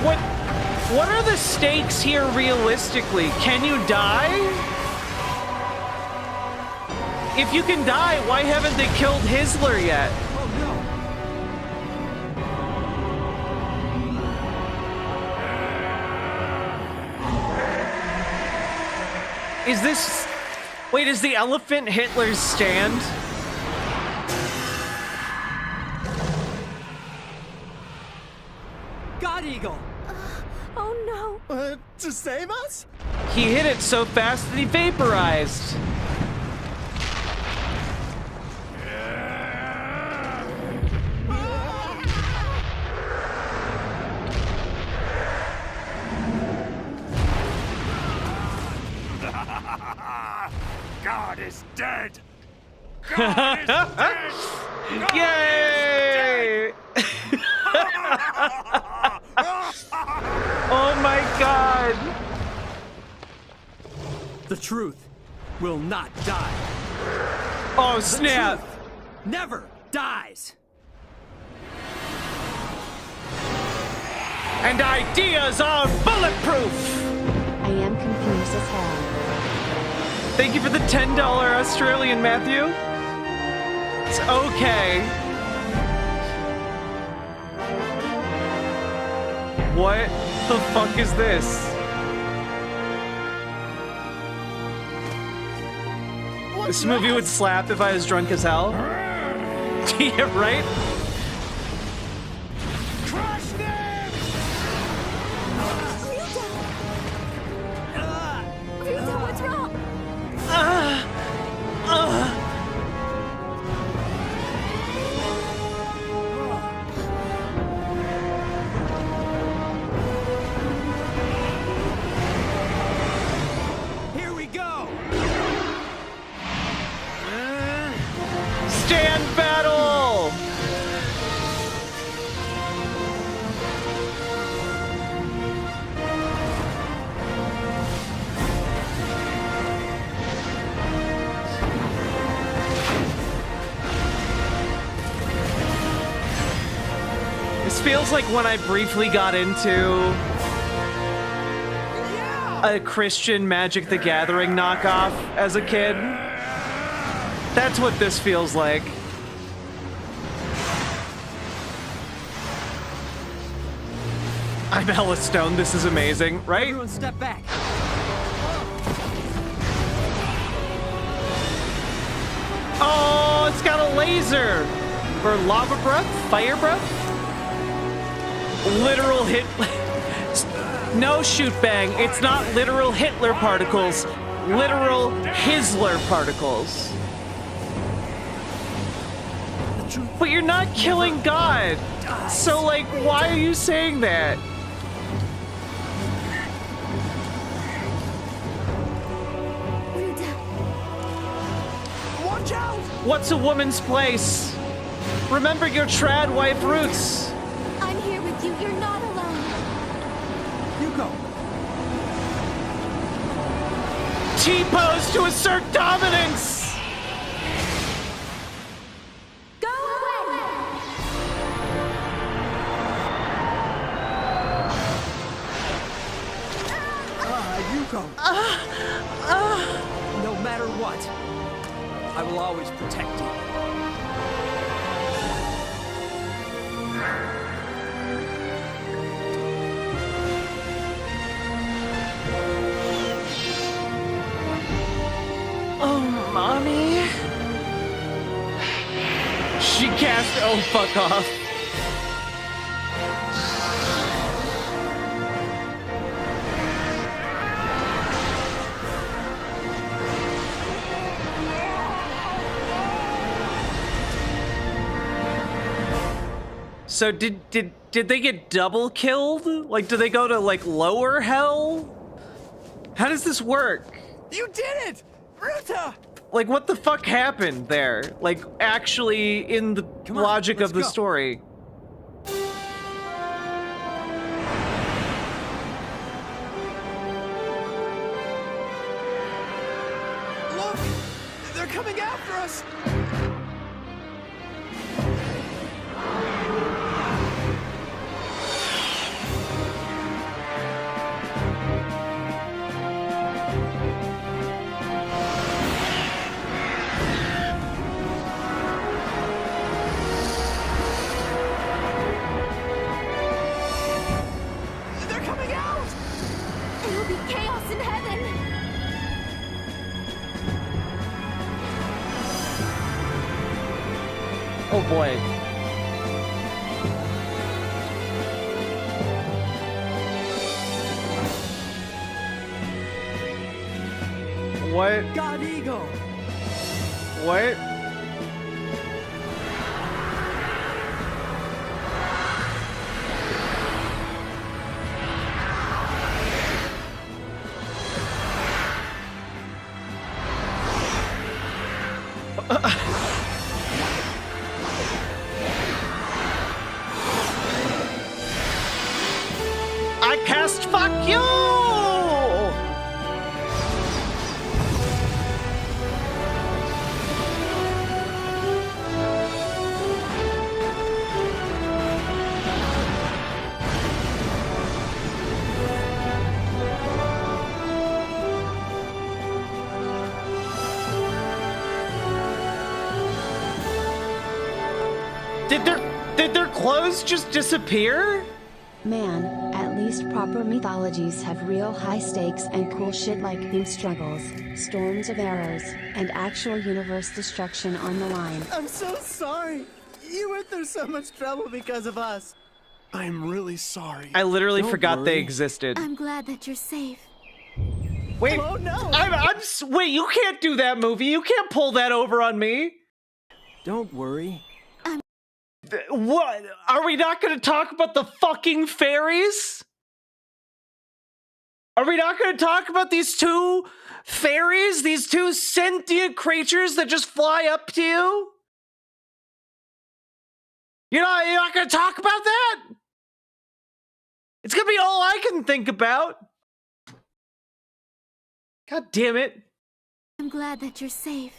what are the stakes here realistically? Can you die? If you can die, why haven't they killed Hizzler yet? Is this... Wait, is the elephant Hitler's stand? God Eagle! Oh no! To save us? He hit it so fast that he vaporized. God is dead! God is dead! God Yay! Oh my god! The truth will not die. Oh snap! The truth never dies. And ideas are bulletproof! I am confused as hell. Thank you for the $10 Australian, Matthew. It's okay. What the fuck is this? This movie would slap if I was drunk as hell. Yeah, right? Crush them! Ryuta, what's wrong? Here we go! Stand battle! This feels like when I briefly got into a Christian Magic the Gathering knockoff as a kid. That's what this feels like. I'm hella stoned. This is amazing, right? Everyone step back. Oh, it's got a laser! Or lava breath? Fire breath? Literal hit... No shoot bang. It's not literal Hitler particles. Literal Hizzler particles. But you're not killing God. So, like, why are you saying that? What's a woman's place? Remember your trad wife roots. I'm here with you. You're not alone. You go. T-pose to assert dominance. Go away. You go. No matter what, I will always protect you. Oh, mommy. She cast. Oh, fuck off. So did they get double killed? Like, do they go to like lower hell? How does this work? You did it! Ruta! Like, what the fuck happened there? Like, actually, in the logic of the story. Look! They're coming after us! Oh boy. What? God Eagle. What? I cast fuck you! Did their clothes just disappear? Man, at least proper mythologies have real high stakes and cool shit like theme struggles, storms of arrows, and actual universe destruction on the line. I'm so sorry. You went through so much trouble because of us. I'm really sorry. I literally forgot they existed. I'm glad that you're safe. Wait, oh no! Wait, you can't do that movie. You can't pull that over on me. Don't worry. What? Are we not going to talk about the fucking fairies? Are we not going to talk about these two fairies? These two sentient creatures that just fly up to you? You're not going to talk about that? It's going to be all I can think about. God damn it. I'm glad that you're safe.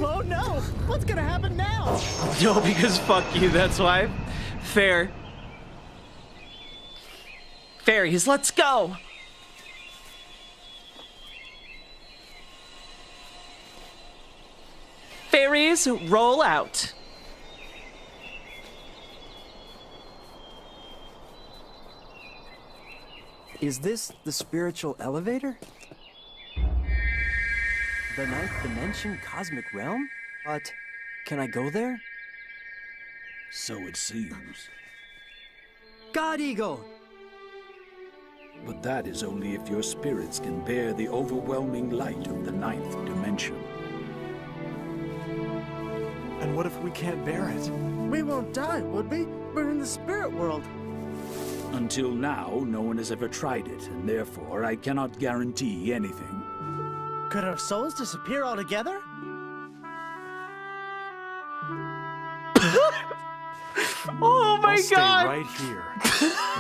Oh no! What's gonna happen now? No, because fuck you, that's why. Fair. Fairies, let's go! Fairies, roll out. Is this the spiritual elevator? The ninth dimension cosmic realm? But can I go there? So it seems. God Eagle! But that is only if your spirits can bear the overwhelming light of the ninth dimension. And what if we can't bear it? We won't die, would we? We're in the spirit world. Until now, no one has ever tried it, and therefore I cannot guarantee anything. Could our souls disappear altogether? my I'll god! Stay right here.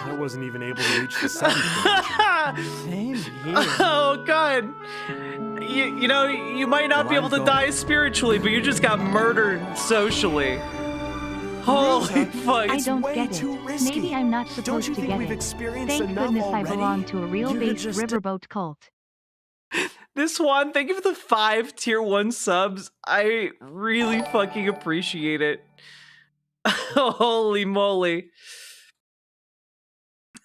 I wasn't even able to reach the seventh dimension. Same here. Oh god. You know, you might not be able to die spiritually, but you just got murdered socially. Holy fuck. I don't get it. Maybe I'm not supposed to get it. Thank goodness I belong to a real-based riverboat cult. This one, thank you for the 5 tier 1 subs. I really fucking appreciate it. Holy moly.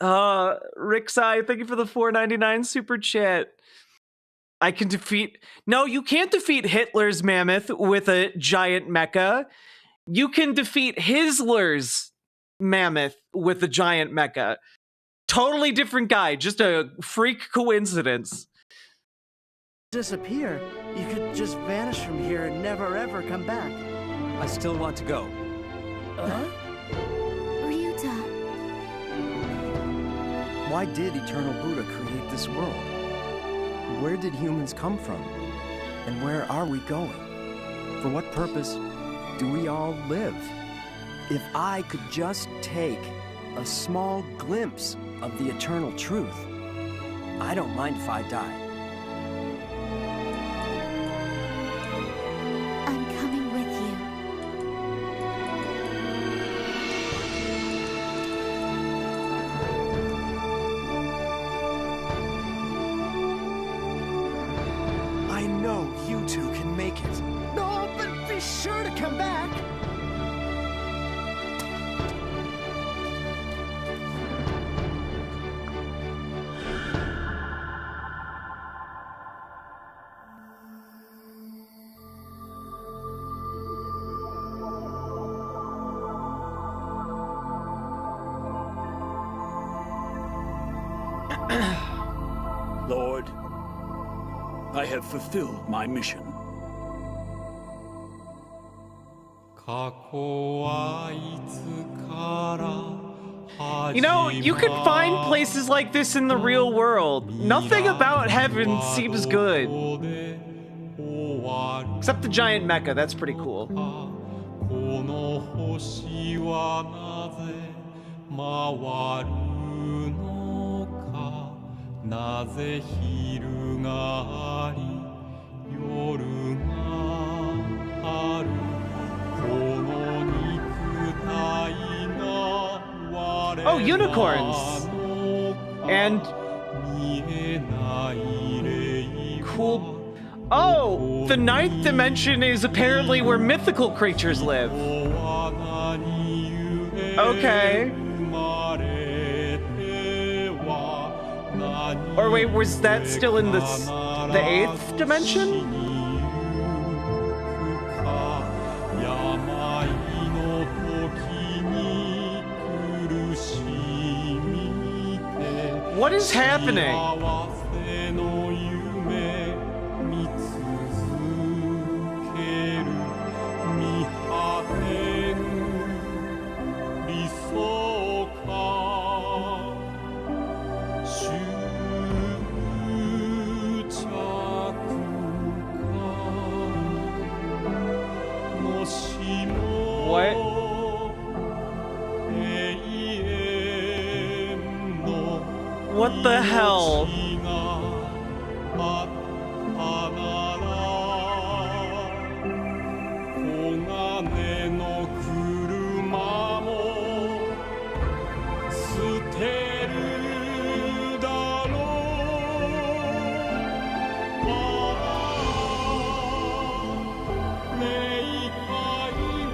Rixai, thank you for the $4.99 super chat. I can defeat... No, you can't defeat Hitler's mammoth with a giant mecha. You can defeat Hitler's mammoth with a giant mecha. Totally different guy, just a freak coincidence. Disappear. You could just vanish from here and never ever come back. I still want to go. Ryuta. Why did Eternal Buddha create this world? Where did humans come from? And where are we going? For what purpose do we all live? If I could just take a small glimpse of the eternal truth, I don't mind if I die. I'm coming with you. I know you two can make it. No, but be sure to come back. Lord, I have fulfilled my mission. You know, you could find places like this in the real world. Nothing about heaven seems good. Except the giant mecha, that's pretty cool. Oh, unicorns! And... cool... Oh! The 9th dimension is apparently where mythical creatures live. Okay. Or wait, was that still in the 8th dimension? What is happening? What? What the hell?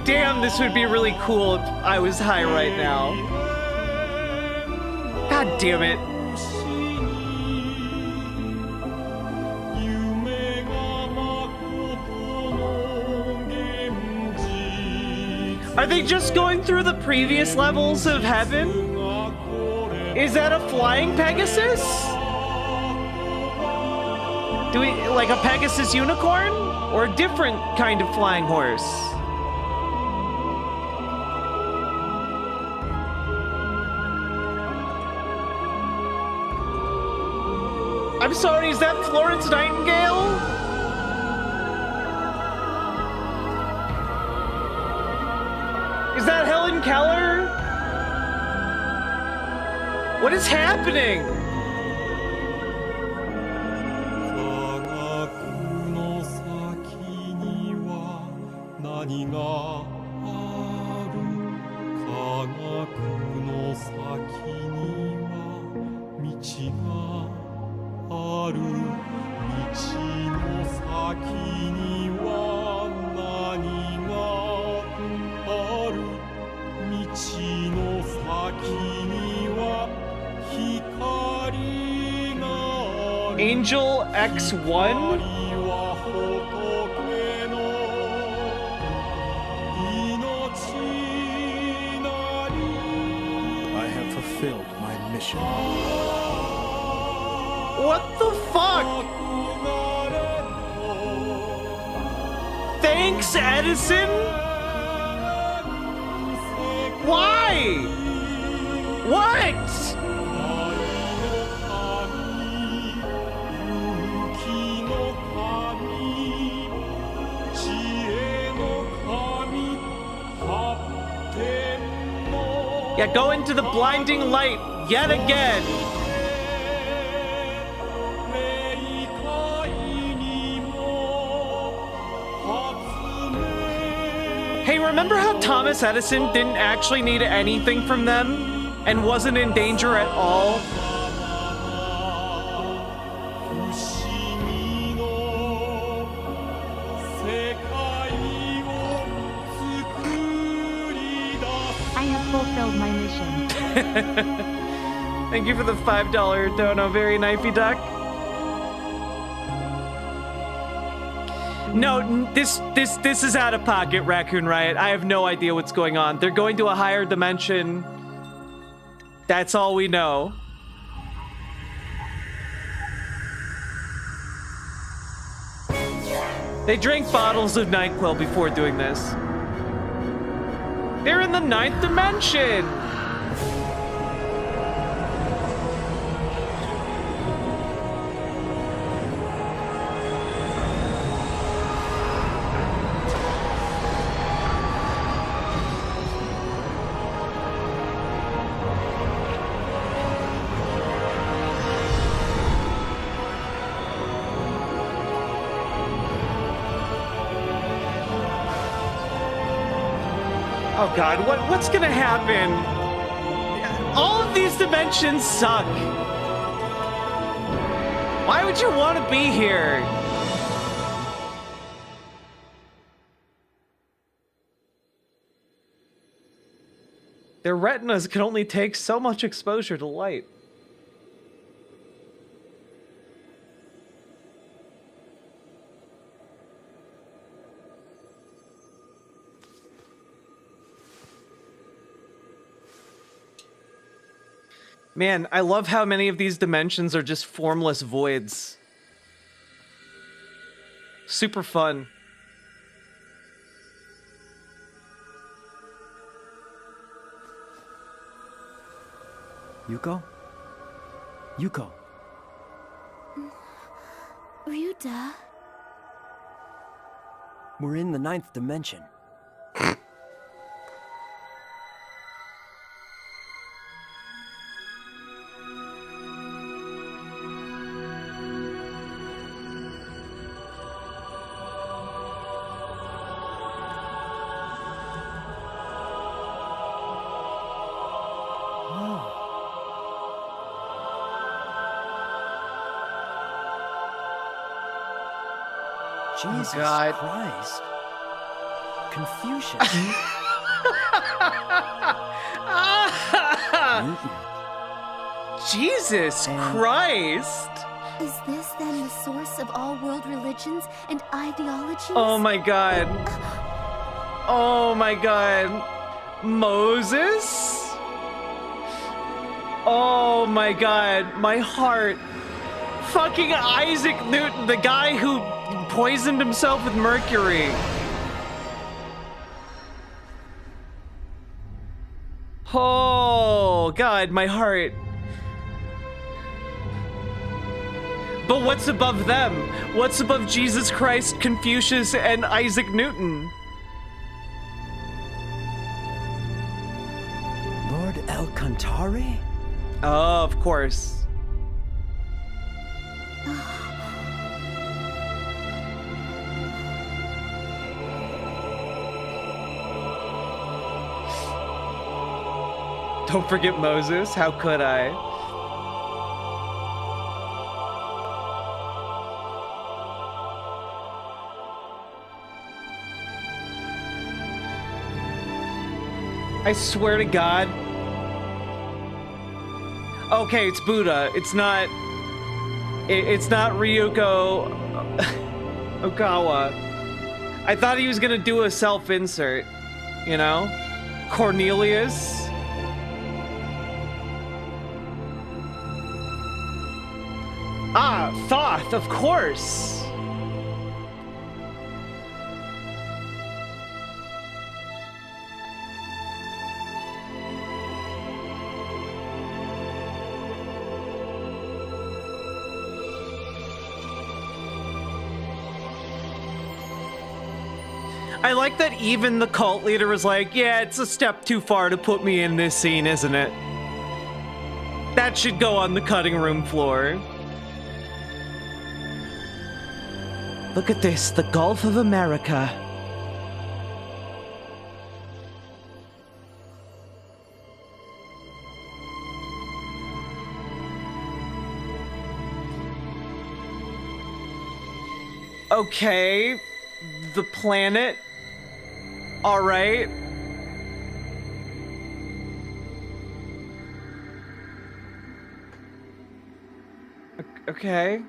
Damn, this would be really cool if I was high right now. God damn it. Are they just going through the previous levels of heaven? Is that a flying Pegasus? Do we, like a Pegasus unicorn? Or a different kind of flying horse? I'm sorry, is that Florence Nightingale? Is that Helen Keller? What is happening? Angel X1? I have fulfilled my mission. What the fuck? Thanks, Edison? Why? What? Yeah, go into the blinding light yet again. Hey, remember how Thomas Edison didn't actually need anything from them and wasn't in danger at all? I have fulfilled my mission. Thank you for the $5 dono, very knifey duck. No, this is out of pocket, Raccoon Riot. I have no idea what's going on. They're going to a higher dimension. That's all we know. They drank bottles of NyQuil before doing this. They're in the 9th dimension! Oh god, what's gonna happen? All of these dimensions suck. Why would you want to be here? Their retinas can only take so much exposure to light. Man, I love how many of these dimensions are just formless voids. Super fun. Yuko? Yuko. Ryuta. We're in the 9th dimension. Jesus Christ. Confucius. Jesus Christ. Is this then the source of all world religions and ideologies? Oh my god. Oh my god. Moses? Oh my god. My heart. Fucking Isaac Newton, the guy who poisoned himself with mercury. Oh god, my heart. But what's above them? What's above Jesus Christ, Confucius, and Isaac Newton? Lord El Cantare? Oh, of course. Don't forget Moses. How could I? I swear to God. Okay, it's Buddha. It's not. It's not Ryuko Okawa. I thought he was gonna do a self-insert. You know, Cornelius. Ah, Thoth, of course. I like that even the cult leader was like, yeah, it's a step too far to put me in this scene, isn't it? That should go on the cutting room floor. Look at this, the Gulf of America. Okay, the planet. All right. Okay.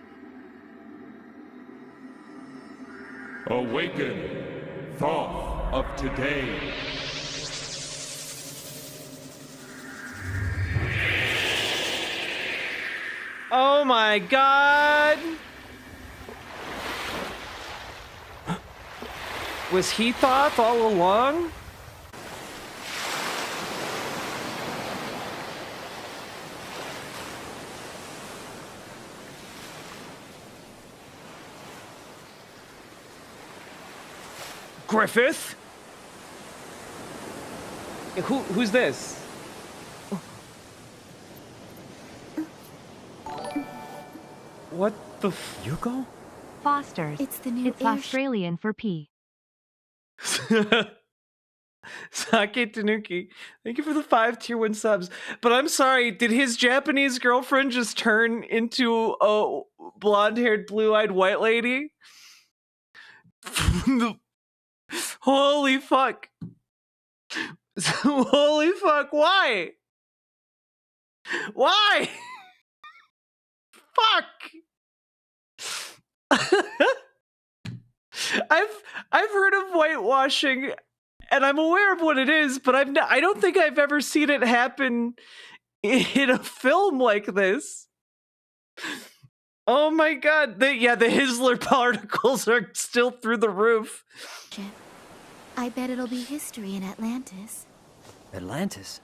Awaken, Thoth of today. Oh my God. Was he Thoth all along? Griffith? Who's this? What the Yuko? Foster's. It's the new It's Australian for P. Sake Tanuki, thank you for the 5 tier 1 subs. But I'm sorry, did his Japanese girlfriend just turn into a blonde-haired, blue-eyed white lady? Holy fuck. Holy fuck, why? Why? Fuck. I've heard of whitewashing, and I'm aware of what it is, but I don't think I've ever seen it happen in a film like this. Oh my God! The Hisler particles are still through the roof. I bet it'll be history in Atlantis. Atlantis?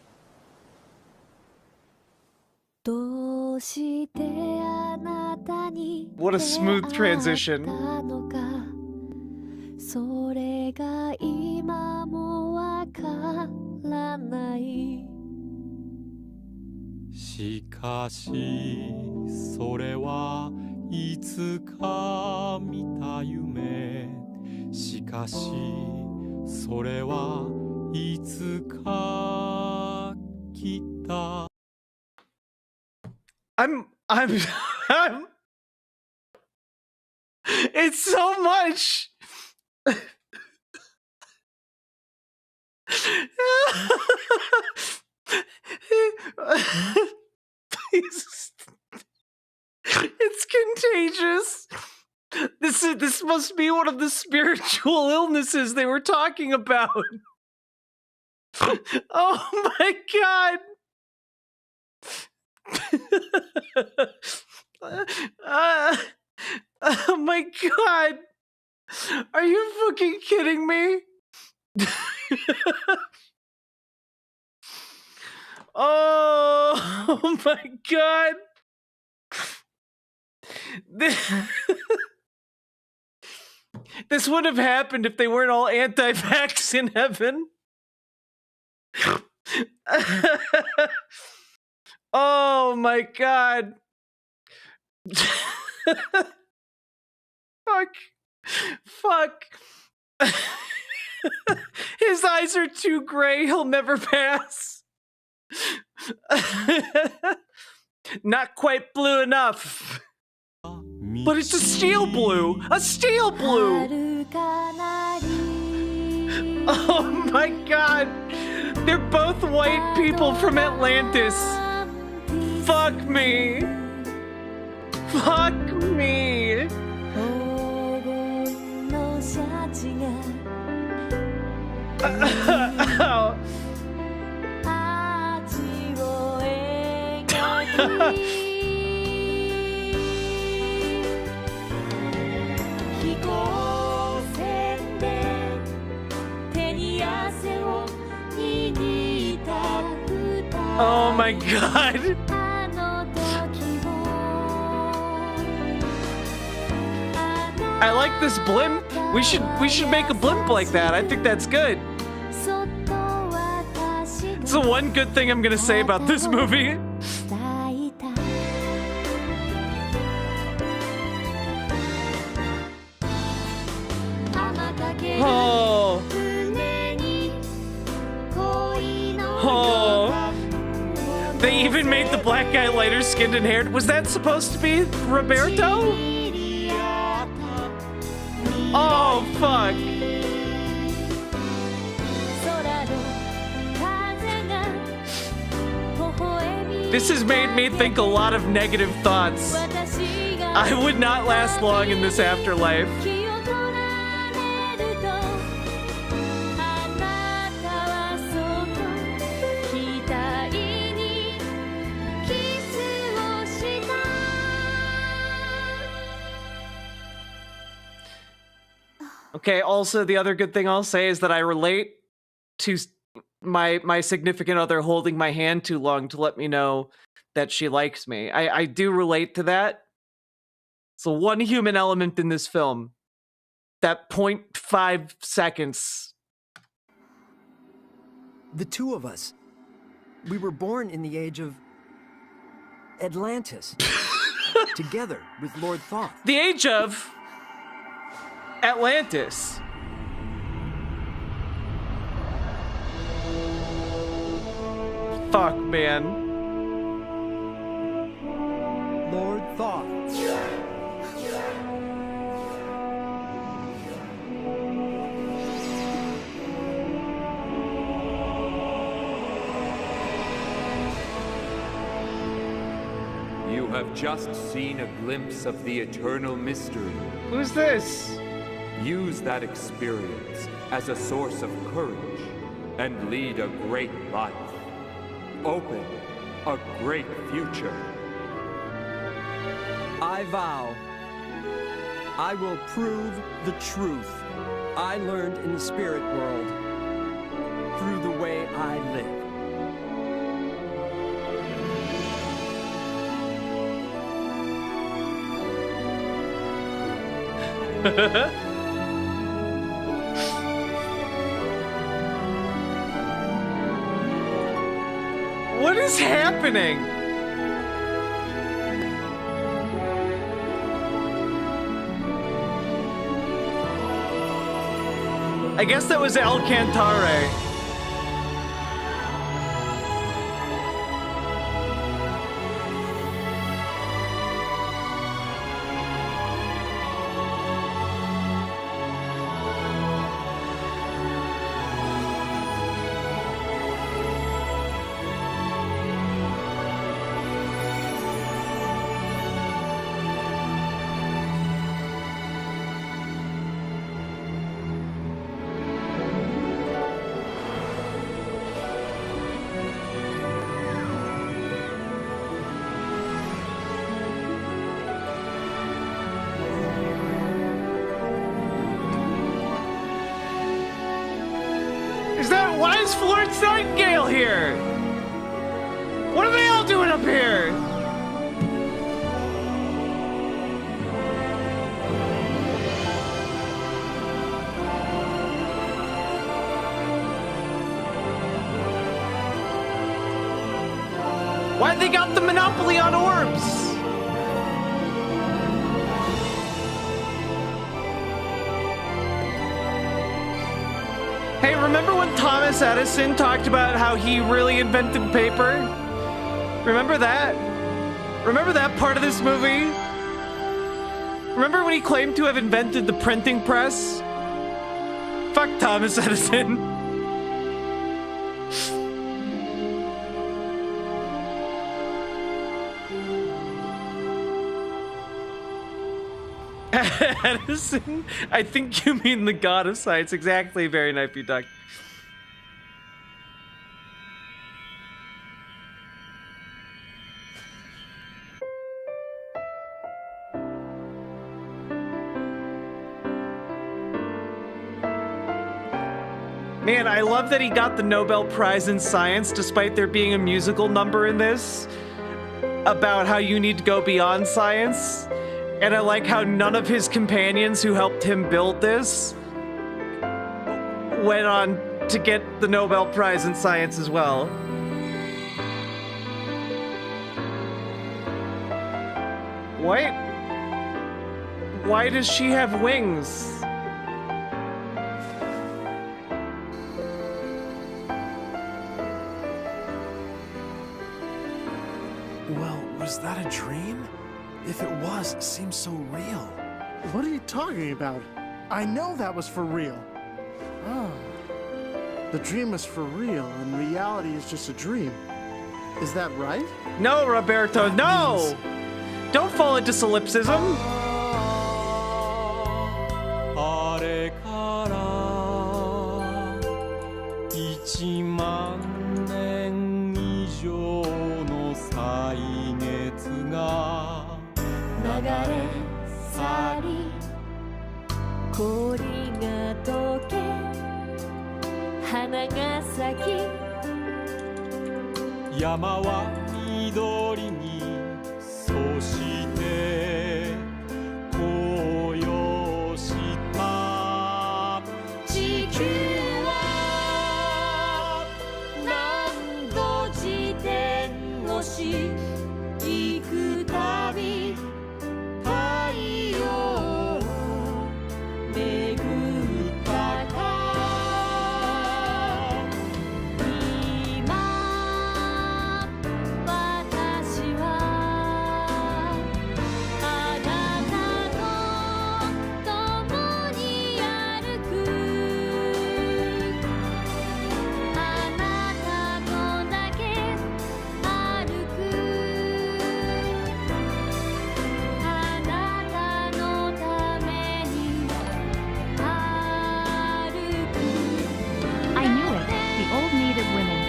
What a smooth transition. それが今もわからないしかしそれはいつか見た夢しかしそれはいつか来た I'm It's so much. It's contagious. This must be one of the spiritual illnesses they were talking about. Oh my God. Oh my God. Are you fucking kidding me? Oh my God. This would have happened if they weren't all anti-vax in heaven. Oh my god. Fuck. His eyes are too gray. He'll never pass. Not quite blue enough. But it's a steel blue. A steel blue. Oh my god. They're both white people from Atlantis. Fuck me. Fuck me. Oh my god. I like this blimp. We should make a blimp like that. I think that's good. It's the one good thing I'm gonna say about this movie. Oh. Oh. They even made the black guy lighter skinned and haired. Was that supposed to be Roberto? Oh, fuck. This has made me think a lot of negative thoughts. I would not last long in this afterlife. Okay, also the other good thing I'll say is that I relate to my significant other holding my hand too long to let me know that she likes me. I do relate to that. It's the one human element in this film. That 0.5 seconds. The two of us. We were born in the age of Atlantis. Together with Lord Thoth. The age of Atlantis. Fuck, man. Lord Thoth. You have just seen a glimpse of the eternal mystery. Who's this? Use that experience as a source of courage and lead a great life. Open a great future. I vow I will prove the truth I learned in the spirit world through the way I live. What is happening? I guess that was Alcantara. Why is Florence Nightingale here? What are they all doing up here? Why they got the monopoly on orbs? Hey, remember when Thomas Edison talked about how he really invented paper? Remember that? Remember that part of this movie? Remember when he claimed to have invented the printing press? Fuck Thomas Edison. Edison? I think you mean the god of science. Exactly, very knifey duck. Man, I love that he got the Nobel Prize in Science despite there being a musical number in this about how you need to go beyond science. And I like how none of his companions who helped him build this went on to get the Nobel Prize in Science as well. Wait. Why does she have wings? Well, was that a dream? If it was, it seems so real. What are you talking about? I know that was for real. Oh. The dream is for real, and reality is just a dream. Is that right? No, Roberto, no! Don't fall into solipsism.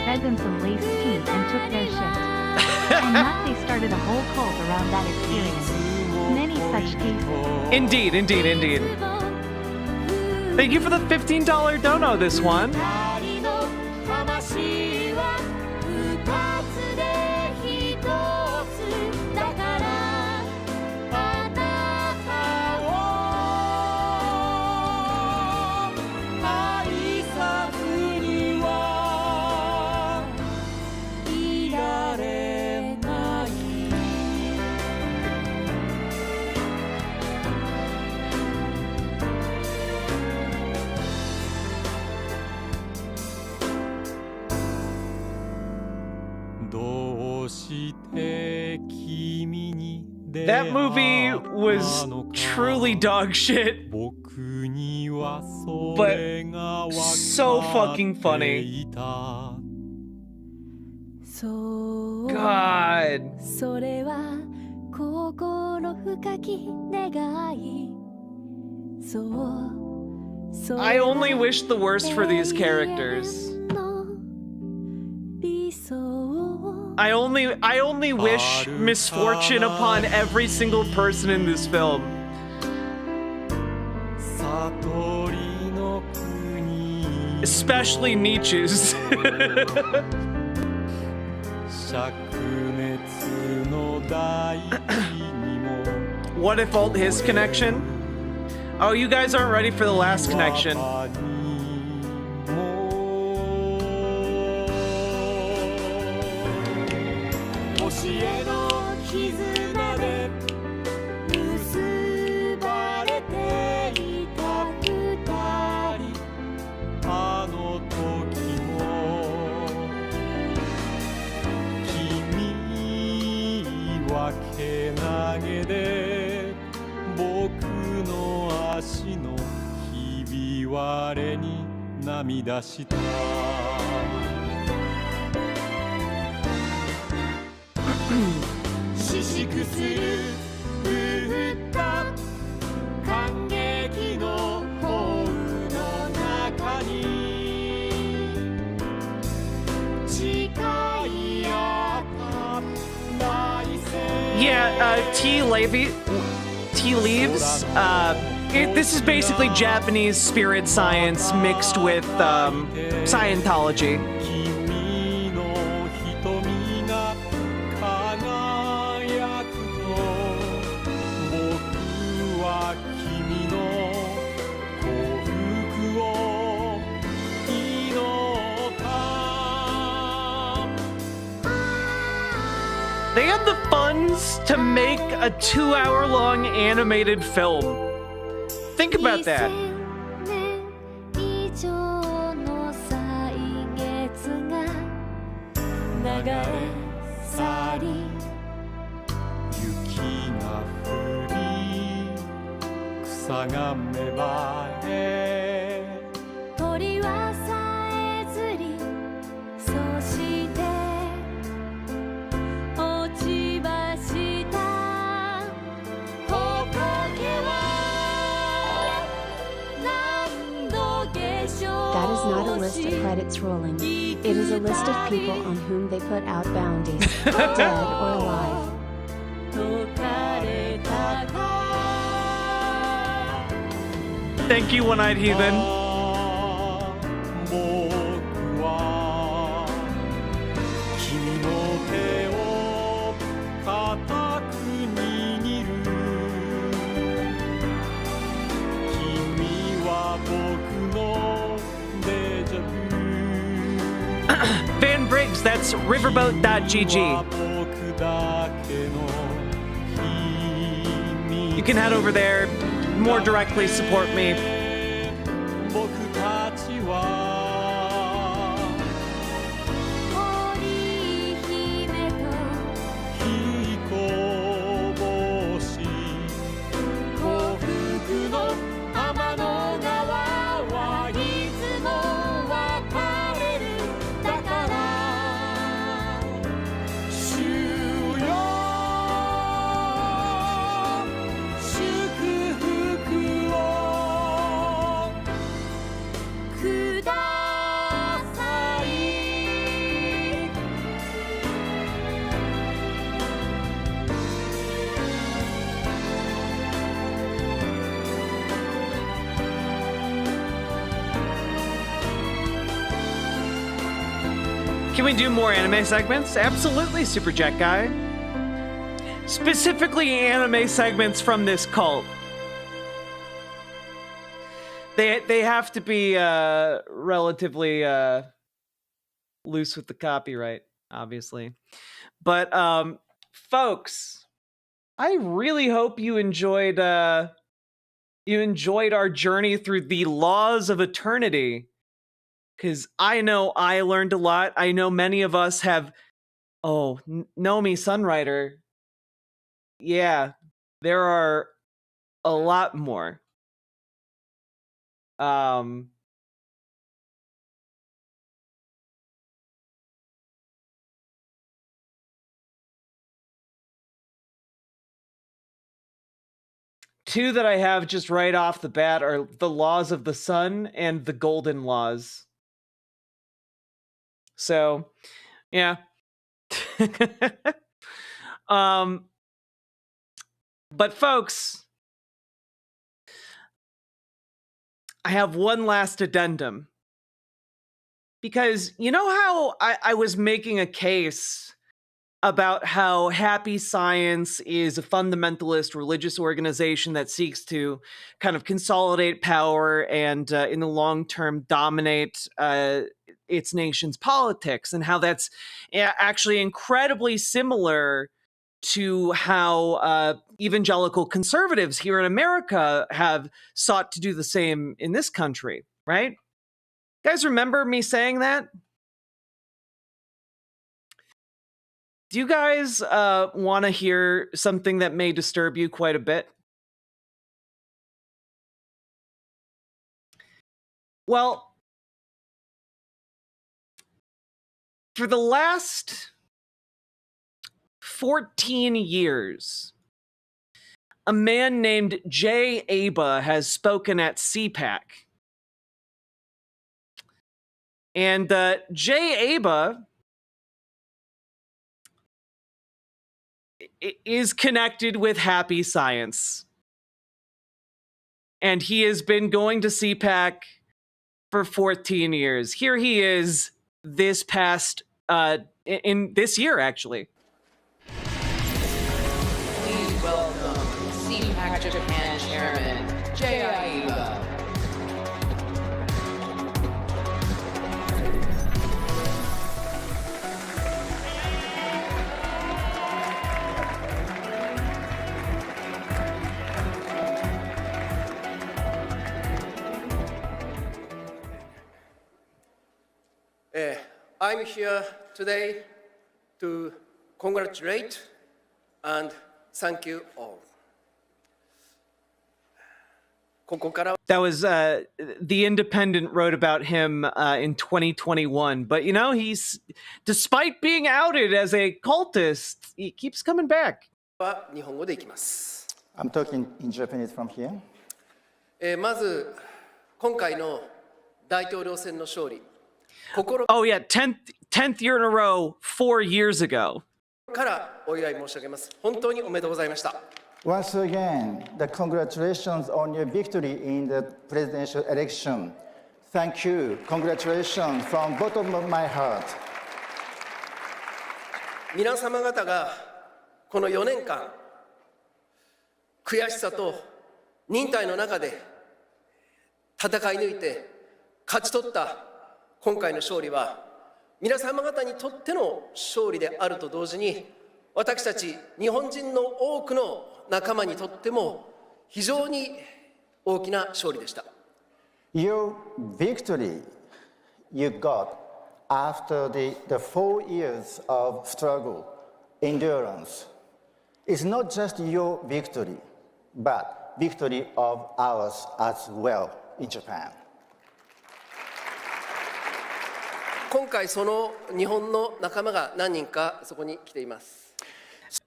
Fed them some laced tea and took their shit. And that they started a whole cult around that experience. Many such cases. Indeed, indeed, indeed. Thank you for the $15 dono, this one. That movie was truly dog shit, but so fucking funny. God. I only wish the worst for these characters. I only wish misfortune upon every single person in this film. Especially Nietzsche's. What if alt his connection? Oh, you guys aren't ready for the last connection. はけなげで僕の足のひび割れに涙した四粛する降った感激の豪雨の中に誓い合った来世 Yeah, tea leaves. This is basically Japanese spirit science mixed with Scientology. 君の瞳が輝くと僕は君の幸福を祈った They had the funds to make a 2-hour-long animated film. Think about that. 以上の歳月が流れ去り雪が降り草が芽生え鳥はさえずりそして落ち葉した仏は That is not a list of credits rolling. It is a list of people on whom they put out bounties, dead or alive. Thank you, One-Eyed Heathen. 僕は君の手を固く握る君は僕のデジャブ Van Briggs, that's riverboat.gg. You can head over there, more directly support me. 僕たちは織姫と彦星幸福の天の川はいつも別れるだから主よ祝福をください Can we do more anime segments? Absolutely, Super Jet Guy. Specifically anime segments from this cult. They have to be relatively loose with the copyright, obviously. But folks, I really hope you enjoyed our journey through the laws of eternity. Because I know I learned a lot. I know many of us have... Oh, Nomi Sunrider. Yeah, there are a lot more. Two that I have just right off the bat are the laws of the sun and the golden laws. So, yeah. But folks, I have one last addendum. Because you know how I was making a case about how Happy Science is a fundamentalist religious organization that seeks to kind of consolidate power and in the long term dominate its nation's politics, and how that's actually incredibly similar to how evangelical conservatives here in America have sought to do the same in this country, right? You guys remember me saying that? Do you guys want to hear something that may disturb you quite a bit? Well, for the last 14 years, a man named Jay Aba has spoken at CPAC. And Jay Aba is connected with Happy Science. And he has been going to CPAC for 14 years. Here he is this past, in this year, actually. Please welcome CPAC Japan Chairman, Jay Aiba. I'm here today to congratulate and thank you all. That was The Independent wrote about him in 2021. But, you know, he's, despite being outed as a cultist, he keeps coming back. I'm talking in Japanese from here. まず今回の大統領選の勝利。 Oh yeah, 10th year in a row 4 years ago. からお祝い申し上げます。本当におめでとうございました。 Once again, the congratulations on your victory in the presidential election. Thank you. Congratulations from bottom of my heart. 皆様方がこの4年間悔しさと忍耐の中で戦い抜いて勝ち取った今回の勝利は皆様方にとっての勝利であると同時に私たち日本人の多くの仲間にとっても非常に大きな勝利でした。 Your victory you got after the 4 years of struggle, endurance, is not just your victory, but victory of ours as well in Japan. 今回その日本の仲間が何人かそこに来ています。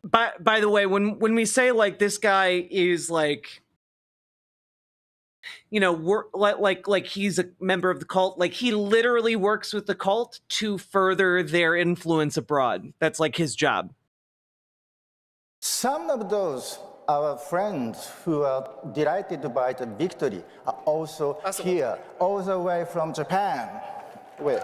By the way, when we say like this guy is like, you know, we're like he's a member of the cult, like he literally works with the cult to further their influence abroad. That's like his job. Some of those our friends who are delighted by the victory are also here, all the way from Japan. Wait.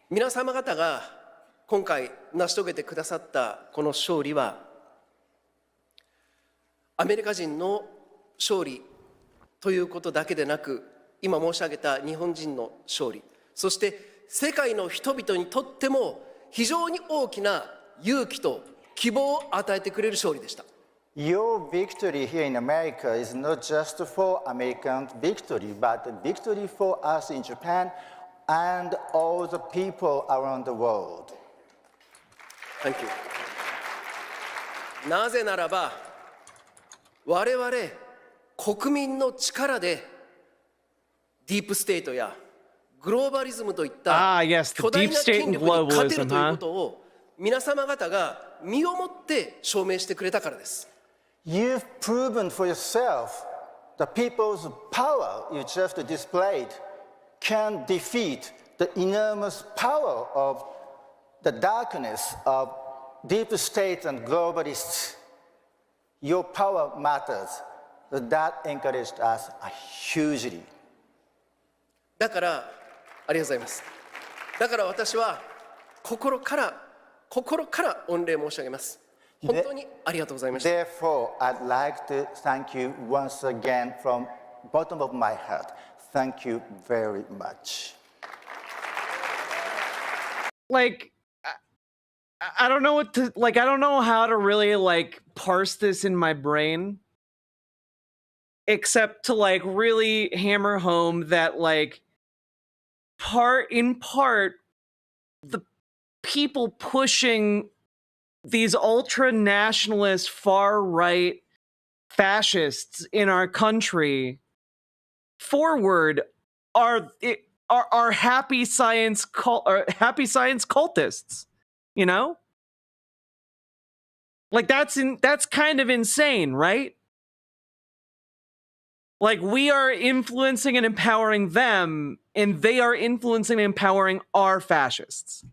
皆様方が今回成し遂げてくださったこの勝利はアメリカ人の勝利ということだけでなく今申し上げた日本人の勝利そして世界の人々にとっても非常に大きな勇気と希望を与えてくれる勝利でした。 Your victory here in America is not just for American victory, but victory for us in Japan and all the people around the world. Thank you. なぜならば、我々国民の力でディープステートやグローバリズムといった巨大な権力に勝てるということを皆様方が身をもって証明してくれたからです。You've proven for yourself the people's power you just displayed can defeat the enormous power of the darkness of deep state and globalists. Your power matters. That encouraged us hugely. だからありがとうございます。だから私は心から御礼申し上げます。本当にありがとうございました。 Therefore, I'd like to thank you once again from bottom of my heart. Thank you very much. Like, I don't know what to, like, I don't know how to really, like, parse this in my brain. except to like really hammer home that like in part the people pushing these ultra nationalist far right fascists in our country forward are happy science cultists, you know? Like that's kind of insane, right? Like we are influencing and empowering them, and they are influencing and empowering our fascists.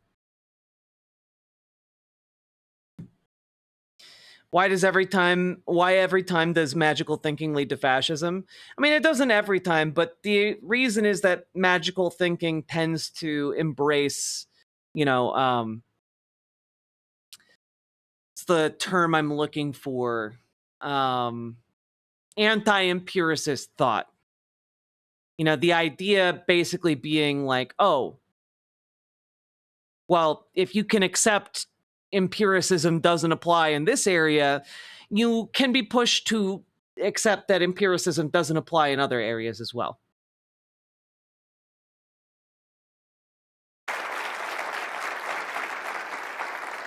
Why every time does magical thinking lead to fascism? I mean, it doesn't every time, but the reason is that magical thinking tends to embrace, you know, it's the term I'm looking for, anti-empiricist thought. You know, the idea basically being like, oh, well, if you can accept empiricism doesn't apply in this area, you can be pushed to accept that empiricism doesn't apply in other areas as well.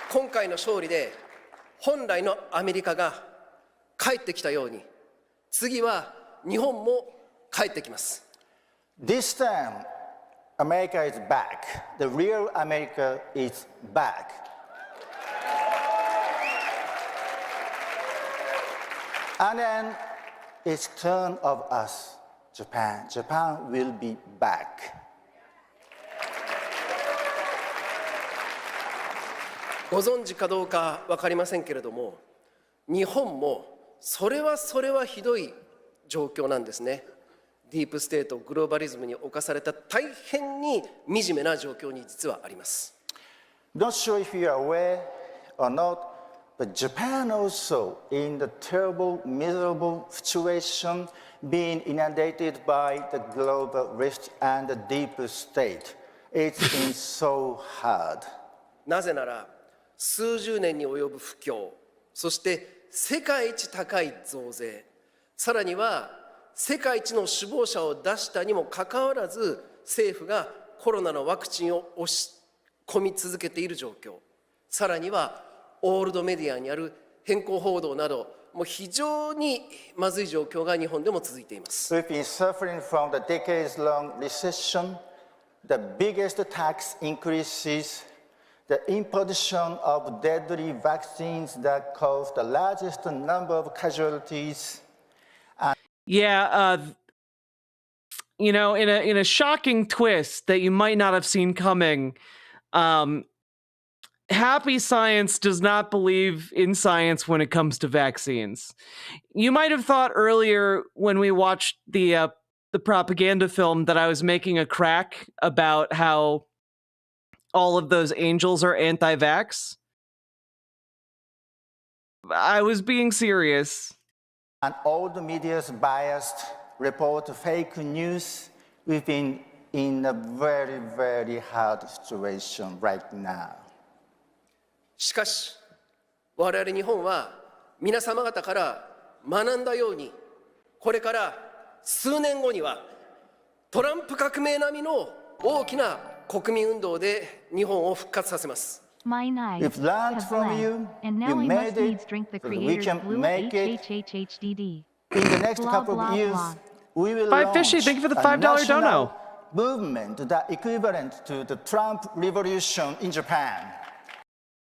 今回の勝利で本来のアメリカが帰ってきたように、次は日本も帰ってきます。This time, America is back. The real America is back. And then it's turn of us, Japan. Japan will be back. ご存知かどうか分かりませんけれども、日本もそれはひどい状況なんですね。ディープステート、グローバリズムに侵された大変に惨めな状況に実はあります。Not sure if you are aware or not, but Japan also in the terrible, miserable situation being inundated by the global rift and the deep state. It's been so hard. なぜなら、数十年に及ぶ不況、そして世界一高い増税、さらには世界一の死亡者を出したにもかかわらず、政府がコロナのワクチンを押し込み続けている状況、さらにはオールドメディアにある偏向報道など、もう非常にまずい状況が日本でも続いています。We've been suffering from the decades-long recession, the biggest tax increases, the imposition of deadly vaccines that caused the largest number of casualties. Yeah, you know, in a shocking twist that you might not have seen coming, Happy Science does not believe in science when it comes to vaccines. You might have thought earlier when we watched the propaganda film that I was making a crack about how all of those angels are anti-vax. I was being serious. And all the media's biased report fake news. We've been in a very, very hard situation right now. しかし、我々日本は皆様方から学んだように、これから数年後にはトランプ革命並みの大きな国民運動で日本を復活させます。My knife We've learned has from bled, you. and now You I must made needs it. drink the So we creator's can blue make it. HHHDD. In the next Blah, couple blah, of years, blah. we will Five launch Fishy, thank you for the a $5 national dono. movement that equivalent to the Trump revolution in Japan.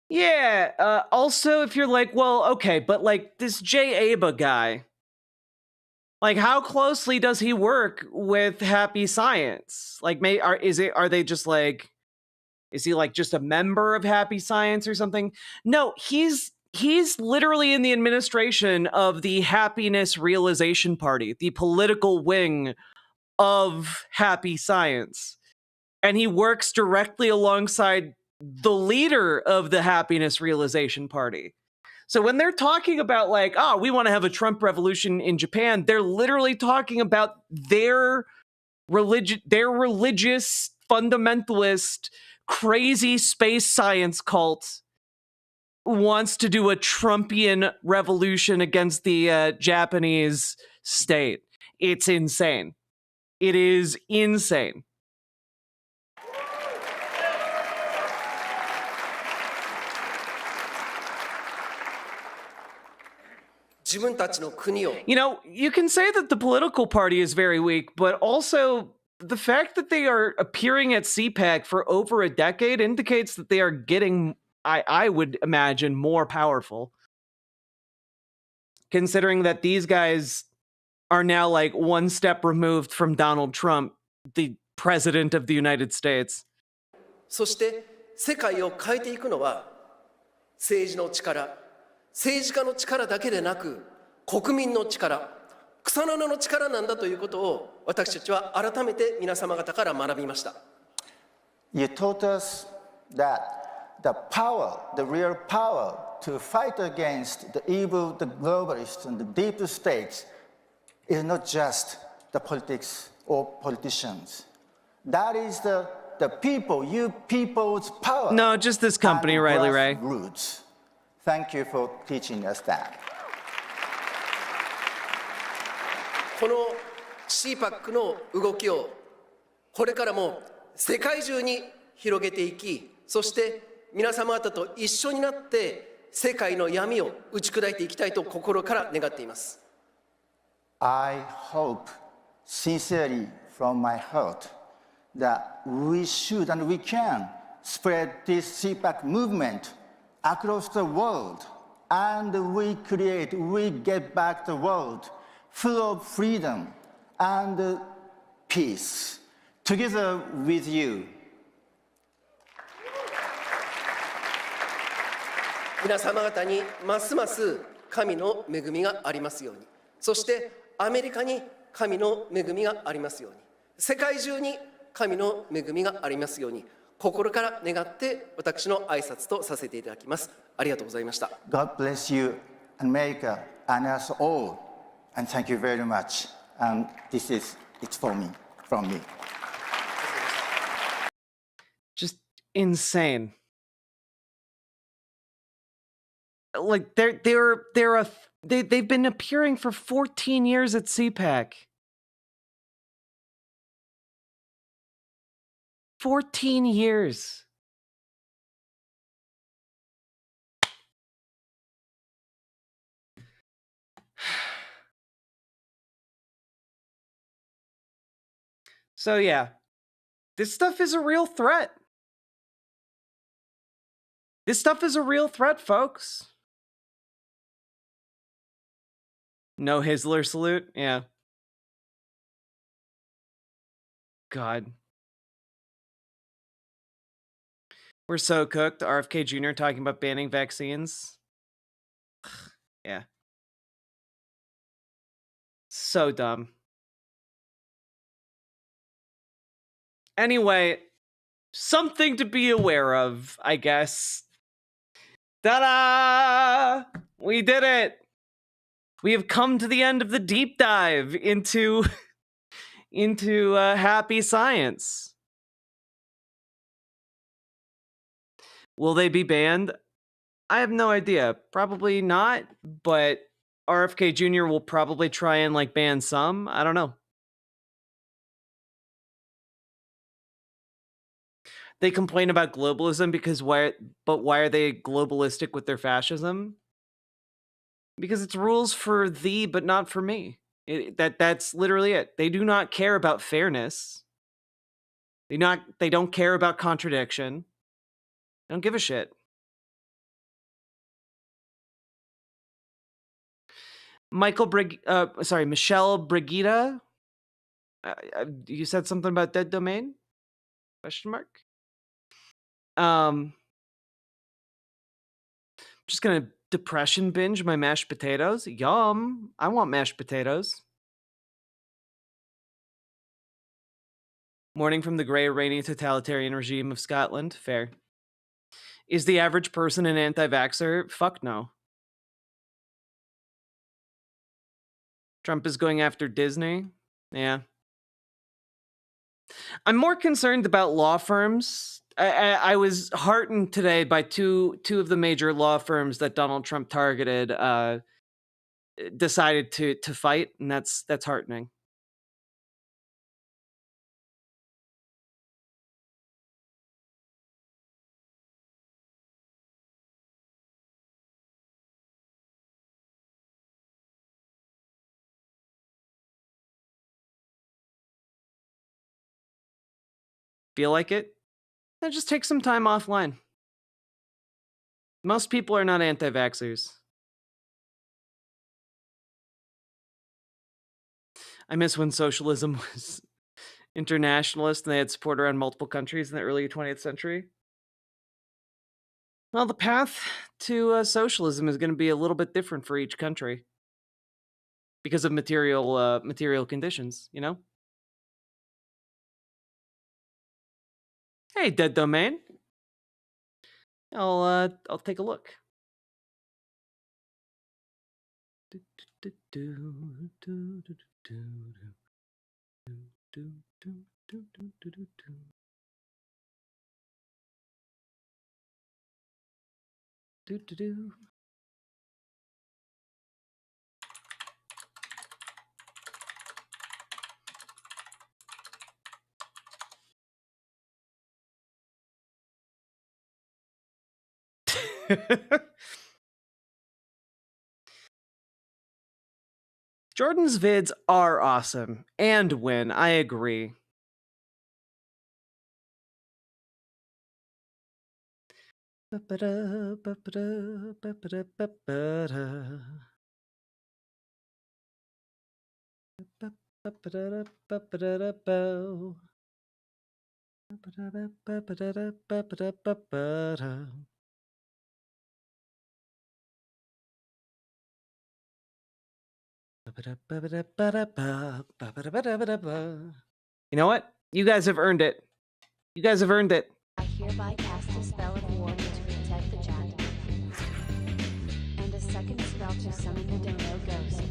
Yeah, also if you're like, well, okay, but like this Jay Aba guy, like how closely does he work with Happy Science? Like, are they just like, is he like just a member of Happy Science or something? No, he's literally in the administration of the Happiness Realization Party, the political wing of Happy Science. And he works directly alongside the leader of the Happiness Realization Party. So when they're talking about like, oh, we want to have a Trump revolution in Japan, they're literally talking about their religious, fundamentalist, crazy space science cult wants to do a Trumpian revolution against the Japanese state. It's insane. It is insane. You know, you can say that the political party is very weak, but also the fact that they are appearing at CPAC for over a decade indicates that they are getting, I would imagine, more powerful. Considering that these guys are now like one step removed from Donald Trump, the president of the United States. そして世界を変えていくのは政治の力、政治家の力だけでなく国民の力、草の根の力なんだということを私たちは改めて皆様方から学びました。You taught us that the power, the real power to fight against the evil, the globalists and the deep states is not just the politics or politicians. That is the people, you people's power. No, just this company, Riley Ray. Roots. Thank you for teaching us that. この CPAC の動きをこれからも世界中に広げていき、そして皆様方と一緒になって世界の闇を打ち砕いていきたいと心から願っています。I hope sincerely from my heart that we should and we can spread this CPAC movement across the world, and we get back the world full of freedom and peace, together with you. 皆様方にますます神の恵みがありますように、そしてアメリカに神の恵みがありますように、世界中に神の恵みがありますように、心から願って私の挨拶とさせていただきます。ありがとうございました。God bless you, America, and us all, and thank you very much. And this is it for me, from me. Just insane. Like they've been appearing for 14 years at CPAC. 14 years. So yeah, this stuff is a real threat. This stuff is a real threat, folks. No Hizzler salute? Yeah. God. We're so cooked. RFK Jr. talking about banning vaccines. Yeah. So dumb. Anyway, something to be aware of, I guess. Ta-da! We did it! We have come to the end of the deep dive into happy science. Will they be banned? I have no idea. Probably not, but RFK Jr. will probably try and like ban some. I don't know. They complain about globalism because why are they globalistic with their fascism? Because it's rules for thee, but not for me. That's literally it. They do not care about fairness. They don't care about contradiction. They don't give a shit. Michelle Brigida. You said something about dead domain? Question mark. Just gonna depression binge my mashed potatoes. Yum. I want mashed potatoes. Morning from the grey, rainy, totalitarian regime of Scotland. Fair. Is the average person an anti-vaxxer? Fuck no. Trump is going after Disney. Yeah. I'm more concerned about law firms. I was heartened today by two of the major law firms that Donald Trump targeted decided to fight, and that's heartening. feel like it, then just take some time offline. Most people are not anti-vaxxers. I miss when socialism was internationalist and they had support around multiple countries in the early 20th century. Well, the path to socialism is going to be a little bit different for each country because of material conditions, you know? Hey, Dead Domain. I'll take a look. Jordan's vids are awesome and win. I agree. You know what? You guys have earned it. You guys have earned it. I hereby cast a spell of warning to protect the chat. And a second spell to summon the Dodo Ghost.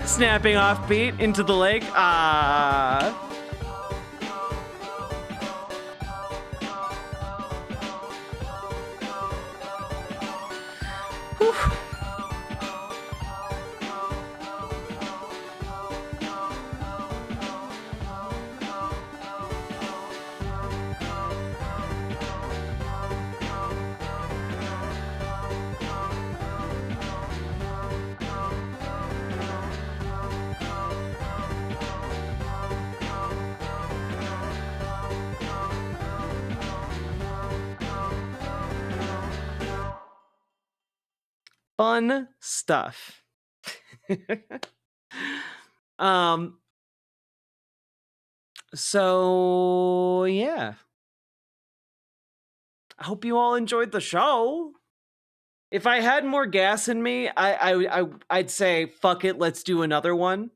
Snapping off beat into the lake. Ah. Fun stuff. So yeah. I hope you all enjoyed the show. If I had more gas in me, I'd say fuck it, let's do another one.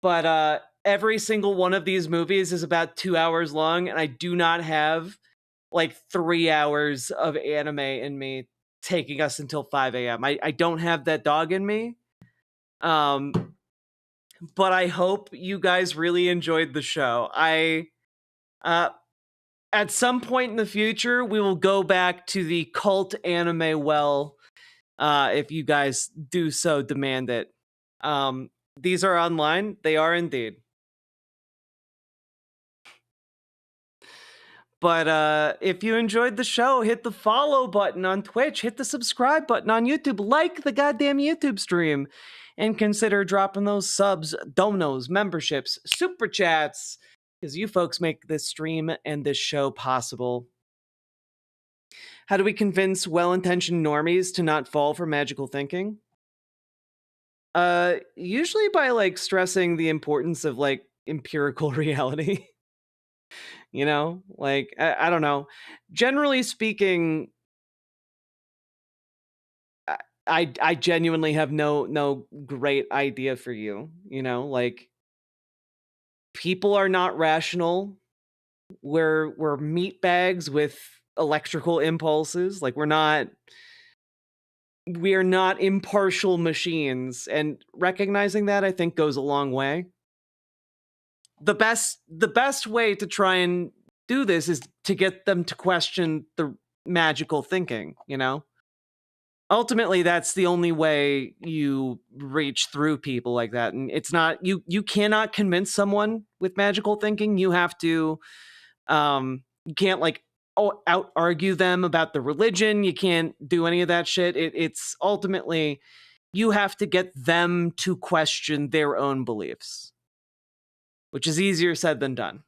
But every single one of these movies is about 2 hours long, and I do not have like 3 hours of anime in me taking us until 5 a.m. I don't have that dog in me. But I hope you guys really enjoyed the show. At some point in the future, we will go back to the cult anime well, if you guys do so demand it. These are online. They are indeed. But if you enjoyed the show, hit the follow button on Twitch, hit the subscribe button on YouTube, like the goddamn YouTube stream, and consider dropping those subs, donos, memberships, super chats, because you folks make this stream and this show possible. How do we convince well-intentioned normies to not fall for magical thinking? Usually by like stressing the importance of like empirical reality. You know, like I don't know. Generally speaking, I genuinely have no great idea for you. You know, like people are not rational. We're meat bags with electrical impulses. Like we are not impartial machines, and recognizing that I think goes a long way. The best way to try and do this is to get them to question the magical thinking, you know? Ultimately, that's the only way you reach through people like that. And it's not, you cannot convince someone with magical thinking. You have to, you can't like out argue them about the religion. You can't do any of that shit. It's ultimately, you have to get them to question their own beliefs, which is easier said than done.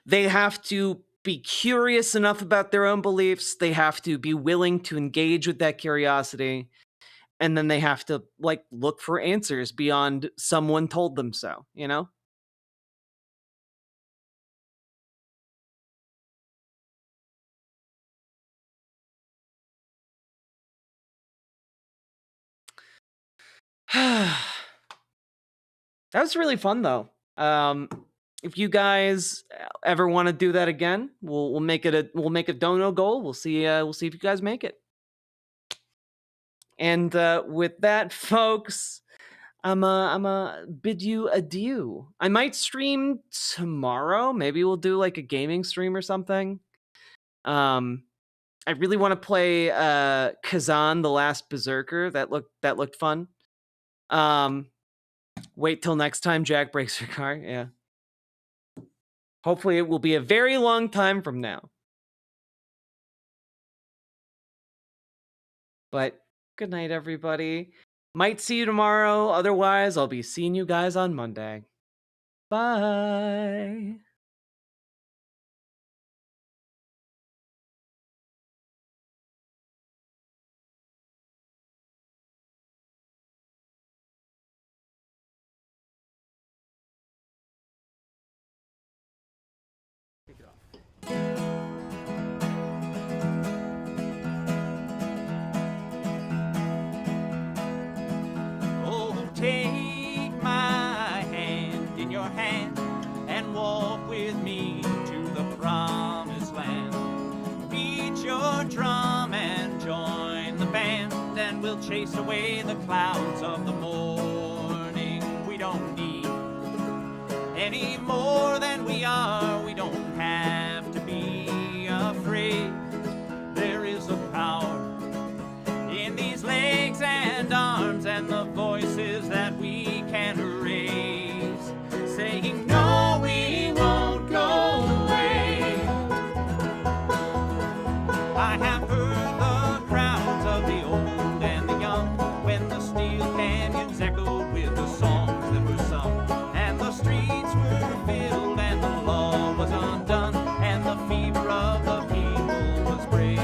They have to be curious enough about their own beliefs. They have to be willing to engage with that curiosity. And then they have to like look for answers beyond someone told them so, you know? That was really fun though. If you guys ever want to do that again, we'll make it a dono goal. We'll see if you guys make it. And with that, folks, I'm bid you adieu. I might stream tomorrow. Maybe we'll do like a gaming stream or something. I really want to play Kazan the Last Berserker. That looked fun. Wait till next time Jack breaks your car. Yeah. Hopefully it will be a very long time from now. But good night, everybody. Might see you tomorrow. Otherwise, I'll be seeing you guys on Monday. Bye. Take my hand in your hand and walk with me to the promised land. Beat your drum and join the band, and we'll chase away the clouds of the morning. We don't need any more than we are. We don't have to be afraid. There is a power in these legs and arms and the voices that we can raise, saying no, we won't go away. I have heard the crowds of the old and the young when the steel canyons echoed with the songs that were sung, and the streets were filled and the law was undone, and the fever of the people was breaking.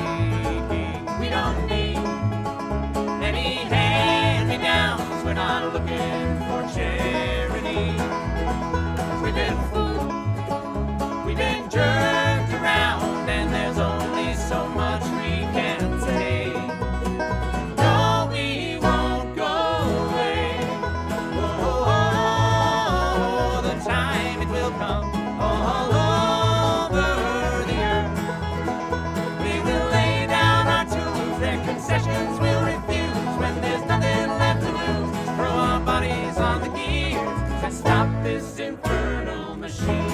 will come all over the earth. We will lay down our tools, their concessions we'll refuse. When there's nothing left to lose, throw our bodies on the gears and stop this infernal machine.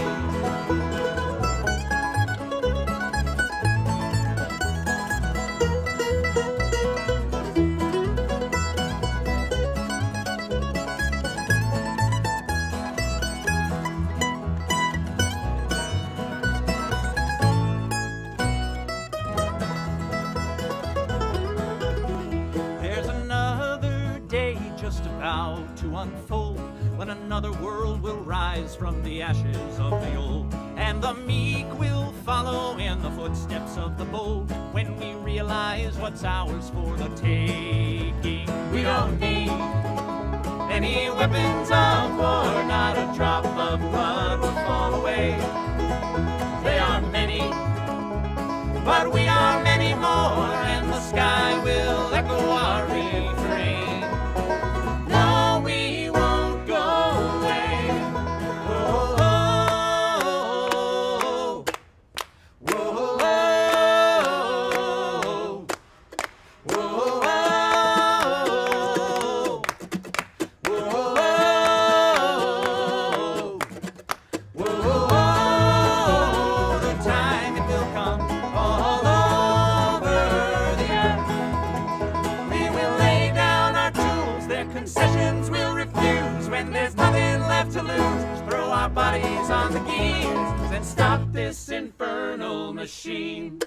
About to unfold, when another world will rise from the ashes of the old, and the meek will follow in the footsteps of the bold. When we realize what's ours for the taking, we don't need any weapons of war, not a drop of blood will fall away. They are many, but we are many more, and the sky will echo our refrain. Bodies on the gears and stop this infernal machine.